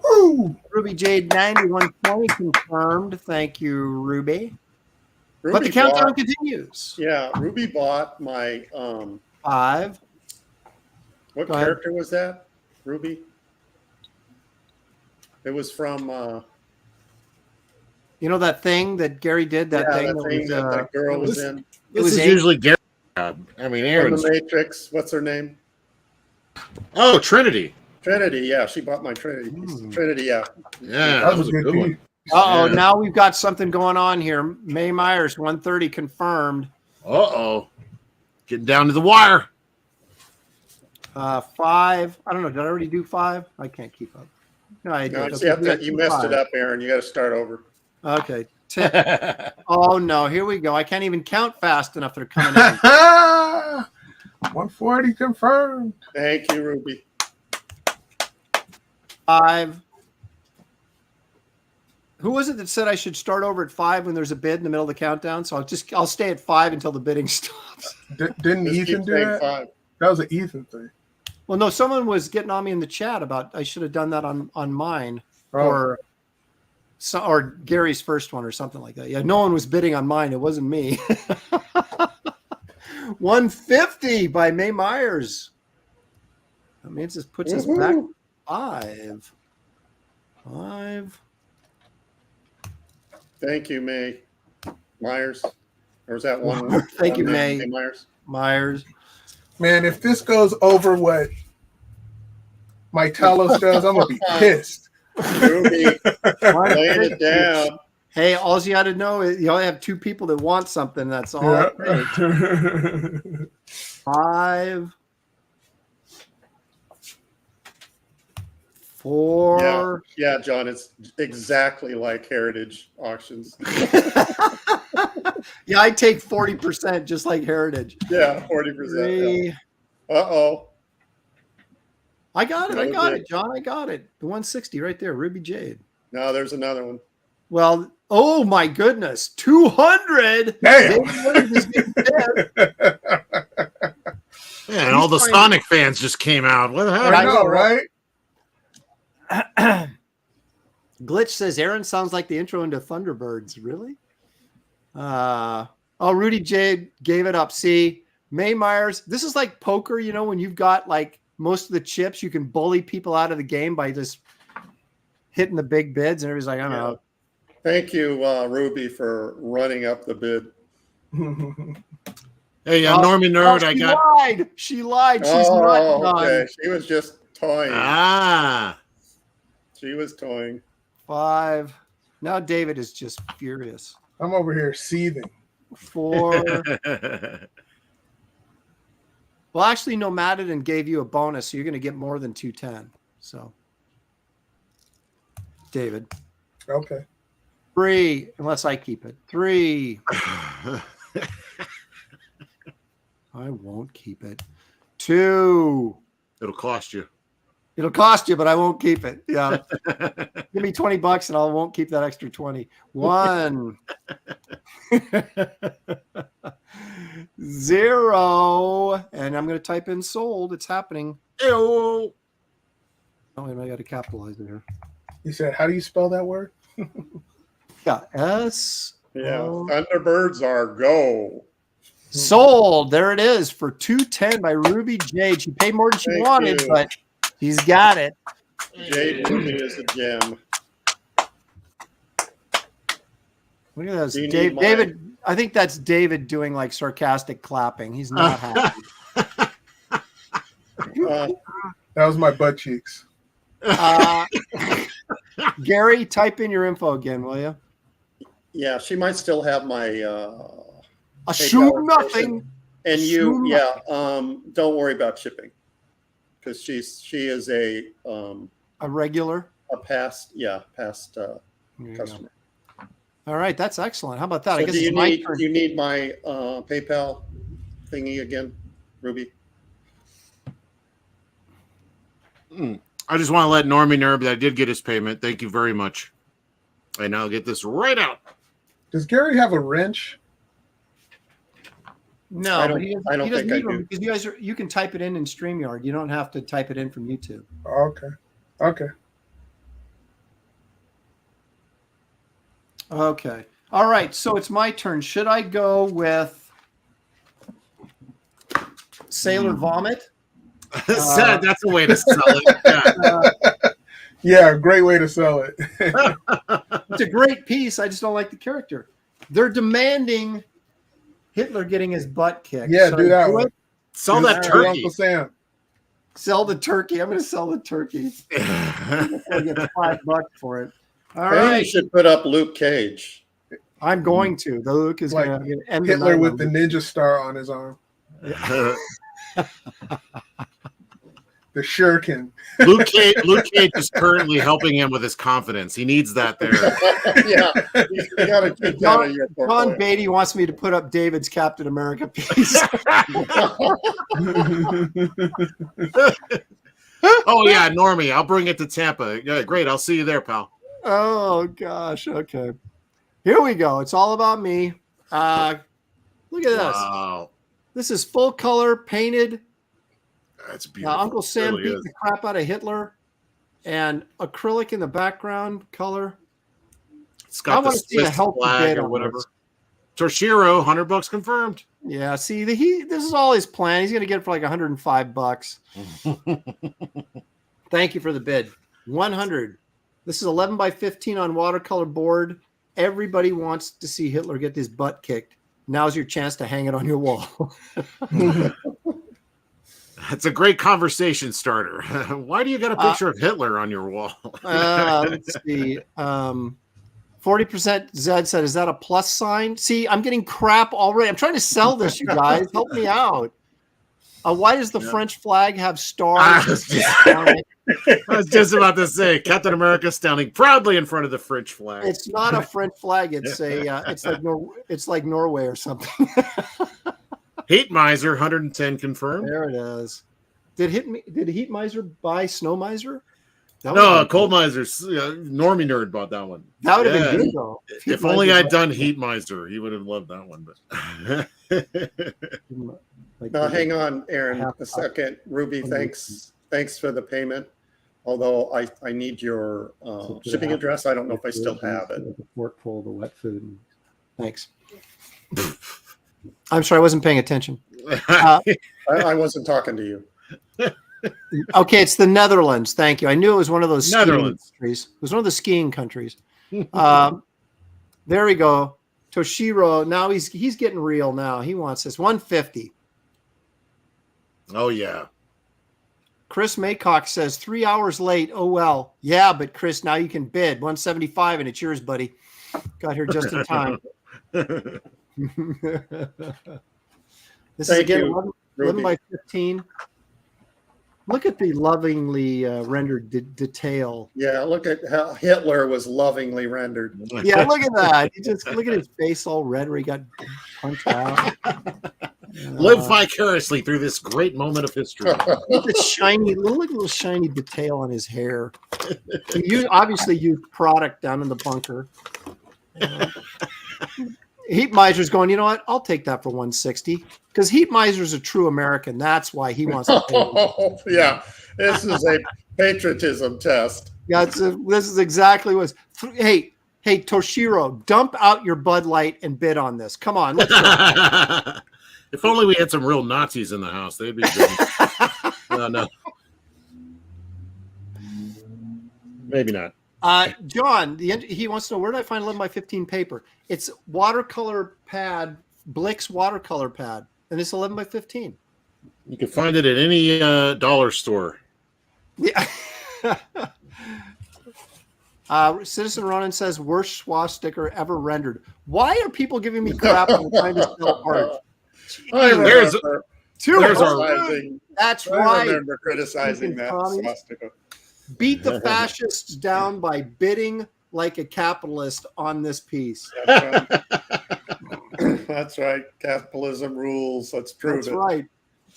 S6: Woo!
S3: Ruby Jade 90, 120 confirmed. Thank you, Ruby. But the countdown continues.
S8: Yeah, Ruby bought my
S3: 5.
S8: What character was that? Ruby? It was from
S3: that thing that Gary did. That
S8: girl was in.
S3: It was
S7: usually Gary. I mean, Aaron's
S8: the Matrix. What's her name?
S7: Oh, Trinity.
S8: Trinity. Yeah, she bought my Trinity. Trinity. Yeah.
S7: Yeah, that was a good one.
S3: Uh-oh, now we've got something going on here. May Myers, 130 confirmed.
S7: Uh-oh. Getting down to the wire.
S3: 5. I don't know. Did I already do 5? I can't keep up. No, I did.
S8: You messed it up, Aaron. You got to start over.
S3: Okay. 10. Oh, no. Here we go. I can't even count fast enough. They're coming in.
S6: 140 confirmed.
S8: Thank you, Ruby.
S3: 5. Who was it that said I should start over at 5 when there's a bid in the middle of the countdown? So I'll stay at 5 until the bidding stops.
S6: Didn't Ethan do that?
S8: 5.
S6: That was an Ethan thing.
S3: Well, no, someone was getting on me in the chat about I should have done that on mine or Gary's first one or something like that. Yeah, no one was bidding on mine. It wasn't me. 150 by May Myers. That means this puts us back 5. 5.
S8: Thank you, May Myers. Or was that one?
S3: Thank you, May
S8: Myers.
S3: Man,
S6: if this goes over what Mike Talos does, I'm gonna be pissed.
S8: Ruby, laying it down.
S3: Hey, all you got to know is you only have 2 people that want something. That's all.
S6: Yeah.
S3: 5, 4.
S8: Yeah, John, it's exactly like Heritage auctions.
S3: Yeah, I take 40% just like Heritage.
S8: Yeah, 40%. Yeah. Uh-oh.
S3: I got it, John. I got it. The 160 right there, Ruby Jade.
S8: No, there's another one.
S3: Well, oh my goodness, 200.
S6: Damn.
S7: Yeah, and all the Sonic fans just came out. What the hell?
S6: I know, right?
S3: Glitch says Aaron sounds like the intro into Thunderbirds. Really? Rudy J gave it up. See, May Myers. This is like poker, when you've got like most of the chips, you can bully people out of the game by just hitting the big bids, and everybody's like, I don't know.
S8: Thank you, Ruby, for running up the bid.
S5: Hey, Normie Nerd, I got.
S3: Lied. She lied. She's not done.
S8: Okay. She was just toying. She was toying.
S3: 5. Now David is just furious.
S6: I'm over here seething.
S3: 4. Well, actually, Nomadin gave you a bonus, so you're going to get more than 210. So, David.
S6: Okay.
S3: 3, unless I keep it. 3. I won't keep it. 2.
S5: It'll cost you.
S3: It'll cost you, but I won't keep it. Yeah. Give me $20 and I won't keep that extra 20. 1. 0. And I'm going to type in sold. It's happening. Oh, I got to capitalize it here.
S6: You said, how do you spell that word?
S3: Yeah. S.
S8: Yeah. Thunderbirds are go.
S3: Sold. There it is for $210 by Ruby Jade. She paid more than she wanted, but she's got it.
S8: Jade Ruby is a gem.
S3: Look at this. David, I think that's David doing like sarcastic clapping. He's not happy.
S6: That was my butt cheeks.
S3: Gary, type in your info again, will you?
S8: Yeah, she might still have my
S3: assume nothing.
S8: And you, don't worry about shipping, because she is a
S3: regular,
S8: a past customer.
S3: All right, that's excellent. How about that?
S8: So
S3: I guess
S8: do you
S3: my
S8: need
S3: turn.
S8: you need my PayPal thingy again, Ruby?
S5: I just want to let Normie Nerd that I did get his payment. Thank you very much. And I'll get this right out.
S6: Does Gary have a wrench?
S3: No,
S8: I
S3: but
S8: don't
S3: he doesn't
S8: think I
S3: need one
S8: do.
S3: because you can type it in StreamYard. You don't have to type it in from YouTube.
S6: Okay.
S3: All right. So it's my turn. Should I go with Sailor Vomit?
S5: That's a way to sell it.
S6: Yeah, great way to sell it.
S3: It's a great piece. I just don't like the character. They're demanding Hitler getting his butt kicked.
S6: Yeah, do that one.
S5: Sell that turkey.
S6: Uncle Sam.
S3: Sell the turkey. I'm going to sell the turkey. I get $5 for it. All
S8: Maybe
S3: right.
S8: you should put up Luke Cage.
S3: I'm going to. The Luke is
S6: Like
S3: going to end
S6: Hitler with the ninja star on his arm. The shuriken.
S5: Luke Cage is currently helping him with his confidence. He needs that there.
S8: Yeah, you got to keep that in your
S3: John
S8: portfolio.
S3: Beatty wants me to put up David's Captain America piece.
S5: Oh yeah, Normie, I'll bring it to Tampa. Yeah, great. I'll see you there, pal.
S3: Oh gosh. Okay. Here we go. It's all about me. Look at this.
S5: Wow.
S3: This is full color painted.
S5: That's beautiful.
S3: Uncle Sam
S5: It really
S3: beat
S5: is.
S3: the crap out of Hitler, and acrylic in the background color.
S5: It's
S3: I
S5: got the
S3: want to see a
S5: Swiss
S3: healthy
S5: flag
S3: bid
S5: or
S3: on
S5: whatever.
S3: this.
S5: Torshiro, $100 confirmed.
S3: Yeah, see, this is all his plan. He's going to get it for like $105. Thank you for the bid. 100. This is 11 by 15 on watercolor board. Everybody wants to see Hitler get his butt kicked. Now's your chance to hang it on your wall.
S5: It's a great conversation starter. Why do you got a picture of Hitler on your wall?
S3: Let's see. 40% Zed said, is that a plus sign? See, I'm getting crap already. I'm trying to sell this, you guys. Help me out. Why does the French flag have stars?
S5: I was just about to say, Captain America standing proudly in front of the French flag.
S3: It's not a French flag. It's it's like Norway or something.
S5: Heat Miser, 110 confirmed.
S3: There it is. Did Heat Miser buy Snow Miser?
S5: No, Cold Miser's Normie Nerd bought that one.
S3: That would have been good though.
S5: If only I'd done Heat Miser, he would have loved that one.
S8: But now, hang on, Aaron, a second. Ruby, thanks for the payment. Although I need your shipping address. I don't know if I still have it.
S3: The fork full of the wet food. Thanks. I'm sorry, I wasn't paying attention.
S8: I wasn't talking to you.
S3: Okay, it's the Netherlands. Thank you. I knew it was one of those skiing
S5: Netherlands.
S3: countries. It was one of the skiing countries. There we go. Toshiro, now he's getting real now. He wants this 150.
S7: Oh yeah.
S3: Chris Maycock says 3 hours late. Oh well. Yeah, but Chris, now you can bid 175 and it's yours, buddy. Got here just in time. This is again 11 by 15. Look at the lovingly rendered detail.
S8: Yeah, look at how Hitler was lovingly rendered.
S3: Yeah, look at that. You just look at his face all red where he got punched out.
S7: Live vicariously through this great moment of history.
S3: Look at the shiny, look at the little shiny detail on his hair. You obviously used product down in the bunker. Heat Miser's going, you know what? I'll take that for 160 because Heat Miser's a true American. That's why he wants to pay.
S8: Yeah, this is a patriotism test.
S3: Yeah, this is exactly what. Hey, Toshiro, dump out your Bud Light and bid on this. Come on, let's go.
S7: If only we had some real Nazis in the house, they'd be good. No, maybe not.
S3: John, he wants to know, where did I find 11 by 15 paper? It's watercolor pad, Blick's watercolor pad, and it's 11 by 15.
S7: You can find it at any dollar store.
S3: Yeah. Citizen Ronan says, worst swastika ever rendered. Why are people giving me crap when I'm trying to sell art?
S7: There's
S3: That's
S8: I
S3: right.
S8: remember criticizing that swastika.
S3: Beat the fascists down by bidding like a capitalist on this piece.
S8: That's right. That's right. Capitalism rules. Let's prove
S3: That's
S8: it.
S3: right.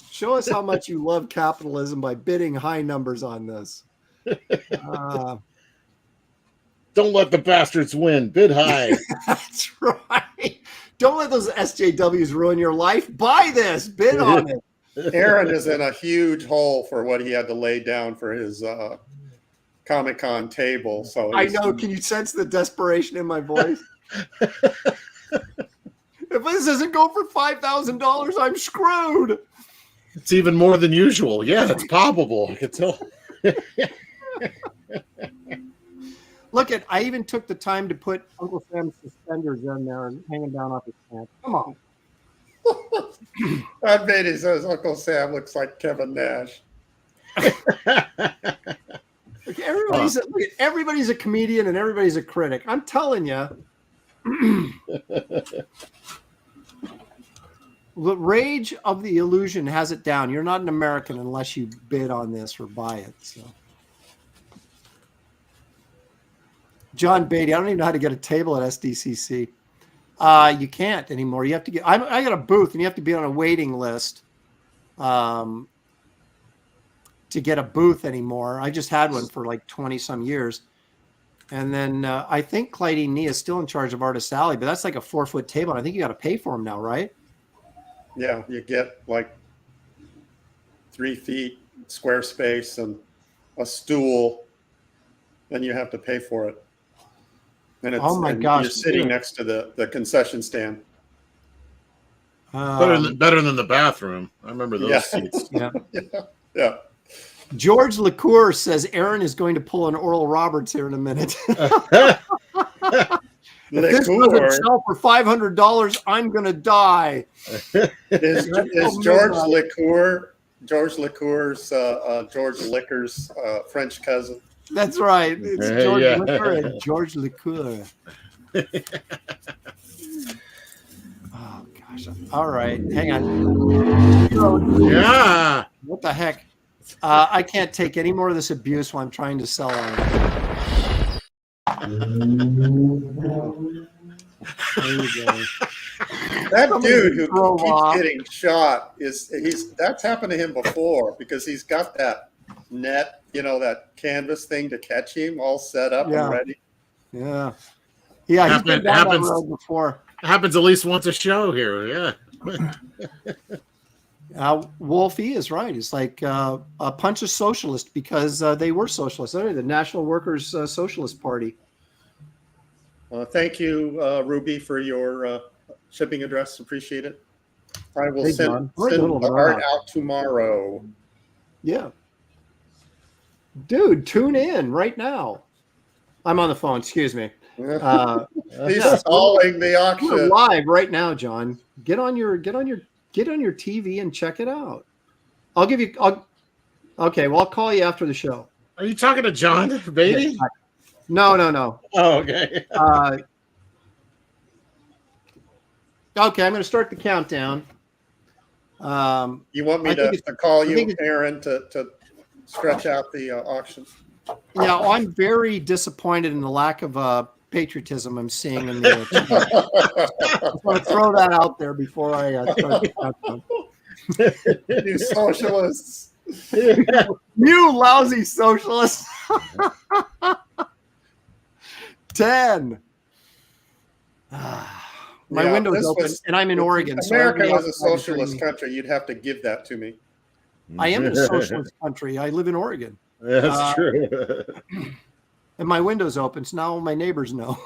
S3: Show us how much you love capitalism by bidding high numbers on this.
S7: Don't let the bastards win. Bid high.
S3: That's right. Don't let those SJWs ruin your life. Buy this. Bid on it.
S8: Aaron is in a huge hole for what he had to lay down for his Comic-Con table. So
S3: I know. Can you sense the desperation in my voice? If this doesn't go for $5,000, I'm screwed.
S7: It's even more than usual. Yeah, it's palpable. I can tell.
S3: Look at, I even took the time to put Uncle Sam's suspenders in there and hanging down off his pants. Come on.
S8: That made he says Uncle Sam looks like Kevin Nash.
S3: Look, everybody's a comedian and everybody's a critic. I'm telling you. The Rage of the Illusion has it down. You're not an American unless you bid on this or buy it. So, John Beatty, I don't even know how to get a table at SDCC. You can't anymore. You have to get. I got a booth, and you have to be on a waiting list to get a booth anymore. I just had one for like 20 some years, and then I think Clyde Nee is still in charge of Artist Alley, but that's like a 4-foot table. And I think you got to pay for them now, right?
S8: Yeah, you get like 3 feet square space and a stool, then you have to pay for it. And it's,
S3: oh my gosh!
S8: You're sitting next to the concession stand.
S7: Better than the bathroom. I remember those seats.
S3: Yeah.
S8: Yeah.
S3: George LeCour says Aaron is going to pull an Oral Roberts here in a minute. If this doesn't sell for $500, I'm going to die.
S8: Is George LeCour George LeCour's George Liquor's French cousin?
S3: That's right. It's George Liquor and George LeCour. Oh gosh! All right, hang on.
S7: Yeah.
S3: What the heck? I can't take any more of this abuse while I'm trying to sell on it. There you go.
S8: That dude who keeps getting shot that's happened to him before because he's got that net, that canvas thing to catch him all set up and ready.
S3: Yeah. Yeah, he's been down that road before.
S7: Happens at least once a show here. Yeah.
S3: Wolfie is right. It's like a punch a socialist because they were socialists. The National Workers Socialist Party.
S8: Thank you, Ruby, for your shipping address. Appreciate it. I will send the art out tomorrow.
S3: Yeah. Dude, tune in right now. I'm on the phone. Excuse me.
S8: He's stalling the
S3: We're
S8: auction.
S3: live right now, John. Get on your TV and check it out. I'll give you. Okay, well, I'll call you after the show.
S5: Are you talking to John Beatty?
S3: No.
S5: Oh, okay.
S3: Okay, I'm going to start the countdown.
S8: You want me to call you, Aaron, to stretch out the auction?
S3: Yeah, I'm very disappointed in the lack of patriotism I'm seeing in the. I want to throw that out there before I start the countdown.
S8: You socialists.
S3: You lousy socialists. 10. My window's open, and I'm in Oregon.
S8: America was a socialist country. You'd have to give that to me.
S3: I am in a socialist country. I live in Oregon.
S7: That's true.
S3: And my window's open, so now my neighbors know.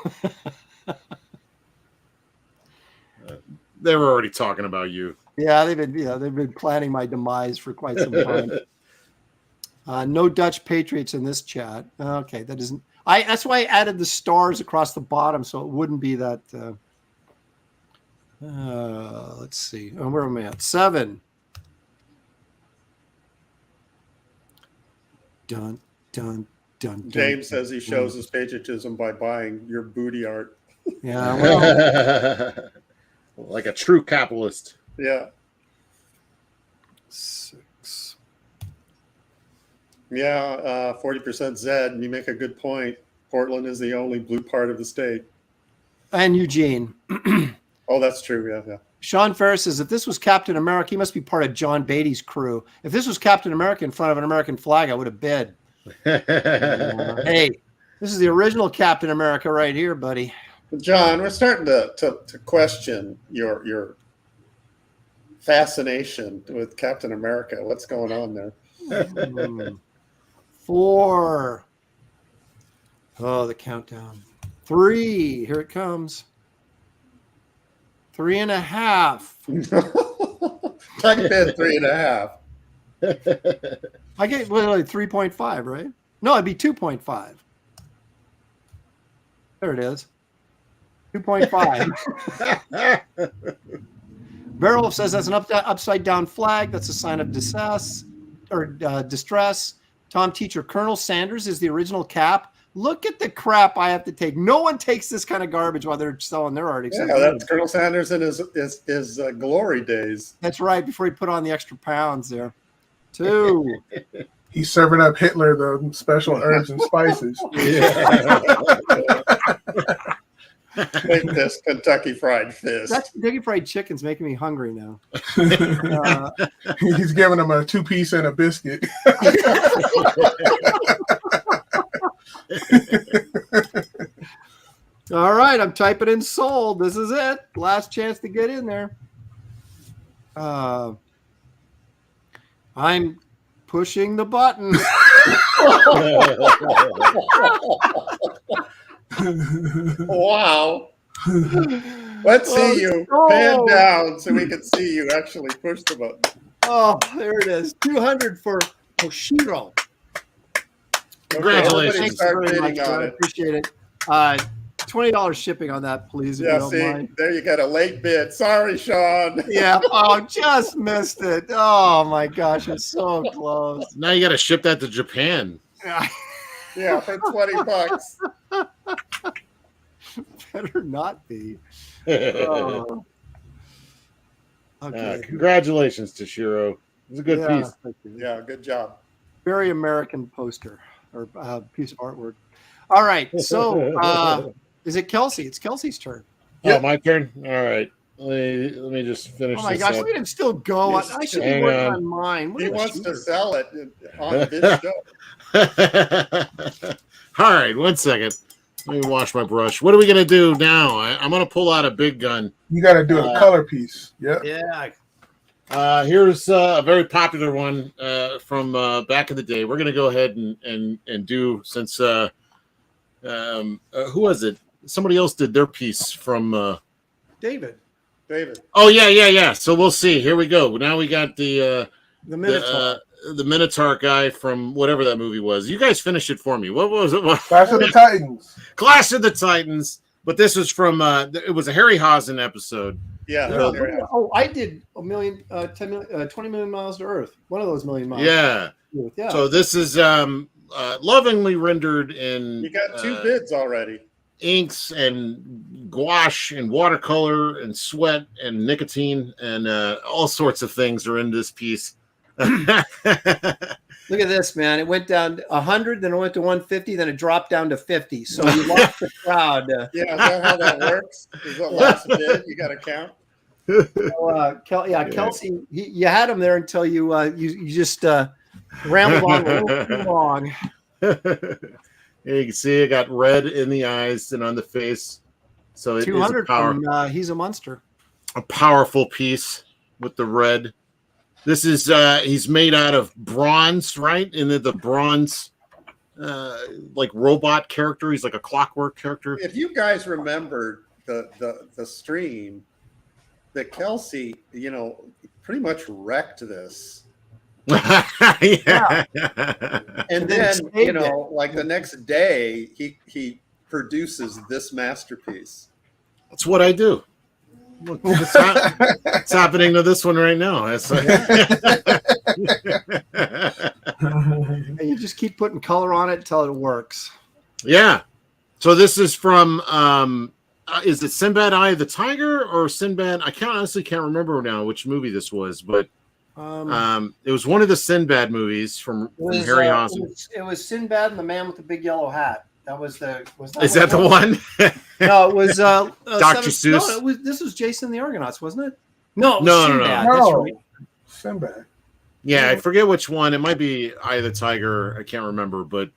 S7: They were already talking about you.
S3: Yeah, they've been planning my demise for quite some time. No Dutch patriots in this chat. Okay, that isn't. That's why I added the stars across the bottom, so it wouldn't be that. Let's see. Where am I at? 7. Dun dun dun.
S8: James says he shows his patriotism by buying your booty art.
S3: Yeah, well,
S7: like a true capitalist.
S8: Yeah.
S3: 6.
S8: Yeah, 40% Zed. You make a good point. Portland is the only blue part of the state.
S3: And Eugene.
S8: Oh, that's true. Yeah.
S3: Sean Ferris says, if this was Captain America, he must be part of John Beatty's crew. If this was Captain America in front of an American flag, I would have bid. Hey, this is the original Captain America right here, buddy.
S8: John, we're starting to question your fascination with Captain America. What's going on there?
S3: 4. Oh, the countdown. 3. Here it comes. 3.5.
S8: I bid 3.5.
S3: I get literally 3.5, right? No, it'd be 2.5. There it is. 2.5. Beryl says that's an upside down flag. That's a sign of distress. Tom Teacher, Colonel Sanders is the original Cap. Look at the crap I have to take. No one takes this kind of garbage while they're selling their art.
S8: Yeah, that's Colonel Sanders in his glory days.
S3: That's right. Before he put on the extra pounds there. 2.
S6: He's serving up Hitler the special herbs and spices.
S8: Make this Kentucky Fried Fist.
S3: That's Kentucky Fried Chicken's making me hungry now.
S6: He's giving him a 2-piece and a biscuit.
S3: All right, I'm typing in sold. This is it. Last chance to get in there. I'm pushing the button.
S8: Wow. Let's see you pan down so we can see you actually push the button.
S3: Oh, there it is. 200 for Hoshiro.
S5: Congratulations.
S8: Thanks very much.
S3: I appreciate it. $20 shipping on that, please. If you don't mind.
S8: There you got a late bid. Sorry, Sean.
S3: Yeah. Oh, just missed it. Oh my gosh, it's so close.
S5: Now you got to ship that to Japan.
S8: Yeah, for $20.
S3: Better not be. Oh. Okay.
S7: Congratulations to Shiro. It was a good piece.
S8: Yeah, good job.
S3: Very American poster or piece of artwork. All right. So is it Kelsey? It's Kelsey's turn.
S7: Oh, my turn? All right. Let me just finish this.
S3: Oh my gosh,
S7: up.
S3: look at him still go. I should be working on mine.
S8: He wants to sell it on this show.
S5: All right, 1 second. Let me wash my brush. What are we going to do now? I'm going to pull out a big gun.
S6: You got to do a color piece. Yeah.
S5: Yeah.
S7: Here's a very popular one from back in the day. We're going to go ahead and do, since who was it? Somebody else did their piece from
S3: David.
S5: Oh yeah. So we'll see. Here we go. Now we got the
S3: Minotaur.
S5: The Minotaur guy from whatever that movie was. You guys finish it for me. What was it?
S6: Clash of the Titans.
S5: Clash of the Titans.
S7: But this was from it was a Harryhausen episode.
S8: Yeah.
S3: Oh, I did 20 million miles to Earth. One of those million miles.
S7: Yeah.
S3: Yeah.
S7: So this is lovingly rendered in.
S8: You got 2 bids already.
S7: Inks and gouache and watercolor and sweat and nicotine and all sorts of things are in this piece.
S3: Look at this, man. It went down 100, then it went to 150, then it dropped down to 50. So you lost the crowd.
S8: Yeah, is that how that works? Is the last bid? You got to count?
S3: So, Kelsey, you had him there until you just rambled on a little too long.
S7: You can see it got red in the eyes and on the face. So it
S3: 200 from He's a Monster.
S7: A powerful piece with the red. This is he's made out of bronze, right? And the bronze like robot character. He's like a clockwork character.
S8: If you guys remember the stream, that Kelsey, pretty much wrecked this.
S7: Yeah.
S8: And then, like the next day, he produces this masterpiece.
S7: That's what I do. Look, it's happening to this one right now.
S3: You just keep putting color on it until it works.
S7: Yeah. So this is from is it Sinbad Eye of the Tiger or Sinbad? I honestly can't remember now which movie this was, but it was one of the Sinbad movies from Harryhausen.
S3: It was Sinbad and the Man with the Big Yellow Hat. That was the.
S7: Is that the one?
S3: No, it was
S7: Dr. Seuss.
S3: No, this was Jason and the Argonauts, wasn't it? No,
S7: Sinbad.
S3: That's right.
S6: Sinbad.
S7: Yeah, I forget which one. It might be Eye of the Tiger. I can't remember, but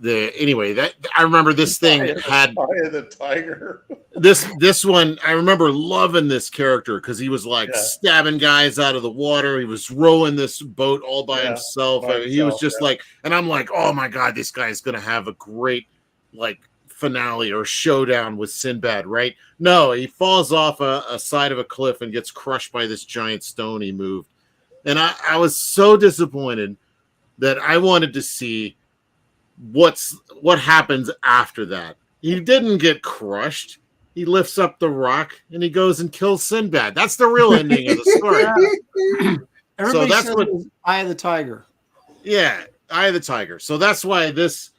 S7: anyway, that I remember this thing had
S8: Eye of the Tiger.
S7: this one. I remember loving this character because he was like stabbing guys out of the water. He was rowing this boat all by himself. He was just like, and I'm like, oh my god, this guy is gonna have a great like finale or showdown with Sinbad, right? No, he falls off a side of a cliff and gets crushed by this giant stone he moved. And I was so disappointed that I wanted to see what happens after that. He didn't get crushed. He lifts up the rock and he goes and kills Sinbad. That's the real ending of the story.
S3: Everybody says it was Eye of the Tiger.
S7: Yeah, Eye of the Tiger. So that's why this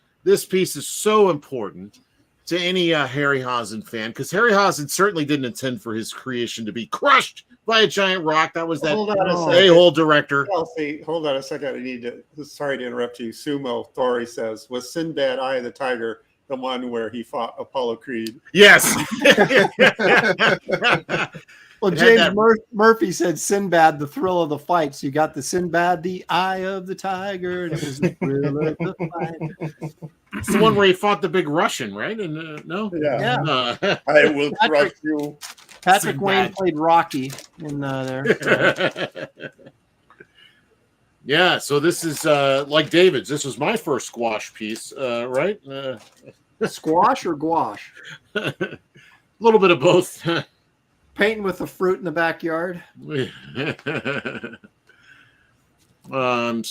S7: piece is so important to any Harryhausen fan, because Harryhausen certainly didn't intend for his creation to be crushed by a giant rock. That was that a-hole director.
S8: Kelsey, hold on a second. I need to. Sorry to interrupt you. Sumo Thori says, was Sinbad Eye of the Tiger the one where he fought Apollo Creed?
S7: Yes.
S3: Well, James Murphy said Sinbad, the thrill of the fight. So you got the Sinbad, the Eye of the Tiger, and it was the thrill of the fight.
S7: It's the one where he fought the big Russian, right? And no,
S8: yeah. I will crush you.
S3: Patrick
S7: Sinbad.
S3: Wayne played Rocky in there.
S7: Yeah, so this is like David's. This was my first squash piece, right?
S3: Squash or gouache?
S7: A little bit of both.
S3: Painting with the fruit in the backyard.
S7: So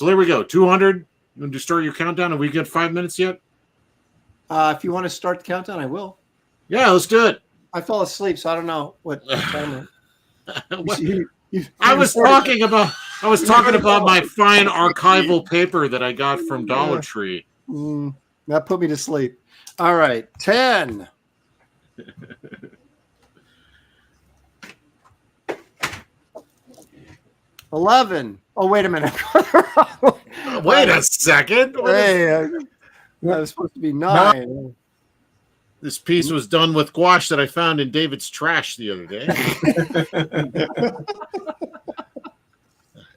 S7: there we go. 200. You want to start your countdown? Have we got 5 minutes yet?
S3: If you want to start the countdown, I will.
S7: Yeah, let's do it.
S3: I fell asleep, so I don't know what time.
S7: I was talking about my fine archival paper that I got from Dollar Tree.
S3: That put me to sleep. All right, 10. $11. Oh, wait a minute.
S7: Wait a second.
S3: Hey, that was supposed to be 9.
S7: This piece was done with gouache that I found in David's trash the other day.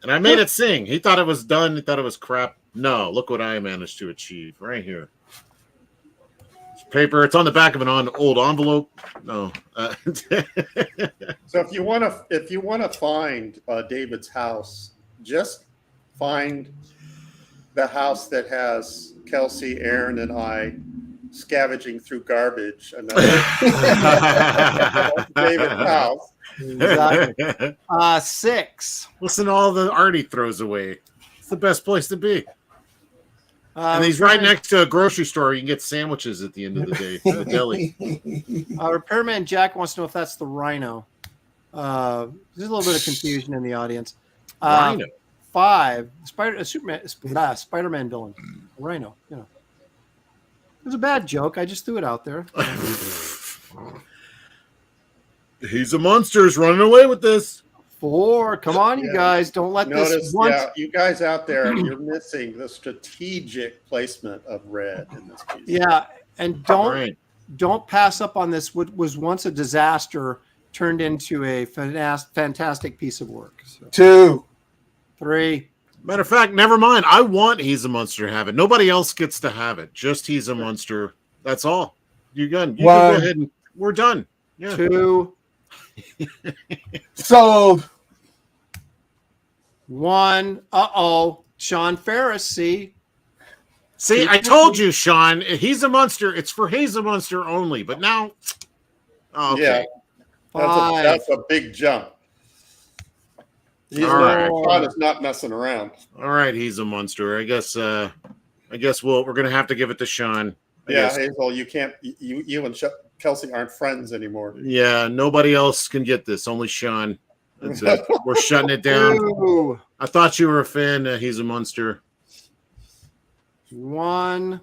S7: And I made it sing. He thought it was done. He thought it was crap. No, look what I managed to achieve right here. It's paper. It's on the back of an old envelope. No.
S8: So if you want to find David's house, just find the house that has Kelsey, Aaron, and I scavenging through garbage, and that's David's house.
S3: Exactly. 6.
S7: Listen to all the art he throws away. It's the best place to be. And he's right next to a grocery store. You can get sandwiches at the end of the day from the deli.
S3: Repairman Jack wants to know if that's the Rhino. There's a little bit of confusion in the audience.
S7: Rhino.
S3: 5. Spider-Man villain. Rhino. You know. It was a bad joke. I just threw it out there.
S7: He's a monster. He's running away with this.
S3: 4. Come on, you guys. Don't let this once.
S8: Yeah, you guys out there, you're missing the strategic placement of red in this piece.
S3: Yeah, and don't pass up on this. What was once a disaster turned into a fantastic piece of work. So.
S6: 2.
S3: 3.
S7: Matter of fact, never mind. I want He's a Monster to have it. Nobody else gets to have it. Just He's a Monster. That's all. You can go ahead and we're done. Yeah.
S3: 2.
S6: Sold.
S3: 1. Sean Ferris. See,
S7: I told you, Sean. He's a Monster. It's for He's a Monster only. But now, okay.
S8: Yeah, that's a big jump. Sean is not messing around.
S7: All right, He's a Monster. I guess we're gonna have to give it to Sean.
S8: Hazel, you can't. You and Kelsey aren't friends anymore.
S7: Yeah, nobody else can get this. Only Sean. That's it. We're shutting it down.
S3: Ooh.
S7: I thought you were a fan. He's a Monster.
S3: 1.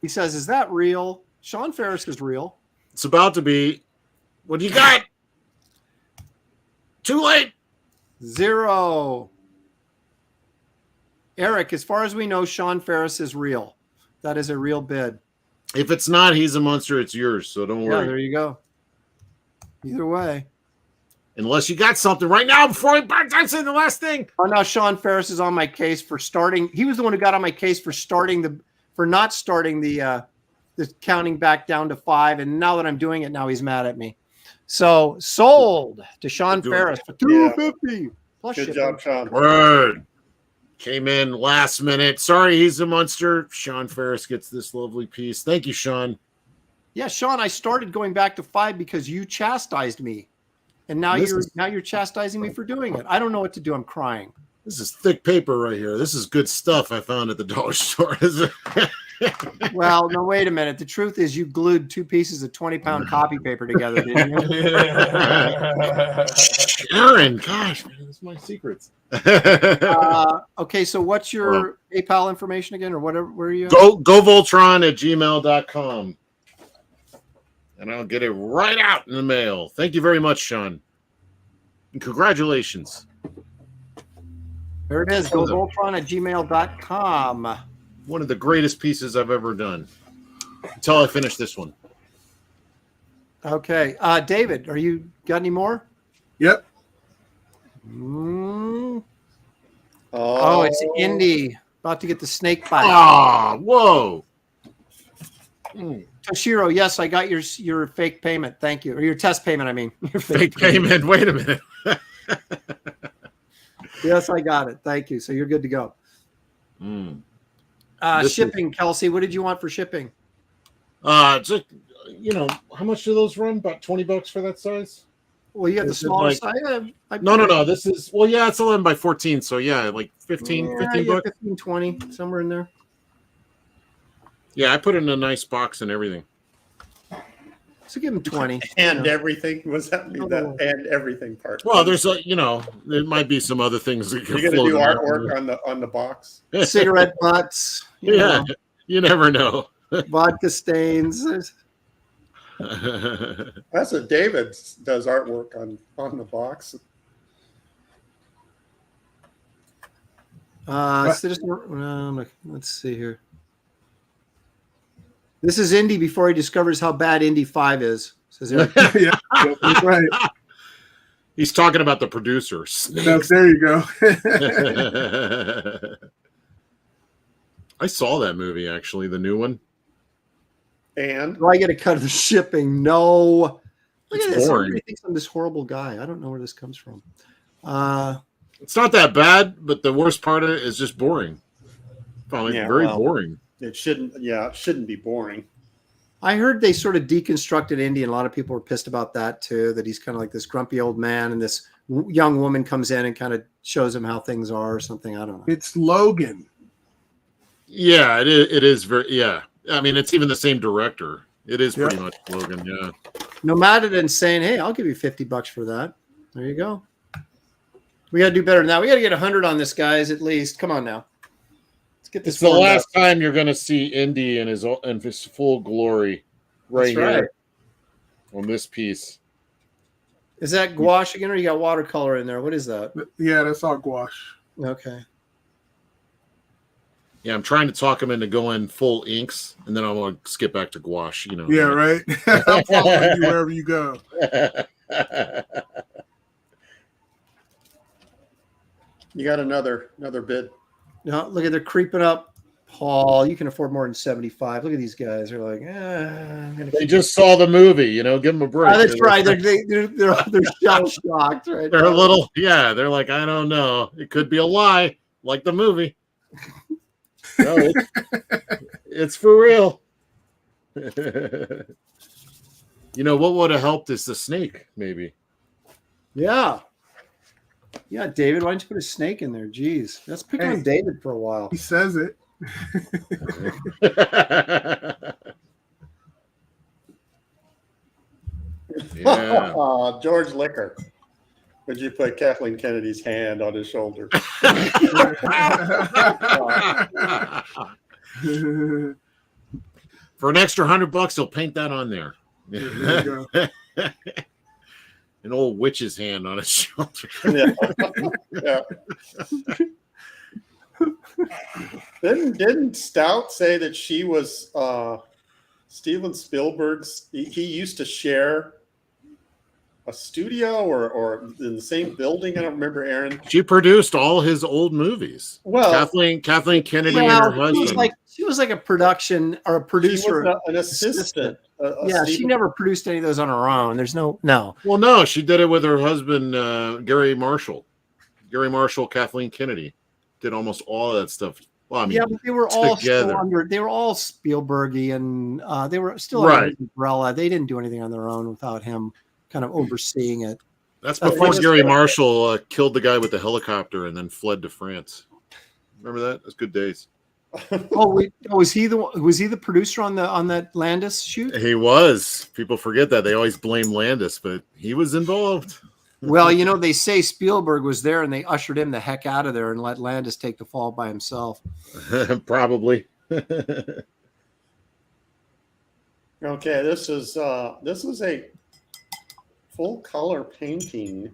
S3: He says, "Is that real?" Sean Ferris is real.
S7: It's about to be. What do you got? Too late.
S3: 0. Eric, as far as we know, Sean Ferris is real. That is a real bid.
S7: If it's not, He's a Monster. It's yours. So don't worry.
S3: Yeah, there you go. Either way.
S7: Unless you got something right now before I say the last thing.
S3: Oh, now Sean Ferris is on my case for starting. He was the one who got on my case for not starting the counting back down to 5. And now that I'm doing it, now he's mad at me. So sold to Sean Ferris for $250 plus
S8: Good
S3: shipping.
S8: job, Sean.
S7: Word. Came in last minute. Sorry, He's a Monster. Sean Ferris gets this lovely piece. Thank you, Sean.
S3: Yeah, Sean, I started going back to 5 because you chastised me. And now you're chastising me for doing it. I don't know what to do. I'm crying.
S7: This is thick paper right here. This is good stuff I found at the dollar store.
S3: Well, no, wait a minute. The truth is you glued 2 pieces of 20-pound copy paper together, didn't you?
S7: Aaron, gosh, man, that's my secrets.
S3: Okay, so what's your PayPal information again, or whatever? Where are you?
S7: Go Voltron@gmail.com. And I'll get it right out in the mail. Thank you very much, Sean. And congratulations.
S3: There it is. Go Voltron@gmail.com.
S7: One of the greatest pieces I've ever done. Until I finish this one.
S3: Okay. David, are you got any more?
S6: Yep.
S3: Oh, it's Indy. About to get the snake bite.
S7: Ah, whoa.
S3: Toshiro, yes, I got your fake payment. Thank you. Or your test payment, I mean. Your
S7: Fake payment. Wait a minute.
S3: Yes, I got it. Thank you. So you're good to go. Shipping, Kelsey. What did you want for shipping?
S7: Just, how much do those run? About $20 for that size?
S3: Well, you got the smaller size.
S7: No. This is, it's 11 by 14. So yeah, like 15 bucks.
S3: 15, 20, somewhere in there.
S7: Yeah, I put it in a nice box and everything.
S3: So give him 20.
S8: And everything. Was that that and everything part?
S7: Well, there's there might be some other things that
S8: you're gonna do artwork on the box.
S3: Cigarette butts. You know.
S7: You never know.
S3: Vodka stains.
S8: That's what David does artwork on the box.
S3: Let's see here. This is Indy before he discovers how bad Indy 5 is. Says Eric.
S6: Yeah, that's right.
S7: He's talking about the producer.
S6: There you go.
S7: I saw that movie, actually, the new one.
S8: And
S3: do I get a cut of the shipping? No. Look at this.
S7: Boring.
S3: Everybody thinks I'm this horrible guy. I don't know where this comes from.
S7: It's not that bad, but the worst part of it is just boring. Very boring.
S8: It shouldn't be boring.
S3: I heard they sort of deconstructed Indy, and a lot of people were pissed about that too, that he's kind of like this grumpy old man, and this young woman comes in and kind of shows him how things are or something. I don't know.
S6: It's Logan.
S7: Yeah, it is very. Yeah, I mean, it's even the same director. It is pretty much Logan. Yeah.
S3: Nomadidin saying, "Hey, I'll give you $50 for that." There you go. We got to do better than that. We got to get 100 on this, guys, at least. Come on now. Let's get this.
S7: It's the last time you're going to see Indy in his full glory, right here on this piece.
S3: Is that gouache again, or you got watercolor in there? What is that?
S6: Yeah, that's all gouache.
S3: Okay.
S7: Yeah, I'm trying to talk him into going full inks, and then I want to skip back to gouache.
S6: Yeah, right. I'm following you wherever you go.
S8: You got another bid.
S3: No, look at they're creeping up. Paul, you can afford more than 75. Look at these guys. They're like,
S7: they just saw the movie, give them a break.
S3: Oh, that's right. They're shocked, right?
S7: They're a little, they're like, I don't know. It could be a lie, like the movie. No, it's for real. What would have helped is the snake, maybe.
S3: Yeah. Yeah, David, why don't you put a snake in there? Jeez. Let's pick on David for a while.
S6: He says it.
S8: Yeah. George Liquor. Would you put Kathleen Kennedy's hand on his shoulder?
S7: For an extra $100, they'll paint that on there. An old witch's hand on his shoulder.
S8: Yeah. Didn't Stout say that she was Steven Spielberg's? He used to share a studio or in the same building. I don't remember, Aaron.
S7: She produced all his old movies.
S8: Well,
S7: Kathleen Kennedy and her husband.
S3: She was like a production or a producer.
S8: She was an assistant.
S3: She never produced any of those on her own. There's no.
S7: Well, no, she did it with her husband, Gary Marshall. Gary Marshall, Kathleen Kennedy did almost all of that stuff. Well, I mean,
S3: but they were all
S7: together.
S3: they were all Spielbergy, and they were still under his umbrella. They didn't do anything on their own without him kind of overseeing it.
S7: That's before Gary Marshall killed the guy with the helicopter and then fled to France. Remember that? That's good days.
S3: Was he the producer on that Landis shoot?
S7: He was. People forget that. They always blame Landis, but he was involved.
S3: Well, they say Spielberg was there and they ushered him the heck out of there and let Landis take the fall by himself.
S7: Probably.
S8: Okay, this is a full color painting.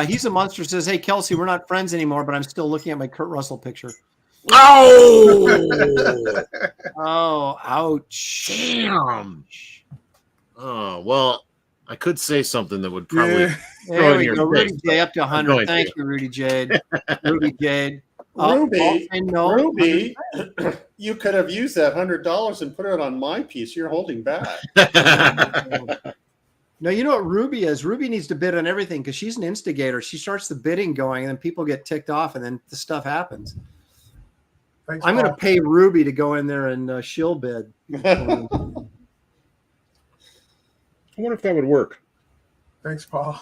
S3: He's a monster. Says, "Hey Kelsey, we're not friends anymore, but I'm still looking at my Kurt Russell picture."
S7: Oh!
S3: Oh, ouch!
S7: Damn! Oh well, I could say something that would probably.
S3: There we go. Rudy J up to 100. Thank you, Rudy Jade. Ruby Jade.
S8: Ruby, you could have used that $100 and put it on my piece. You're holding back.
S3: No, you know what Ruby is? Ruby needs to bid on everything because she's an instigator. She starts the bidding going, and then people get ticked off, and then the stuff happens.
S6: Thanks,
S3: I'm going to pay Ruby to go in there and she'll bid.
S7: I wonder if that would work.
S6: Thanks, Paul.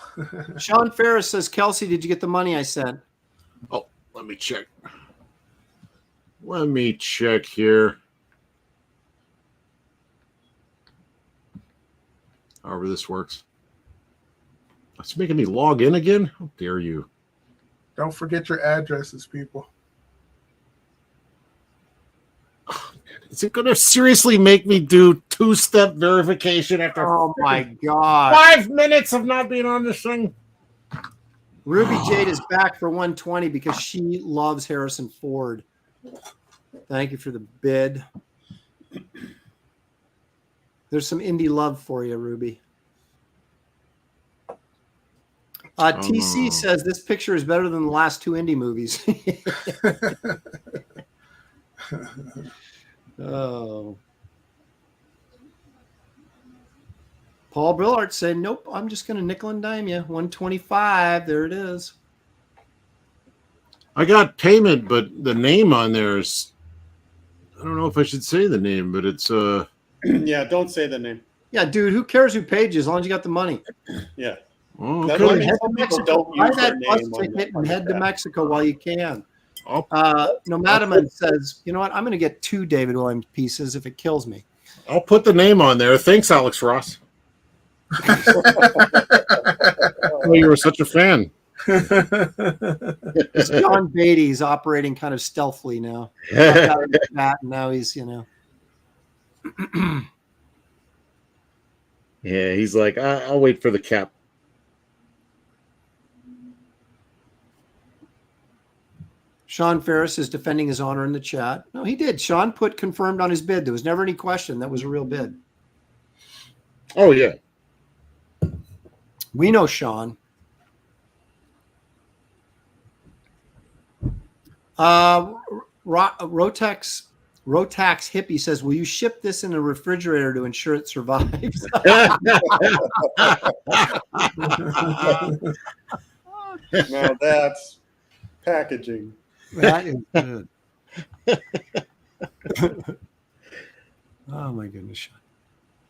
S3: Sean Ferris says, "Kelsey, did you get the money I sent?"
S7: Oh, let me check. Let me check here. However this works. It's making me log in again. How dare you?
S6: Don't forget your addresses, people.
S7: Is it going to seriously make me do two-step verification after?
S3: Oh my God!
S7: 5 minutes of not being on this thing.
S3: Ruby Jade is back for 120 because she loves Harrison Ford. Thank you for the bid. There's some indie love for you, Ruby. TC says this picture is better than the last two indie movies. Oh. Paul Brillard said, "Nope, I'm just going to nickel and dime you. 125. There it is."
S7: I got payment, but the name on there is, I don't know if I should say the name, but it's
S8: Yeah, don't say the name.
S3: Yeah, dude, who cares who paid you as long as you got the money?
S8: Yeah.
S7: Oh,
S8: That's
S7: okay.
S8: why some people don't
S3: Buy
S8: use their
S3: that bus
S8: name on
S3: ticket
S8: that.
S3: and head to Mexico while you can. Nomadaman says, you know what? I'm going to get 2 David Williams pieces if it kills me.
S7: I'll put the name on there. Thanks, Alex Ross. Oh, you were such a fan.
S3: John Beatty's operating kind of stealthily now. And now he's,
S7: Yeah, he's like, I'll wait for the cap.
S3: Sean Ferris is defending his honor in the chat. No, he did. Sean put confirmed on his bid. There was never any question. That was a real bid.
S7: Oh, yeah.
S3: We know Sean. Rotax Hippie says, will you ship this in a refrigerator to ensure it survives?
S8: Now that's packaging.
S3: That is good. Oh, my goodness.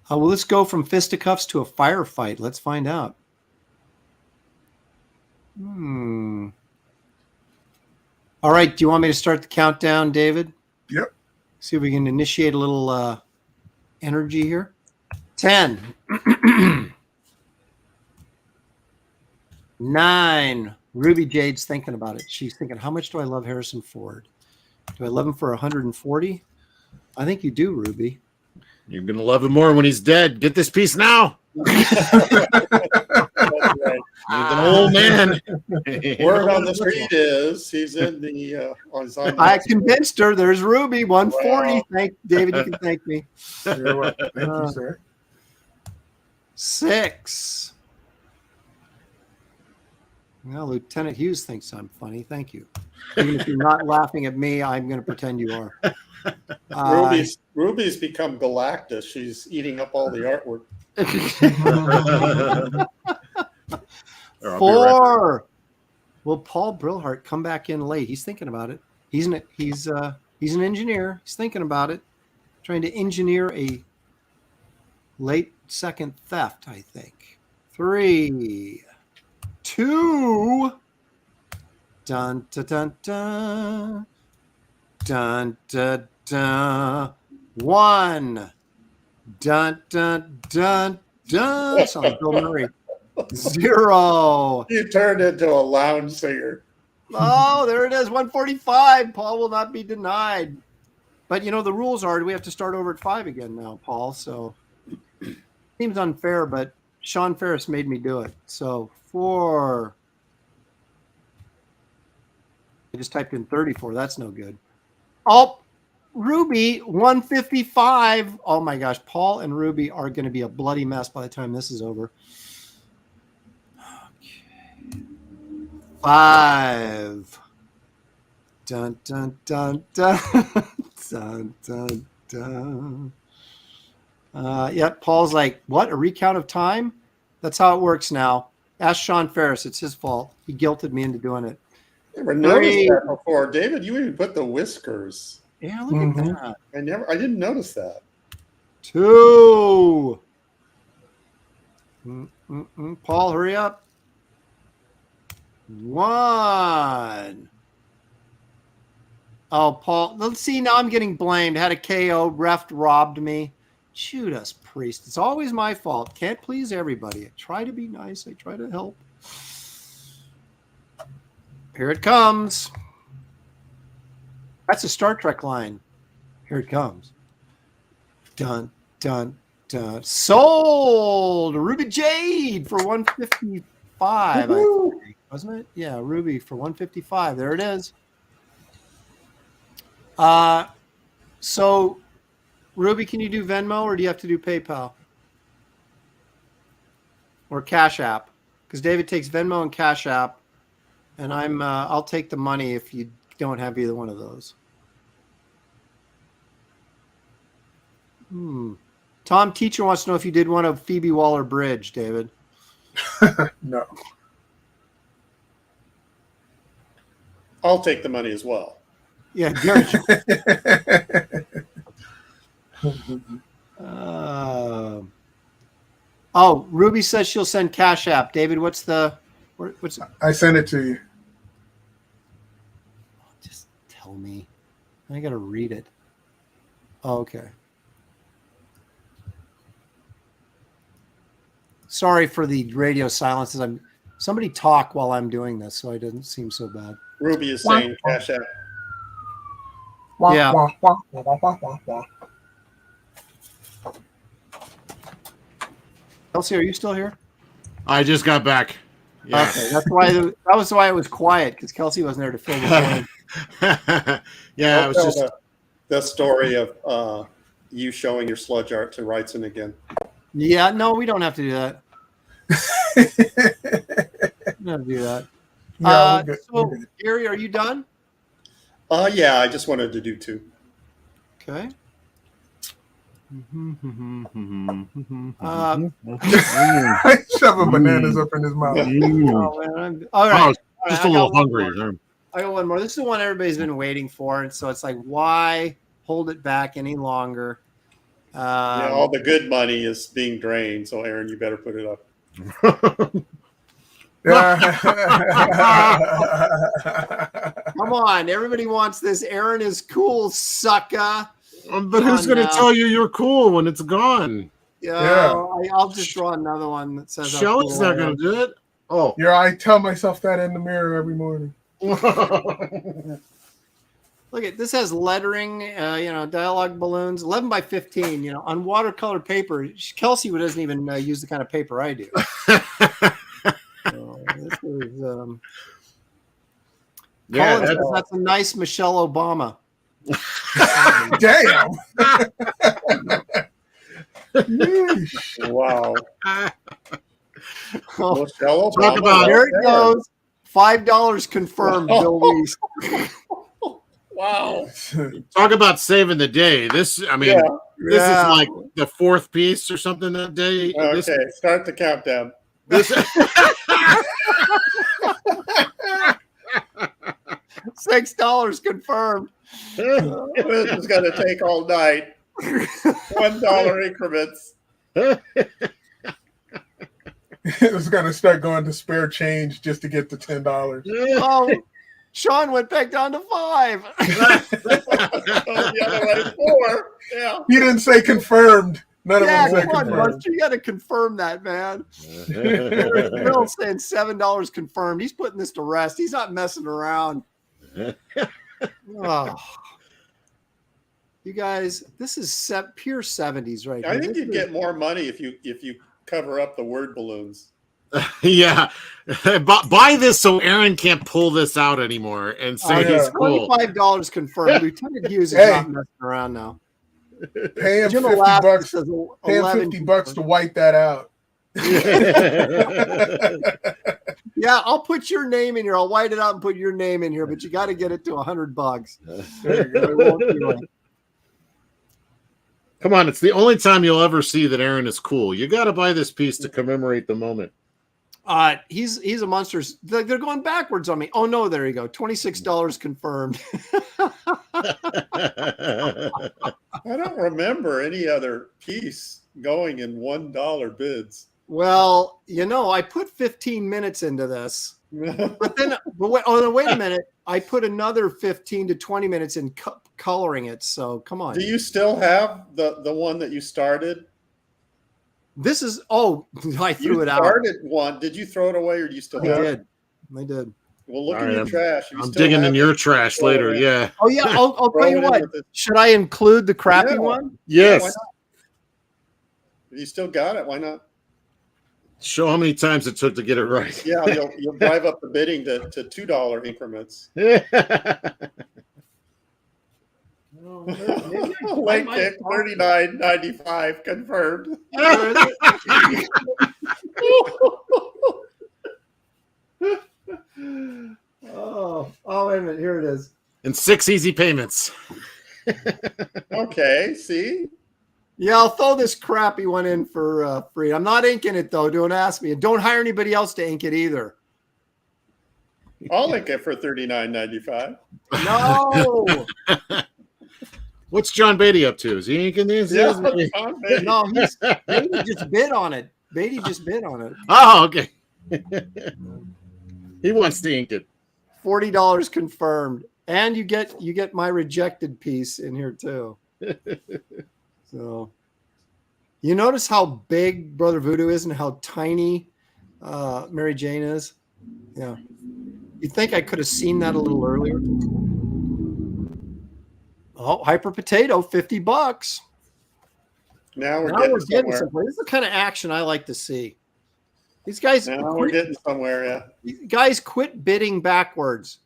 S3: Well, let's go from fisticuffs to a firefight. Let's find out. All right. Do you want me to start the countdown, David?
S6: Yep.
S3: See if we can initiate a little energy here. 10. 9. Ruby Jade's thinking about it. She's thinking, how much do I love Harrison Ford? Do I love him for 140? I think you do, Ruby.
S7: You're going to love him more when he's dead. Get this piece now. He's an old man.
S8: Word on the street is he's in the.
S3: I convinced her. There's Ruby 140. Wow. Thank David. You can thank me.
S6: You're welcome. Thank you, sir.
S3: 6. Well, Lieutenant Hughes thinks I'm funny. Thank you. Even if you're not laughing at me, I'm going to pretend you are.
S8: Ruby's become Galactus. She's eating up all the artwork.
S3: 4. Will Paul Brillhart come back in late? He's thinking about it. He's an engineer. He's thinking about it. Trying to engineer a late second theft, I think. 3. 2. Dun dun dun dun. Dun dun dun. 1. Dun dun dun dun. Sounds like Bill Murray. 0.
S8: You turned into a lounge singer.
S3: Oh, there it is. 145. Paul will not be denied. But you know the rules are we have to start over at 5 again now, Paul. So seems unfair, but Sean Ferris made me do it. So 4. I just typed in 34. That's no good. Oh, Ruby 155. Oh my gosh, Paul and Ruby are going to be a bloody mess by the time this is over. Okay. 5. Dun dun dun dun dun dun dun. Yep, Paul's like, what? A recount of time? That's how it works now. Ask Sean Ferris. It's his fault. He guilted me into doing it.
S8: Never noticed that before, David. You even put the whiskers.
S3: Yeah, look at that.
S8: I didn't notice that.
S3: 2. Paul, hurry up. 1. Oh, Paul. Let's see. Now I'm getting blamed. Had a KO. Ref robbed me. Shoot us, priest. It's always my fault. Can't please everybody. I try to be nice. I try to help. Here it comes. That's a Star Trek line. Here it comes. Dun, dun, dun. Sold! Ruby Jade for 155, I think. Wasn't it? Yeah, Ruby for 155. There it is. So, Ruby, can you do Venmo or do you have to do PayPal? Or Cash App? Because David takes Venmo and Cash App. And I'll take the money if you don't have either one of those. Tom Teacher wants to know if you did one of Phoebe Waller-Bridge, David.
S6: No.
S8: I'll take the money as well.
S3: Yeah, Gary. Ruby says she'll send Cash App. David, what's
S6: I sent it to you.
S3: tell me. I got to read it. Oh, okay. Sorry for the radio silences. Somebody talk while I'm doing this, so it doesn't seem so bad.
S8: Ruby is saying cash out.
S3: Yeah. Kelsey, are you still here?
S5: I just got back. Yeah.
S3: Okay, that was why it was quiet, because Kelsey wasn't there to fill the time.
S5: Yeah, it was just
S8: the story of you showing your sludge art to Wrightson again.
S3: Yeah, no, we don't have to do that. We don't have to do that.
S6: No,
S3: so, Gary, are you done?
S8: Yeah, I just wanted to do 2.
S3: Okay.
S6: Shoving bananas up in his mouth.
S3: Oh, man, all right.
S7: Just a little hungry.
S3: I got one more. This is the one everybody's been waiting for, and so it's like, why hold it back any longer?
S8: Yeah, all the good money is being drained, so Aaron, you better put it up.
S3: Come on, everybody wants this. Aaron is cool, sucker.
S5: But who's going to tell you you're cool when it's gone?
S3: Yeah. I'll just draw another one that says
S5: Shelly's
S3: cool.
S5: not going to do it. Oh,
S6: yeah, I tell myself that in the mirror every morning.
S3: Look at this, has lettering, dialogue balloons, 11 by 15, on watercolor paper. Kelsey doesn't even use the kind of paper I do. So this is, Colin says that's a nice Michelle Obama.
S6: Damn.
S8: Wow.
S5: Talk about
S3: there it goes. $5 confirmed, Bill Weiss.
S8: Wow.
S5: Talk about saving the day. This is like the 4th piece or something that day.
S8: Okay, start the countdown.
S5: This
S3: $6 confirmed.
S8: This is going to take all night. $1 increments.
S6: It was going to start going to spare change just to get to $10.
S3: Oh, Sean went back down to 5.
S8: The other one is 4. Yeah.
S6: He didn't say confirmed. None of them said
S3: come on,
S6: confirmed.
S3: Buster, you got to confirm that, man. Bill's saying $7 confirmed. He's putting this to rest. He's not messing around. Oh. You guys, this is pure 70s right here.
S8: I think you'd get more money if you cover up the word balloons.
S5: Yeah. Buy this so Aaron can't pull this out anymore and say he's cool.
S3: $25 confirmed. Lieutenant Hughes is not messing around now.
S6: Pay him
S3: Jim
S6: $50.
S3: Alaska says
S6: Pay him
S3: 11
S6: $50 to wipe that out.
S3: Yeah, I'll put your name in here. I'll white it out and put your name in here, but you got to get it to $100. There you go. It won't do it.
S7: Come on, it's the only time you'll ever see that Aaron is cool. You got to buy this piece to commemorate the moment.
S3: He's a monster. They're going backwards on me. Oh no, there you go. $26 confirmed.
S8: I don't remember any other piece going in $1 bids.
S3: Well, I put 15 minutes into this, but wait a minute. I put another 15 to 20 minutes in coloring it. So come on.
S8: Do you still have the one that you started?
S3: This is I threw it out.
S8: You started one. Did you throw it away or do you still have it?
S3: I did.
S8: Well, look in your trash.
S7: I'm digging in your trash later. Yeah.
S3: Oh yeah. I'll tell you what. Should I include the crappy one?
S7: Yes.
S8: Yeah, if you still got it, why not?
S7: Show how many times it took to get it right.
S8: Yeah, you'll drive up the bidding to $2 increments. Late kick, $39.95 confirmed.
S3: Wait a minute. Here it is.
S5: And 6 easy payments.
S8: Okay, see?
S3: Yeah, I'll throw this crappy one in for free. I'm not inking it though. Don't ask me, and don't hire anybody else to ink it either.
S8: I'll ink it for $39.95.
S3: No.
S5: What's John Beatty up to? Is he inking these?
S8: Yeah,
S3: No, Beatty just bid on it.
S5: Oh, okay. He wants to ink it.
S3: $40 confirmed. And you get my rejected piece in here too. So you notice how big Brother Voodoo is and how tiny Mary Jane is? Yeah. You think I could have seen that a little earlier? Oh, Hyper Potato, $50.
S8: Now we're getting somewhere.
S3: This is the kind of action I like to see. These guys.
S8: Now we're getting somewhere, yeah.
S3: These guys quit bidding backwards.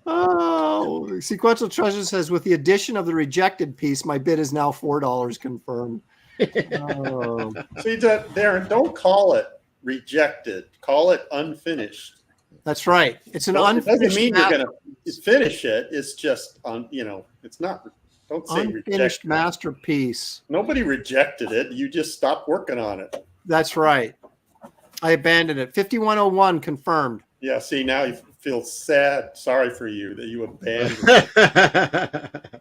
S3: Oh, Sequential Treasure says, with the addition of the rejected piece, my bid is now $4 confirmed. Oh.
S8: See, Darren, don't call it rejected. Call it unfinished.
S3: That's right. It's an unfinished.
S8: It doesn't mean you're going to finish it. It's just it's not. Don't say
S3: unfinished
S8: rejected.
S3: Masterpiece.
S8: Nobody rejected it. You just stopped working on it.
S3: That's right. I abandoned it. 5101 confirmed.
S8: Yeah. See, now you feel sad. Sorry for you that you abandoned it.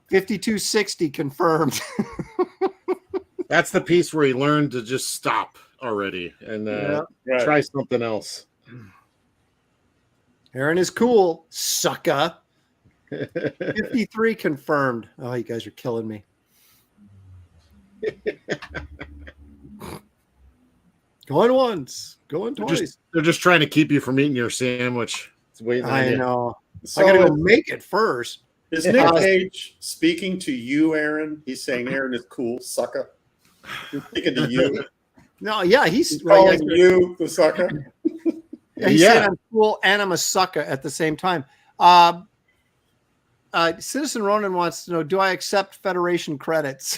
S3: 5260 confirmed.
S7: That's the piece where he learned to just stop already and try something else.
S3: Aaron is cool, sucker. 53 confirmed. Oh, you guys are killing me. Going once, going twice.
S7: They're just trying to keep you from eating your sandwich. It's waiting on you.
S3: I know.
S8: So
S3: I gotta go make it first.
S8: Is Nick Cage speaking to you, Aaron? He's saying Aaron is cool, sucker. He's speaking to you.
S3: No, yeah, he's
S8: calling you the sucker.
S3: He said I'm cool and I'm a sucker at the same time. Citizen Ronan wants to know, do I accept Federation credits?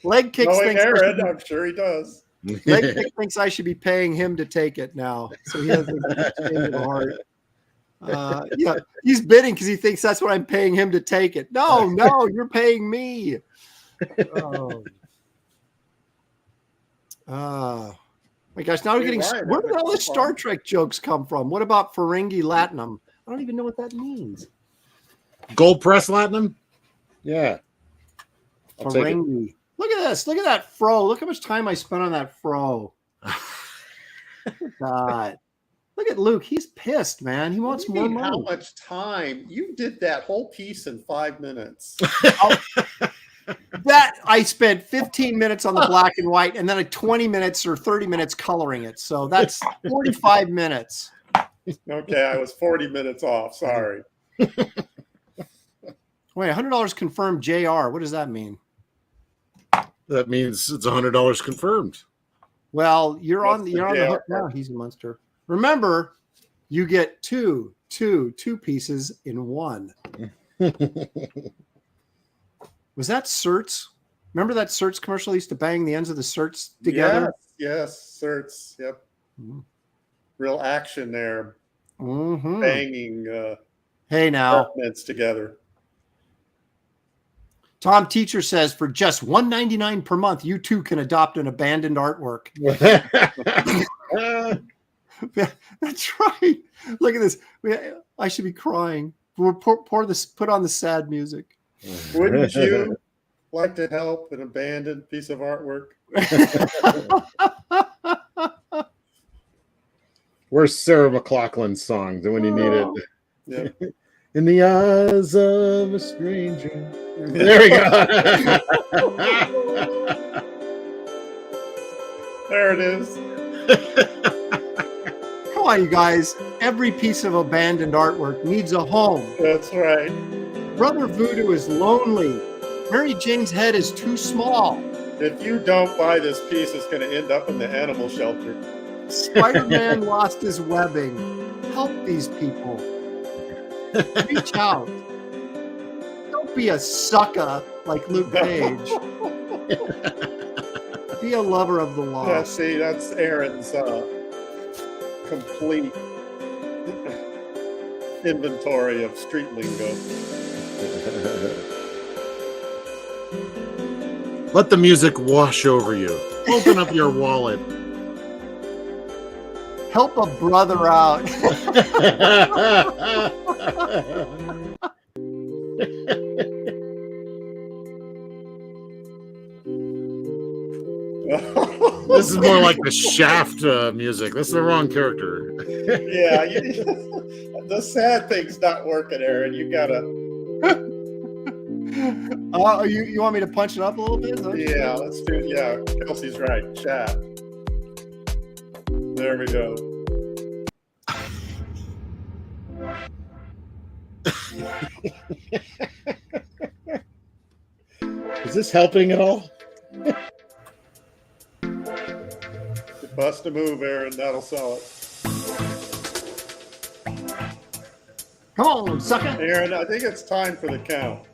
S3: Leg Kick thinks
S8: Aaron, I'm sure he does.
S3: Leg Kick thinks I should be paying him to take it now. So he has a heart. Yeah, he's bidding because he thinks that's what I'm paying him to take it. No, you're paying me. My gosh, now we're getting where did all the Star Trek jokes come from? What about Ferengi Latinum? I don't even know what that means.
S7: Gold press Latinum? Yeah.
S3: Ferengi. Look at this. Look at that fro. Look how much time I spent on that fro. God. Look at Luke. He's pissed, man. He wants more money.
S8: How much time? You did that whole piece in 5 minutes.
S3: That I spent 15 minutes on the black and white and then 20 minutes or 30 minutes coloring it. So that's 45 minutes.
S8: Okay, I was 40 minutes off. Sorry.
S3: Wait, $100 confirmed JR. What does that mean?
S7: That means it's $100 confirmed.
S3: Well, you're on the hook now. He's a monster. Remember, you get two pieces in one. Was that Certs? Remember that Certs commercial? He used to bang the ends of the Certs together?
S8: Yes, Certs. Yep.
S3: Mm-hmm.
S8: Real action there.
S3: Mm-hmm.
S8: Banging
S3: hey now
S8: compartments together.
S3: Tom Teacher says, for just $1.99 per month, you too can adopt an abandoned artwork. That's right. Look at this. I should be crying. Put on the sad music.
S8: Wouldn't you like to help an abandoned piece of artwork?
S7: Where's Sarah McLachlan's song when you need it?
S8: Yep.
S7: In the eyes of a stranger. There we go.
S8: There it is.
S3: Come on, you guys. Every piece of abandoned artwork needs a home.
S8: That's right.
S3: Brother Voodoo is lonely. Mary Jane's head is too small.
S8: If you don't buy this piece, it's going to end up in the animal shelter.
S3: Spider-Man lost his webbing. Help these people. Reach out. Don't be a sucker like Luke Cage. Be a lover of the lost.
S8: Yeah, see, that's Aaron's complete inventory of street lingo.
S7: Let the music wash over you. Open up your wallet.
S3: Help a brother out.
S7: This is more like the Shaft music. That's the wrong character.
S8: Yeah, the sad thing's not working, Aaron. You gotta.
S3: You want me to punch it up a little bit?
S8: Yeah, let's do. Yeah, Kelsey's right. Shaft. There we go.
S7: Is this helping at all?
S8: Bust a move, Aaron. That'll sell it.
S3: Come on, sucker.
S8: Aaron, I think it's time for the count.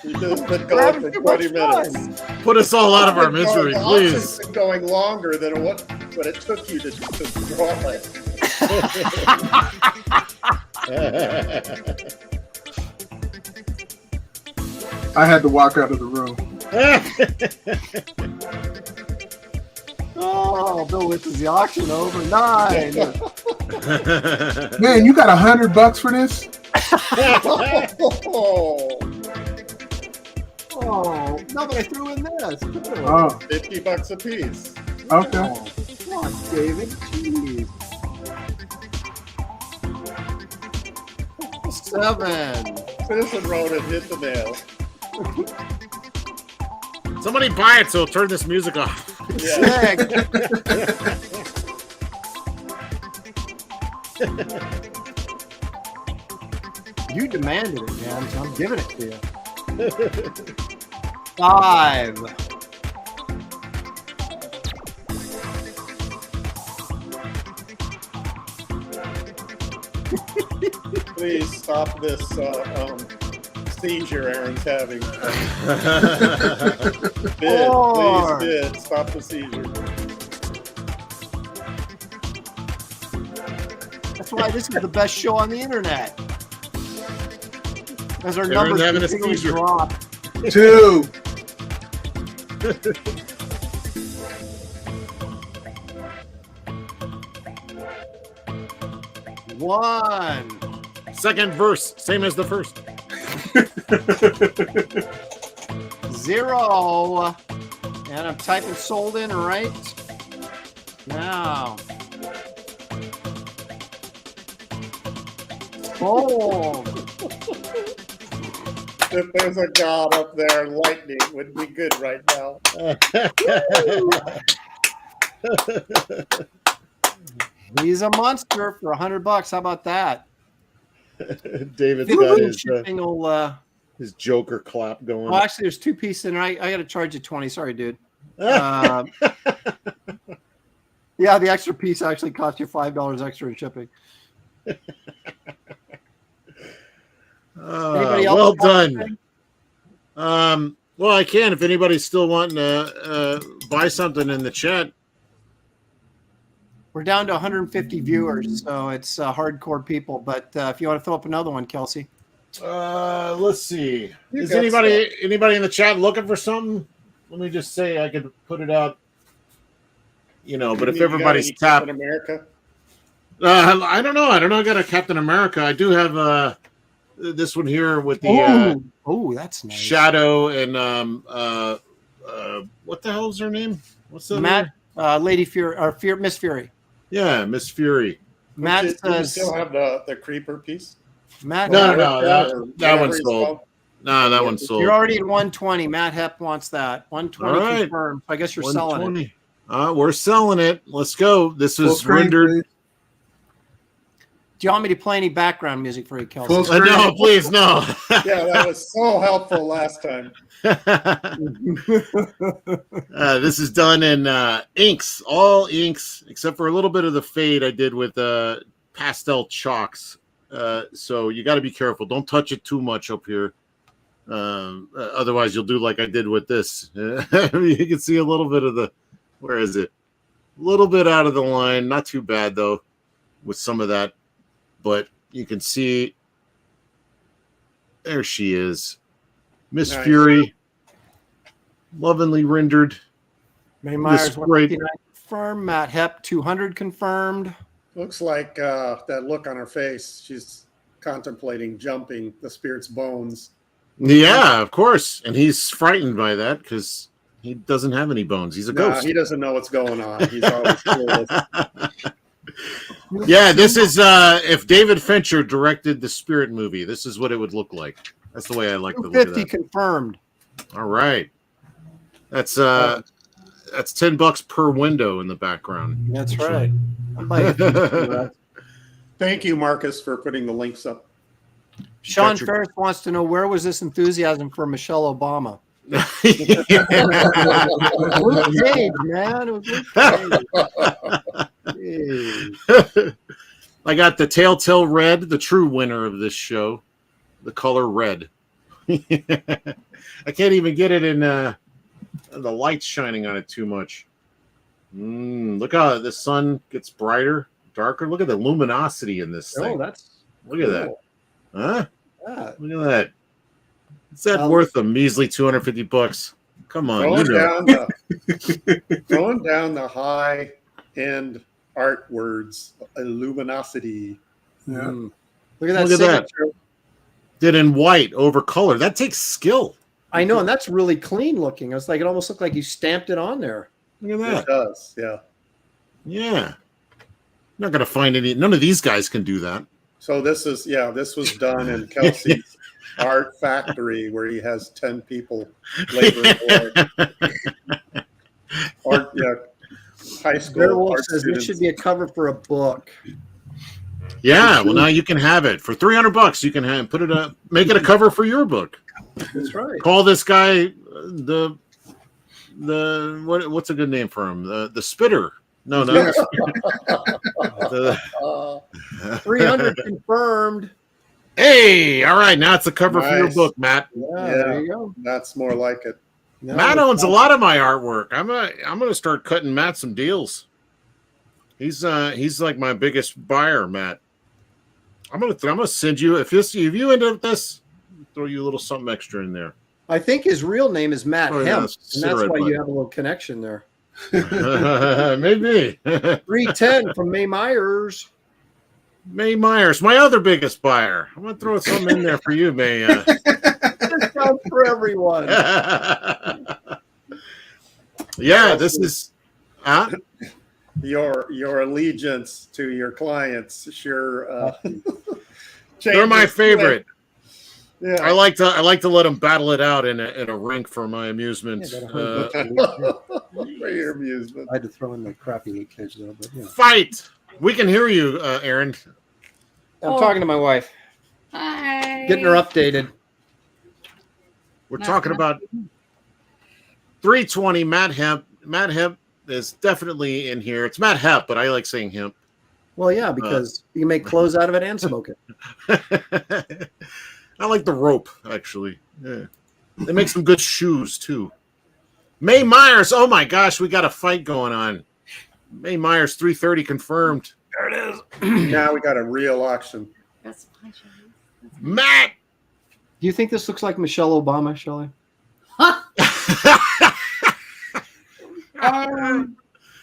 S8: You've been going for 20 minutes.
S7: Put us all out of our misery, please.
S8: It's been going longer than what it took you to draw it.
S6: I had to walk out of the room.
S3: Oh, Bill wishes the auction over. 9.
S6: Man, you got $100 for this?
S3: Oh, no, but I threw in this.
S6: Oh,
S8: $50 a piece.
S6: okay.
S3: Oh, come on, David. Jeez. 7.
S8: Citizen wrote it, hit the nail.
S7: Somebody buy it, so turn this music off.
S8: Yeah.
S3: 6. You demanded it, man, so I'm giving it to you. 5.
S8: Please stop this seizure Aaron's having. Bid,
S3: 4.
S8: please bid. Stop the seizure.
S3: That's why this is the best show on the internet. As our
S7: Aaron's
S3: numbers
S7: having a
S3: continually
S7: seizure.
S3: drop.
S6: 2.
S3: One.
S7: Second verse, same as the first.
S3: 0. And I'm typing sold in right now. Sold.
S8: If there's a god up there, lightning would be good right now.
S3: He's a monster for $100. How about that?
S7: David's got
S3: Shipping will,
S7: his Joker clap going.
S3: oh, actually, there's 2 pieces in there. I got to charge you 20. Sorry, dude. Yeah, the extra piece actually cost you $5 extra in shipping. Anybody else
S7: Well
S3: want
S7: done. Well, I can if anybody's still wanting to buy something in the chat.
S3: We're down to 150 viewers, so it's hardcore people. But if you want to throw up another one, Kelsey.
S7: Let's see.
S8: You
S7: Is
S8: got
S7: anybody in the chat looking for something? Let me just say I could put it out. You know, but if everybody's tapped,
S8: Captain America.
S7: I don't know. I got a Captain America. I do have this one here with the
S3: oh, that's nice.
S7: Shadow and what the hell's her name? What's the
S3: Matt, Lady Fury or Miss Fury.
S7: Yeah, Miss Fury.
S3: Matt
S8: Do you
S3: says.
S8: still have the creeper piece?
S3: Matt,
S7: No,
S8: Or
S7: that
S8: whatever
S7: one's
S8: it's
S7: sold.
S8: called?
S7: No, that one's sold.
S3: you're already at 120. Matt Hepp wants that 120
S7: All right.
S3: confirmed. I guess you're selling it.
S7: We're selling it. Let's go. This
S6: Full
S7: is
S6: screen,
S7: rendered.
S6: please.
S3: Do you want me to play any background music for you, Kelsey?
S6: Full screen.
S7: No, please, no.
S8: Yeah, that was so helpful last time.
S7: This is done in inks, all inks, except for a little bit of the fade I did with pastel chalks. So you got to be careful. Don't touch it too much up here. Otherwise, you'll do like I did with this. You can see a little bit of the, where is it? A little bit out of the line. Not too bad, though, with some of that. But you can see, there she is. Miss
S8: Nice.
S7: Fury. Lovingly rendered.
S3: May Myers
S7: This great-
S3: 159 confirmed. Matt Hepp 200 confirmed.
S8: Looks like that look on her face. She's contemplating jumping the spirit's bones.
S7: Yeah, of course. And he's frightened by that because He doesn't have any bones. He's a
S8: No,
S7: ghost.
S8: he doesn't know what's going on. He's always clueless.
S7: Yeah, this is if David Fincher directed the Spirit movie, this is what it would look like. That's the way I like to look at
S3: 250
S7: that.
S3: confirmed.
S7: All right. That's $10 per window in the background.
S3: That's right. I might have
S8: Thank you, Marcus, for putting the links up.
S3: Sean Ferris wants to know, where was this enthusiasm for Michelle Obama? Luke Cage, man. It was Luke Cage.
S7: I got the Telltale Red, the true winner of this show. The color red. I can't even get it in the light's shining on it too much. Look how the sun gets brighter, darker. Look at the luminosity in this thing. Look at that. Huh?
S3: Yeah.
S7: Look at that. Is that worth a measly $250? Come on.
S8: Going down the high end art words, luminosity.
S3: Yeah. Look at that.
S7: Look at that. Did in white over color. That takes skill.
S3: I know, and that's really clean looking. It's like it almost looked like you stamped it on there.
S7: Look at that.
S8: It does, yeah.
S7: Yeah. Not gonna find any. None of these guys can do that.
S8: So this was done in Kelsey's art factory where he has 10 people laboring art. High school art
S3: says
S8: students.
S3: this should be a cover for a book.
S7: Yeah, well now you can have it for $300. You can put it up, make it a cover for your book.
S3: That's right.
S7: Call this guy what's a good name for him? The Spitter. No.
S3: 300 confirmed.
S7: Hey, all right, now it's a cover for your book, Matt.
S3: Yeah, there you go.
S8: That's more like it.
S3: No,
S7: Matt owns a lot of my artwork. I'm gonna start cutting Matt some deals. He's like my biggest buyer, Matt. I'm gonna send you if you end up this, throw you a little something extra in there.
S3: I think his real name is Matt Hemp, and that's why
S7: button.
S3: you have a little connection there.
S7: Maybe
S3: 310 from May Myers.
S7: May Myers, my other biggest buyer. I'm gonna throw something in there for you, May.
S3: Discount for everyone.
S7: Yeah, this is
S8: your allegiance to your clients. Sure,
S7: they're my favorite.
S8: Yeah,
S7: I like to let them battle it out in a rink for my amusement.
S8: for your amusement.
S3: I had to throw in the crappy 8 kids though, but yeah.
S7: Fight. We can hear you, Aaron.
S3: I'm talking to my wife.
S9: Hi.
S3: Getting her updated.
S7: We're talking about 320 Matt Hemp. Matt Hemp is definitely in here. It's Matt Hemp, but I like saying hemp.
S3: Well, yeah, because you can make clothes out of it and smoke it.
S7: I like the rope, actually. Yeah. They make some good shoes, too. May Myers. Oh, my gosh. We got a fight going on. May Myers, 330 confirmed.
S3: There it is.
S8: Now we got a real auction.
S9: That's my show.
S7: Matt.
S3: Do you think this looks like Michelle Obama, Shelley?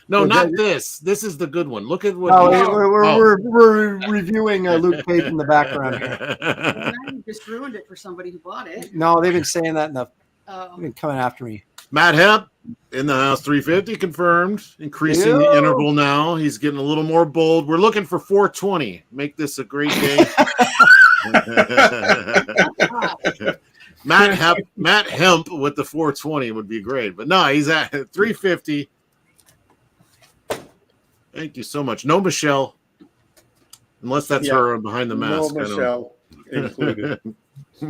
S7: No, not this. This is the good one. Look at what.
S3: We're reviewing Luke Cage in the background.
S9: Now you just ruined it for somebody who bought it.
S3: No, they've been saying that enough.
S9: Oh.
S3: They've been coming after me.
S7: Matt Hemp in the house, 350 confirmed. Increasing the interval now. He's getting a little more bold. We're looking for 420. Make this a great day. Matt Hemp with the 420 would be great. But no, he's at 350. Thank you so much. No Michelle. Unless that's her behind the mask.
S8: No Michelle included.
S3: So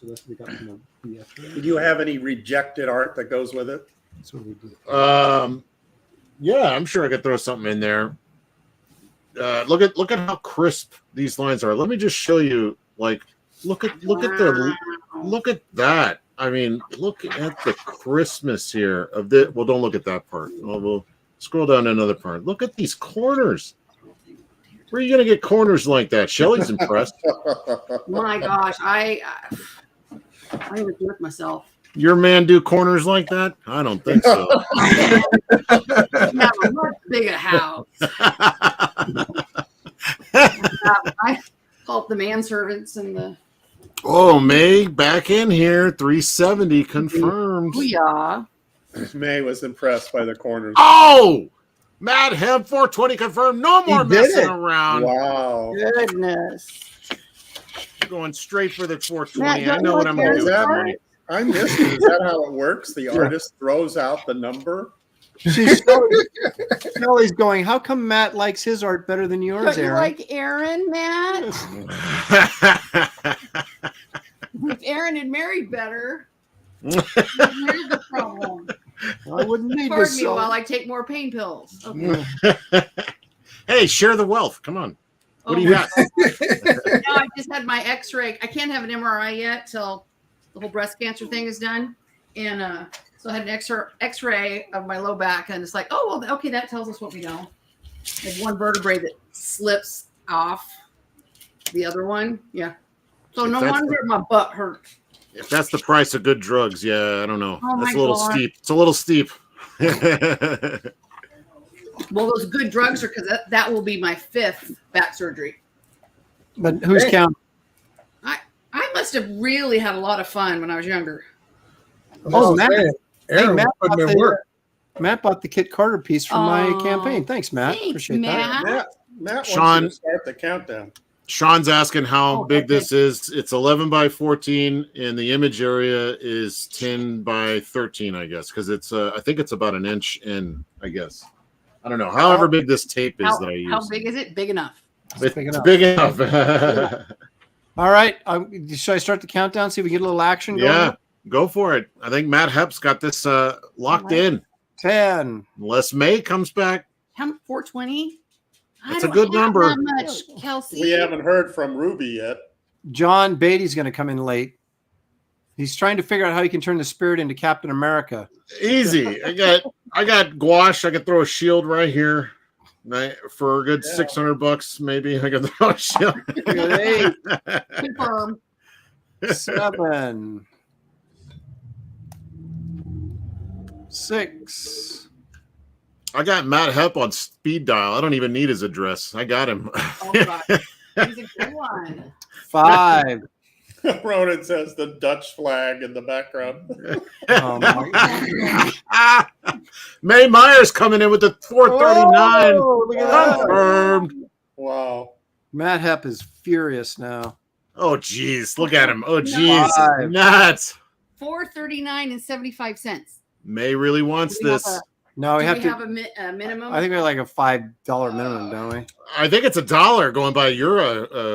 S3: that's we got from the
S8: Do you have any rejected art that goes with it?
S3: That's what we do.
S7: Yeah, I'm sure I could throw something in there. Look at how crisp these lines are. Let me just show you. Like, look at that. I mean, look at the crispness here of the. Well, don't look at that part. We'll scroll down to another part. Look at these corners. Where are you going to get corners like that? Shelley's impressed.
S9: My gosh, I would do it myself.
S7: Your man do corners like that? I don't think so.
S9: Yeah, a much bigger house. I call it the manservants and the.
S7: Oh, May back in here, 370 confirmed.
S9: Booyah.
S8: May was impressed by the corners.
S5: Oh, Matt Hemp 420 confirmed. No more messing around.
S8: Wow.
S9: Goodness.
S5: Going straight for the 420.
S9: Matt,
S5: I know what I'm going to do.
S8: I missed it. Is that how it works? The artist throws out the number?
S3: Kelly's going, how come Matt likes his art better than yours,
S9: Don't you
S3: Aaron?
S9: like Aaron, Matt? If Aaron had married better, here's the problem.
S3: I wouldn't need
S9: Pardon
S3: this.
S9: me while I take more pain pills. Okay.
S5: Hey, share the wealth. Come on. What do you got?
S9: No, I just had my X-ray. I can't have an MRI yet till the whole breast cancer thing is done, and so I had an X-ray of my low back, and it's like, oh, well, okay, that tells us what we know. There's one vertebrae that slips off the other one. Yeah. So no wonder my butt hurts.
S5: If that's the price of good drugs, yeah, I don't know.
S9: Oh
S5: that's a
S9: my
S5: little
S9: God.
S5: steep. It's a little steep.
S9: Well, those good drugs are because that will be my 5th back surgery.
S3: But who's counting?
S9: I must have really had a lot of fun when I was younger.
S3: Oh, Matt.
S6: Aaron,
S3: Matt bought the Kit Carter piece from my campaign. Thanks, Matt.
S9: Thanks,
S3: Appreciate
S9: Matt.
S3: that.
S8: Matt
S5: Sean-
S8: wants you to start the countdown.
S5: Sean's asking how big this is. It's 11 by 14, and the image area is 10 by 13, I guess, because it's I think it's about an inch in, I guess. I don't know. However big this tape is that I use.
S9: How big is it? Big enough.
S5: It's
S3: big
S5: enough.
S3: All right. Should I start the countdown? See if we get a little action going?
S5: Yeah, go for it. I think Matt Hep's got this locked in.
S3: 10.
S5: Unless May comes back.
S9: How 420?
S5: That's a good number.
S9: That much, Kelsey.
S8: We haven't heard from Ruby yet.
S3: John Beatty's going to come in late. He's trying to figure out how he can turn the Spirit into Captain America.
S5: Easy. I got gouache. I can throw a shield right here. For a good $600, maybe I can throw a shield.
S3: 8.
S9: Confirm.
S3: 7. 6.
S5: I got Matt Hep on speed dial. I don't even need his address. I got him.
S9: Oh, God. He's a good one.
S3: 5.
S8: Ronan says the Dutch flag in the background.
S3: Oh my God.
S5: May Myers coming in with the 439.
S3: Oh, look at that.
S5: Confirmed.
S8: Wow.
S3: Matt Hep is furious now.
S5: Oh, geez. Look at him. Oh, geez.
S3: 5.
S5: Nuts.
S9: $4.39.75.
S5: May really wants
S9: Do we have
S5: this.
S3: No, we
S9: Do
S3: have
S9: we
S3: to.
S9: have a minimum?
S3: I think we're like a $5 minimum, don't we?
S5: I think it's $1 going by your.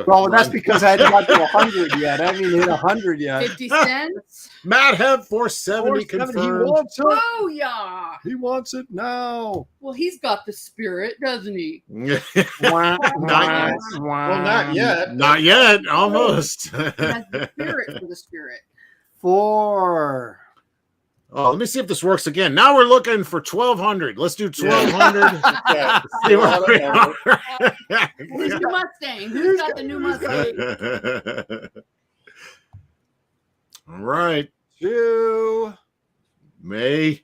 S3: Well, that's
S5: run.
S3: because I hadn't got to 100 yet. I haven't even hit 100 yet.
S9: 50 cents?
S5: Matt Hep 470
S3: He
S5: confirmed.
S3: wants it.
S9: Oh, yeah.
S3: He wants it now.
S9: Well, he's got the spirit, doesn't he?
S5: Not yet.
S8: Well, not yet.
S5: Not yet. Almost.
S9: He has the spirit for the spirit.
S3: 4.
S5: Oh, let me see if this works again. Now we're looking for 1,200. Let's do 1,200.
S8: Yeah.
S5: See where we are.
S9: Who's the Mustang? Who's got the new Mustang?
S5: All right.
S3: 2.
S5: May.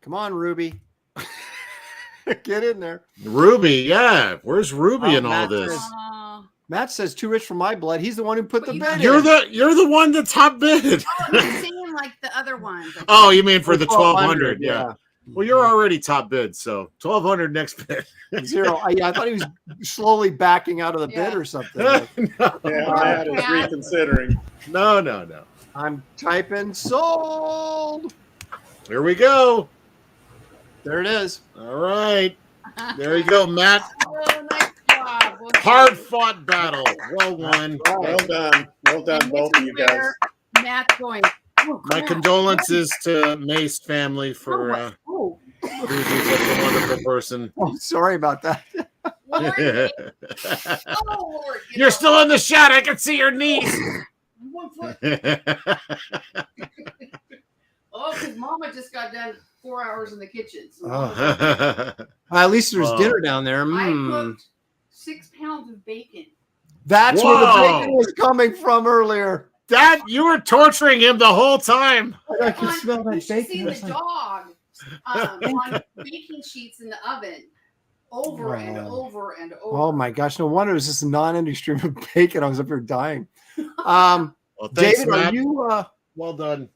S3: Come on, Ruby. Get in there.
S5: Ruby, yeah. Where's Ruby in all
S3: Matt
S5: this?
S3: says- Matt says too rich for my blood. He's the one who put the bid
S5: You're
S3: in.
S5: the one that top bid.
S9: I'm not saying like the other ones.
S5: Oh, you mean for the 1,200?
S3: 1,200,
S5: Yeah. Well, you're already top bid, so 1,200 next bid.
S3: 0. I thought he was slowly backing out of the bid or something.
S5: no,
S8: Yeah, Matt is reconsidering.
S5: no.
S3: I'm typing sold.
S5: Here we go.
S3: There it is.
S5: All right. There you go, Matt.
S9: Oh, nice job. Well,
S5: Hard fought battle. Well won.
S8: Well done. Well done,
S9: and
S8: both
S9: this
S8: of
S9: is
S8: you guys.
S9: where Matt's going. Oh,
S5: My
S9: crap.
S5: condolences to May's family for
S9: Oh,
S5: losing such a wonderful person.
S3: Oh, sorry about that.
S9: Lord. Oh, Lord.
S5: You're still in the shot. I can see your knees.
S9: 1 foot. Oh, because Mama just got done 4 hours in the kitchen. So
S3: At least there's
S5: Wow.
S3: dinner down there.
S9: I cooked 6 pounds of bacon.
S3: That's where the
S5: Whoa.
S3: bacon was coming from earlier.
S5: Dad, you were torturing him the whole time.
S3: I can smell that
S9: You should see
S3: bacon.
S9: the dog on baking sheets in the oven over and over and over.
S3: Oh my gosh! No wonder it was just a non-ending stream of bacon. I was up here dying.
S5: Well, thanks,
S3: David,
S5: Matt.
S3: are you?
S5: Well done.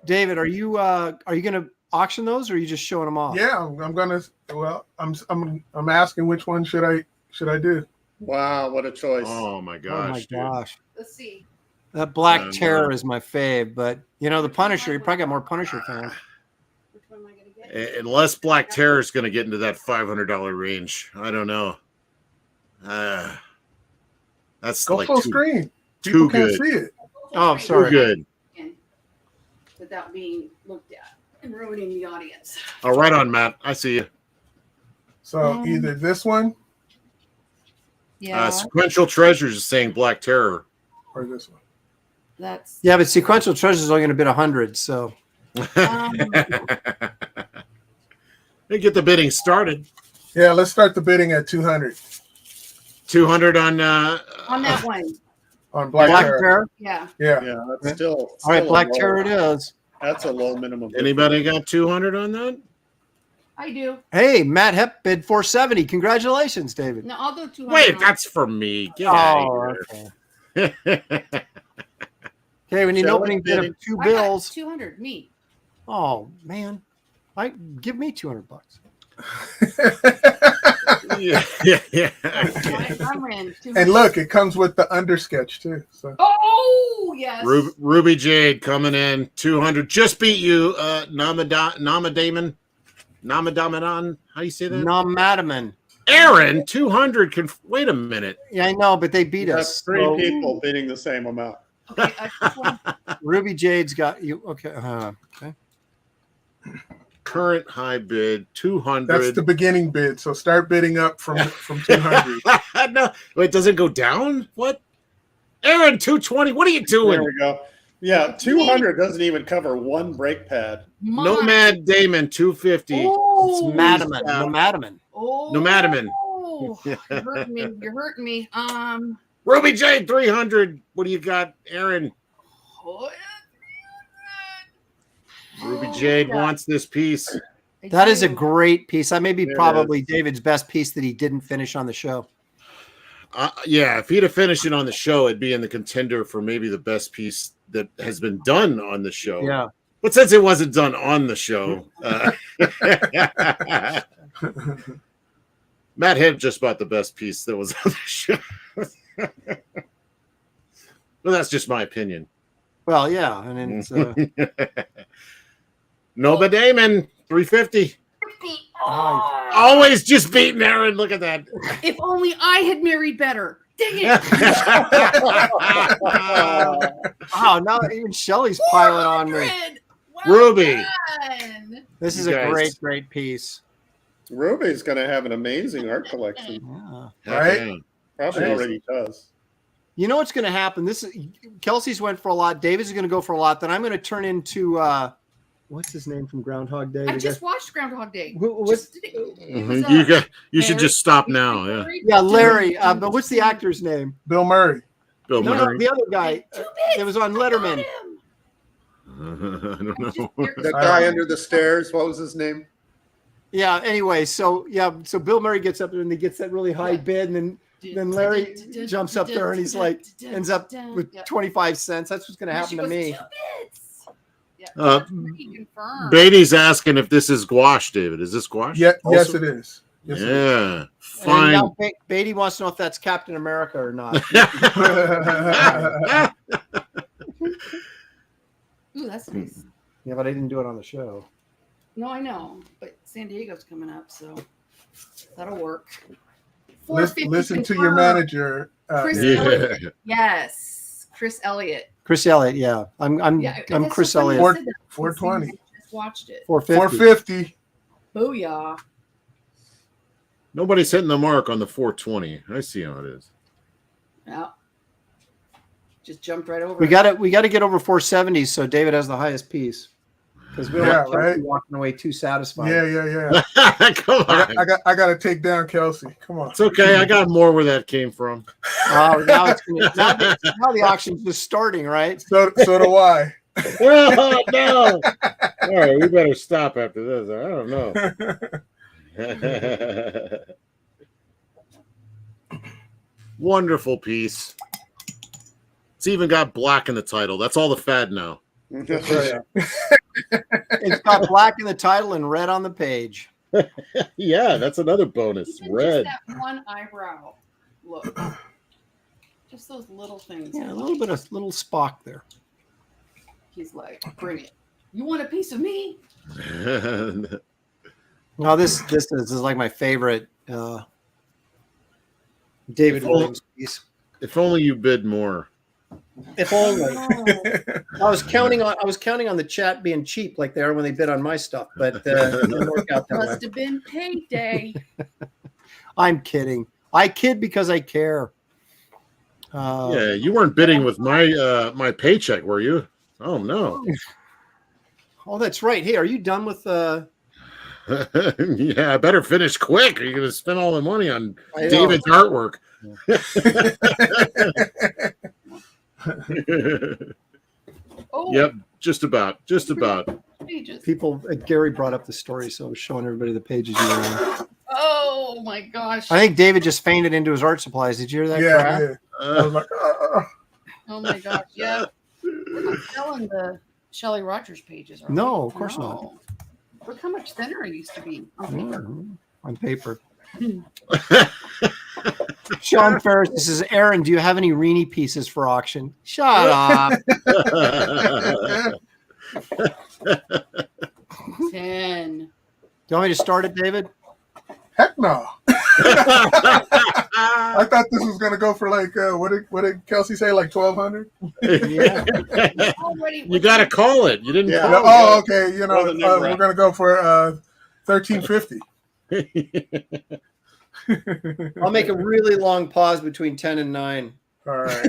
S3: David, are you going to auction those, or are you just showing them off?
S6: Yeah, I'm gonna. Well, I'm asking which one should I do?
S8: Wow, what a choice!
S7: Oh my gosh!
S3: Oh my gosh!
S9: Let's see.
S3: That Black Terror is my fave, but the Punisher. You probably got more Punisher fans.
S9: Which one am I gonna get?
S7: Unless Black Terror is going to get into that $500 range, I don't know. That's
S6: Go
S7: like
S6: full screen.
S7: Too
S6: People can't
S7: good.
S6: see it.
S3: Oh, sorry.
S7: Too good.
S9: Without being looked at and ruining the audience.
S7: Oh, right on, Matt. I see you.
S6: So either this one
S9: Yeah.
S7: Sequential Treasures is saying Black Terror.
S6: or this one.
S9: That's
S3: Yeah, but Sequential Treasures is only going to bid 100. So
S7: They get the bidding started.
S6: Yeah, let's start the bidding at 200
S7: 200 on
S9: that one.
S6: on Black Terror.
S3: Terror.
S9: Yeah.
S6: Yeah.
S8: Yeah, that's still.
S3: All right,
S8: still a
S3: Black
S8: low-
S3: Terror it is.
S8: That's a low minimum.
S7: Anybody got 200 on that?
S9: I do.
S3: Hey, Matt Hep bid 470. Congratulations, David.
S9: No, I'll go 200.
S7: Wait,
S9: on-
S7: that's for me. Get out of
S3: okay. Okay, we need an
S8: Shall we
S3: opening bid
S8: bid
S3: of
S8: it?
S3: 2
S9: I got
S3: bills.
S9: 200. Me.
S3: Oh man, give me $200.
S7: yeah.
S9: I'm in. 200.
S6: And look, it comes with the undersketch too. So
S9: Oh yes.
S7: Ruby Jade coming in 200. Just beat you, Namadamon. How do you say that?
S3: Nomadaman.
S7: Aaron 200. Wait a minute.
S3: Yeah, I know, but they beat
S8: That's
S3: us.
S8: three
S3: So
S8: people bidding the same amount.
S9: Okay, this one.
S3: Ruby Jade's got you. Okay. Okay.
S7: Current high bid 200.
S6: that's the beginning bid. So start bidding up from 200.
S7: No, wait, does it go down? What? Aaron 220. What are you
S8: There
S7: doing?
S8: we go. Yeah, 200 doesn't even cover one brake pad.
S7: Nomad Damon 250.
S9: Oh,
S3: It's Madaman. Nomadaman.
S9: Oh,
S7: Nomadaman.
S9: You're hurting me. You're hurting me.
S7: Ruby Jade 300. What do you got, Aaron?
S9: Oh,
S7: Ruby Jade wants this piece.
S3: That is a great piece. That may be
S8: There it
S3: probably David's best piece that he didn't finish on the show.
S7: Yeah, if he'd have finished it on the show, it'd be in the contender for maybe the best piece that has been done on the show.
S3: Yeah.
S7: But since it wasn't done on the show, Matt Hibb just bought the best piece that was on the show. Well, that's just my opinion.
S3: Well, yeah, and it's
S7: Nova Damon 350. Always just beating Aaron. Look at that.
S9: If only I had married better. Dang it.
S3: wow, now even Shelly's piling on me.
S9: 400.
S7: Ruby.
S9: Done.
S3: This is
S7: You
S3: a
S7: guys.
S3: great piece.
S8: Ruby's going to have an amazing art collection.
S3: Yeah.
S6: Right?
S7: Yeah.
S8: Probably
S7: Jeez.
S8: already does.
S3: You know what's going to happen? This is Kelsey's went for a lot. David's is going to go for a lot. Then I'm going to turn into what's his name from Groundhog Day?
S9: I
S3: The
S9: just
S3: guy-
S9: watched Groundhog Day.
S3: What's-
S9: It was,
S7: You should just stop now. Yeah.
S3: yeah, Larry. But what's the actor's name?
S6: Bill Murray.
S7: Bill
S3: No,
S7: Murray.
S3: the other guy. It was on Letterman.
S7: I don't know.
S8: The guy under the stairs, what was his name?
S3: Yeah. Anyway, so Bill Murray gets up there and he gets that really high bid, and then Larry jumps up there and he's like ends up with 25 cents. That's what's going to happen to me.
S7: Beatty's asking if this is gouache, David. Is this gouache?
S6: Yeah, yes,
S7: Also?
S6: it is. Yes, it is.
S7: Yeah.
S3: And
S7: Fine.
S3: now Beatty wants to know if that's Captain America or not.
S9: Ooh, that's nice.
S3: Yeah, but I didn't do it on the show.
S9: No, I know, but San Diego's coming up, so that'll work.
S6: Listen to your manager.
S9: Chris
S7: Yeah.
S9: Elliott. Yes, Chris Elliott.
S3: Chris Elliott, yeah. I'm
S9: that's
S3: Chris
S9: so funny
S3: Elliott.
S9: you said that.
S6: 420.
S9: Just watched it.
S3: 450.
S6: 450.
S9: Booyah.
S7: Nobody's hitting the mark on the 420. I see how it is.
S9: Yeah. Just jumped right over.
S3: We got to get over 470, so David has the highest piece. Because we don't
S6: Yeah,
S3: want Kelsey
S6: right?
S3: walking away too satisfied.
S6: Yeah.
S7: Come on.
S6: I got to take down Kelsey. Come on.
S7: It's okay. I got more where that came from.
S3: Oh, now the auction's just starting, right?
S6: So do I.
S7: Well, no. All right, we better stop after this. I don't know. Wonderful piece. It's even got black in the title. That's all the fad now.
S6: That's right.
S3: It's got black in the title and red on the page.
S7: Yeah, that's another bonus.
S9: Even
S7: Red.
S9: just that one eyebrow look. Just those little things.
S3: Yeah, a little bit of little Spock there.
S9: He's like, bring it. You want a piece of me?
S3: No, this is like my favorite David Williams piece.
S7: If only you bid more.
S3: If only. I was counting on the chat being cheap like they are when they bid on my stuff, but it didn't work out that way.
S9: Must have been payday.
S3: I'm kidding. I kid because I care.
S7: Yeah, you weren't bidding with my my paycheck, were you? Oh no.
S3: Oh, that's right. Hey, are you done with
S7: Yeah, I better finish quick. Or you're gonna spend all the money on David's artwork.
S9: Oh,
S7: Yep, just about.
S9: pages.
S3: people? Gary brought up the story, so I was showing everybody the pages you were on.
S9: Oh my gosh.
S3: I think David just fainted into his art supplies. Did you hear that?
S6: Yeah,
S3: crap?
S6: yeah. I was like,
S9: Oh my gosh. Yeah. We're not selling the Shelley Rogers pages. Are
S3: No,
S9: we?
S3: of course not.
S9: Look how much thinner it used to be on paper.
S3: On paper. Sean Ferris says, Aaron, do you have any Reenie pieces for auction? Shut up.
S9: 10.
S3: Do you want me to start it, David?
S6: heck no. I thought this was gonna go for like what did Kelsey say, like 1,200?
S3: Yeah.
S7: You got to call it. You didn't.
S8: Yeah.
S7: Call
S6: Oh, okay. You know,
S8: Throw the number
S6: we're
S8: out.
S6: gonna go for 1,350.
S3: I'll make a really long pause between 10 and 9.
S6: All right.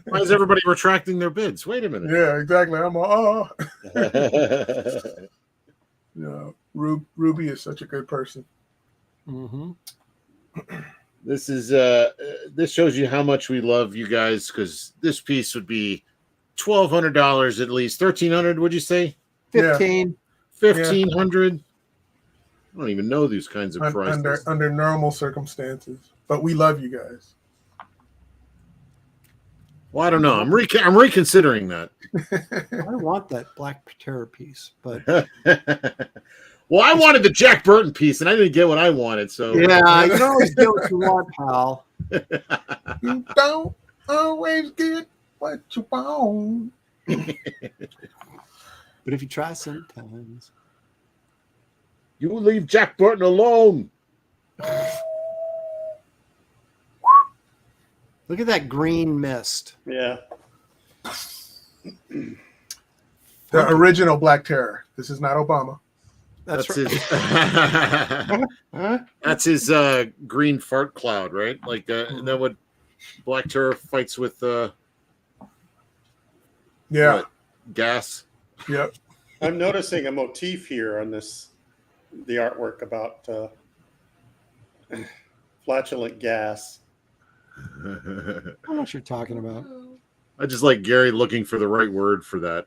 S7: Why is everybody retracting their bids? Wait a minute.
S6: Yeah, exactly. I'm all, you know, Ruby is such a good person.
S3: Mm-hmm.
S7: This is this shows you how much we love you guys, because this piece would be $1,200 at least. 1,300, would you say?
S3: 15.
S7: 1,500. I don't even know these kinds of prices.
S6: Under normal circumstances, but we love you guys.
S7: Well, I don't know. I'm reconsidering that.
S3: I want that Black Terror piece, but
S7: Well, I wanted the Jack Burton piece, and I didn't get what I wanted. So
S3: yeah, you can always get what you want, pal.
S6: You don't always get what you want.
S3: But if you try sometimes.
S7: you leave Jack Burton alone.
S3: Look at that green mist.
S8: Yeah.
S6: The original Black Terror. This is not Obama.
S3: That's
S7: His.
S3: Huh?
S7: That's his green fart cloud, right? Like isn't that what Black Terror fights with?
S6: Yeah.
S7: What, gas.
S6: Yep.
S8: I'm noticing a motif here on the artwork about flatulent gas.
S3: I don't know what you're talking about.
S7: I just like Gary looking for the right word for that.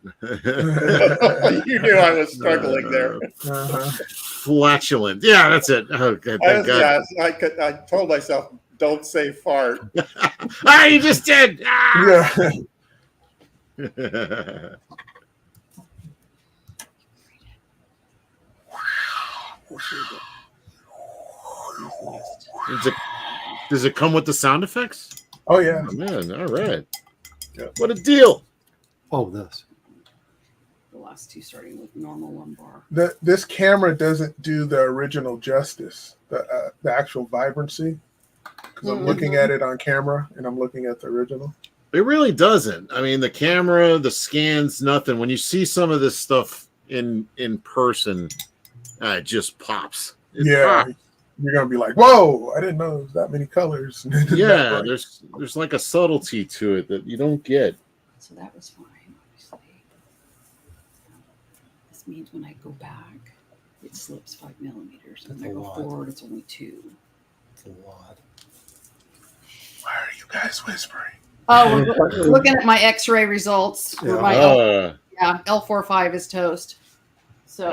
S8: You knew I was struggling there.
S7: Flatulent. Yeah, that's it. Oh, God, thank God.
S8: I told myself, don't say fart.
S7: Ah, you just did. Ah!
S6: Yeah.
S7: Does it come with the sound effects?
S6: Oh yeah.
S7: Oh, man, all right.
S6: Yeah.
S7: What a deal.
S3: Oh, this.
S9: The last two starting with normal lumbar.
S6: This camera doesn't do the original justice, the actual vibrancy. Because I'm looking at it on camera and I'm looking at the original.
S7: It really doesn't. I mean, the camera, the scans, nothing. When you see some of this stuff in person, it just pops. It pops.
S6: You're gonna be like, "Whoa! I didn't know there was that many colors."
S7: Yeah, there's like a subtlety to it that you don't get.
S9: So that was fine, obviously. This means when I go back, it slips 5 millimeters. When I go forward, it's only 2.
S3: It's a lot.
S6: Why are you guys whispering?
S9: Oh, we're looking at my X-ray results.
S3: Yeah.
S9: My L45 is toast. So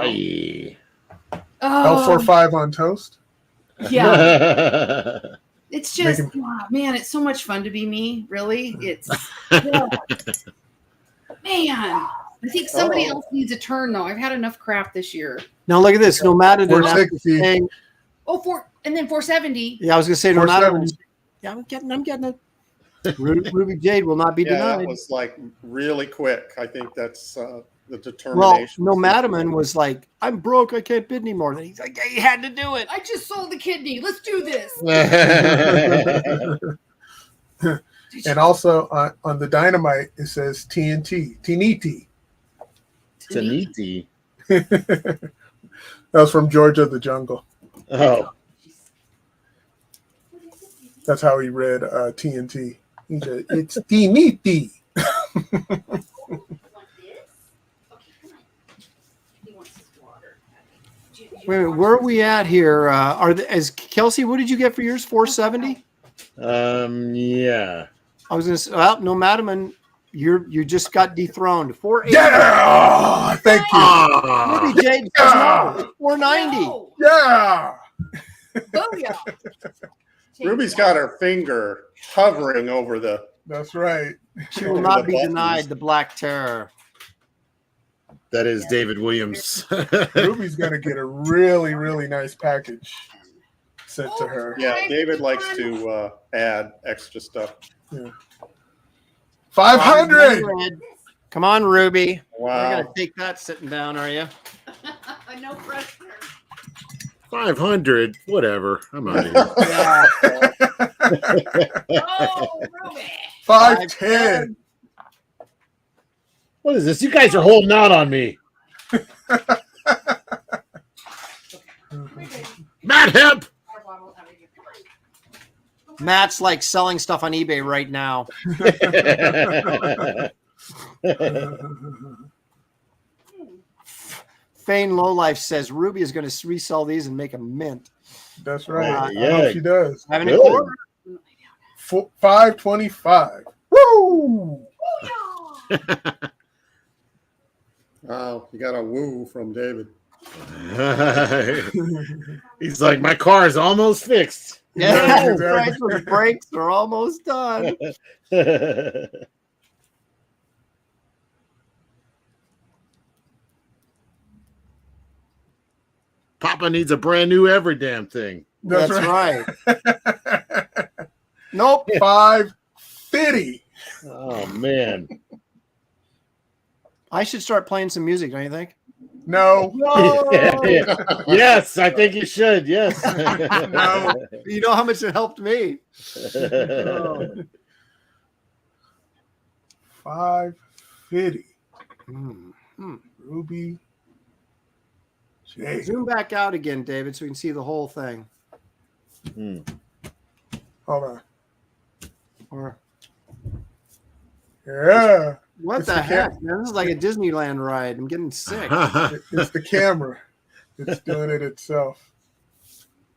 S6: L45 on toast.
S9: Yeah. It's just, man, it's so much fun to be me. Really, it's. Yeah. Man, I think somebody else needs a turn though. I've had enough crap this year.
S3: Now look at this. No matter the
S6: 460.
S9: And then 470.
S3: Yeah, I was gonna say no matter.
S6: 470.
S3: Yeah, I'm getting it. Ruby Jade will not be denied.
S8: It was like really quick. I think that's the determination.
S3: Well, No Madaman was like, I'm broke. I can't bid anymore. And he's like, yeah, you had to do it.
S9: I just sold the kidney. Let's do this.
S6: And also on the Dynamite, it says TNT. Tiniti.
S7: Taniti.
S6: That was from Georgia the Jungle.
S7: Oh.
S6: That's how he read TNT. He said, it's Tiniti.
S3: Wait a minute, where are we at here? As Kelsey, what did you get for yours? 470?
S7: Yeah.
S3: I was gonna say, well, No Madaman, you just got dethroned. 480.
S6: Yeah! Thank you.
S3: Ruby Jade says no. 490.
S9: No.
S6: Yeah!
S9: Booyah.
S8: Ruby's got her finger hovering over the.
S6: That's right.
S3: She will not be denied the Black Terror.
S7: That is David Williams.
S6: Ruby's going to get a really, really nice package sent to her.
S8: Yeah, David likes to add extra stuff.
S6: Yeah. 500.
S3: Come on, Ruby.
S8: Wow.
S3: You're going to take that sitting down, are you?
S9: No pressure.
S7: 500. Whatever. I'm out of here.
S9: Oh, Ruby.
S6: 510.
S7: What is this? You guys are holding out on me. Matt Hemp.
S3: Matt's like selling stuff on eBay right now. Fane Lowlife says Ruby is going to resell these and make a mint.
S6: That's right.
S7: Yeah.
S6: I hope she does.
S3: Have any quarter?
S6: 525. Woo!
S8: Wow, you got a woo from David.
S7: He's like, my car is almost fixed.
S3: Yeah, the brakes are almost done.
S7: Papa needs a brand new every damn thing.
S3: That's right. Nope.
S6: 550.
S7: Oh man.
S3: I should start playing some music, don't you think?
S6: No.
S7: Yes, I think you should. Yes.
S3: No. You know how much it helped me.
S6: 550.
S3: Mm-hmm.
S6: Ruby J.
S3: Zoom back out again, David, so we can see the whole thing.
S6: Hold on.
S3: Or
S6: yeah.
S3: what the heck, man? This is like a Disneyland ride. I'm getting sick.
S6: It's the camera. It's doing it itself.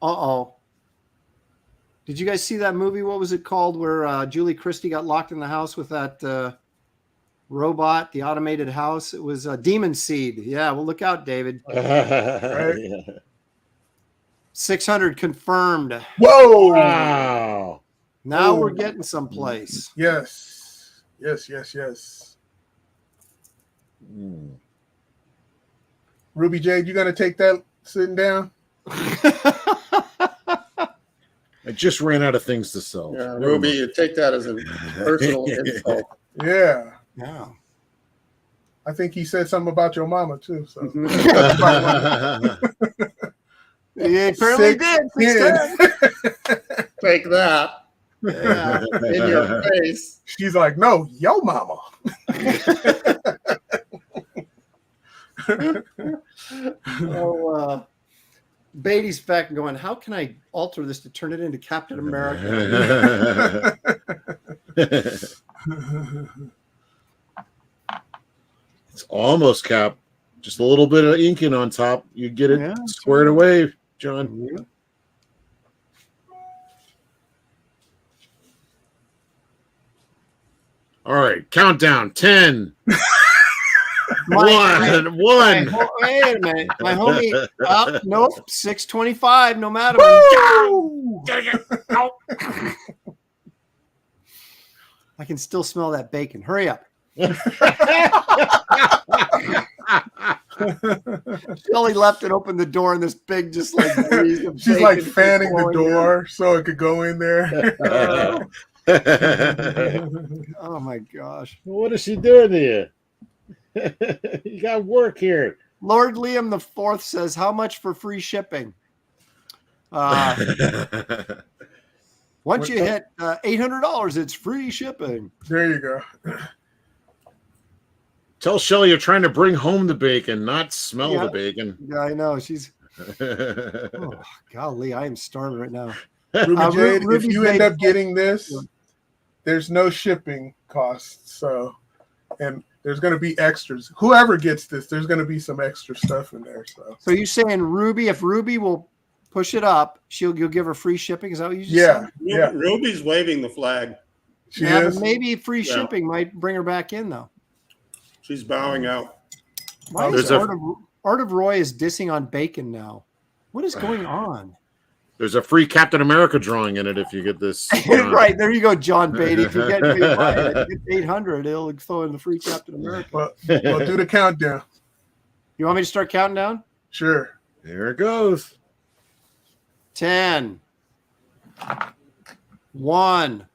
S3: Uh-oh. Did you guys see that movie? What was it called? Where Julie Christie got locked in the house with that robot, the automated house. It was Demon Seed. Yeah, well, look out, David.
S6: Right?
S3: 600 confirmed.
S6: Whoa!
S7: Wow.
S3: Now we're getting someplace.
S6: Yes. Ruby Jade, you gonna take that sitting down?
S7: I just ran out of things to sell.
S8: Yeah, Ruby, you take that as a personal insult.
S6: Yeah.
S3: Yeah.
S6: I think he said something about your mama too. So
S3: Yeah, apparently did.
S8: Take that.
S3: Yeah.
S8: In your face.
S6: She's like, no, yo mama.
S3: Beatty's back and going, how can I alter this to turn it into Captain America?
S7: It's almost Cap. Just a little bit of inking on top. You get it squared away, John.
S3: Yeah.
S7: All right, countdown. 10. One.
S3: Wait a minute. My homie. Nope. 625. No matter. I can still smell that bacon. Hurry up. Shelly left and opened the door, and this big, just like breeze of
S6: She's like
S3: bacon
S6: fanning the
S3: blowing
S6: door so it could go in there.
S3: Oh my gosh!
S7: What is she doing to you? You got work here.
S3: Lord Liam the Fourth says, "How much for free shipping?" Once you hit $800, it's free shipping.
S6: There you go.
S7: Tell Shelly you're trying to bring home the bacon, not smell the bacon.
S3: Yeah, I know. She's. Oh, golly, I am starving right now.
S6: Ruby Jade,
S3: Ruby
S6: if you
S3: Jade,
S6: end up getting this, there's no shipping costs. So, and there's going to be extras. Whoever gets this, there's going to be some extra stuff in there. So
S3: you're saying Ruby, if Ruby will push it up, you'll give her free shipping? Is that what you just said?
S6: Yeah.
S8: Ruby's waving the flag.
S6: She is.
S3: But maybe free shipping might bring her back in, though.
S8: She's bowing out.
S3: Why is Art of Roy is dissing on bacon now? What is going on?
S7: There's a free Captain America drawing in it if you get this.
S3: Right, there you go, John Beatty. If you get 800, it'll throw in the free Captain America.
S6: Well, do the countdown.
S3: You want me to start counting down?
S6: Sure.
S7: Here it goes.
S3: 10. 1.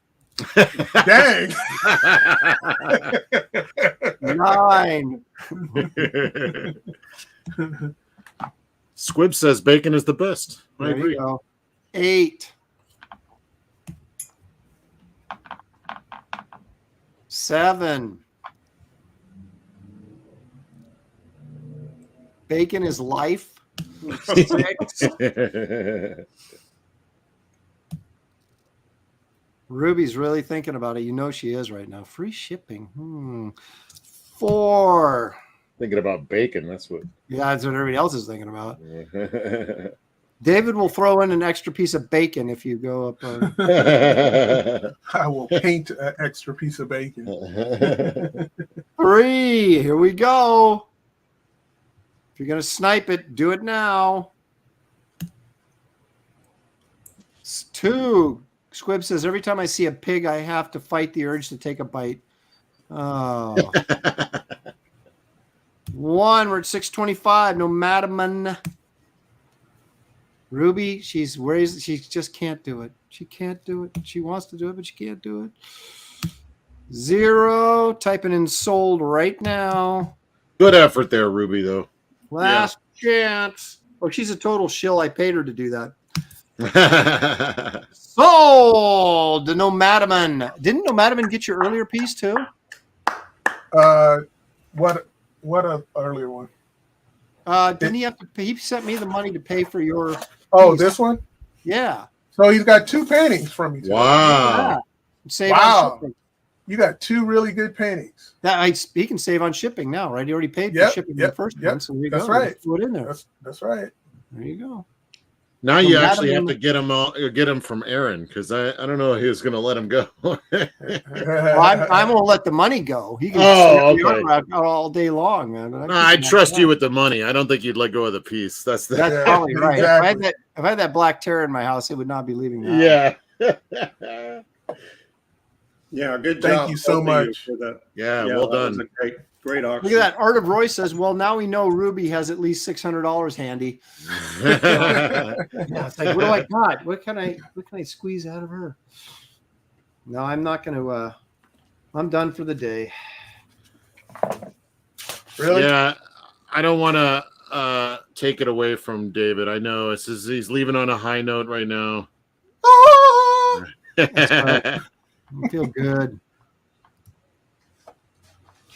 S6: Dang.
S3: 9.
S7: Squib says bacon is the best. I
S3: There
S7: agree.
S3: you go. 8. 7. Bacon is life. 6. Ruby's really thinking about it. You know she is right now. Free shipping. 4.
S7: Thinking about bacon. That's what.
S3: Yeah, that's what everybody else is thinking about. David will throw in an extra piece of bacon if you go up.
S6: I will paint an extra piece of bacon.
S3: 3. Here we go. If you're going to snipe it, do it now. 2. Squib says, every time I see a pig, I have to fight the urge to take a bite. Oh. 1. We're at 625. No madman. Ruby, she just can't do it. She can't do it. She wants to do it, but she can't do it. 0. Typing in sold right now.
S7: Good effort there, Ruby, though.
S3: Last chance. Oh, she's a total shill. I paid her to do that. Sold the Nomadaman. Didn't Nomadaman get your earlier piece too?
S6: What a earlier one?
S3: Didn't he have to pay? He sent me the money to pay for your piece.
S6: This one?
S3: Yeah.
S6: So he's got 2 paintings from me.
S7: Wow.
S3: Save on shipping.
S6: You got 2 really good paintings.
S3: He can save on shipping now, right? He already paid for shipping the first one. So
S6: That's right.
S3: Throw it in there.
S6: That's right.
S3: There you go.
S7: Now you actually have to get him from Aaron, because I don't know if he was going to let him go.
S3: Well, I'm going to let the money go. He can all day long, man.
S7: I trust you with the money. I don't think you'd let go of the piece. That's
S3: probably right.
S6: Exactly.
S3: If I had that black terror in my house, it would not be leaving the house.
S7: Yeah.
S8: Yeah, good
S6: Thank
S8: job.
S6: you so much.
S8: For that.
S7: Yeah, well done.
S8: That was a great auction.
S3: Look at that. Art of Roy says, well, now we know Ruby has at least $600 handy. It's like, what do I got? What can I squeeze out of her? No, I'm not going to. I'm done for the day.
S6: Really?
S7: Yeah, I don't want to take it away from David. I know he's leaving on a high note right now.
S3: I feel good.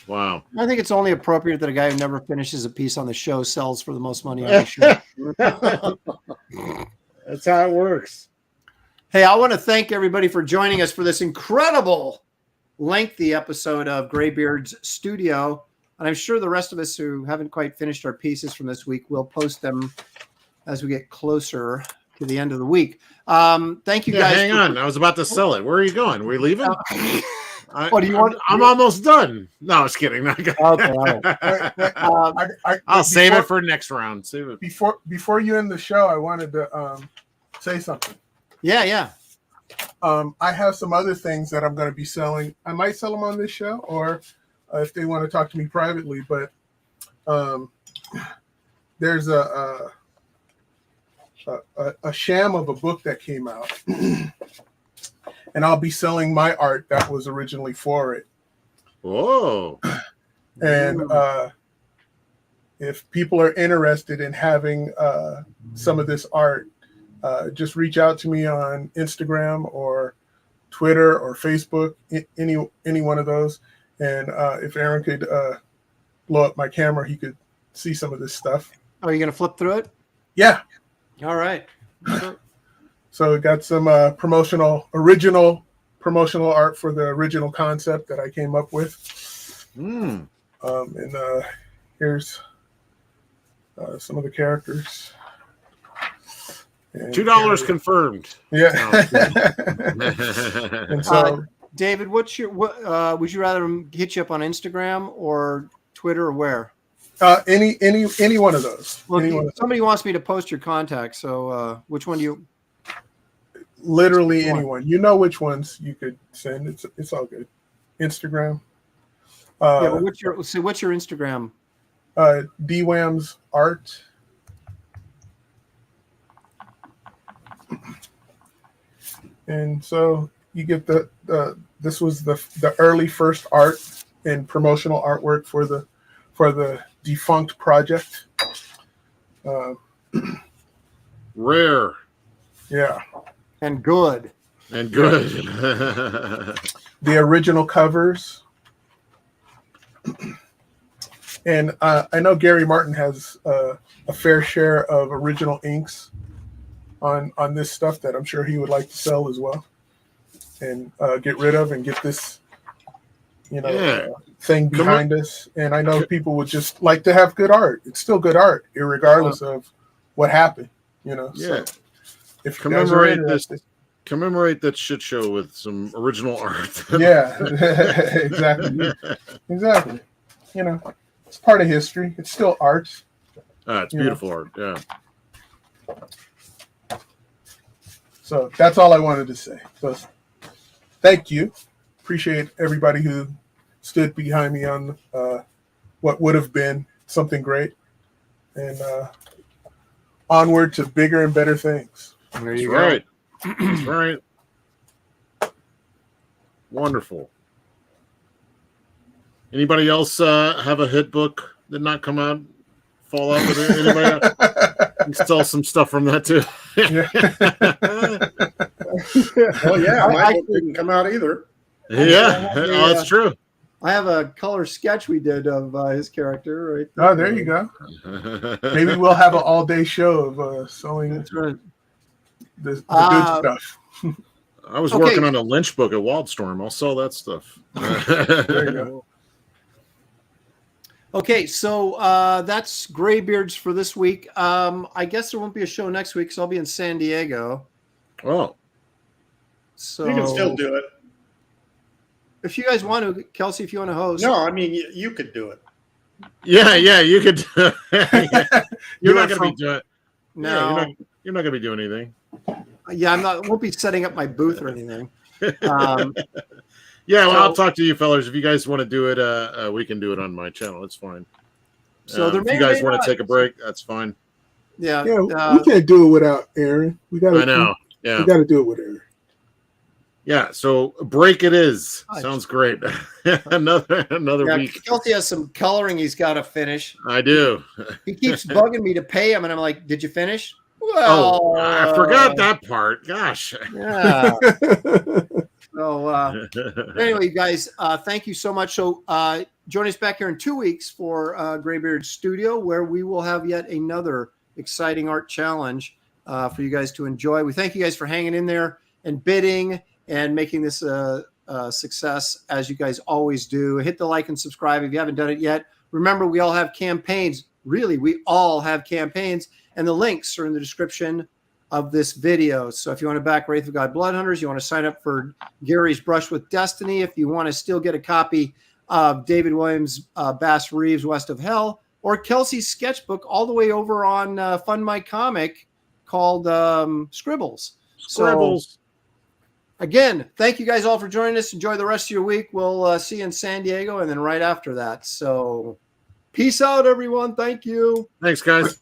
S7: Wow.
S3: I think it's only appropriate that a guy who never finishes a piece on the show sells for the most money on the show.
S7: That's how it works.
S3: Hey, I want to thank everybody for joining us for this incredible lengthy episode of Graybeard's Studio. And I'm sure the rest of us who haven't quite finished our pieces from this week will post them as we get closer to the end of the week. Thank you guys.
S7: Hang on. I was about to sell it. Where are you going? We're leaving?
S3: What do you want?
S7: I'm almost done. No, I was kidding. Okay. I'll save it for next round. Save it.
S6: Before you end the show, I wanted to say something.
S3: Yeah.
S6: I have some other things that I'm going to be selling. I might sell them on this show, or if they want to talk to me privately. But there's a sham of a book that came out, and I'll be selling my art that was originally for it.
S7: Whoa!
S6: And if people are interested in having some of this art, just reach out to me on Instagram or Twitter or Facebook, any one of those. And if Aaron could blow up my camera, he could see some of this stuff.
S3: Are you going to flip through it?
S6: Yeah.
S3: All right.
S6: So we got some original promotional art for the original concept that I came up with. And here's some of the characters. And
S5: $2 confirmed.
S6: Yeah. And so,
S3: David, would you rather hit you up on Instagram or Twitter or where?
S6: Any one of those.
S3: Well, somebody wants me to post your contact. So which one do you?
S6: Literally anyone. You know which ones you could send. It's all good. Instagram.
S3: Yeah. But what's your Instagram?
S6: DWAM's art. And so you get this was the early first art and promotional artwork for the defunct project.
S7: Rare.
S6: Yeah.
S3: And good.
S7: And good.
S6: The original covers. And I know Gary Martin has a fair share of original inks on this stuff that I'm sure he would like to sell as well, and get rid of and get this, thing behind us. And I know people would just like to have good art. It's still good art, regardless of what happened.
S7: Yeah.
S6: So if
S7: commemorate that shit show with some original art.
S6: Yeah, exactly. Exactly. It's part of history. It's still art.
S7: It's beautiful art. Yeah.
S6: So that's all I wanted to say. So thank you. Appreciate everybody who stood behind me on what would have been something great. And onward to bigger and better things.
S3: There you
S7: go.
S3: Right.
S7: That's right. Wonderful. Anybody else have a hit book that not come out? Fall out with it? Anybody sell some stuff from that too?
S8: Well, yeah, my book didn't come out either.
S7: Yeah, that's true.
S3: I have a color sketch we did of his character right
S6: there. Oh, there you go. Maybe we'll have an all-day show of selling the good stuff.
S7: I was working on a Lynch book at Wildstorm. I'll sell that stuff.
S6: There you go.
S3: Okay, so that's Graybeards for this week. I guess there won't be a show next week, so I'll be in San Diego.
S7: Oh.
S3: So
S8: you can still do it.
S3: If you guys want to, Kelsey, if you want to host.
S8: No, I mean, you could do it.
S7: Yeah, you could do it. You're not going to be doing it.
S3: No.
S7: Yeah, you're not going to be doing anything.
S3: Yeah, won't be setting up my booth or anything.
S7: Yeah, well, I'll talk to you fellas. If you guys want to do it, we can do it on my channel. It's fine.
S3: So
S7: if you guys want to take a break, that's fine.
S3: Yeah.
S6: We can't do it without Aaron.
S7: I know. Yeah.
S6: We got to do it with Aaron.
S7: Yeah. So break it is. Sounds great. another week.
S3: Kelsey has some coloring he's got to finish.
S7: I do.
S3: He keeps bugging me to pay him, and I'm like, "Did you finish?" Well,
S7: I forgot that part. Gosh.
S3: Yeah. So anyway, you guys, thank you so much. So join us back here in 2 weeks for Graybeard's Studio, where we will have yet another exciting art challenge for you guys to enjoy. We thank you guys for hanging in there and bidding and making this a success, as you guys always do. Hit the like and subscribe if you haven't done it yet. Remember, we all have campaigns. Really, we all have campaigns, and the links are in the description of this video. So if you want to back Wraith of God Blood Hunters, you want to sign up for Gary's Brush with Destiny, if you want to still get a copy of David Williams' Bass Reeves West of Hell, or Kelsey's sketchbook all the way over on Fund My Comic called Scribbles.
S7: Scribbles.
S3: Again, thank you guys all for joining us. Enjoy the rest of your week. We'll see you in San Diego and then right after that. So peace out, everyone. Thank you.
S7: Thanks, guys.